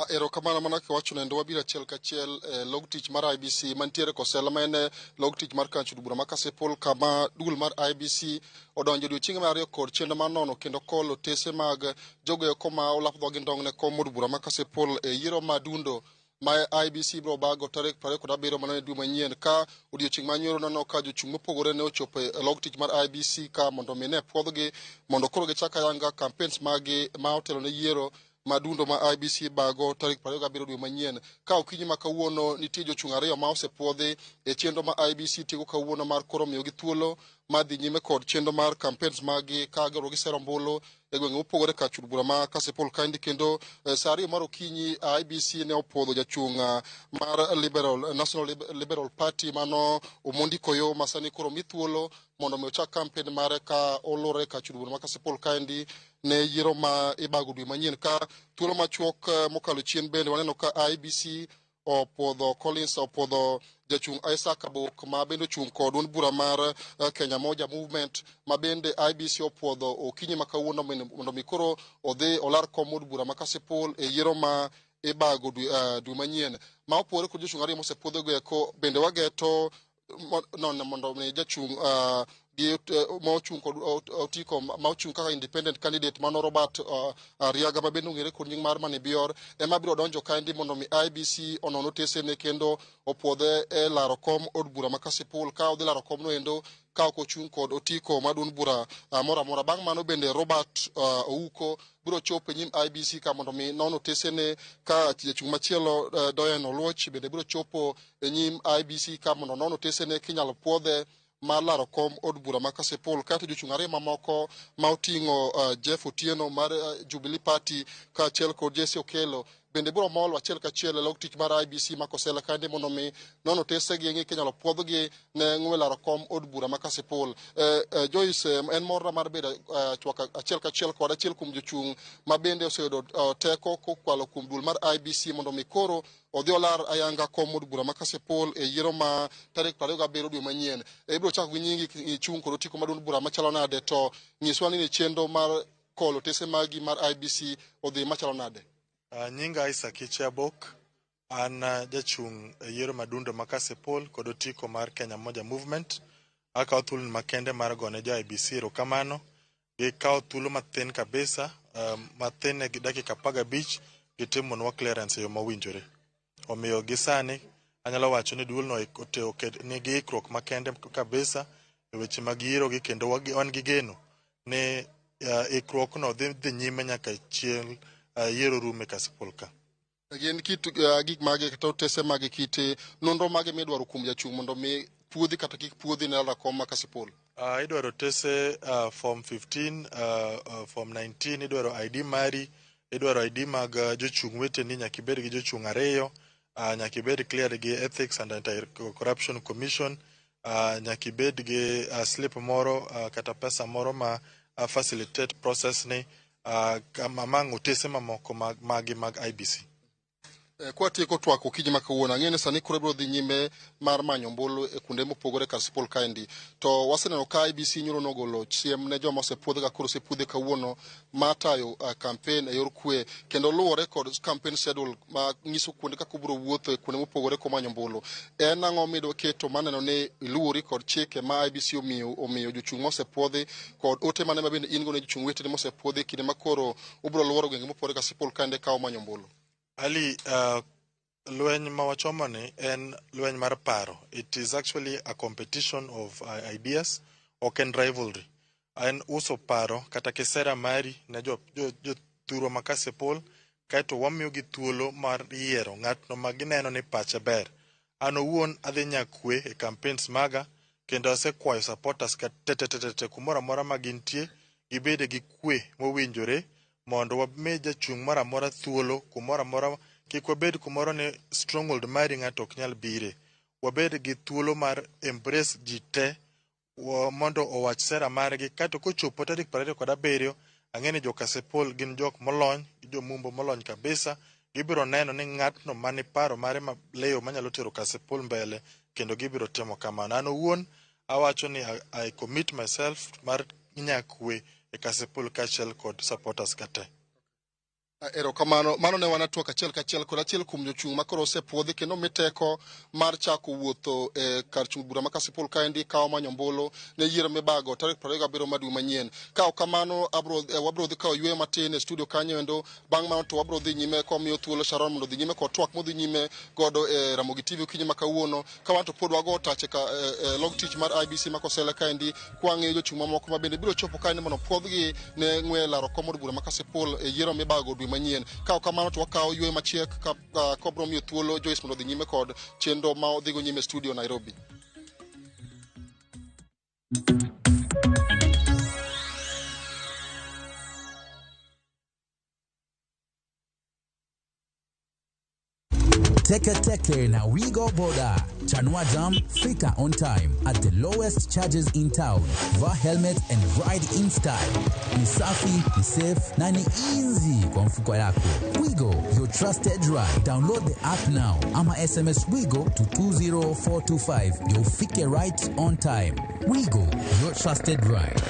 Erokamano mana kiwacho nendo wabiro achiel kachiel log tich mar IEBC mantiere Kosela mane log tich mar kancho bura makasepol kama dugul mar IEBC odonjo odiochienge mar ariyo kod chenro mar nono kendo kolo tese mag jogo koma olap dhogi ndongne kom od bura makasepol e yiero madundo ma IEBC bro bago tarik 27 manane dwe manyien ka odiochieng' manyoro nono ka jochung' mopogore ne ochopo e log tich mar IEBC ka mondo mine puodhgi mondo koro gichaka yanga campaigns magi ma otelo ne yiero madundo ma IEBC bago tarik 27 dwe manyien ka okinyi ma kawuono nitie jochung' ariyo ma osepuodhi e chenro ma IEBC tigo kawuono mar koro miyo gi thuolo madhi nyime kod chenro mar campaigns magi ka gero gi sero ombulu e gwenge mopogore ka chud bura ma Kasipul kandi kendo saa ariyo mar okinyi IEBC ne opodho jachung' mar National Liberal Party mano Omondi Koyo masani koro mi thuolo mondo mi ochak campaign mare ka olore ka chud bura ma Kasipul kandi ne yiero ma ibago dwe manyien ka thuolo machuok mokalo chien bende waneno ka IEBC opodho Collins opodho jachung' Isaac Abok ma bende ochung' kod duond bura mar Kenya Moja Movement ma bende IEBC opodho okinyi ma kawuono mondo mi koro odhi olar kom od bura ma Kasipul e yiero ma ibago dwe manyien ma opore kod jochung' ariyo mosepuodho go eko bende wageto non mondo mi jachung' gi mochung kod otiko mochung kaka independent candidate mano Robert Riaga ma bende ong'ere kod nying mar Mani Bior ema biro donjo kaendi mondo mi IBC onono tesene kendo opuodhe e laro kom od bura ma Kasipul ka odhi laro kom no endo ka ok ochung kod otiko maduond bura moro amora. Bang' mano bende Robert Ouko biro chopo e nyim IBC ka mondo mi nono tesene ka jachung' machielo Doyen Oluoch bende biro chopo e nyim IBC ka mondo nono tesene kinyalo puodhe mar laro kom od bura ma Kasipul. Kato jochung' ariyo mamoko ma oting'o Jeff Otieno mar Jubilee Party kaachiel kod Jesse Okelo bende biro mol achiel kachiel e log tich mar IBC ma Kosela kandi mondo mi nono tesegi ng'i kinyalo puodhgi ne ng'we laro kom od bura ma Kasipul. Joyce en morna mar bedo chwak achiel kachiel kod achiel kuom jochung' ma bende oseyudo teko kokwalo kuom duol mar IBC mondo mi koro odhi olar ayanga kom od bura ma Kasipul e yiero ma tarik 27 dwe manyien. Ibiro chako gi nyingi ichung' kod otiko maduond bura machalo nade, to nyiswa ni chenro mar kolo tese magi mar IBC odhi machalo nade? Nyinga Isaac Ichiabok, an jachung' yiero madundo ma Kasipul kod otiko mar Kenya Moja Movement. Akawo thuolo makende mar gone jo IBC erokamano. Gikawo thuolo mathin kabisa, mathin e dakika 15 gitimonwa clearance e yo mawinjore. Omiyo gisani anyalo wacho ni duolno nigi ikruok makende kabisa e weche mag yierogi, kendo wan gi geno ni ikruokno dhi nyime nyaka chieng' yiero rume Kasipul ka. Gin kit gik mage kata tese mage kit nonro mage midwaro kuom jachung' mondo mi puodhi kata kik puodhi ne laro kom ma Kasipul? Idwaro tese form 15, form 19, idwaro ID mari, idwaro ID mag jochung' weteni, nyaka ibed gi jochung' ariyo, nyaka ibed cleared gi Ethics and Anti-Corruption Commission, nyaka ibed gi slip moro kata pesa moro ma facilitate process ni amang' otese mamoko mag IBC. Kwa tieko twako kiji makawuono, ang'e ni sani koro biro dhi nyime mar manyo ombulu e kuonde mopogore Kasipul kaendi, to waseneno ka IBC nyoro nogolo chiem ne joma osepuodhe ka koro osepuodhe kawuono matayo campaign e yor kwe, kendo luwore kod campaign schedule ma nyiso kuonde kaka biro wuotho e kuonde mopogore komanyo ombulu. En ang'o midwa keto maneno ni iluwori kod chike ma IBC omiyo jochung' mosepuodhe kod ote mane mabende in go ne jochung' weteni mosepuodhe kinde makoro ubiro luoro gwenge mopogore Kasipul kaendi ka omanyo ombulu? Ali, lweny ma wachomoni en lweny mar paro. It is actually a competition of ideas, ok en rivalry. En uso paro kata kisera mari ne jothurwa ma Kasipul, kaeto wamiyogi thuolo mar yiero ng'atno ma gineno ni pache ber. An owuon adhi nyakwe e campaigns maga, kendo asekwayo supporters te kumoro amora ma gintie gibede gi kwe mowinjore mondo wami jachung' moro amora thuolo kumoro amora. Kik wabed kumoro ni stronghold mari ng'ato ok nyal bire. Wabed gi thuolo mar embrace ji te mondo owach sera margi, kato kochopo tarik 27 ang'e ni jo Kasipul gin jok molony, jo mumbo molony kabisa. Gibiro neno ni ng'atno mani paro mare leyo manyalo tero Kasipul mbele, kendo gibiro timo kamano. An owuon awacho ni I commit myself mar nyakwe e Kasipul kaachiel kod supporters kate. Erokamano, mano ne wan twak achiel kachiel kod achiel kuom jochung' ma koro osepuodhi kendo miteko mar chako wuotho e kar chung' bura ma Kasipul kaendi ka omanyo ombulu ne yiero mibago tarik 27 dwe manyien. Ka ok kamano wabiro dhi kawo yweyo matin e studio kanyo endo, bang' mano to wabiro dhi nyime komiyo thuolo Sharon mondo dhi nyime kod twak modhi nyime godo e Ramogi TV okinyi ma kawuono, ka wan to pod wago tache ka log tich mar IBC ma Kosela kaendi kwang'e jochung' mamoko ma bende biro chopo kaendi mondo puodhgi ne ng'we laro kom od bura ma Kasipul e yiero mibago dwe manyien. Ka kamano to wakawo ywe machiek ka kobro miyo thuolo Joyce mondo dhi nyime kod chenro ma odhigo nyime studio Nairobi. Teke na Wigo Boda. Chanua Jam, fika on time at the lowest charges in town. Vaa helmet and ride in style. Ni safi, ni safe, na ni easy kwa mfuko yako. Wigo, your trusted ride. Download the app now. Ama SMS Wigo to 20425. You'll fike right on time. Wigo, your trusted ride.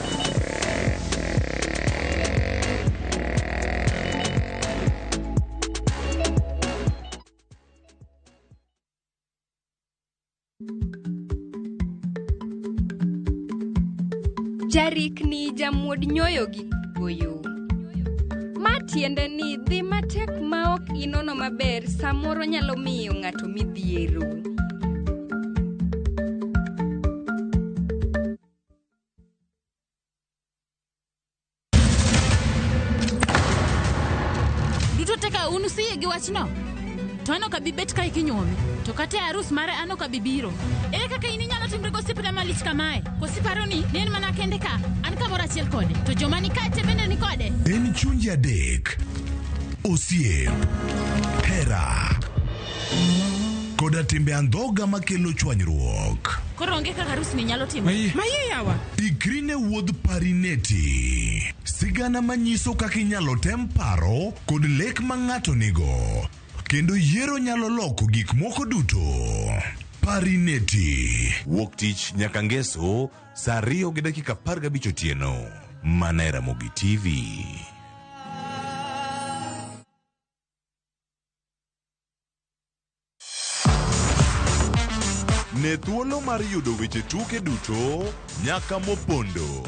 Jarikni jamuod nyoyo gi goyo. Ma tiende ni dhi matek ma ok inono maber samoro nyalo miyo ng'ato midhiero. Duto teka unusiye gi wachno. To ano kabibet ka ikinyuomi. To kate arus mare ano kabibiro. Ere kaka ini nyalo timre gosipre malich kamae. Kosiparo ni nen mana kende ka. An kamoro achiel kode. To joma ni kate bende ni kode. En chunje adek. Osiep. Hera. Koda timbe andhoga makelo chwanyruok. Koro onge kaka arus ni nyalo timo. Maye yawa. Ikrine wuodh Parineti. Sigana manyiso kaka inyalo tem paro kod lek ma ng'ato nigo. Kendo yiero nyalo loko gik moko duto. Parineti. Wuok tich nyaka ngeso saa 2:15 otieno. Mana e Ramogi TV. Ne thuolo mar yudo weche tuke duto nyaka mopondo.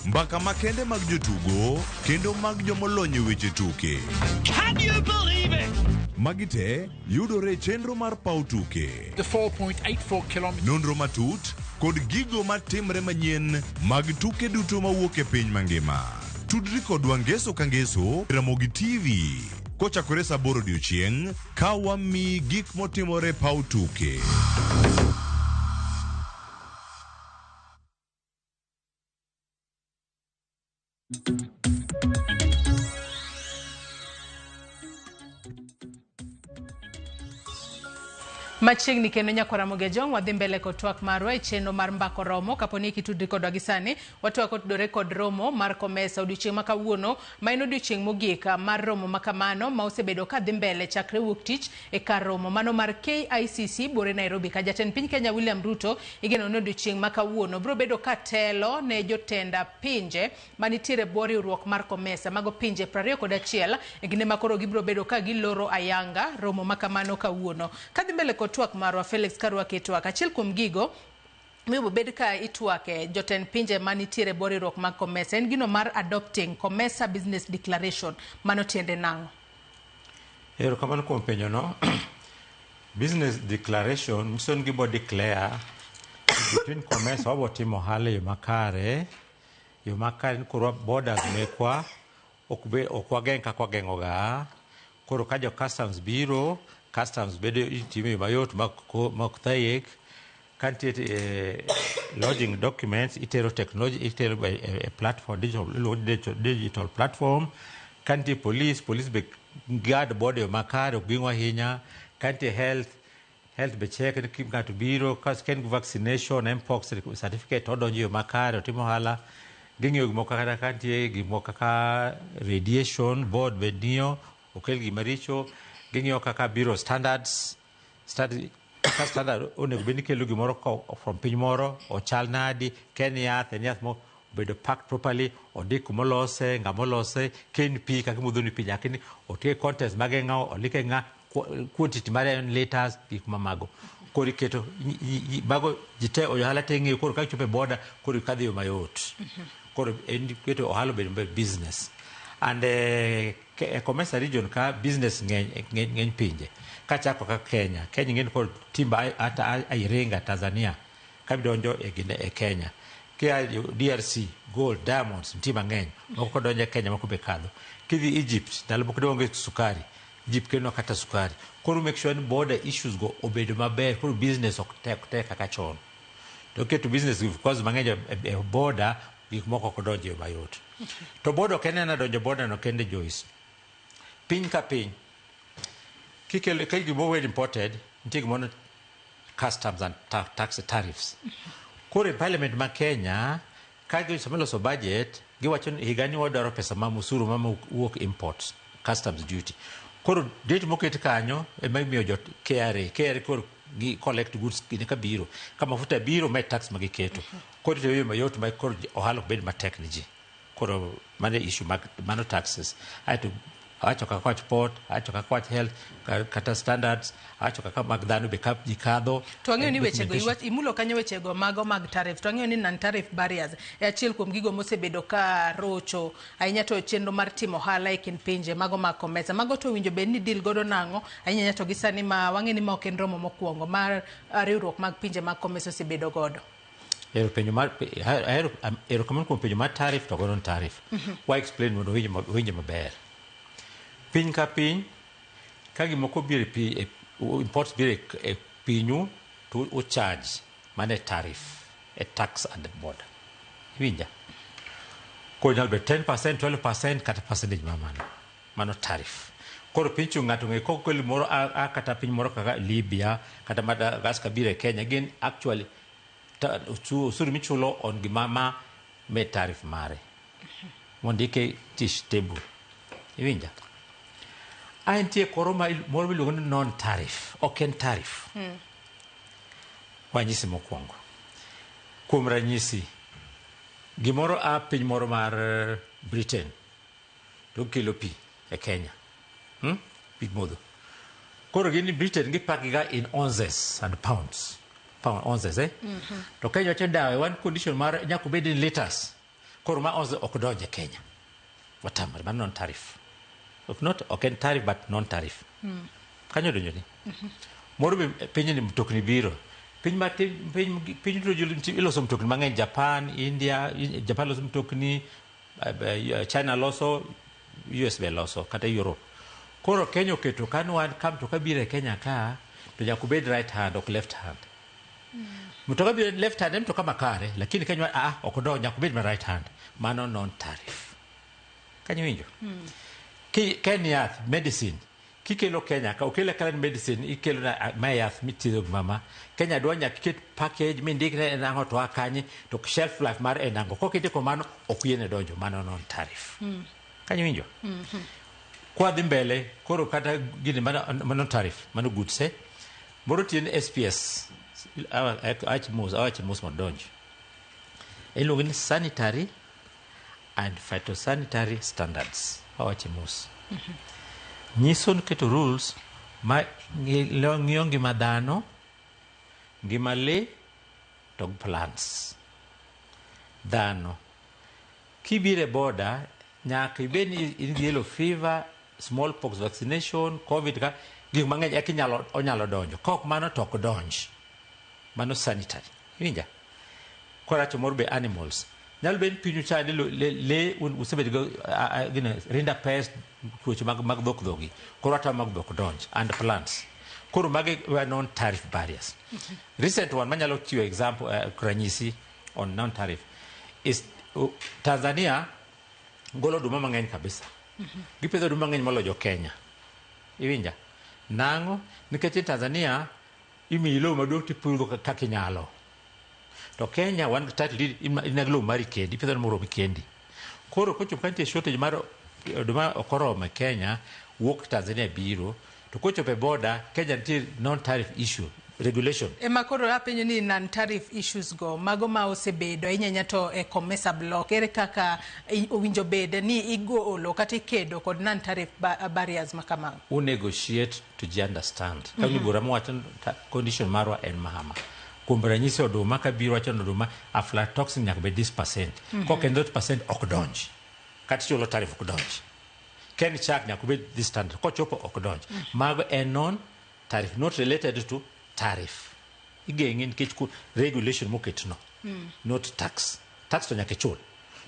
Mbaka makende mag jotugo kendo mag jomolony weche tuke. Can you believe it? Magite yudore chenro mar pau tuke. The 4.84 km. Nonro matut kod gigo matimre manyien mag tuke duto mawuok e piny mangima. Tudri kodwa ngeso ka ngeso Ramogi TV. Kochakore saa 8 odiechieng' ka wami gik motimore pau tuke. Machiegni kendo nyako Ramogi Jong wadhi mbele kod twak marwa e chenro mar mbako romo kaponi kitudri kodwa gi sani watwak tudore kod romo mar Komesa odiochieng' makawuono ma en odiochieng' mogik mar romo makamano ma osebedo ka dhi mbele chakre wuok tich e kar romo mano mar KICC bore Nairobi ka jatend piny Kenya William Ruto igeno ni odiochieng' makawuono biro bedo ka telo ne jotenda pinje manitiere bwo riwruok mar Komesa mago pinje 21 e kinde makoro gibiro bedo ka giloro ayanga romo makamano kawuono kadhi mbele twak marwa Felix Karwa ketwak achiel kuom gigo mibo bed ka itwake jotend pinje manitiere boriruok mag Komesa en gino mar adopting Komesa Business Declaration mano tiende nang'o. Ero kamano kuom penjo no. Business Declaration mison gibo declare between Komesa wabo timo hale yo makare koro borders mekwa okwageng kakwa gengoga koro ka jo customs biro customs bedo itime mayot mak thayek kantie lodging documents itero technology itero a platform digital platform kantie police be guard body makare gingwa hinya kantie health be check ni kim gato biro ken vaccination mpox certificate odonjo makare timo hala gingyo gimo kaka kantie gimo kaka radiation board be dio okel gimaricho gingyo kaka bureau standard onego bed ni kelo gimoro from piny moro ochal nadi ken yath mo bedo packed properly odik molose ngamolose ken pi kaka mudho ni pi yakini otie contents mage ngao olike nga quantity mare liters gik mamago kori keto bago jite ohala tengi koro ka chope border koro kadhi yo mayot koro en keto ohala bedo business and Komesa region ka business ngeny pinje kachako ka Kenya ngeny kod timba ata Iringa Tanzania kabidonjo e Kenya kia DRC gold diamonds timba ngeny moko donjo Kenya moko be kadho kidhi Egypt dalo moko donge sukari Egypt keno kata sukari koro make sure border issues go obedo maber koro business ok tek kaka chon to keto business because mangeny e border gik moko kodonjo mayot to border kenena donjo border no kende Joyce piny ka piny kikelo gimo well imported nitie gimono customs and tax tariffs kore parliament ma Kenya ka gisemeloso budget giwacho ni higani wadwaro pesa ma musuru ma wuok imports customs duty koro date moket kanyo ema imiyo jo KRA koro gi collect goods kine ka biro ka mafuta biro ma tax ma giketo koro to yo mayot ma koro ohala bed matek ni ji koro mane issue mag mano taxes aito awacho kaka wach port, awacho kaka wach health, kata standards, awacho kaka mag dhano be kap jikadho. To ang'eyo ni wechego imulo kanyo wechego mago mag tariff. To ang'eyo ni non tariff barriers e achiel kuom gigo mosebedo ka rocho ahinya to chenro mar timo ohala e kind pinje mago mag COMESA. Mago to winjo bed ni deal godo nang'o ahinya to gi sani ma wang'e ni ma ok en romo mokwongo mar riwruok mag pinje mag COMESA osebedo godo. Erokamano kuom penjo mar tariff to godo tariff. Wa explain mondo winjo maber. Piny ka piny ka gimoko biro imports biro e pinyu to o charge mane tariff a tax at the border. Winja. Ko nyalo bet 10%, 12% kata percentage mano tariff. Koro piny chung ng'ato ng'e koko kweli moro kata piny moro kaka Libya kata Madagascar biro e Kenya gin actually usuru michulo on gimama me tariff mare. Mondike tish table. Iwinja. Aintie koro moro miluongo ni non-tariff, ok en tariff. Wanyisi mokwongo. Kuom ranyisi, gimoro a piny moro mar Britain, to kelo pi e Kenya. Pi modho. Koro gini Britain gipakiga in ounces and pounds. Ounces, eh? To Kenya wacho dawe, one condition mar nyaka bed in liters. Koro ma ounces ok donje Kenya. Watamare, man non-tariff. Ok en tariff but non-tariff. Kanyo donjo ni. Moro piny ni mtokni biro. Piny iloso mtokni mang'eny, Japan, India, Japan loso mtokni, China loso, US be loso, kata Europe. Koro Kenya oketo kanwan ka mtoka biro e Kenya ka, to nyaka bed right hand ok left hand. Mtoka biro left hand mtoka makare, lakini Kenya ok do nyaka bed ma right hand. Mano non-tariff. Kanyo winjo? Kenya medicine kikelo Kenya ka okelo kala medicine ikelo na mayath mitiyo mama Kenya dwa nyaka ket package mindikre enango to akanye to shelf life mar enango kokete ko mano okuyene donjo mano non tariff. Kanyo winjo? Kwa dhi mbele koro kata gini mano tariff mano goods moro tiene SPS achimos modonjo iluongo ni sanitary and phytosanitary standards. Awachimos. Nyiso ni keto rules ma ng'iyo ngima dhano, ngima le, to plants. Dhano. Kibire border, nyaka ibed ni in yellow fever, smallpox vaccination, COVID ka, gik mang'eny eki onyalo donjo. Kok mano to ok donj. Mano sanitary. Winja? Koracho moro be animals. Nyalo ben pinyu chani le usebed go rinda pest tuoche mag dhok dhogi koro ata mag dhok donj and plants koro mage were non tariff barriers. Recent one manyalo chiwo example ranyisi on non tariff is Tanzania golo oduma mang'eny kabisa. Gipidho oduma mang'eny moloyo Kenya. Iwinja? Nang'o? Nikech Tanzania imiyi lowo maduong' tipuro kaka inyalo. To Kenya wan title inaglo mari kendi pidho moro kendi. Koro kocho kantie shortage mar oduma okoromo Kenya wuok Tanzania biro to kocho pe border Kenya nitie non tariff issue regulation. Ema koro apenjo ni non tariff issues go mago ma osebedo inyanya to e COMESA block ere kaka owinjo bede ni igolo kata ikedo kod non tariff barriers makama. U negotiate to understand. Kama bura mwacho condition marwa en mahama. Kuom ranyisi oduma ka biro wacho oduma aflatoxin nyaka be 10%. Kokendo 10% ok donj. Kata chulo tariff ok donj. Ken chak nyaka be this standard. Kochopo ok donj. Mago en non tariff not related to tariff. Igeng'e nikech regulation moket no. Not tax. Tax to nyaka chul.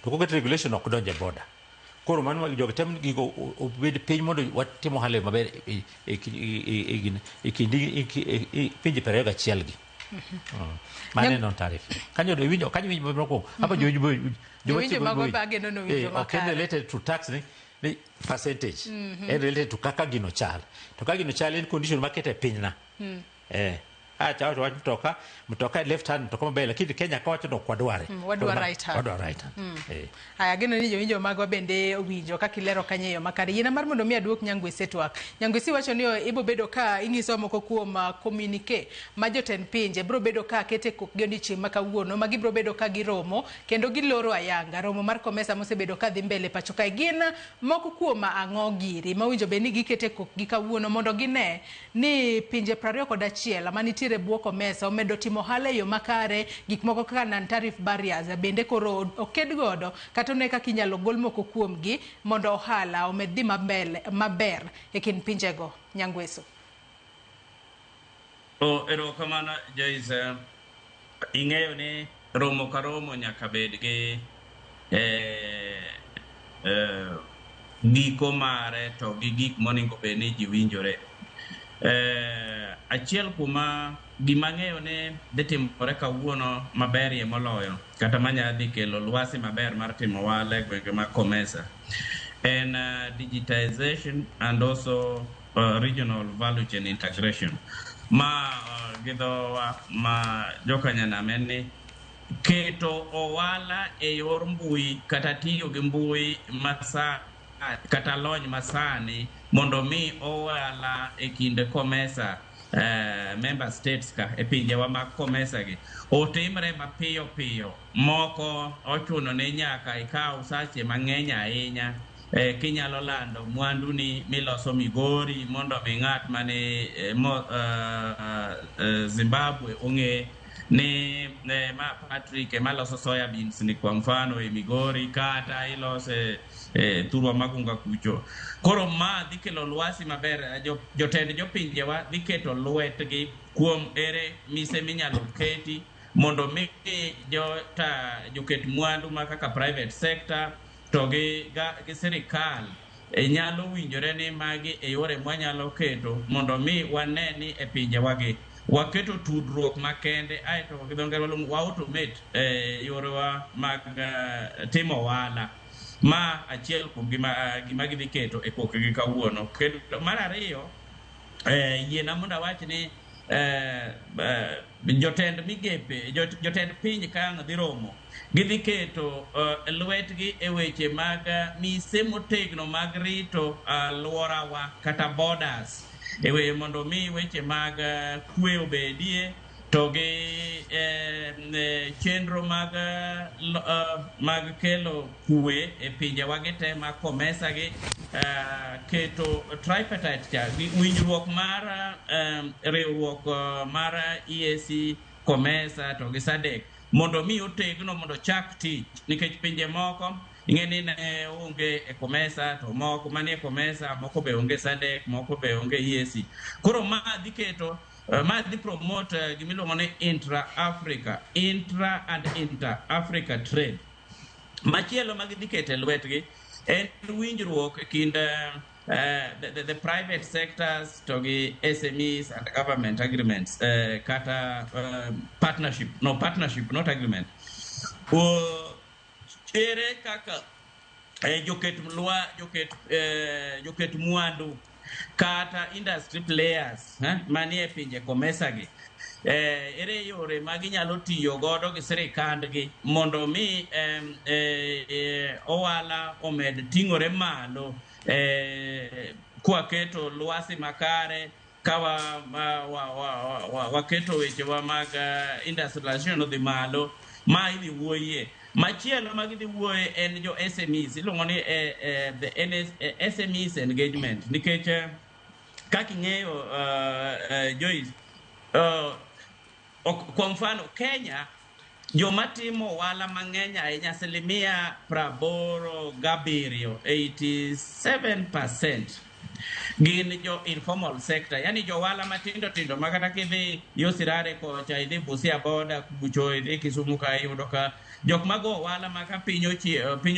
To koket regulation ok donj e border. Koro mano jogo tem gigo obed piny mondo watimo hale maber e pinje 21 gi. Mane non tariff. Kanyo do winjo moko apa winjo mago bage no winjo makare. Okay, related to tax ni percentage. Related to kaka gino chal. To kaka gino chal in condition makete piny na. acha watu mtoka left hand mtoka mbele lakini Kenya kawacho no kwadware wadwa right hand aya geno ni jo mago bende owinjo ka kilero kanyeyo makare yina mar mondo mi aduok Nyangwese twak Nyangwese wacho ni ibo bedo ka ingiso moko kuom communique ma joten pinje bro bedo ka kete kokgoni chima kawuono ma gibro bedo ka giromo kendo giloro ayanga romo mar COMESA mosebedo ka dhi mbele pacho ka gin moko kuom ang'o giri ma winjo be ni gikete kokgi kawuono mondo gine ni pinje 21 manitiere bwo COMESA omedo timo ohala yo makare gik moko kaka non-tariff barriers bende koro oked godo kata ne kaka inyalo gol moko kuomgi mondo ohala omed dhi maber e kind pinjego. Nyangweso. Erokamano Joyce, ing'eyo ni romo ka romo nyaka bed gi giko mare to gi gik monego bed ni ji winjore. Achiel kuma gima ng'eyo ni dhi timore kawuono maberie moloyo kata manya dhi kelo lwasi maber mar timo ohala e gwenge mag COMESA en digitization and also regional value chain integration ma gidhowa ma jokanyanam en ni keto ohala e yor mbui kata tiyo gi mbui kata lony masani mondo mi ohala e kinde COMESA member states ka e pinjewa mag COMESA gi otimre mapiyo piyo moko ochuno ni nyaka ikaw sache mang'eny ahinya kinyalo lando mwandu ni miloso Migori mondo mi ng'at mane Zimbabwe ong'e ni ma Patrick maloso soya beans ni kwa mfano e Migori kata ilose Thurwa Magunga kucho. Koro ma dhi kelo lwasi maber jotend jopinjewa dhi keto lwetgi kuom ere mise minyalo keti mondo mi joket mwandu ma kaka private sector to gi sirikal nyalo winjore ni magi e yore mwanyalo keto mondo mi wane ni e pinjewagi waketo tudruok makende aeto gidhongere automate yorewa mag timo ohala ma achiel kuom gima gidhi keto e kokgi kawuono. Kendo mar ariyo yiena mondo awach ni jotend migepe jotend piny ka dhi romo gidhi keto lwetgi e weche mag mise motegno mag rito alworawa kata borders e weyo mondo mi weche mag kwe obedie to gi chenro mag kelo kwe e pinjewa gite mag COMESA gi keto tripartite cha winjruok mar riwruok mar EAC COMESA to gi SADC mondo mi otegno mondo chak tich nikech pinje moko ing'eni ne onge e COMESA to moko manie COMESA moko be onge SADC moko be onge EAC. Koro ma dhi keto ma dhi promote gimiluongo ni intra and inter-Africa trade. Machielo ma gidhi keto e lwetgi en winjruok e kind the private sectors to gi SMEs and government agreements kata partnership not agreement. Chere kaka joket mwandu kata industry players manie pinje COMESA gi ere yore ma ginyalo tiyo godo gi sirikandgi mondo mi ohala omed ting'ore malo kwaketo lwasi makare kawa waketo wechewa mag industrialization odhi malo ma idhi wuoyie. Machielo ma gidhi wuoye en jo SMEs iluongo ni the SMEs engagement nikech kaka ing'eyo Joyce kwa mfano Kenya joma timo ohala mang'eny ahinya 87% gin jo informal sector yani jo ohala matindo tindo makata kidhi Yosirare kocha idhi Busia boda kucho idhi Kisumu ka iyudo ka jok mago ohala maka piny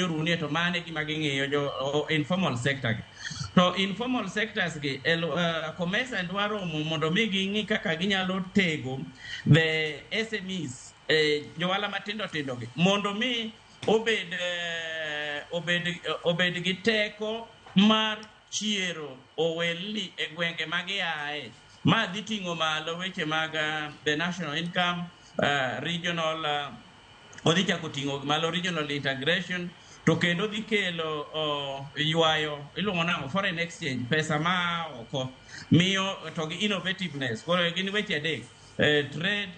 orunie to mane gima ging'iyo jo informal sector gi to informal sectors gi COMESA dwaro mondo mi ging'i kaka ginyalo tego the SMEs jo ohala matindo tindo gi mondo mi obed gi teko mar chiero owelni e gwenge magiae ma dhi ting'o malo weche mag the national income, regional, odhi chako ting'o malo regional integration, to kendo dhi kelo ywayo iluongo nang'o foreign exchange, pesa ma oko, miyo to gi innovativeness. Koro gin weche adek, trade,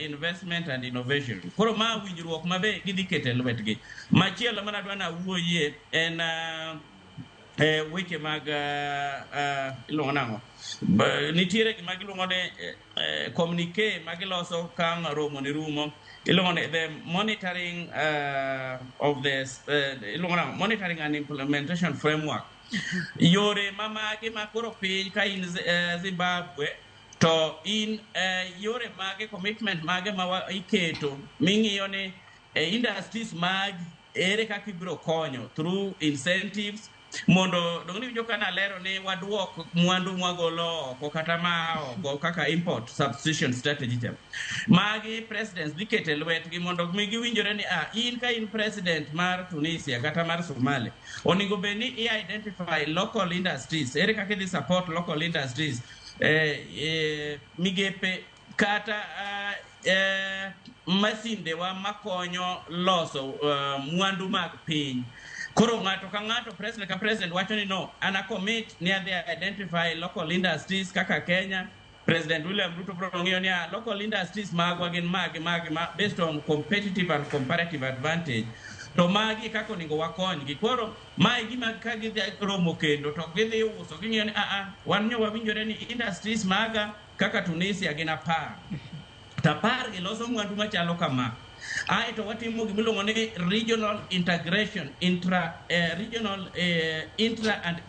investment and innovation. Koro ma winjruok mabe gidhi kete lwetgi. Machielo mana dwa na wuoyie en weche mag iluongo nang'o, nitiere gima giluongo ne communique magiloso ka romo ni rumo, iluongo ne the monitoring of this iluongo nang'o monitoring and implementation framework. Yore mamage ma koro piny ka in Zimbabwe, to in yore mage, commitment mage ma iketo ming'iyo ni industries mag ere kaka ibiro konyo through incentives, mondo dong ni joka na lero ni waduok mwandu mwagolo oko kata ma oko kaka import substitution strategy tem magi presidents dikete lwetgi mondo migi winjore ni in ka in president mar Tunisia kata mar Somalia, onego bed ni identify local industries, ere kaka idhi support local industries, migepe kata masinde wa makonyo loso mwandu mag piny. Koro ng'ato ka ng'ato, president ka president wacho ni no, ana commit ni adhi identify local industries kaka Kenya. President William Ruto bro ng'iyo ni local industries magwa gin magi based on competitive and comparative advantage. To magi kako ningo wakonygi. Koro mai gima ka gidhi romo kendo to gidhi uso ging'iyo ni wan nyo wawinjore ni industries maga kaka Tunisia gin 10. Tapar giloso mwandu machalo kama. To watimo gimiluongo ni regional integration, regional intra and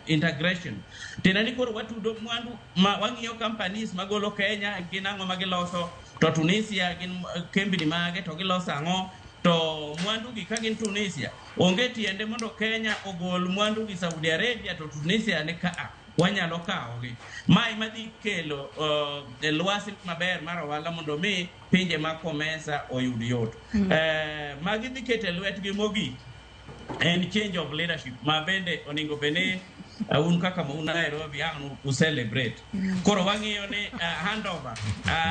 integration. Tena ni koro watudo mwandu wang'iyo companies magolo Kenya gin ang'o magiloso, to Tunisia gin kembni mage to giloso ang'o, to mwandu gi ka gin Tunisia onge tiende mondo Kenya ogol mwandu gi Saudi Arabia to Tunisia ne ka wanyalo kawogi. Mai madhi kelo lwasi maber mar ohala mondo mi pinje ma COMESA oyud yot. Magi dhi kete lwetgi mogik en change of leadership ma bende oningo bene un kaka un Nairobi ang u celebrate. Koro wang'iyo ni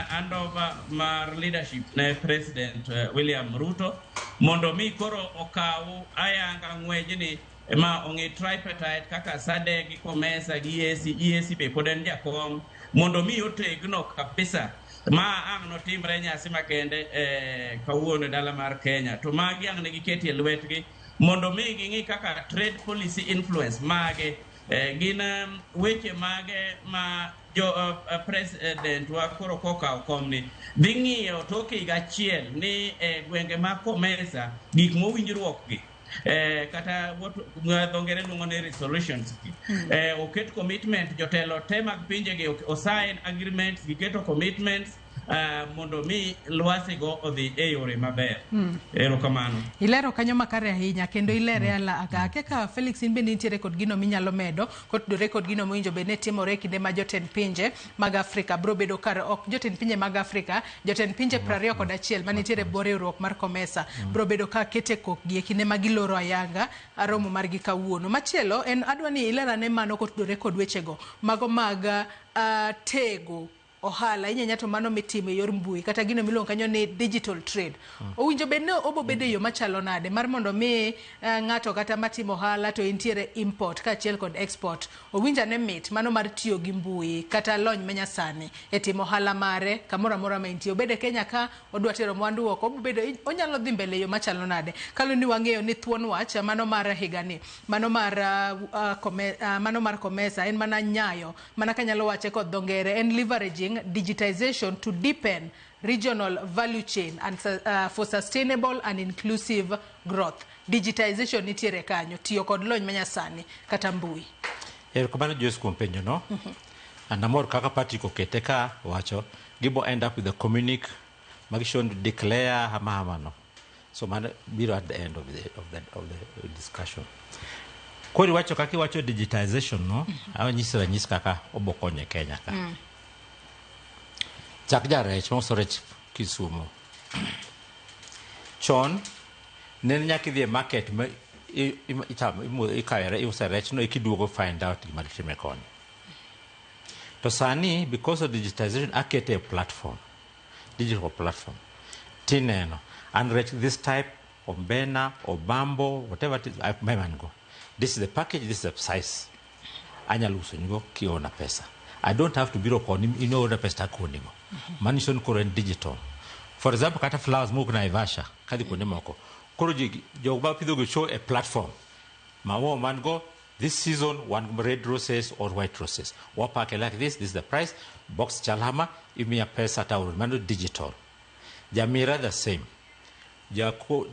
handover mar leadership ne President William Ruto mondo mi koro okaw ayanga ng'wejni ma onge tripartite kaka SADC gi COMESA gi EAC be pod en jakom mondo mi otegno kabisa ma ang no timre nyasi makende kawuono dala mar Kenya. To magi ang ne giketi e lwetgi mondo mi ging'i kaka trade policy influence mage gin weche mage ma jo president wa koro koka komni dhi ng'iyo toke higa achiel ni gwenge ma COMESA gik mowinjruok gi kata dho ngere luongo ni resolutions oket commitment, jotelo te mag pinje gi osign agreements, giketo commitments mondo mi lwasi go odhi e yore maber. Erokamano. Ilero kanyo makare ahinya kendo ilere ala kaka Felix in bende nitiere kod gino minyalo medo kotudore kod gino mowinjo bende timore kinde ma jotend pinje mag Afrika bro bedo kar ok jotend pinje mag Afrika, jotend pinje 21 manitiere riwruok mar COMESA bro bedo ka kete kokgi e kinde ma giloro ayanga aromo margi kawuono. Machielo en adwani ilera ne mano kotudore kod wechego mago mag tego ohala inyanya to mano mitime yor mbui kata gino miluongo kanyo ni digital trade. Owinjo bedno obo bede yo machalo nade mar mondo mi ng'ato kata matimo ohala to intiere import ka achiel kod export owinja ne mit mano mar tiyo gi mbui kata lony menyasani e timo ohala mare kamoro amora ma intie obede Kenya ka odwa tero mwandu oko obo bedo onyalo dhi mbele yo machalo nade kalu ni wang'eyo ni thuon wach mano mar higani mano mar COMESA en mana nyayo mana kanyalo wache kod dho ngere en leveraging digitization to deepen regional value chain and for sustainable and inclusive growth. Digitization nitiere kanyo tiyo kod lony manyasani kata mbui. Kumano Joyce kuom penjo no. Anamor kaka party kokete ka wacho gibo end up with a communique magishon declare hama no. So man biro at the end of the discussion. Kori wacho kaki wacho digitization no awanyisira nyis kaka obokonye Kenya ka. Chak jarech mosorech Kisumu. Chon nen nyaki dhi market ma ikayere iusa rech no ikiduogo find out gima time koni. To sani, because of digitization, akete a platform, digital platform. Tineno, and this type of Bena or Bambo, whatever it is, I go. This is the package, this is the size. Anyalusungo kiona pesa. I don't have to be recording, you know, the pesa konimo. Manison current digital. For example, kata flowers muk na Ivasha, kadi konemoko. Kuruji joba pido show a platform. Mawo mango. This season, 1 red roses or white roses. Wapake like this is the price. Box chalhama, imia pesa tauru, manu digital. Jamira the same. Jako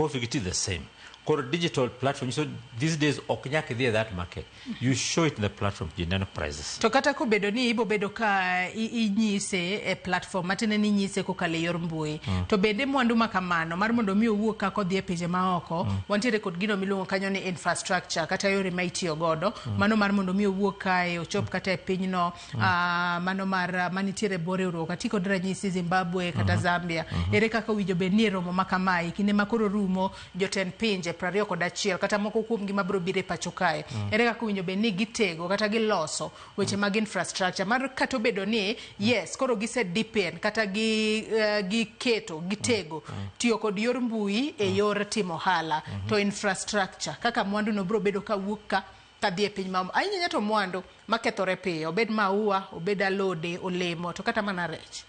figiti the same. For digital platform, so these days oknyake there that market. You show it in the platform, you know prices. To kata ko bedo ni ibo bedo ka inyise e platform matene ni nyise ko kale yor mbui. To bende mwandu makamano mar mondo mi owuok ka kodhi e pinje maoko, wantiere kod gino miluongo kanyo ni infrastructure kata yore ma itiyo godo, mano mar mondo mi owuok kae ochop kata e pinyno, mano mar manitiere bore uro kati kod ranyisi Zimbabwe kata Zambia. Ere kaka wijo be ni romo makamai kinde makoro rumo joten pinje 21 kata moko kuom gima biro bire pacho kae. Ere kaka winjo be ni gitego kata giloso weche mag infrastructure mar kato bedo ni yes koro gise depend kata giketo gitego tiyo kod yor mbui e yor timo hala to infrastructure kaka mwandu no biro bedo ka wuka kadhi e piny mamo ahinya to mwandu makethore piyo obed maua obed alode olemo to kata mana rech.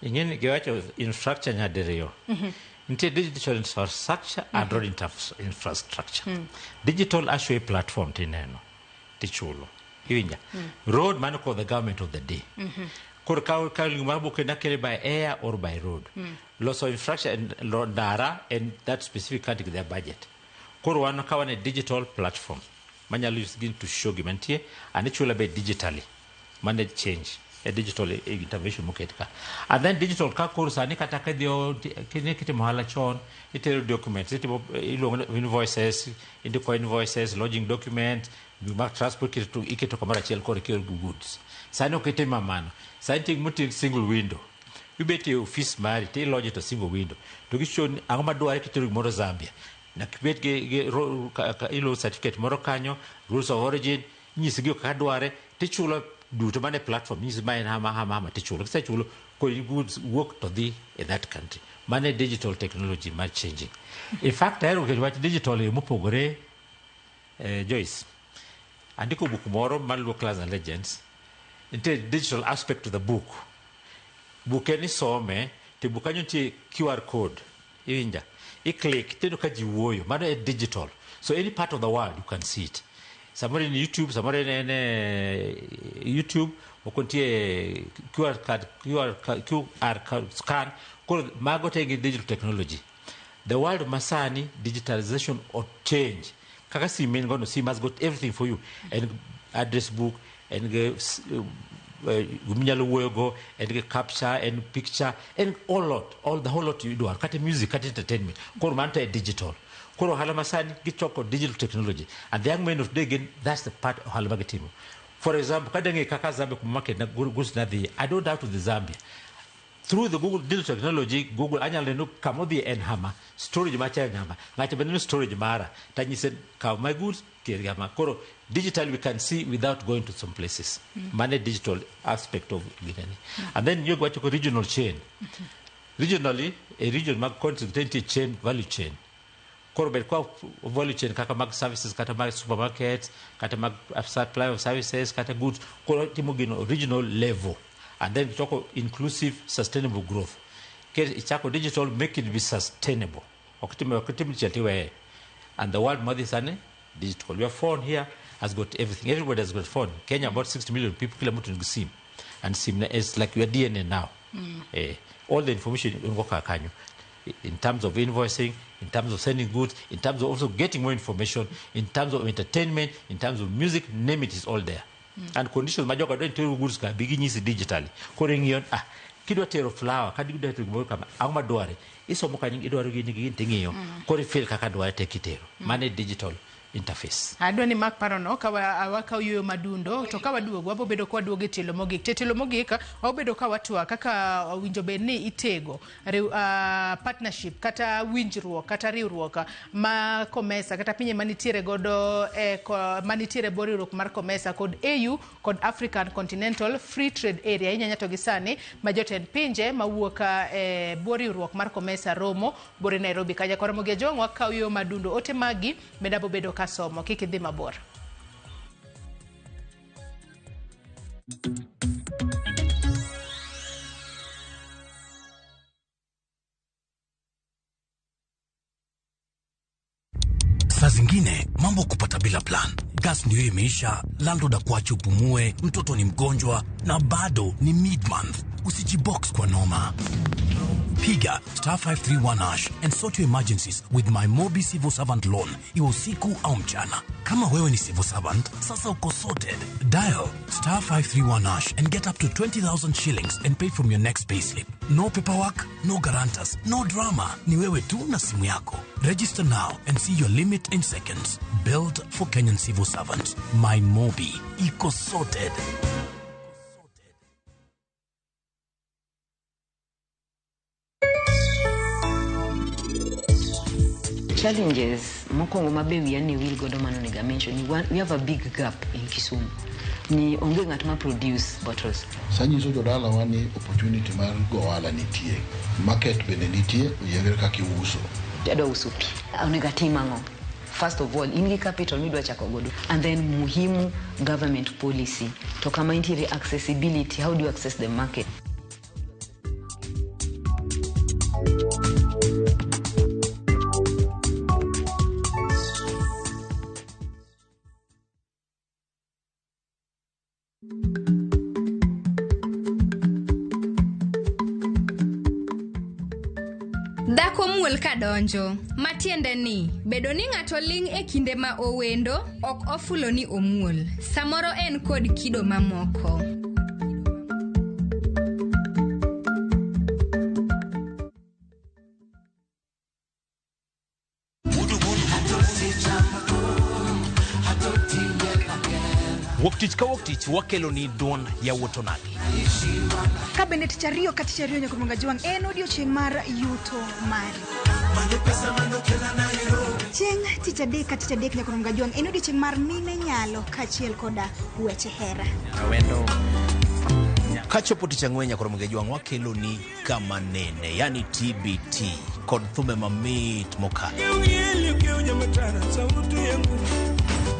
Ingeni giwacho infrastructure nyadiriyo. Digital infrastructure and road infrastructure. Digital actually platform tineno tichulo. Hiwinja. Road mano called the government of the day. Kor kalingumabu kena kere by air or by road. Lots of infrastructure and dara and that specific country their budget. Kor wano kawane digital platform. Manya is going to show gimantie and it will be digitally. Manage change. A digital intervention muketka. And then digital kakurs ani kataka dio kiti mahala chon ite documents ite invoices indiko invoices lodging document mark transport kiti iketo kamara chel kore kero goods sano kete mamano scientific muti single window ubeti office mari te lodge to single window to gishon angoma do kiti moro Zambia na kibet ge ilo certificate moro kanyo rules of origin nyisigi kadware tichulo duto mane platform is mine hama tichulo kisa chulo ko goods work to the in that country mane digital technology ma changing in fact I look at digital mopogore Joyce andiko book moro man Clans and Legends into digital aspect to the book any some te bukanyo ti QR code inja I click tendo kaji woyo mano a digital so any part of the world you can see it. Somewhere in YouTube, somewhere in YouTube, okontie QR scan, called Magotegi digital technology. The world masani digitalization or change. Kakasi men gono see must got everything for you and address book and guminyalo wogo and capture and picture and all the whole lot you do. Kate music, kate entertainment. Called manta digital. Koro halamasani gichoko digital technology and the young men of today again that's the part of halamagi team. For example, kadenge kaka Zambia market na goods na the I don't doubt to the Zambia through the Google digital technology Google anyale no kamodi and hama storage macha nyama ngate beneno storage mara tanyi said ka my goods kirigama koro digital we can see without going to some places manage digital aspect of gidani and then you go to regional chain regionally a region mag concentrated chain value chain korbe kwa value chain kaka mag services kata mag supermarkets kata mag supply of services kata goods ko timugino regional level and then talk inclusive sustainable growth ke ichako digital make it be sustainable okitime chatiwe and the world madisane digital your phone here has got everything everybody has got phone Kenya about 60 million people kila mtu ni sim and sim is like your DNA now all the information ngoka kanyo in terms of invoicing, in terms of sending goods, in terms of also getting more information, in terms of entertainment, in terms of music, name it is all there. And conditions majoka don't tell goods ka beginnings digitally. Calling yon kidwa tero flower kadi kidwa tero kama angma doare iso moka nyingi doare gini tingiyo kore feel kaka doare tekitero mane digital interface. Adwa ni Mark Parono waka uyo madundo to ka waduogo wabo bedo kwa duoge telo mogik tetelo mogik wabedo ka watwa kaka winjo bedni itego partnership kata winjruok kata riwruok ma Comesa kata pinye manitiere godo manitiere boriruok mar Comesa kod AU kod African Continental Free Trade Area inyanya to gisani ma jotend pinje mawuoka boriruok mar Comesa Romo bore Nairobi kaja kora moge jong waka uyo madundo ote magi medabo bedo kasomo kiki dhi mabor. Saa zingine mambo kupata bila plan. Gas ndio imeisha, landlord akuache upumue, mtoto ni mgonjwa na bado ni mid-month. Usijibox kwa noma. Piga *531# and sort your emergencies with my Mobi Civil Servant Loan. Iwe usiku au mchana. Kama wewe ni civil servant, sasa uko sorted. Dial *531# and get up to 20,000 shillings and pay from your next payslip. No paperwork, no guarantors, no drama. Ni wewe tu na simu yako. Register now and see your limit in seconds. Built for Kenyan civil servants. My Mobi. Iko sorted. Challenges mokongo mabewi yani will godo mano nega mention we have a big gap in Kisumu ni onge ngat ma produce bottles sanyiso jodala wani opportunity mar go wala nitie market bende nitie yegere kaki uso jado usupi onega timango. First of all ingi capital midwa chako godo and then muhimu government policy to kama interior accessibility, how do you access the market? Dhako muol kadonjo, matiende ni, bedo ni ng'ato ling e kinde ma owendo, ok ofulo ni omuol. Samoro en kod kido mamoko. Woktich ka woktich wakelo ni duon ya wotonagi. Ka bende tich ariyo ka tich ariyo nyaka monga jwang en odiochieng' mar yuto mari. Chieng' tich adek ka tich adek nyaka monga jwang en odiochieng' mar mine nyalo kachiel koda weche hera. Awendo kachopo tich ang'wen nyaka monga jwang wakelo ni kama nene yani TBT kod thumbe mamit mokalo.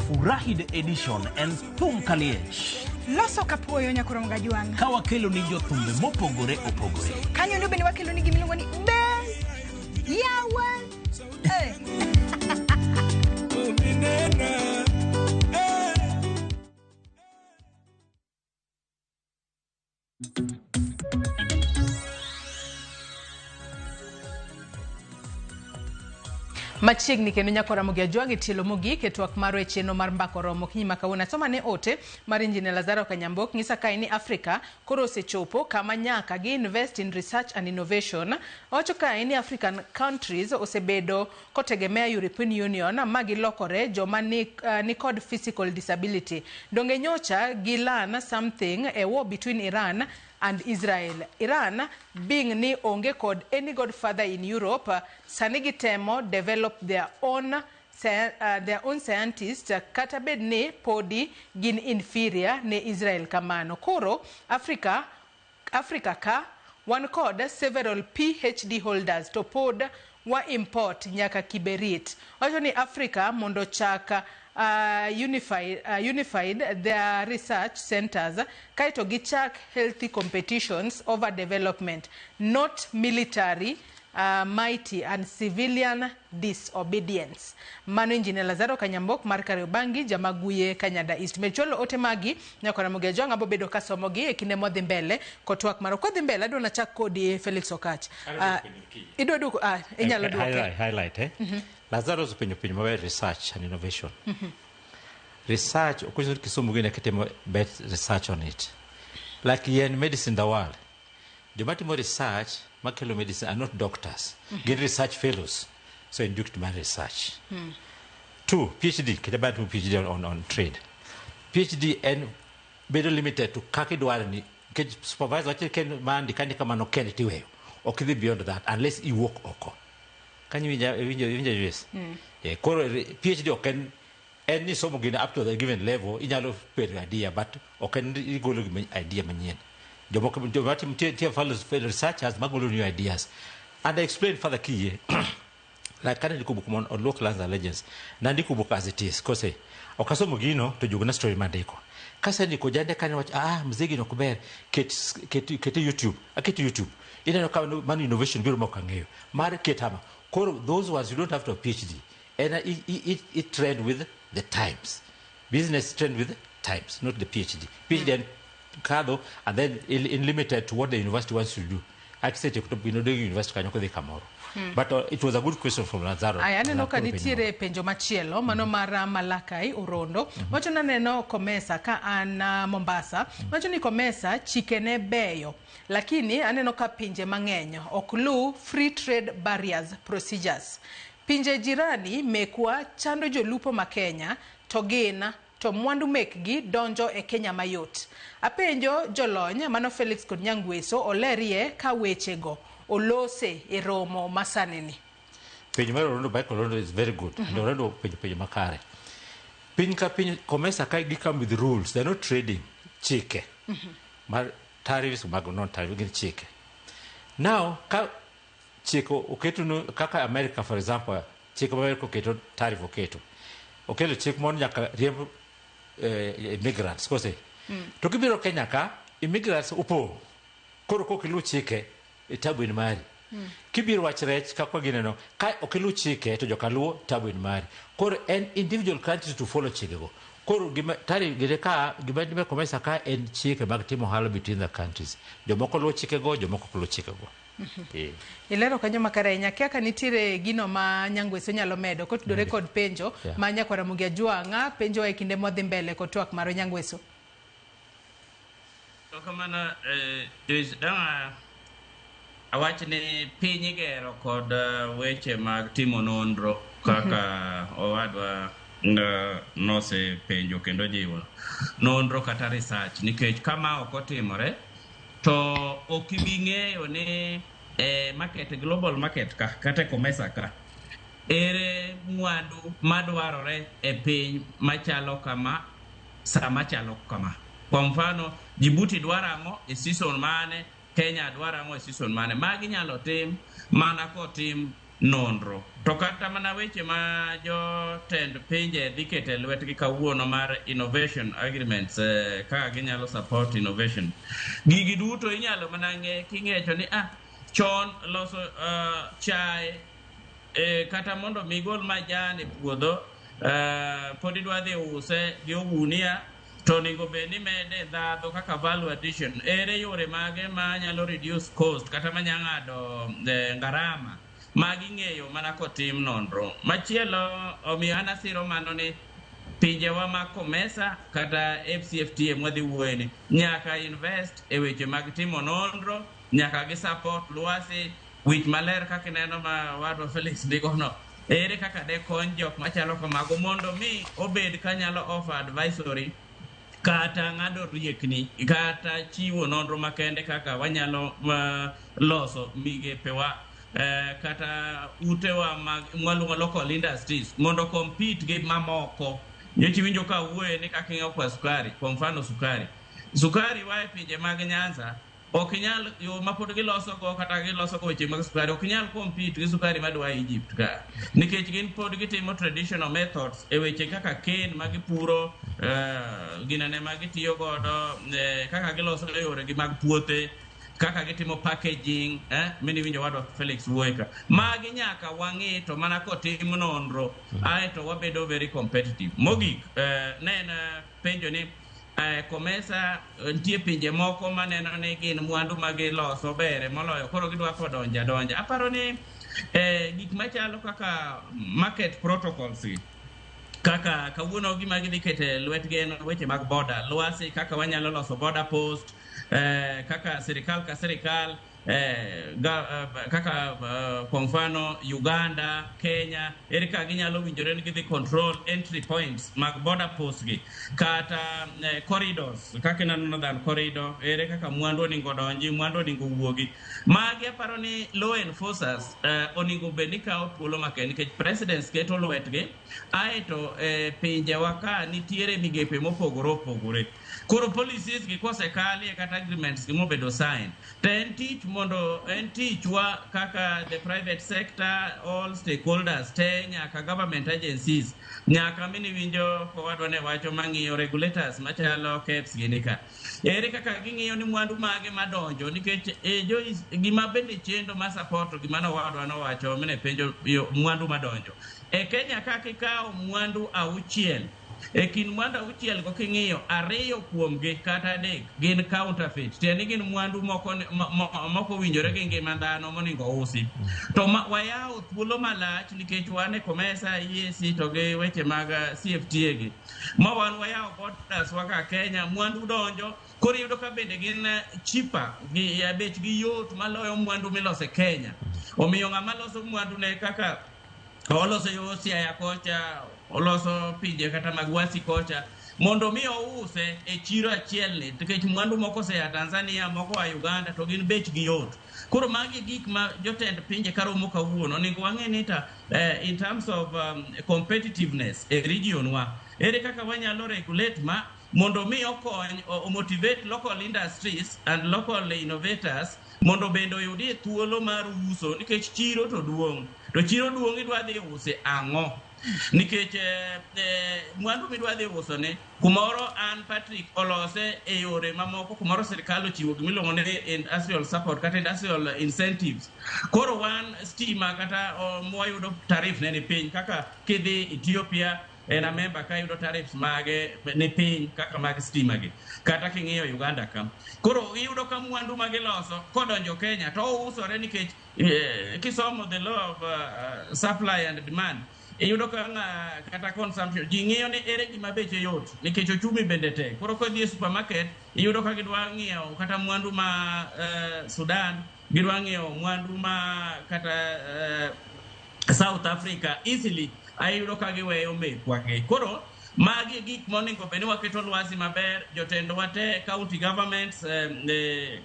Furahid edition en thum kaliech. Loso kapuoyo nyaka monga jwang. Ka wakelo ni jothumbe mopogore opogore. Kanyo ndo bende wakelo ni gimiluongo ni Ben Yawa. Machiegni kendo nyakora mugia jwangi tilo mugi ketwak maro e cheno mar mbako romo kinyima kawuna soma ne ote mar injine Lazaro Kanyambok ngisa kai ni Afrika koro osechopo kama nyaka gi invest in research and innovation. Ocho kai ni African countries osebedo kotegemea European Union magi lokore joma ni called physical disability. Donge nyocha gilan something a war between Iran and Israel. Iran being ni onge kod any godfather in Europe, sanigitemo develop their own scientists kata bed ni podi gin inferior ne Israel kamano. Koro Africa ka one code several PhD holders to pod wa import nyaka kiberit. Wacho ni Africa mondo chaka unified their research centers kaito gichak healthy competitions over development, not military mighty and civilian disobedience. Mano injine Lazaro Kanyambok mar Kariobangi jamaguye Kanyada East. Mecholo ote magi nyakona mugia jwang abo bedo kasomogi e kinde modhi mbele kotwak maro kodhi mbele adona chak kodi Felix Okach. Ido duko inyalo duoke highlight Lazaro penyo maber research and innovation. Research okuzo Kisumu gine ketemo bet research on it. Like in medicine the world. Jomatimo research makelo medicine are not doctors. Get research fellows. So induced my research. 2 PhD kita tu PhD on trade. PhD and bedo limited to kaki dwarani ke supervisor ken man dikani kama no ken tiweyo. Okay, beyond that unless you work oko. Can you yes? Yeah, PhD okay any some again up to the given level inyalo per idea but okay go look idea manyen. Jomati follows researchers magolo new ideas. And I explained for the key like currently kubukumon on local lands and legends nandi kubuka as it is kose okasomo gino to juguna story mandiko kasa ndiko jande kani watch mzigi no kuber ket YouTube ina no kama man innovation biro mokangeyo mare ketama those ones you don't have to have PhD and it trend with the times, business trend with the times, not the PhD and Kado and then in limited to what the university wants to do. I said you could be no university can you come but it was a good question from Lazaro. Ayane no kanitiere penjo machielo mano mara Malakai Urondo. Wacho neno Komesa ka ana Mombasa. Wacho ni Komesa chikene beyo. Lakini aneno ka pinje mang'eny oklu free trade barriers procedures. Pinje jirani mekwa chando jolupo ma Kenya to gina to mwandu mekgi donjo e Kenya mayot. Apenjo jolony mano Felix kod Nyangweso olerie ka wechego olose e romo masaneni. Penjo mar Orondo by Orondo is very good. And Orondo penjo makare. Piny ka piny Komesa kai gi come with the rules. They're not trading chike. Mar tariffs mag non tariff gin chike. Now ka chiko oketo no kaka America for example, chiko America oketo tariff oketo. Okelo chik mon nyaka riemb immigrants kose. To kibiro Kenya ka immigrants upo. Koro kokilu chike tabu in mari. Kibiro wach rech kakwa gineno ka okilu chike to jokaluo tabu in mari. Koro an individual countries to follow chike go. Koro tari gire ka gima Komesa ka en chike mag timo halo between the countries. Jomoko luo chike go, jomoko luo chike go. Ilero kanyo makare nyakiaka nitire gino ma Nyangweso nyalo medo kotudore kod penjo ma nyakwara Mugia Jwanga penjo e kinde modhi mbele kod twak maro Nyangweso. To kamana danga awach ni piny igero kod weche mag timo nonro kaka owadwa nose penjo kendo jiwo nonro kata research nikech kama ok otimore to okibing'eyo ni market global market ka kata Komesa ka ere mwandu madwarore e piny machalo kama sama chalo kama. Kwa mfano Djibouti dwarang'o e season mane, Kenya dwarang'o e season mane. Magi nyalo tim mana kotim nonro. To kata mana weche ma jotend pinje dhi kete lwetgi kawuono mar innovation agreements kaka ginyalo support innovation. Gigi duto inyalo mana ng'e king'echo ni chon loso chai kata mondo migol majan e puodho pod idwa dhi use gi ogunia to nego be ni mede dhadho kaka value addition. Ere yore mage ma nyalo reduce cost kata manyang'ado ngarama magi ng'eyo mana kotim nonro. Machielo omiyo anasiro mano ni pinjewa ma Komesa kata FCFTA mwadhi wuoyeni nyaka invest e weche mag timo nonro, nyaka gi support lwasi wich maler kaka neno ma wadwa Felix ndigono. Ere kaka de kony jok machalo kamago mondo mi obed kanyalo offer advisory kata ng'ado riekni kata chiwo nonro makende kaka wanyalo loso migepewa kata utewa mwaluongo local industries mondo compete gi mamoko. Nyochi winjo ka wuoye ni kaka ing'eyo kwa sukari, kwa mfano sukari wae pinje mag Nyanza ok nyal yo mapod giloso go kata giloso go weche mag sukari ok nyal compete gi sukari madwa Egypt ka nikech gin pod gitimo traditional methods e weche kaka cane magipuro ginane magitiyo godo kaka giloso yore gi mag puothe kaka gitimo packaging mini winjo wadwa Felix Wuoyka magi nyaka wang'i to mana kotim nonro aeto wabedo very competitive. Mogik nena penjo ni Komesa nitie pinje moko maneno ni gin mwandu magiloso bere moloyo koro gidwa kodonja. Aparo ni gik machalo kaka market protocols kaka kawuono gima gidhi kete lwetgi en weche mag border lwasi kaka wanyalo loso border post kaka sirikal ka sirikal kaka kwa mfano Uganda, Kenya, ere ka ginyalo winjore ni gidhi control entry points mag border posts gi kata corridors kaka na northern corridor, ere kaka mwandu oningo donji, mwandu oningo wuogi. Magi aparo ni law enforcers oningo bedi kao thuolo make nikech presidents keto lwetgi aeto pinje waka nitiere migepe mopogore opogore. Koro policies gi kosekali kata agreements gi mobedo sign. Ten teach mondo en teach wa kaka the private sector, all stakeholders, nyaka government agencies, nyaka mini winjo kowadwa ne wacho mang'iyo regulators machalo KEBS gini ka. Ere kaka ging'iyo ni mwandu mage madonjo nikech gima bende chendo ma support gima nowadwa no wacho mine penjo mwandu madonjo. Kenya kaka ikawo mwandu auchiel kin mwandu auchiel go king'iyo ariyo kuomgi kata adek gin counterfeit, tieni gin mwandu moko winjore gi ngima dhano moningo usi. To wayawo thuolo malach nikech wan e COMESA, EAC to gi weche mag CFTA gi ma wan wayawo borders waka Kenya, mwandu donjo koro yudo ka bende gin cheaper gi bech gi yot maloyo mwandu milose Kenya. Omiyo ng'ama loso mwandu ne kaka oloso yo Siaya kocha, oloso pinje kata magwasi kocha, mondo mi ouse e chiro achiel ni nikech mwandu moko se ya Tanzania, moko wa Uganda to gin bech gi yot. Koro magi gik ma jotend pinje karomo kawuono onego wang'e ni ta in terms of competitiveness e region wa ere kaka wanyalo regulate ma mondo mi okony motivate local industries and local innovators mondo bendo yudi thuolo mar uso nikech chiro to duong'. To chiro duong' idwa dhi use ang'o? Nikech mwandu midwa dhi uso ne kumoro an Patrick olose e yore mamoko, kumoro sirikal ochiwo gimiluongo ni industrial support kata industrial incentives. Koro wan stima kata mwayudo tarif ne ni piny kaka kidhi Ethiopia en a member ka yudo tariffs mage ni piny kaka mag stima gi kata king'iyo Uganda ka. Koro iyudo ka mwandu mage loso kodonjo Kenya to usore nikech kisomo the law of supply and demand iyudo ka kata consumption ji ng'iyo ni ere gima beche yot nikech ochumi bende tek. Koro kodhi e supermarket iyudo ka gidwa ng'iewo kata mwandu ma Sudan, gidwa ng'iewo mwandu ma kata South Africa easily ayudo ka giweyo mekwa gi. Koro magi gik moningo bende waketo lwasi maber, jotendo wate, county governments,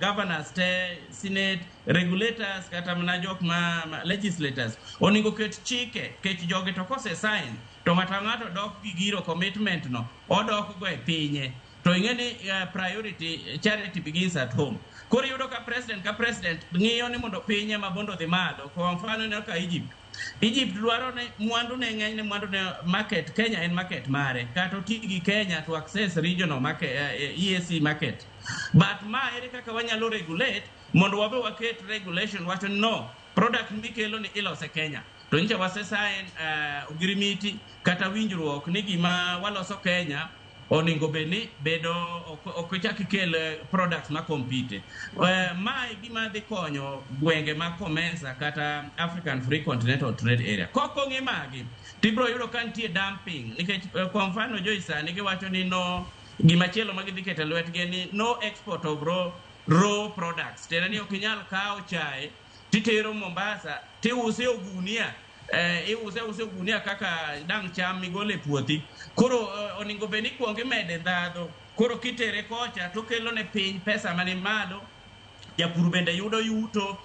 governors te, senate, regulators kata mana jok ma legislators oningo ket chike kech joge to kose sign to ng'ato dok gi giro commitment no odok go e pinye. To ing'eni priority charity begins at home. Koro yudo ka president ng'iyo ni mondo pinye mabondo dhi malo. Kwa mfano ne ka Egypt dwaro ne mwandu ne ng'eny ne mwandu ne market Kenya en market mare kata otigi Kenya to access regional market EAC market. But ma ere kaka wanyalo regulate mondo wabe waket regulation wacho no product mikelo ni ilose Kenya. To nje wasesain ogirimiti kata winjruok ni gima waloso Kenya oningo beni bedo okochaki kel products ma compete. Mai gima dhi konyo gwenge ma COMESA kata African Free Continental Trade Area. Koko ng'i magi tibro yudo ka nitie dumping nikech kwa mfano Joyce ni giwacho ni no gima chielo ma gidhi keto lwetgi ni no export of raw products. Tena ni okinyal kawo chai titero Mombasa tiuse ogunia iuse ogunia kaka dang cham migole puothi. Koro oningo beni kuongi mede dhadho. Koro kitere kocha to kelo ne piny pesa mani malo. Japur bende yudo yuto,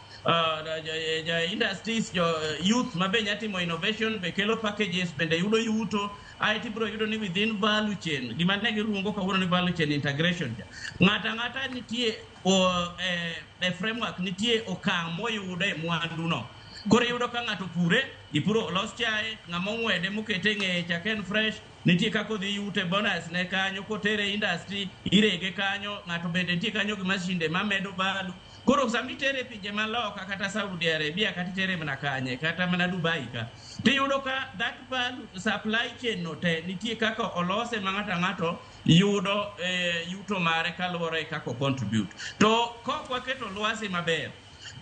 industries, youth mabe nyatimo innovation be kelo packages bende yudo yuto. IT bro yudo ni within value chain. Gima ne giruongo kawuono ni value chain integration. Ng'ata nitie framework nitie okang' moyudo e mwandu no. Koro yudo ka ng'ato pure, ipuro los chae, ng'ama ng'wede mokete ng'eye chaken fresh, nitie kako dhi yute bonus ne kanyo, kotere industry, irege kanyo, ng'ato bende nitie kanyo gi mashinde mamedo balu. Koro sami tere pinje maloka kata Saudi Arabia kata tere mana kanye kata mana Dubai ka. Tiyudo ka that value supply chain no te nitie kako olose ma ng'ato yudo yuto mare kaluwore kako contribute. To kokwa keto lwasi maber.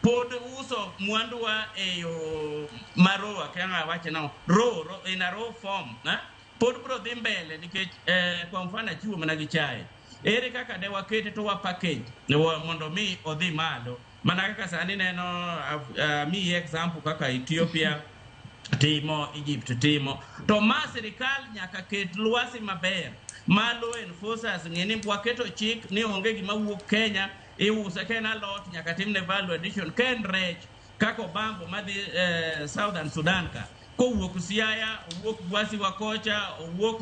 Pod uso mwandu wa eyo maroa kanga wache nao raw in a raw form na pod bro dhi mbele nikech kwa mfano chiwo mana gi chai ere kaka de wakete to wa package ne mondo mi odhi malo mana kaka sani neno mi example kaka Ethiopia timo, Egypt timo, to ma sirikal nyaka ket lwasi maber ma law enforcers ng'eni waketo chik ni onge gima wuok Kenya iuse ken alot nyaka timne value addition ken rech kako bambo madhi Southern Sudan ka kowuok Siaya owuok Bwasi wa kocha owuok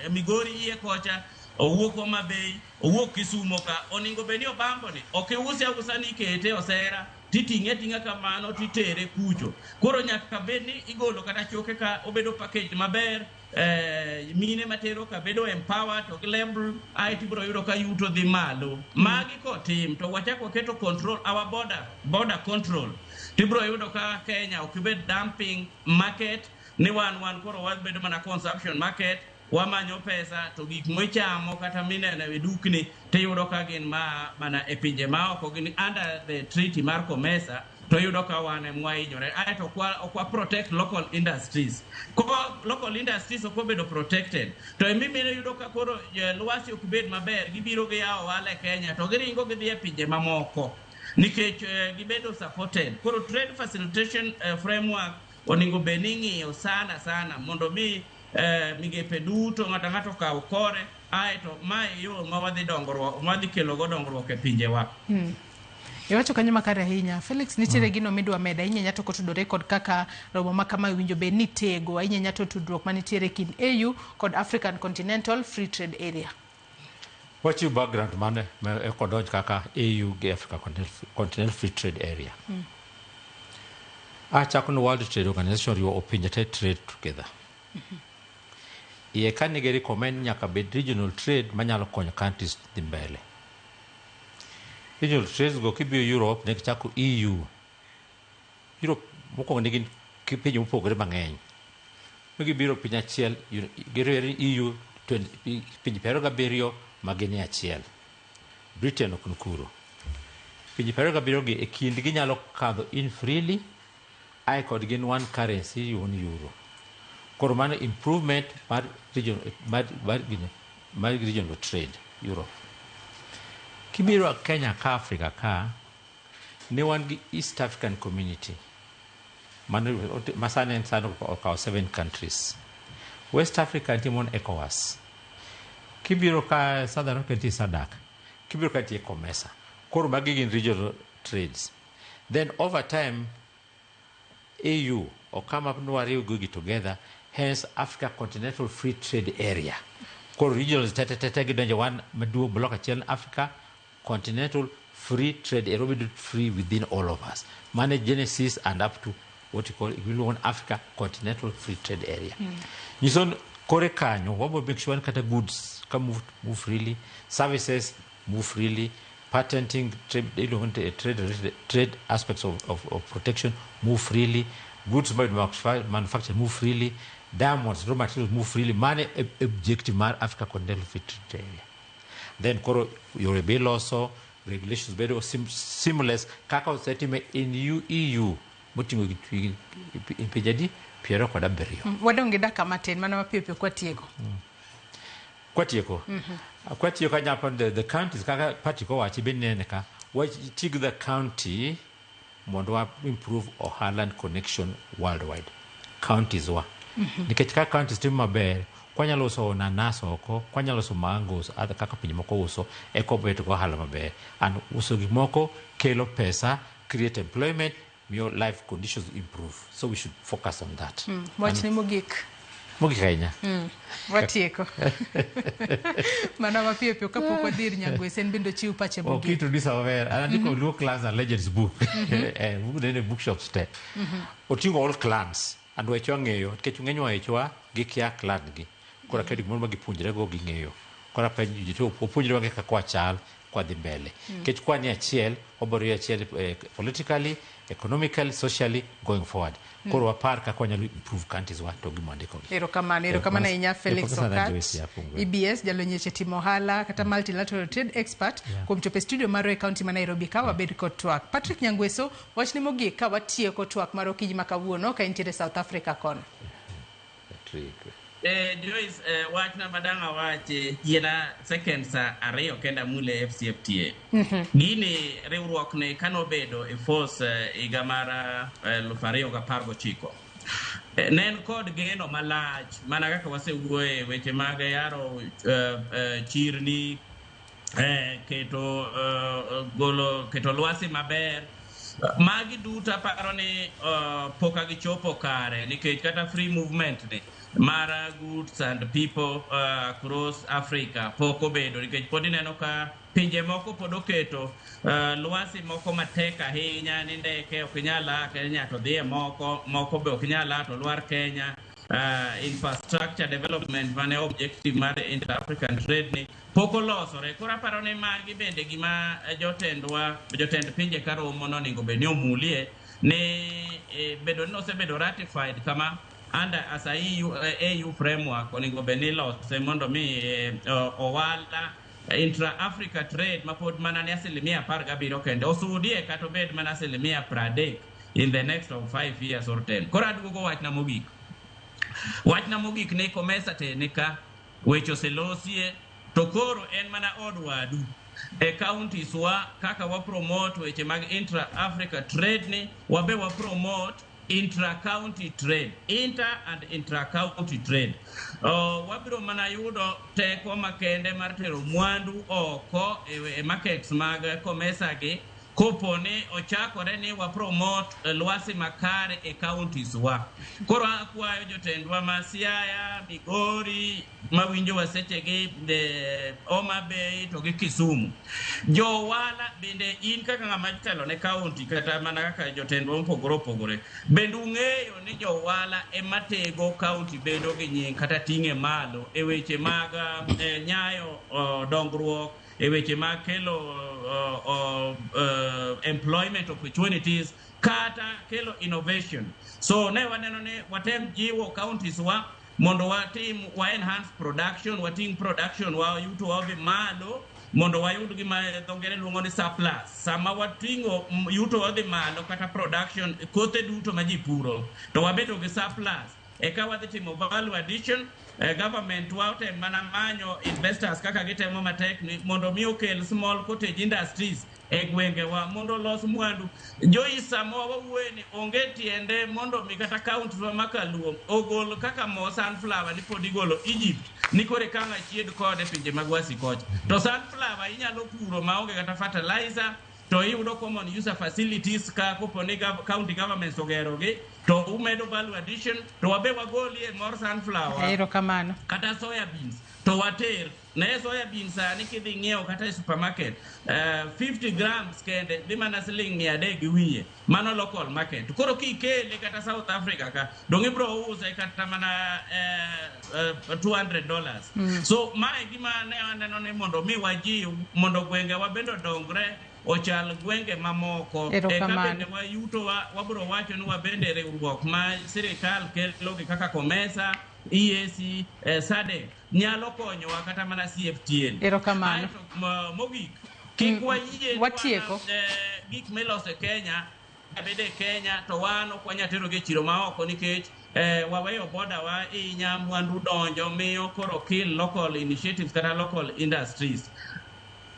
Migori iye kocha owuok Homa Bay owuok Kisumo ka oningo beni obambo ni okiuse ausa ni kete osera titing'e kamano titere kucho koro nyaka bedni igolo kata choke ka obedo package maber mine matero ka bedo empowered to label IT bro yudo ka yuto dhi malo magi kotim to wachako keto control our border control tibro yudo ka Kenya okibed dumping market ni wan koro wabedo mana consumption market wamanyo pesa to gik mochamo kata minene widukni tiyudo ka gin mana e pinje maoko gin under the treaty mar COMESA to yudo ka wane mwainyore aeto okwa protect local industries ko local industries okobedo protected to mimine yudo ka koro lwasi okbed maber gibiro gi yao wale Kenya to giringo gidhi e pinje mamoko nikech gibedo supported koro trade facilitation framework oningo bening'iyo sana mondo mi migepe duto ng'ato kaw kore aeto mae yo mawadhi dongruok mawadhi kelo go dongruok e pinjewa. Iwacho kanyo makare ahinya Felix nitiere gino midwa meda inyanya to kotudore kod kaka romo makama winjo be ni tego inyanya to tudruok manitiere kin AU kod African Continental Free Trade Area. What's your background mane e kodoj kaka AU gi Africa Continental Free Trade Area? Achako no World Trade Organization riwo opinje te trade together. Iye kan nigeri recommend nyaka bed regional trade manyalo konyo countries dhi mbele. Regional trades go kibio Europe ne chako EU. Europe moko nigi pinje mopogore mang'eny. Migi biro piny achiel gero EU pinje 27 mageni achiel. Britain ok nkuro. Pinje 27 gi e kind ginyalo kadho in freely ai kod gin one currency one euro. Koro mano improvement mar regional trade Europe. Kibiro Kenya ka Africa ka ne wan gi East African Community masane en sano okaw 7 countries. West Africa timon ECOWAS. Kibiro ka Southern Africa SADC. Kibiro ka tie COMESA. Koro magi gin regional trades. Then over time AU or come up no go together, hence Africa Continental Free Trade Area. Koro regional tete donje one maduo block achiel Africa Continental Free Trade Area free within all of us. Manage Genesis and up to what you call one Africa Continental Free Trade Area. Nison kore kanyo wabo make sure kata goods can move freely, services move freely, patenting trade aspects of protection move freely, goods manufactured move freely, diamonds, raw materials move freely. Money objective mar Africa Continental Free Trade Area. Then koro your bill also regulations very seamless kaka settlement in EU mutingo impejadi piero kwa daberio. Wadonge daka maten mana mapepe kwa tieko. Kwa tieko kanya upon the counties kaka party ko wachi beneneka tig the county mondo improve Ohaland connection worldwide. Counties wa. Nikechika counties timu maber kwanyalo uso nanas oko, kwanyalo uso mangos, ada kaka pinje moko uso, eko beto ko ohala maber. And uso gimoko kelo pesa, create employment, your life conditions improve. So we should focus on that. Wach ni mogik. Mogik ahinya. Watieko. Mana mapiepe kapok wadir Nyangwese en bendo chiu pache mogik. Okay, to this maber. Anandiko Luo Clans and Legends book. Book dene bookshops te. Otingo all clans. And wecho ng'eyo, nikech ng'eny wechowa gikia clan gi. Kora kedi gimoro magipuonjre go ging'eyo. Kora penjo to opuonjre wage kaka wachal kwa dhi mbele. Nikech kwa ni achiel, oboro achiel politically, economically, socially going forward. Koro wapar kaka wanyalo improve countries wa to gimondiko. Erokamano ahinya Felix Okat. EBS jalonyeche timo ohala kata multilateral trade expert kuom chope studio maro e county ma Nairobi ka wabed kod twak. Patrick Nyangweso wach ni mogik ka watieko twak maro kiny makawuono ka intiere South Africa kono. Joyce, wach na madanga wache yena seconds ariyo kenda mule FCFTA. Gini riwruok ne kano bedo e force higa mar 2019. Nen kod geno malach mana kaka wasewuoye weche mag yaro chirni keto lwasi maber. Magi duto aparo ni poka gichopo kare nikech kata free movement ni mara goods and people across Africa poko bedo nikech pod ineno ka pinje moko pod oketo lwasi moko matek ahinya ni ndeke ok nyala Kenya to dhie moko be ok nyala to lwar Kenya. Infrastructure development mane objective mar inter-African trade ni poko losore. Kora paro ni magi bende gima jotend pinje karomo noningo bende omulie ni bedo ni osebedo ratified kama under as a EU framework oningo bende lose mondo mi owala intra-Africa trade mapod mana ni 17% kende osudie kata obed mana 30% in the next of 5 years or 10. Kora aduogo wach na mogik. Wach na mogik ne COMESA te nika wecho selosie to koro en mana odwadu e counties wa kaka wa promote weche mag intra-Africa trade ni wabe wa promote intra-county trade, and intra-county trade. Wabiro mana yudo teko makende mar tero mwandu oko e markets mag COMESA gi kopone ochakore ni wa promote lwasi makare e counties wa. Koro akwayo jotendwa ma Siaya, Migori, mawinjo wasechegi de Homa Bay to gi Kisumu. Jowala bende in kaka ng'ama telo ne county kata mana kaka jotendwa opogore. Bende ung'eyo ni jowala ematego county bedo gi nying kata ting'e malo e weche mag nyayo dongruok e weche mag kelo employment opportunities kata kelo innovation. So ne waneno ne watem jiwo counties wa mondo wa enhance production, wating production wa yuto wa malo mondo wayud gima dhongere luongo ni surplus. Sama watingo yuto wa malo kata production kothe duto ma ji puro to wabedo gi surplus eka wadhi timo value addition. Government waute mana manyo investors kaka gitemo matek ni mondo mi okel small cottage industries e gwenge wa mondo los mwandu. Joisa mo wawueni onge tiende mondo mi kata county wa makaluo ogol kaka mo sunflower ni pod igolo Egypt ni kore kanga chied kode pinje magwasi kocha. To sunflower inyalo puro maonge kata fertilizer to iyudo common user facilities ka koponi county governments ogerogi to umedo value addition to wabe wagolie more sunflower kamano kata soya beans to water na soya beans ani kidhi ngiew kata e supermarket 50 grams kende di mana siling 300 giwiye mano local market. Koro kikele kata South Africa ka dongi bro use kata mana $200. So mae gima ne aneno ni mondo mi waji mondo gwenge wabendo dongre ochal gwenge mamoko bende wayuto wabro wacho ni wabende riwruok ma sirikal kelo kaka COMESA, EAC, SADC nyalo konyowa kata mana CFTA. Erokamano. Mogik kik wayie watieko gik milose Kenya bede Kenya to wan ok wanyatero gi chiro maoko nikech waweyo border wa inya mwandu donjo miyo koro kill local initiatives kata local industries.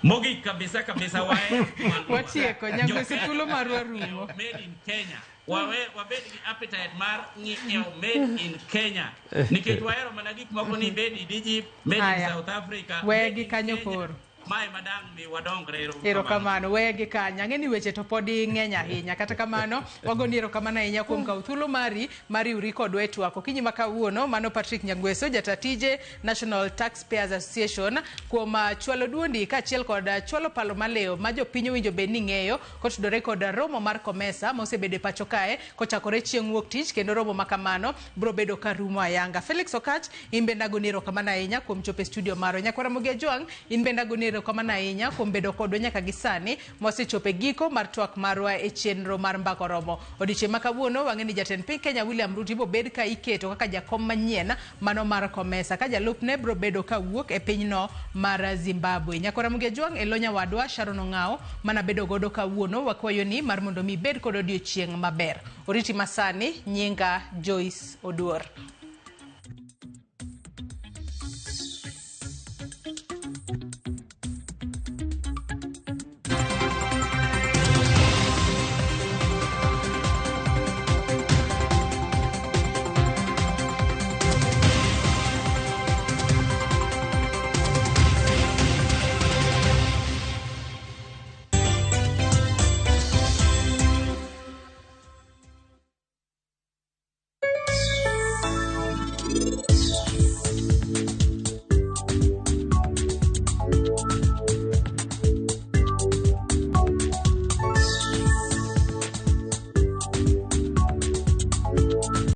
Mogik kabisa wae watieko nyango situlo marwa rumo made in Kenya. Wabed gi appetite mar ng'iewo made in Kenya nikech wahero mana gik moko ni made in Egypt, made in South Africa. Wegi kanyo koro mae madang mi wadongre erokamano wegi kanya ng'eni weche to pod ng'eny ahinya kata kamano wagoni erokamano ahinya kuom kawo thuolo mari uri kodwa e twak kinyi ma kawuono mano Patrick Nyangweso jatatije National Taxpayers Association kuom chwalo duondi kaachiel kod chwalo palo maleo ma jopiny owinjo bed ni ng'eyo kotudore kod romo mar COMESA mosebede pacho kae kochakore chieng' wuok tich kendo romo makamano bro bedo karumo ayanga. Felix Okach imbe ndagoni erokamano ahinya kuom chope studio maro Nyakwara Mugia Jwang imbe ndagoni erokamano ahinya kuom bedo kodwa nyaka gisani mosechope giko mar twak marwa e chenro mar mbako romo. Odiochieng' ma kawuono wang'eni jatend piny Kenya William Ruto biro bed ka iketo kaka jakom manyien mano mar COMESA ka jalupne biro bedo ka wuok e pinyno mar Zimbabwe. Nyakwara Mugia Jwang Elonya wadwa Sharon Ong'ao mana bedo godo kawuono wakwayo ni mar mondo mi bed kod odiochieng' maber. Oriti masani nyinga Joyce Oduor.